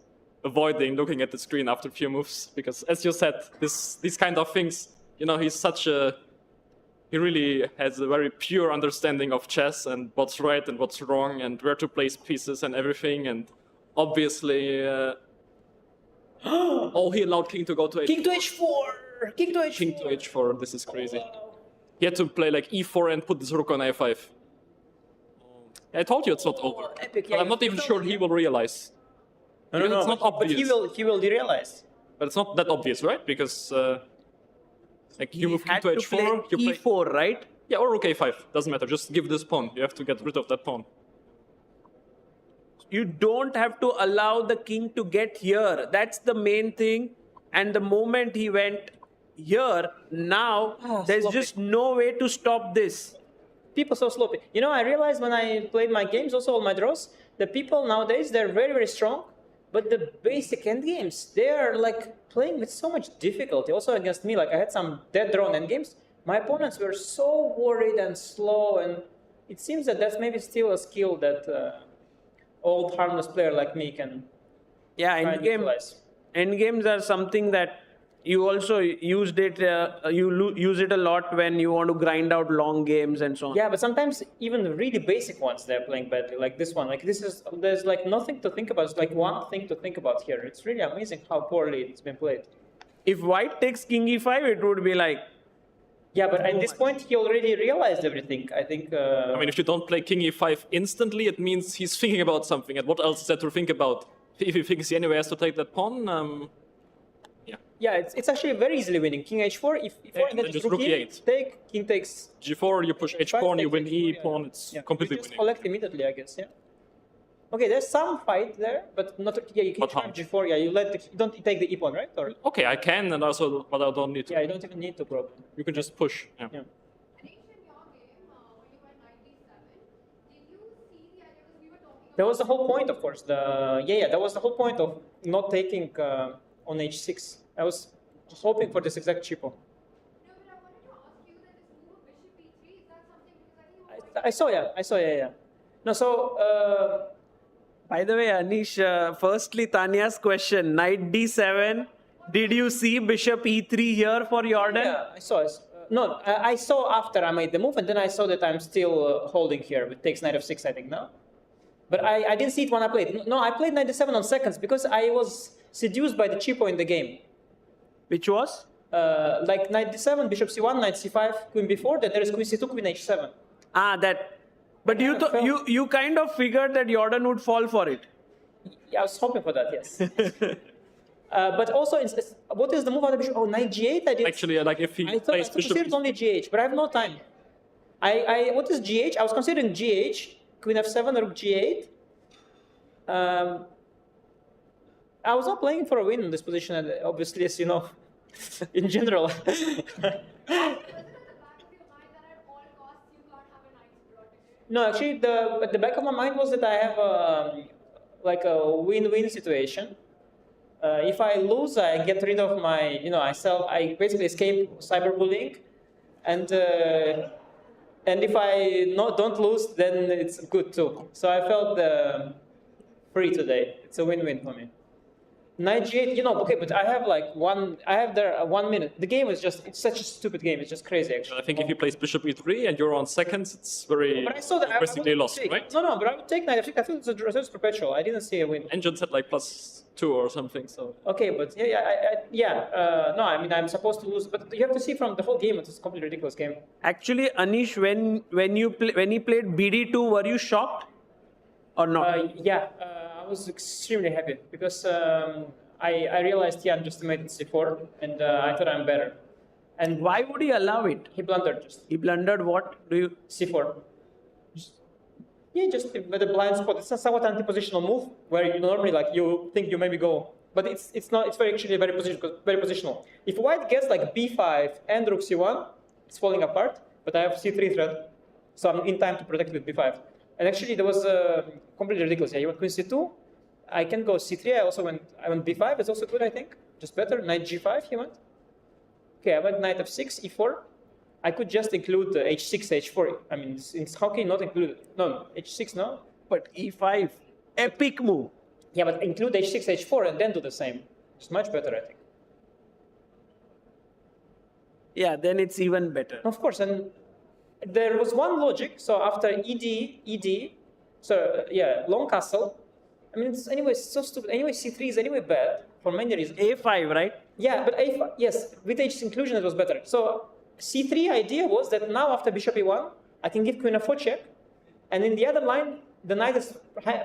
avoiding looking at the screen after a few moves because, as you said, these kind of things, you know, he really has a very pure understanding of chess and what's right and what's wrong and where to place pieces and everything. And obviously, oh, he allowed king to go to h4. King to h4. King to h4. King to h4. This is crazy. He had to play like e4 and put this rook on a5. I told you it's not over. Epic, But I'm not even sure he will realize. No, Because it's not obvious. But he will realize. But it's not that obvious, right? Because like you move king Had to to play h4, you play e4, right? yeah, or rook a5. Doesn't matter. Just give this pawn. You have to get rid of that pawn. You don't have to allow the king to get here. That's the main thing. And the moment he went here, now there's sloppy. just no way to stop this. People so sloppy. You know, I realized when I played my games, also all my draws, the people nowadays, they're very, very strong. But the basic endgames, they are like playing with so much difficulty. Also against me, like I had some dead drawn endgames. My opponents were so worried and slow, and it seems that that's maybe still a skill that old harmless player like me can Yeah, try and utilize. endgames are something that you also used it. Use it a lot when you want to grind out long games and so on. Yeah, but sometimes even the really basic ones they're playing badly, like this one. Like there's like nothing to think about. It's like one thing to think about here. It's really amazing how poorly it's been played. If white takes king e5, it would be like. Yeah, but at this point he already realized everything. I think. I mean, if you don't play king e5 instantly, it means he's thinking about something. And what else is there to think about? If he thinks he anyway has to take that pawn, yeah, it's actually very easily winning. King h4. If then just rook e8. take king takes g4, you push h pawn, you win e pawn. It's completely you just winning. collect immediately, I guess. Yeah. Okay, there's some fight there, but not. Yeah, you can But how? try g4. Yeah, you don't take the e pawn, right? Or Okay, I can, and also, but I don't need to. yeah, you don't even need to probably. You can just push. Yeah. Yeah. That was the whole point, of course. That was the whole point of not taking on h6. I was hoping for this exact cheapo. I saw, yeah. No, so. By the way, Anish, firstly, Tanya's question, knight d7. Did you see bishop e3 here for Jordan? Yeah, I saw. No, I saw after I made the move, and then I saw that I'm still holding here. It takes knight f6, I think, now. But I didn't see it when I played. No, I played knight d7 on seconds because I was seduced by the cheapo in the game. Which was? Like knight d7, bishop c1, knight c5, queen b4, then there is queen c2, queen h7. Ah, that. But you kind of figured that Jordan would fall for it. Yeah, I was hoping for that, yes. But also, what is the move on the bishop? Oh, knight g8? I did. Actually, like if he I plays bishop, considered only gh, but I have no time. What is gh? I was considering gh, queen f7, rook g8. I was not playing for a win in this position, and obviously, as you know, in general. No, actually, at the back of my mind was that I have like a win-win situation. If I lose, I get rid of my, I basically escape cyberbullying, and if I don't lose, then it's good too. So I felt free today. It's a win-win for me. Knight g8, okay, but I have 1 minute. The game is it's such a stupid game. It's just crazy, actually. I think if he plays bishop e3 and you're on seconds, it's very But I saw that basically lost, right? No, but I would take knight f6. I feel it's perpetual. I didn't see a win. Engines had like +2 or something, so. Okay, but no, I mean, I'm supposed to lose, but you have to see from the whole game, it's a completely ridiculous game. Actually, Anish, when he played bd2, were you shocked or not? I was extremely happy because I realized he underestimated c4, and I thought I'm better. And why would he allow it? He blundered just. He blundered what? c4. Just with a blind spot. It's a somewhat anti-positional move where you normally you think you maybe go, but it's not. It's actually very positional. If white gets like b5 and rook c1, it's falling apart. But I have c3 thread, so I'm in time to protect with b5. And actually, there was completely ridiculous. Yeah, you went queen c2. I can go c3. I went b5. It's also good, I think. just better. Knight g5 he went. Okay, I went knight f6, e4. I could just include h6, h4. I mean, how can you not include it? No, h6, no? But e5, epic move. Yeah, but include h6, h4 and then do the same. It's much better, I think. Yeah, then it's even better. Of course, and there was one logic. So after ed, so yeah, long castle. I mean, it's anyway so stupid. Anyway, c3 is anyway bad for many reasons. a5, right? Yeah, but a5, yes, with h inclusion it was better. So c3 idea was that now after bishop e1, I can give queen f4 check, and in the other line, the knight is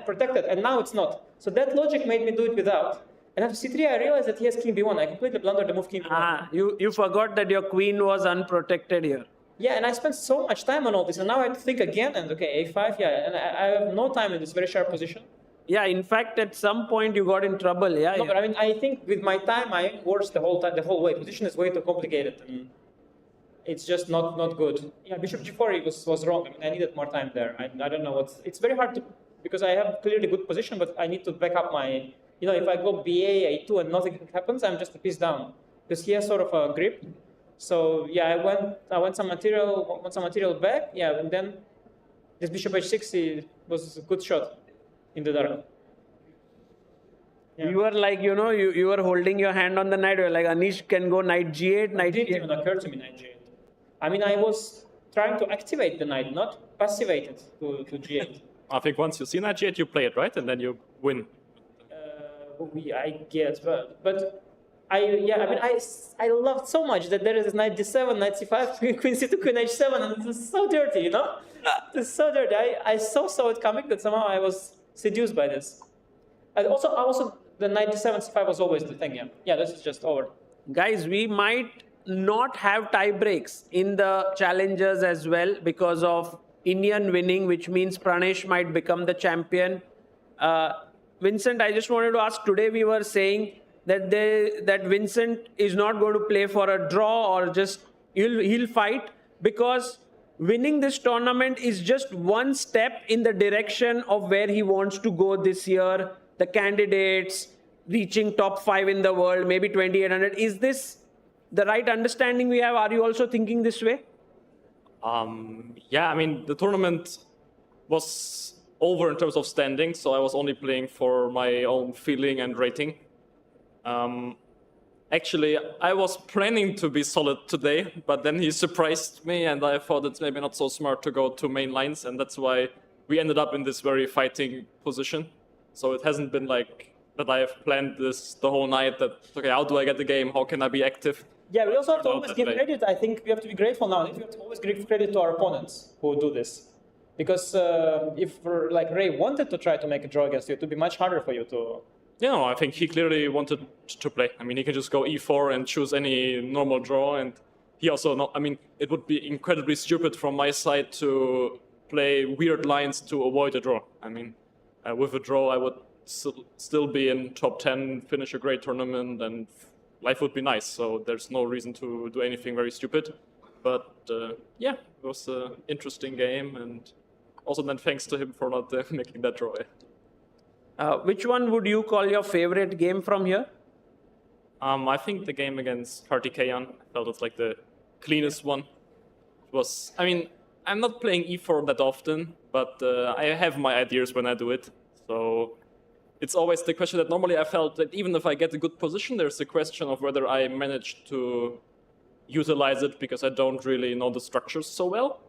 protected, and now it's not. So that logic made me do it without. And after c3, I realized that he has king b1. I completely blundered the move king b1. Ah, you forgot that your queen was unprotected here. Yeah, and I spent so much time on all this, and now I have to think again, and okay, a5, yeah, and I have no time in this very sharp position. Yeah, in fact, at some point you got in trouble, yeah. No, but I mean, I think with my time, I worse the whole time, the whole way. Position is way too complicated, and it's just not good. Yeah, bishop g4 was wrong. I mean, I needed more time there. I don't know what's. It's very hard to, because I have clearly good position, but I need to back up my. You know, if I go ba a2 and nothing happens, I'm just a piece down because he has sort of a grip. So yeah, I want some material back. Yeah, and then this bishop h6 was a good shot in the dark. Yeah. You were like, you know, you were holding your hand on the knight. You were like, Anish can go knight g8, knight It didn't g8. even occur to me knight g8. I mean, I was trying to activate the knight, not passivate it to g8. I think once you see knight g8, you play it, right? And then you win. I guess, but I loved so much that there is knight d7, knight c5, queen c2, queen h7, and this is so dirty, you know? This is so dirty. I saw it coming that somehow I was seduced by this. And also the knight d7, c5 was always the thing, yeah. Yeah, this is just over. Guys, we might not have tie breaks in the challengers as well because of Iniyan winning, which means Pranesh might become the champion. Vincent, I just wanted to ask, today we were saying that Vincent is not going to play for a draw or just he'll fight because winning this tournament is just one step in the direction of where he wants to go this year. The candidates reaching top 5 in the world, maybe 2800. Is this the right understanding we have? Are you also thinking this way? Yeah, I mean, the tournament was over in terms of standing, so I was only playing for my own feeling and rating. Actually, I was planning to be solid today, but then he surprised me, and I thought it's maybe not so smart to go to main lines, and that's why we ended up in this very fighting position. So it hasn't been like that I have planned this the whole night, that, okay, how do I get the game? How can I be active? Yeah, we also have to always give credit. I think we have to be grateful now. We have to always give credit to our opponents who do this. Because if like Ray wanted to try to make a draw against you, it would be much harder for you to... Yeah, no, I think he clearly wanted to play. I mean, he can just go e4 and choose any normal draw, and he also not. I mean, it would be incredibly stupid from my side to play weird lines to avoid a draw. I mean, with a draw, I would still be in top 10, finish a great tournament, and life would be nice. So there's no reason to do anything very stupid. But yeah, it was an interesting game, and also then thanks to him for not making that draw. Which one would you call your favorite game from here? I think the game against Karthikeyan, I felt it's like the cleanest one. It was, I mean, I'm not playing e4 that often, but I have my ideas when I do it. So it's always the question that normally I felt that even if I get a good position, there's the question of whether I managed to utilize it because I don't really know the structures so well.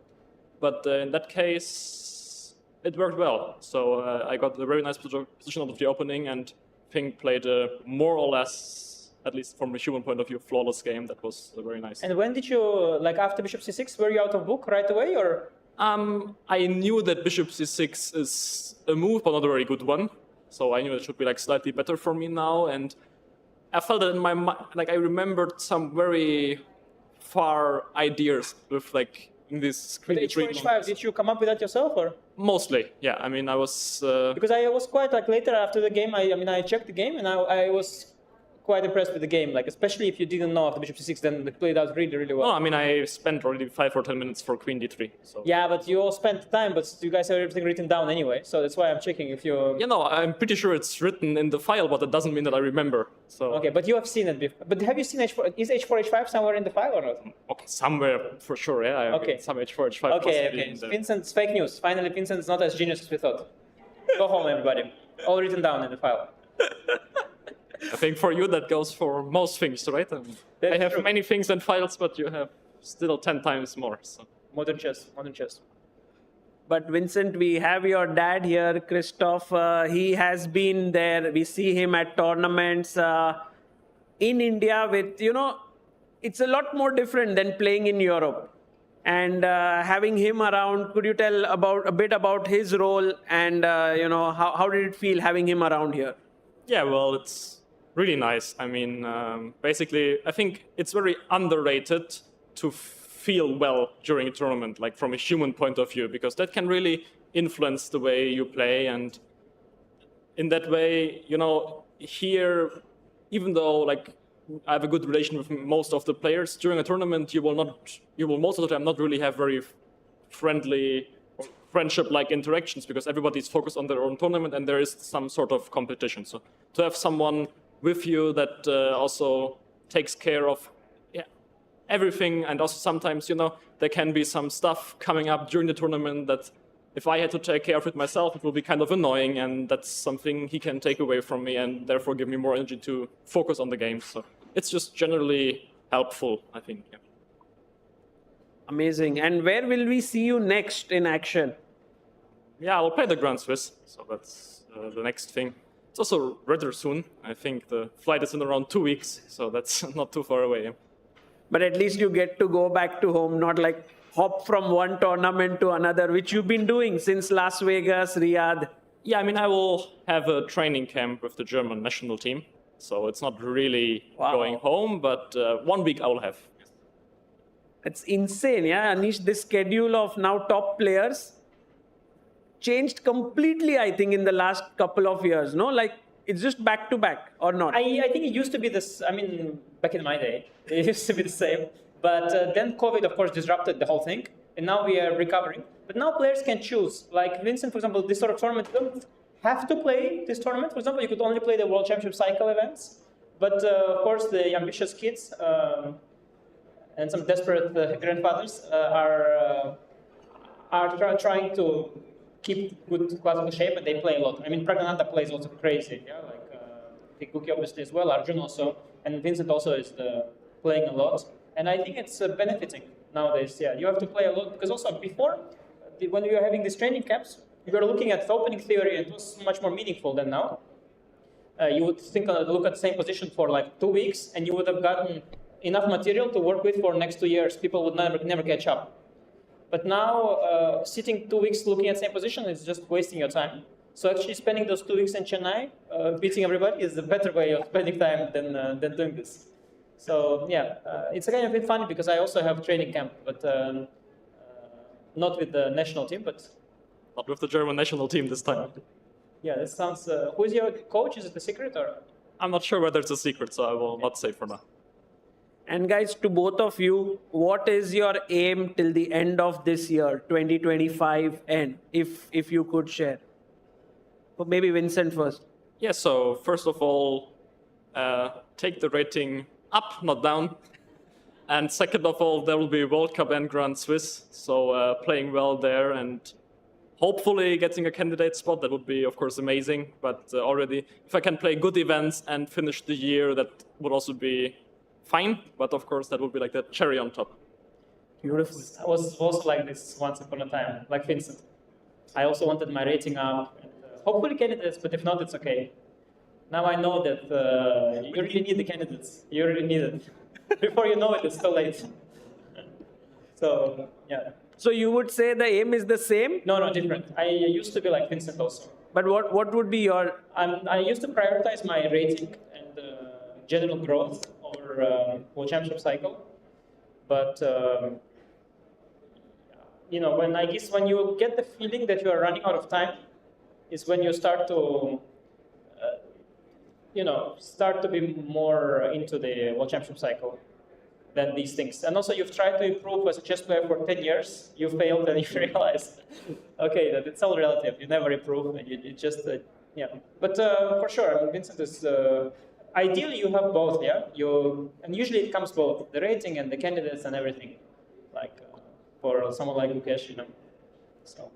But in that case, it worked well. So I got a very nice position out of the opening, and Ping played a more or less, at least from a human point of view, flawless game. That was very nice. And when did you, like after bishop c6, were you out of book right away, or? I knew that bishop c6 is a move, but not a very good one. So I knew it should be like slightly better for me now, and I felt that in my mind, like I remembered some very far ideas with like in this. With h4, h5, did you come up with that yourself, or? Mostly, yeah. I mean, I was... Because I was quite like later after the game, I mean, I checked the game and I was quite impressed with the game. Like, especially if you didn't know after bishop c6, then they played out really, really well. No, I mean, I spent already 5 or 10 minutes for queen d3. So. Yeah, but you all spent time, but you guys have everything written down anyway. So that's why I'm checking if you... You know, I'm pretty sure it's written in the file, but that doesn't mean that I remember. So. Okay, but you have seen it before. But have you seen h4? Is h4, h5 somewhere in the file or not? Okay, somewhere for sure, yeah. Okay. Some h4, h5. Okay. Vincent's fake news. Finally, Vincent's not as genius as we thought. Go home, everybody. All written down in the file. I think for you that goes for most things, right? I have many things in files, but you have still 10 times more. So. Modern chess, modern chess. But Vincent, we have your dad here, Christoph. He has been there. We see him at tournaments in India with, it's a lot more different than playing in Europe. And having him around, could you tell a bit about his role and, how did it feel having him around here? Yeah, well, it's really nice. I mean, basically, I think it's very underrated to feel well during a tournament, like from a human point of view, because that can really influence the way you play. And in that way, here, even though like I have a good relation with most of the players during a tournament, you will most of the time not really have very friendly or friendship-like interactions because everybody's focused on their own tournament and there is some sort of competition. So to have someone with you that also takes care of everything, and also sometimes, there can be some stuff coming up during the tournament that if I had to take care of it myself, it will be kind of annoying, and that's something he can take away from me and therefore give me more energy to focus on the game. So it's just generally helpful, I think. Yeah. Amazing. And where will we see you next in action? Yeah, I'll play the Grand Swiss, so that's the next thing. It's also rather soon. I think the flight is in around 2 weeks, so that's not too far away. But at least you get to go back to home, not like hop from one tournament to another, which you've been doing since Las Vegas, Riyadh. Yeah, I mean, I will have a training camp with the German national team, so it's not really going home, but 1 week I will have. That's insane, yeah, Anish. This schedule of now top players changed completely, I think, in the last couple of years, no? Like, it's just back to back, or not? I think it used to be this, I mean, back in my day, it used to be the same. But then COVID, of course, disrupted the whole thing. And now we are recovering. But now players can choose. Like Vincent, for example, this sort of tournament, you don't have to play this tournament. For example, you could only play the World Championship cycle events. But of course, the ambitious kids and some desperate grandfathers are trying to keep good classical shape, and they play a lot. I mean, Pragnananda plays also crazy, yeah, like Kuki obviously as well, Arjun also, and Vincent also is playing a lot. And I think it's benefiting nowadays. Yeah, you have to play a lot because also before, when we were having these training camps, we were looking at the opening theory, and it was much more meaningful than now. You would look at the same position for like 2 weeks, and you would have gotten enough material to work with for next 2 years. People would never catch up. But now, sitting 2 weeks looking at the same position is just wasting your time. So actually spending those 2 weeks in Chennai, beating everybody, is a better way of spending time than doing this. So yeah, it's kind of a bit funny because I also have training camp, but not with the national team, but... Not with the German national team this time. Yeah, this sounds... who is your coach? Is it a secret or...? I'm not sure whether it's a secret, so I will not say for now. And guys, to both of you, what is your aim till the end of this year, 2025 end, if you could share? Well, maybe Vincent first. Yeah, so first of all, take the rating up, not down. And second of all, there will be World Cup and Grand Swiss, so playing well there and hopefully getting a candidate spot. That would be, of course, amazing. But already, if I can play good events and finish the year, that would also be fine, but of course that would be like the cherry on top. Beautiful. I was also like this once upon a time, like Vincent. I also wanted my rating up, and, hopefully candidates, but if not, it's okay. Now I know that you really need the candidates. You really need it. Before you know it, it's too late. So, yeah. So you would say the aim is the same? No, different. I used to be like Vincent also. But what would be your... I used to prioritize my rating and general growth or World Championship cycle. But, when you get the feeling that you are running out of time is when you start to, start to be more into the World Championship cycle than these things. And also, you've tried to improve as a chess player for 10 years. You failed, and you realize, okay, that it's all relative. You never improve, and you just, yeah. But for sure, I mean, Vincent is. Ideally, you have both, yeah. And usually it comes both, the rating and the candidates and everything. Like for someone like Mukesh, So.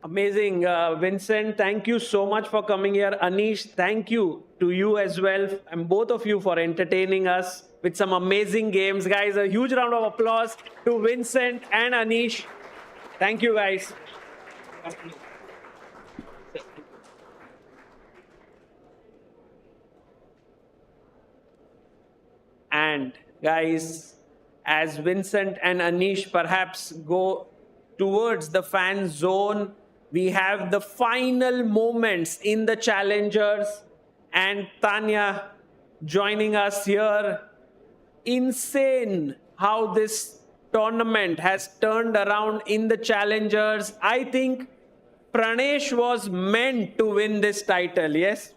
Amazing, Vincent. Thank you so much for coming here. Anish, thank you to you as well, and both of you for entertaining us with some amazing games. Guys, a huge round of applause to Vincent and Anish. Thank you, guys. And guys, as Vincent and Anish perhaps go towards the fan zone, we have the final moments in the challengers, and Tanya joining us here. Insane how this tournament has turned around in the challengers. I think Pranesh was meant to win this title, yes?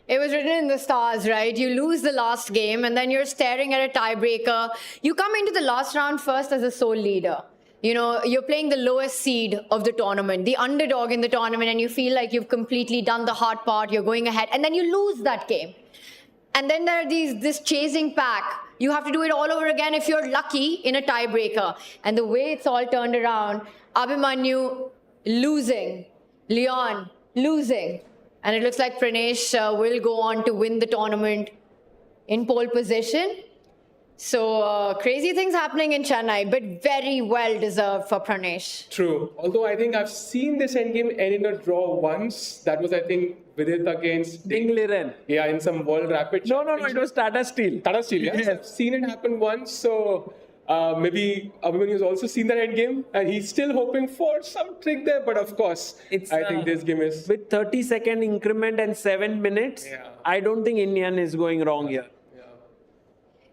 It was written in the stars, right? You lose the last game and then you're staring at a tiebreaker. You come into the last round first as a sole leader. You're playing the lowest seed of the tournament, the underdog in the tournament, and you feel like you've completely done the hard part, you're going ahead, and then you lose that game. And then there are this chasing pack. You have to do it all over again if you're lucky in a tiebreaker. And the way it's all turned around, Abhimanyu losing, Liang losing. And it looks like Pranesh will go on to win the tournament in pole position. So crazy things happening in Chennai, but very well deserved for Pranesh. True. Although I think I've seen this endgame end in a draw once. That was, I think, Vidit against Dingliren. Yeah, in some World Rapid. No, it was Tata Steel. Tata Steel, yes. I've seen it happen once. So maybe Abhimanyu has also seen that endgame, and he's still hoping for some trick there. But of course, I think this game is... With 30-second increment and 7 minutes, I don't think Iniyan is going wrong here.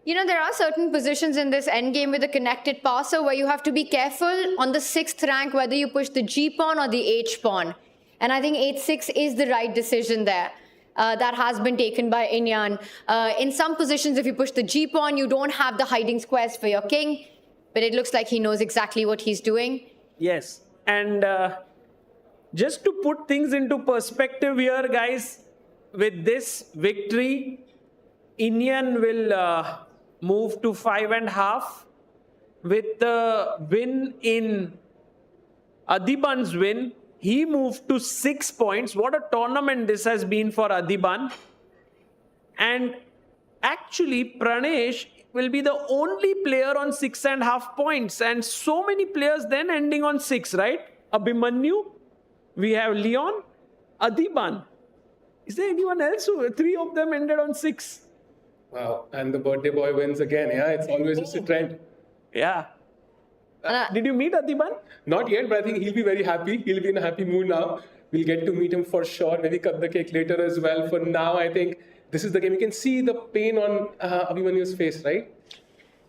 There are certain positions in this endgame with a connected passer where you have to be careful on the 6th rank whether you push the G pawn or the H pawn. And I think H6 is the right decision there. That has been taken by Iniyan. In some positions, if you push the G pawn, you don't have the hiding squares for your king. But it looks like he knows exactly what he's doing. Yes. And just to put things into perspective here, guys, with this victory, Iniyan will move to 5.5. With the win in Adhiban's win, he moved to 6 points. What a tournament this has been for Adhiban. And actually, Pranesh will be the only player on 6.5 points. And so many players then ending on 6, right? Abhimanyu, we have Liang, Adhiban. Is there anyone else who 3 of them ended on 6? Wow. And the birthday boy wins again. Yeah, it's always just a trend. Yeah. Did you meet Adhiban? Not yet, but I think he'll be very happy. He'll be in a happy mood now. We'll get to meet him for sure. Maybe cut the cake later as well. For now, I think this is the game. You can see the pain on Abhimanyu's face, right?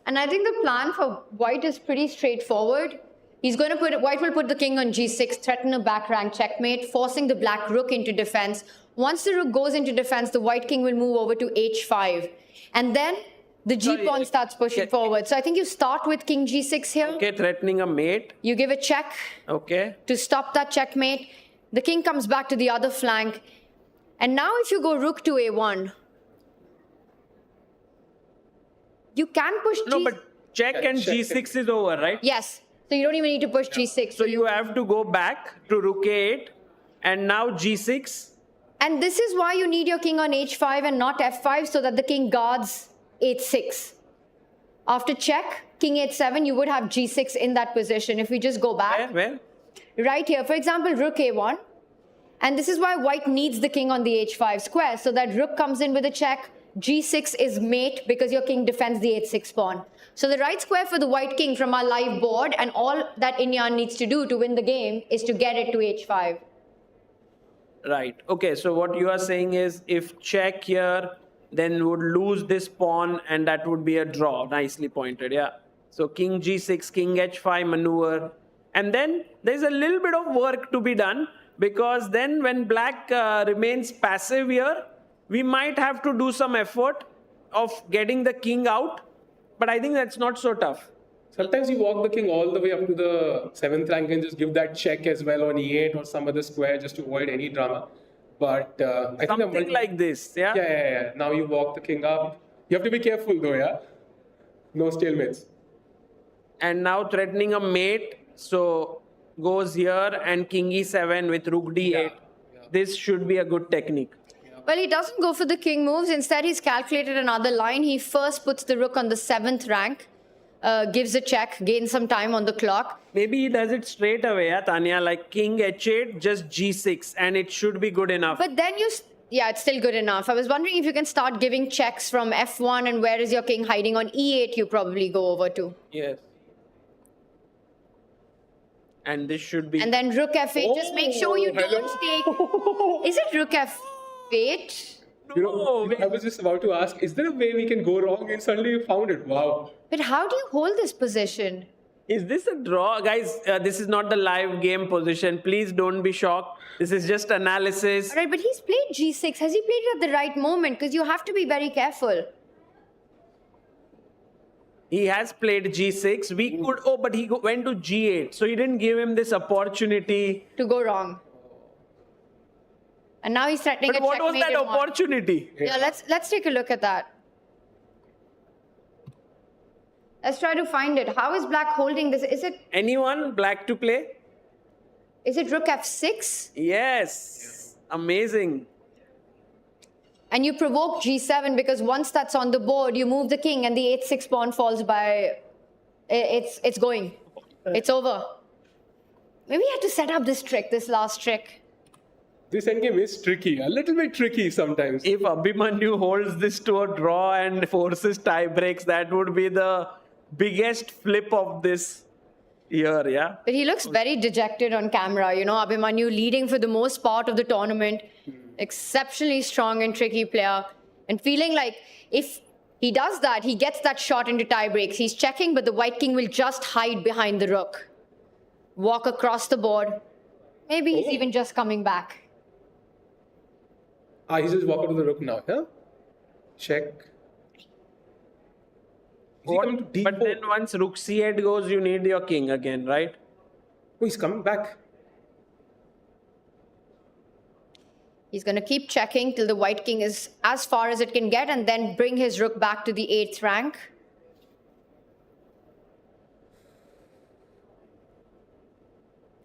And I think the plan for White is pretty straightforward. He's going to White will put the king on G6, threaten a back rank checkmate, forcing the black rook into defense. Once the rook goes into defense, the white king will move over to H5. And then the G pawn starts pushing forward. So I think you start with king G6 here. Okay, threatening a mate. You give a check. Okay. To stop that checkmate. The king comes back to the other flank. And now if you go rook to A1, you can push G6. No, but check and G6 is over, right? Yes. So you don't even need to push G6. So you have to go back to rook A8 and now G6. And this is why you need your king on H5 and not F5 so that the king guards H6. After check, king H7, you would have G6 in that position. If we just go back. Where? Right here. For example, rook A1. And this is why white needs the king on the H5 square. So that rook comes in with a check. G6 is mate because your king defends the H6 pawn. So the right square for the white king from our live board, and all that Iniyan needs to do to win the game is to get it to H5. Right. Okay, so what you are saying is if check here, then would lose this pawn and that would be a draw. Nicely pointed, yeah. So king G6, king H5 maneuver. And then there's a little bit of work to be done because then when black remains passive here, we might have to do some effort of getting the king out, but I think that's not so tough. Sometimes you walk the king all the way up to the 7th rank and just give that check as well on e8 or some other square just to avoid any drama. But I think something like this, yeah? Yeah. Now you walk the king up. You have to be careful though, yeah? No stalemates. And now threatening a mate, so goes here and king e7 with rook d8. Yeah. This should be a good technique. Well, he doesn't go for the king moves. Instead, he's calculated another line. He first puts the rook on the 7th rank, gives a check, gains some time on the clock. Maybe he does it straight away, yeah, Tanya, like king h8, just g6, and it should be good enough. But then yeah, it's still good enough. I was wondering if you can start giving checks from f1, and where is your king hiding on e8, you probably go over to. Yes. And this should be... And then rook f8, just make sure you don't take... Is it rook f8? You know, I was just about to ask, is there a way we can go wrong? And suddenly you found it. Wow. But how do you hold this position? Is this a draw? Guys, this is not the live game position. Please don't be shocked. This is just analysis. All right, but he's played g6. Has he played it at the right moment? Because you have to be very careful. He has played g6. We could... Oh, but he went to g8. So he didn't give him this opportunity. To go wrong. And now he's threatening a checkmate. But what was that opportunity? Yeah, let's take a look at that. Let's try to find it. How is black holding this? Is it... Anyone black to play? Is it rook f6? Yes. Amazing. And you provoke g7 because once that's on the board, you move the king and the h6 pawn falls by... It's going. It's over. Maybe you had to set up this trick, this last trick. This endgame is tricky, a little bit tricky sometimes. If Abhimanyu holds this to a draw and forces tie breaks, that would be the biggest flip of this year, yeah? But he looks very dejected on camera. You know, Abhimanyu leading for the most part of the tournament. Exceptionally strong and tricky player. And feeling like if he does that, he gets that shot into tie breaks. He's checking, but the white king will just hide behind the rook. Walk across the board. Maybe he's even just coming back. He's just walking to the rook now, yeah? Check. But then once rook c8 goes, you need your king again, right? Oh, he's coming back. He's going to keep checking till the white king is as far as it can get and then bring his rook back to the 8th rank.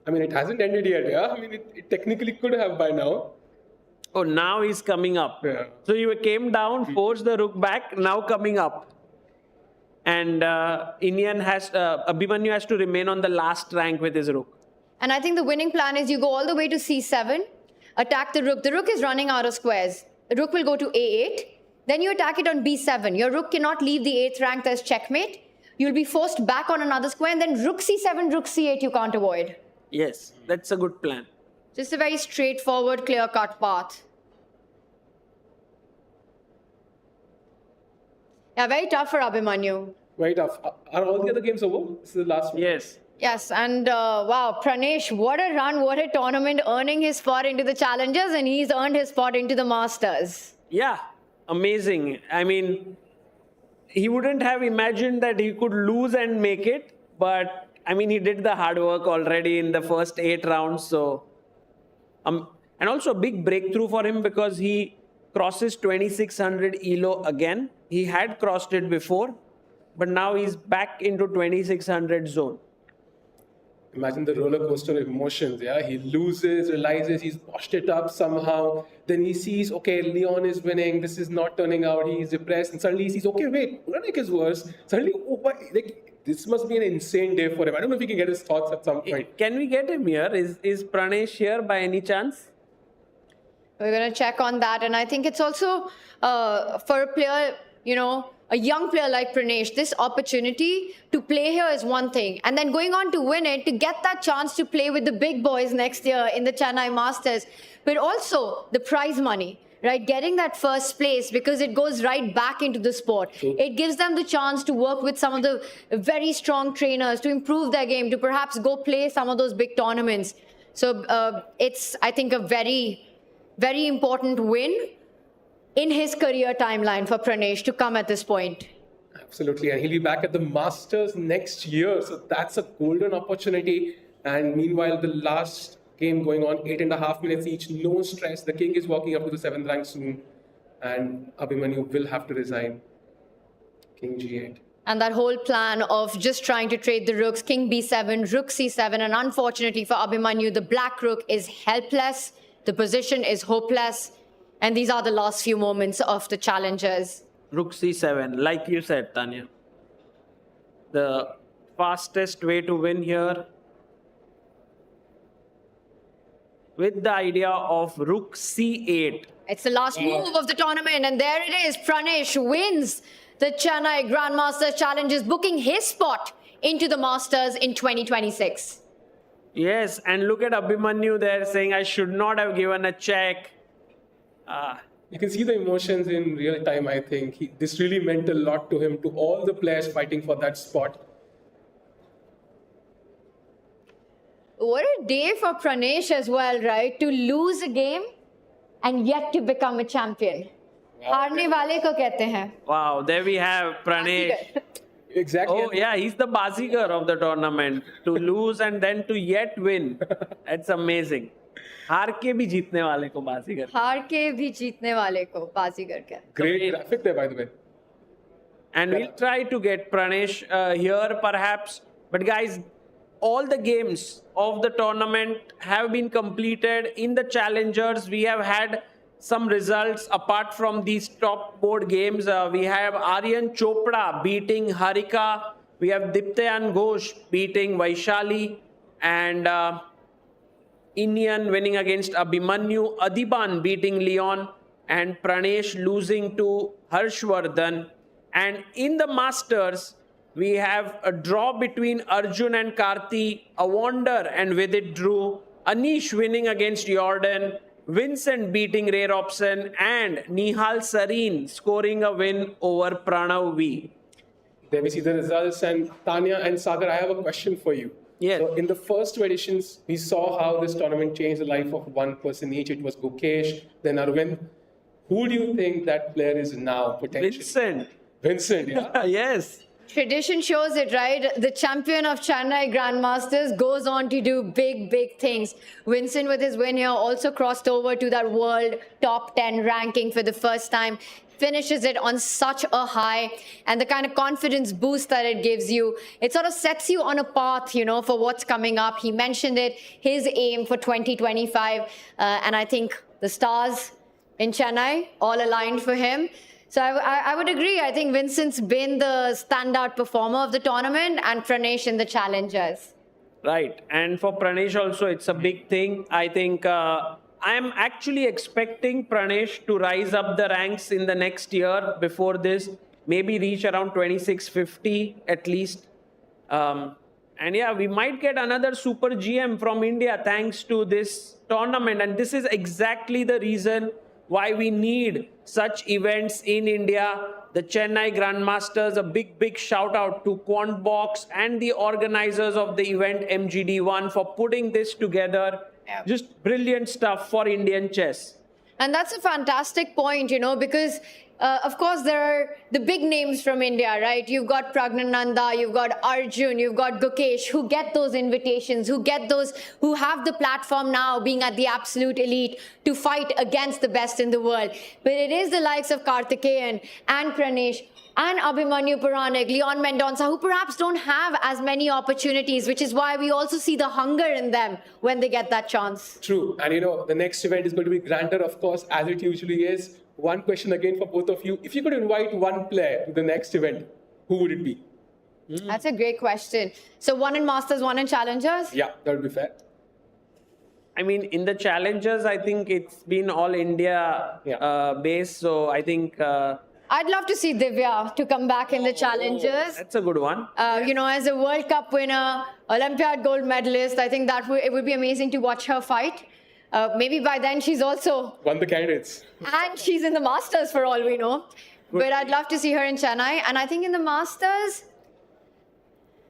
I mean, it hasn't ended yet, yeah? I mean, it technically could have by now. Oh, now he's coming up. Yeah. So you came down, forced the rook back, now coming up. And Iniyan Abhimanyu has to remain on the last rank with his rook. And I think the winning plan is you go all the way to c7, attack the rook. The rook is running out of squares. The rook will go to a8. Then you attack it on b7. Your rook cannot leave the 8th rank. There's checkmate. You'll be forced back on another square. And then rook c7, rook c8 you can't avoid. Yes, that's a good plan. Just a very straightforward, clear-cut path. Yeah, very tough for Abhimanyu. Very tough. Are all the other games over? This is the last one. Yes. Yes, and wow, Pranesh, what a run, what a tournament, earning his spot into the Challengers, and he's earned his spot into the Masters. Yeah, amazing. I mean, he wouldn't have imagined that he could lose and make it, but I mean, he did the hard work already in the first 8 rounds, so... and also a big breakthrough for him because he crosses 2600 ELO again. He had crossed it before, but now he's back into 2600 zone. Imagine the roller coaster of emotions, yeah? He loses, realizes he's washed it up somehow. Then he sees, okay, Leon is winning. This is not turning out. He's depressed. And suddenly he sees, okay, wait, Puranik is worse. Suddenly, oh, what? Like, this must be an insane day for him. I don't know if we can get his thoughts at some point. Can we get him here? Is Pranesh here by any chance? We're going to check on that. And I think it's also for a player, you know, a young player like Pranesh, this opportunity to play here is one thing. And then going on to win it, to get that chance to play with the big boys next year in the Chennai Masters. But also the prize money, right? Getting that first place because it goes right back into the sport. It gives them the chance to work with some of the very strong trainers, to improve their game, to perhaps go play some of those big tournaments. So it's, I think, a very, very important win. in his career timeline for Pranesh to come at this point. Absolutely, and he'll be back at the Masters next year, so that's a golden opportunity. And meanwhile, the last game going on, 8.5 minutes each, no stress. The king is walking up to the 7th rank soon, and Abhimanyu will have to resign. King G8. And that whole plan of just trying to trade the rooks, king b7, rook c7, and unfortunately for Abhimanyu, the black rook is helpless, the position is hopeless, and these are the last few moments of the challengers. Rook c7, like you said, Tanya. The fastest way to win here, with the idea of rook c8. It's the last move of the tournament, and there it is. Pranesh wins the Chennai Grandmasters Challenges, booking his spot into the Masters in 2026. Yes, and look at Abhimanyu there saying, I should not have given a check. You can see the emotions in real time, I think. This really meant a lot to him, to all the players fighting for that spot. What a day for Pranesh as well, right? To lose a game and yet to become a champion. हारने वाले को कहते हैं. Wow, there we have Pranesh. Exactly. Oh yeah, he's the bazigar of the tournament. To lose and then to yet win. That's amazing. हार के भी जीतने वाले को बाजीगर. हार के भी जीतने वाले को बाजीगर कहते हैं. Great graphic there, by the way. And we'll try to get Pranesh here perhaps. But guys, all the games of the tournament have been completed. In the challengers, we have had some results apart from these top board games. We have Aryan Chopra beating Harika. We have Diptayan Ghosh beating Vaishali. And Iniyan winning against Abhimanyu. Adhiban beating Leon. And Pranesh losing to Harshavardhan. And in the Masters, we have a draw between Arjun and Karthi, a Wander and Vidit drew, Anish winning against Jordan, Vincent beating Ray Robson, and Nihal Sarin scoring a win over Pranav V. There we see the results, and Tanya and Sagar, I have a question for you. Yes. So in the first two editions, we saw how this tournament changed the life of one person each. It was Gukesh, then Arvind. Who do you think that player is now, potentially? Vincent, yeah? Yes. Tradition shows it, right? The champion of Chennai Grandmasters goes on to do big, big things. Vincent, with his win here, also crossed over to that world top 10 ranking for the first time. Finishes it on such a high, and the kind of confidence boost that it gives you, it sort of sets you on a path, you know, for what's coming up. He mentioned it, his aim for 2025, and I think the stars in Chennai all aligned for him. So I would agree. I think Vincent's been the standout performer of the tournament, and Pranesh in the challengers. Right. And for Pranesh also, it's a big thing. I think I am actually expecting Pranesh to rise up the ranks in the next year before this. Maybe reach around 2650 at least. And yeah, we might get another super GM from India thanks to this tournament. And this is exactly the reason why we need such events in India. The Chennai Grandmasters, a big, big shout out to Quantbox and the organizers of the event MGD1 for putting this together. Yeah. Just brilliant stuff for Indian chess. And that's a fantastic point, you know, because of course there are the big names from India, right? You've got Pragnananda, you've got Arjun, you've got Gukesh, who get those invitations, who have the platform now being at the absolute elite to fight against the best in the world. But it is the likes of Karthikeyan and Pranesh and Abhimanyu, Puranik, Leon, Mendonca, who perhaps don't have as many opportunities, which is why we also see the hunger in them when they get that chance. True. And you know, the next event is going to be grander, of course, as it usually is. One question again for both of you. If you could invite one player to the next event, who would it be? That's a great question. So one in Masters, one in Challengers? Yeah, that would be fair. I mean, in the Challengers, I think it's been all India based. So I think... I'd love to see Divya to come back in the Challengers. That's a good one. You know, as a World Cup winner, Olympiad gold medalist, I think it would be amazing to watch her fight. Maybe by then she's also... Won the candidates. And she's in the Masters for all we know. Good. But I'd love to see her in Chennai. And I think in the Masters...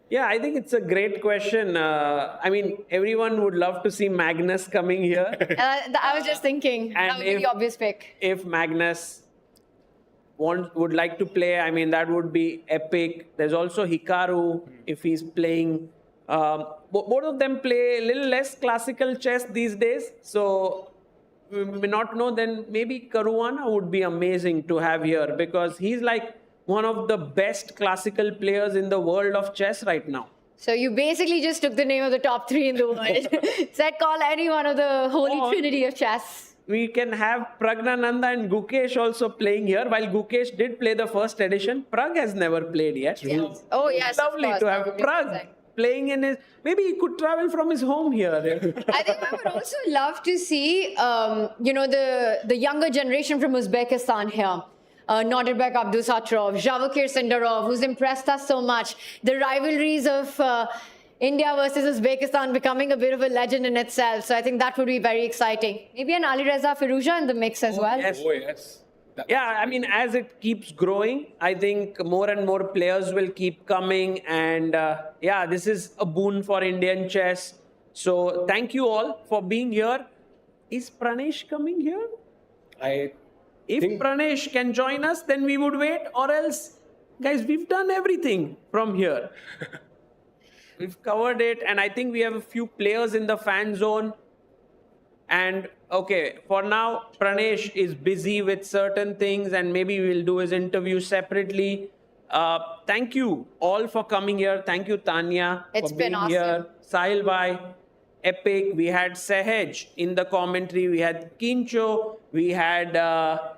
Yeah, I think it's a great question. I mean, everyone would love to see Magnus coming here. I was just thinking, that would be the obvious pick. If Magnus would like to play, I mean, that would be epic. There's also Hikaru, if he's playing. Both of them play a little less classical chess these days. So we may not know, then maybe Caruana would be amazing to have here because he's like one of the best classical players in the world of chess right now. So you basically just took the name of the top 3 in the world. Said call any one of the holy trinity of chess. We can have Pragnananda and Gukesh also playing here. While Gukesh did play the first edition, Prag has never played yet. Yes. Oh, yes. Lovely to have Prag playing in his... Maybe he could travel from his home here. I think I would also love to see, the younger generation from Uzbekistan here. Nodirbek Abdusattorov, Javakir Sindarov, who's impressed us so much. The rivalries of India versus Uzbekistan becoming a bit of a legend in itself. So I think that would be very exciting. Maybe an Alireza Firouzja in the mix as well. Yes. Oh, yes. Yeah, I mean, as it keeps growing, I think more and more players will keep coming. And yeah, this is a boon for Indian chess. So thank you all for being here. Is Pranesh coming here? If Pranesh can join us, then we would wait. Or else, guys, we've done everything from here. We've covered it. And I think we have a few players in the fan zone. And okay, for now, Pranesh is busy with certain things and maybe we'll do his interview separately. Thank you all for coming here. Thank you, Tanya, for being been awesome. Here. Sahil Bhai, epic. We had Sehaj in the commentary. We had Kincho. We had Rakesh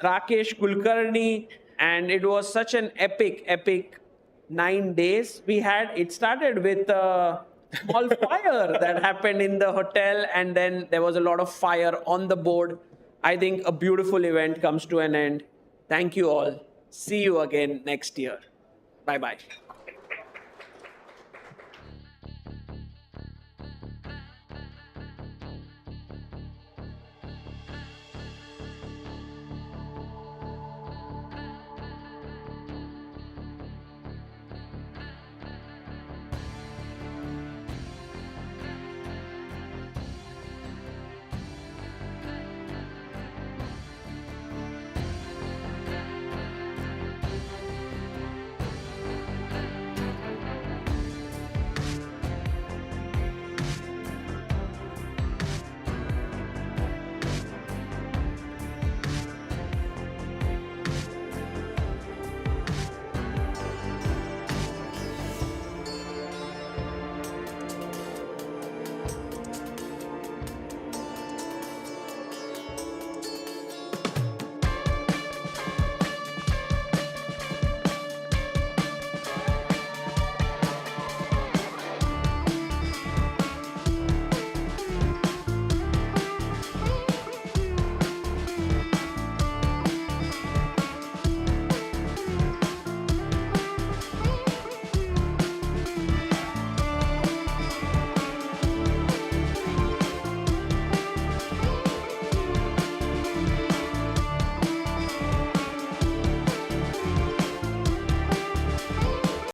Kulkarni. And it was such an epic 9 days we had. It started with small fire that happened in the hotel, and then there was a lot of fire on the board. I think a beautiful event comes to an end. Thank you all. See you again next year. Bye-bye.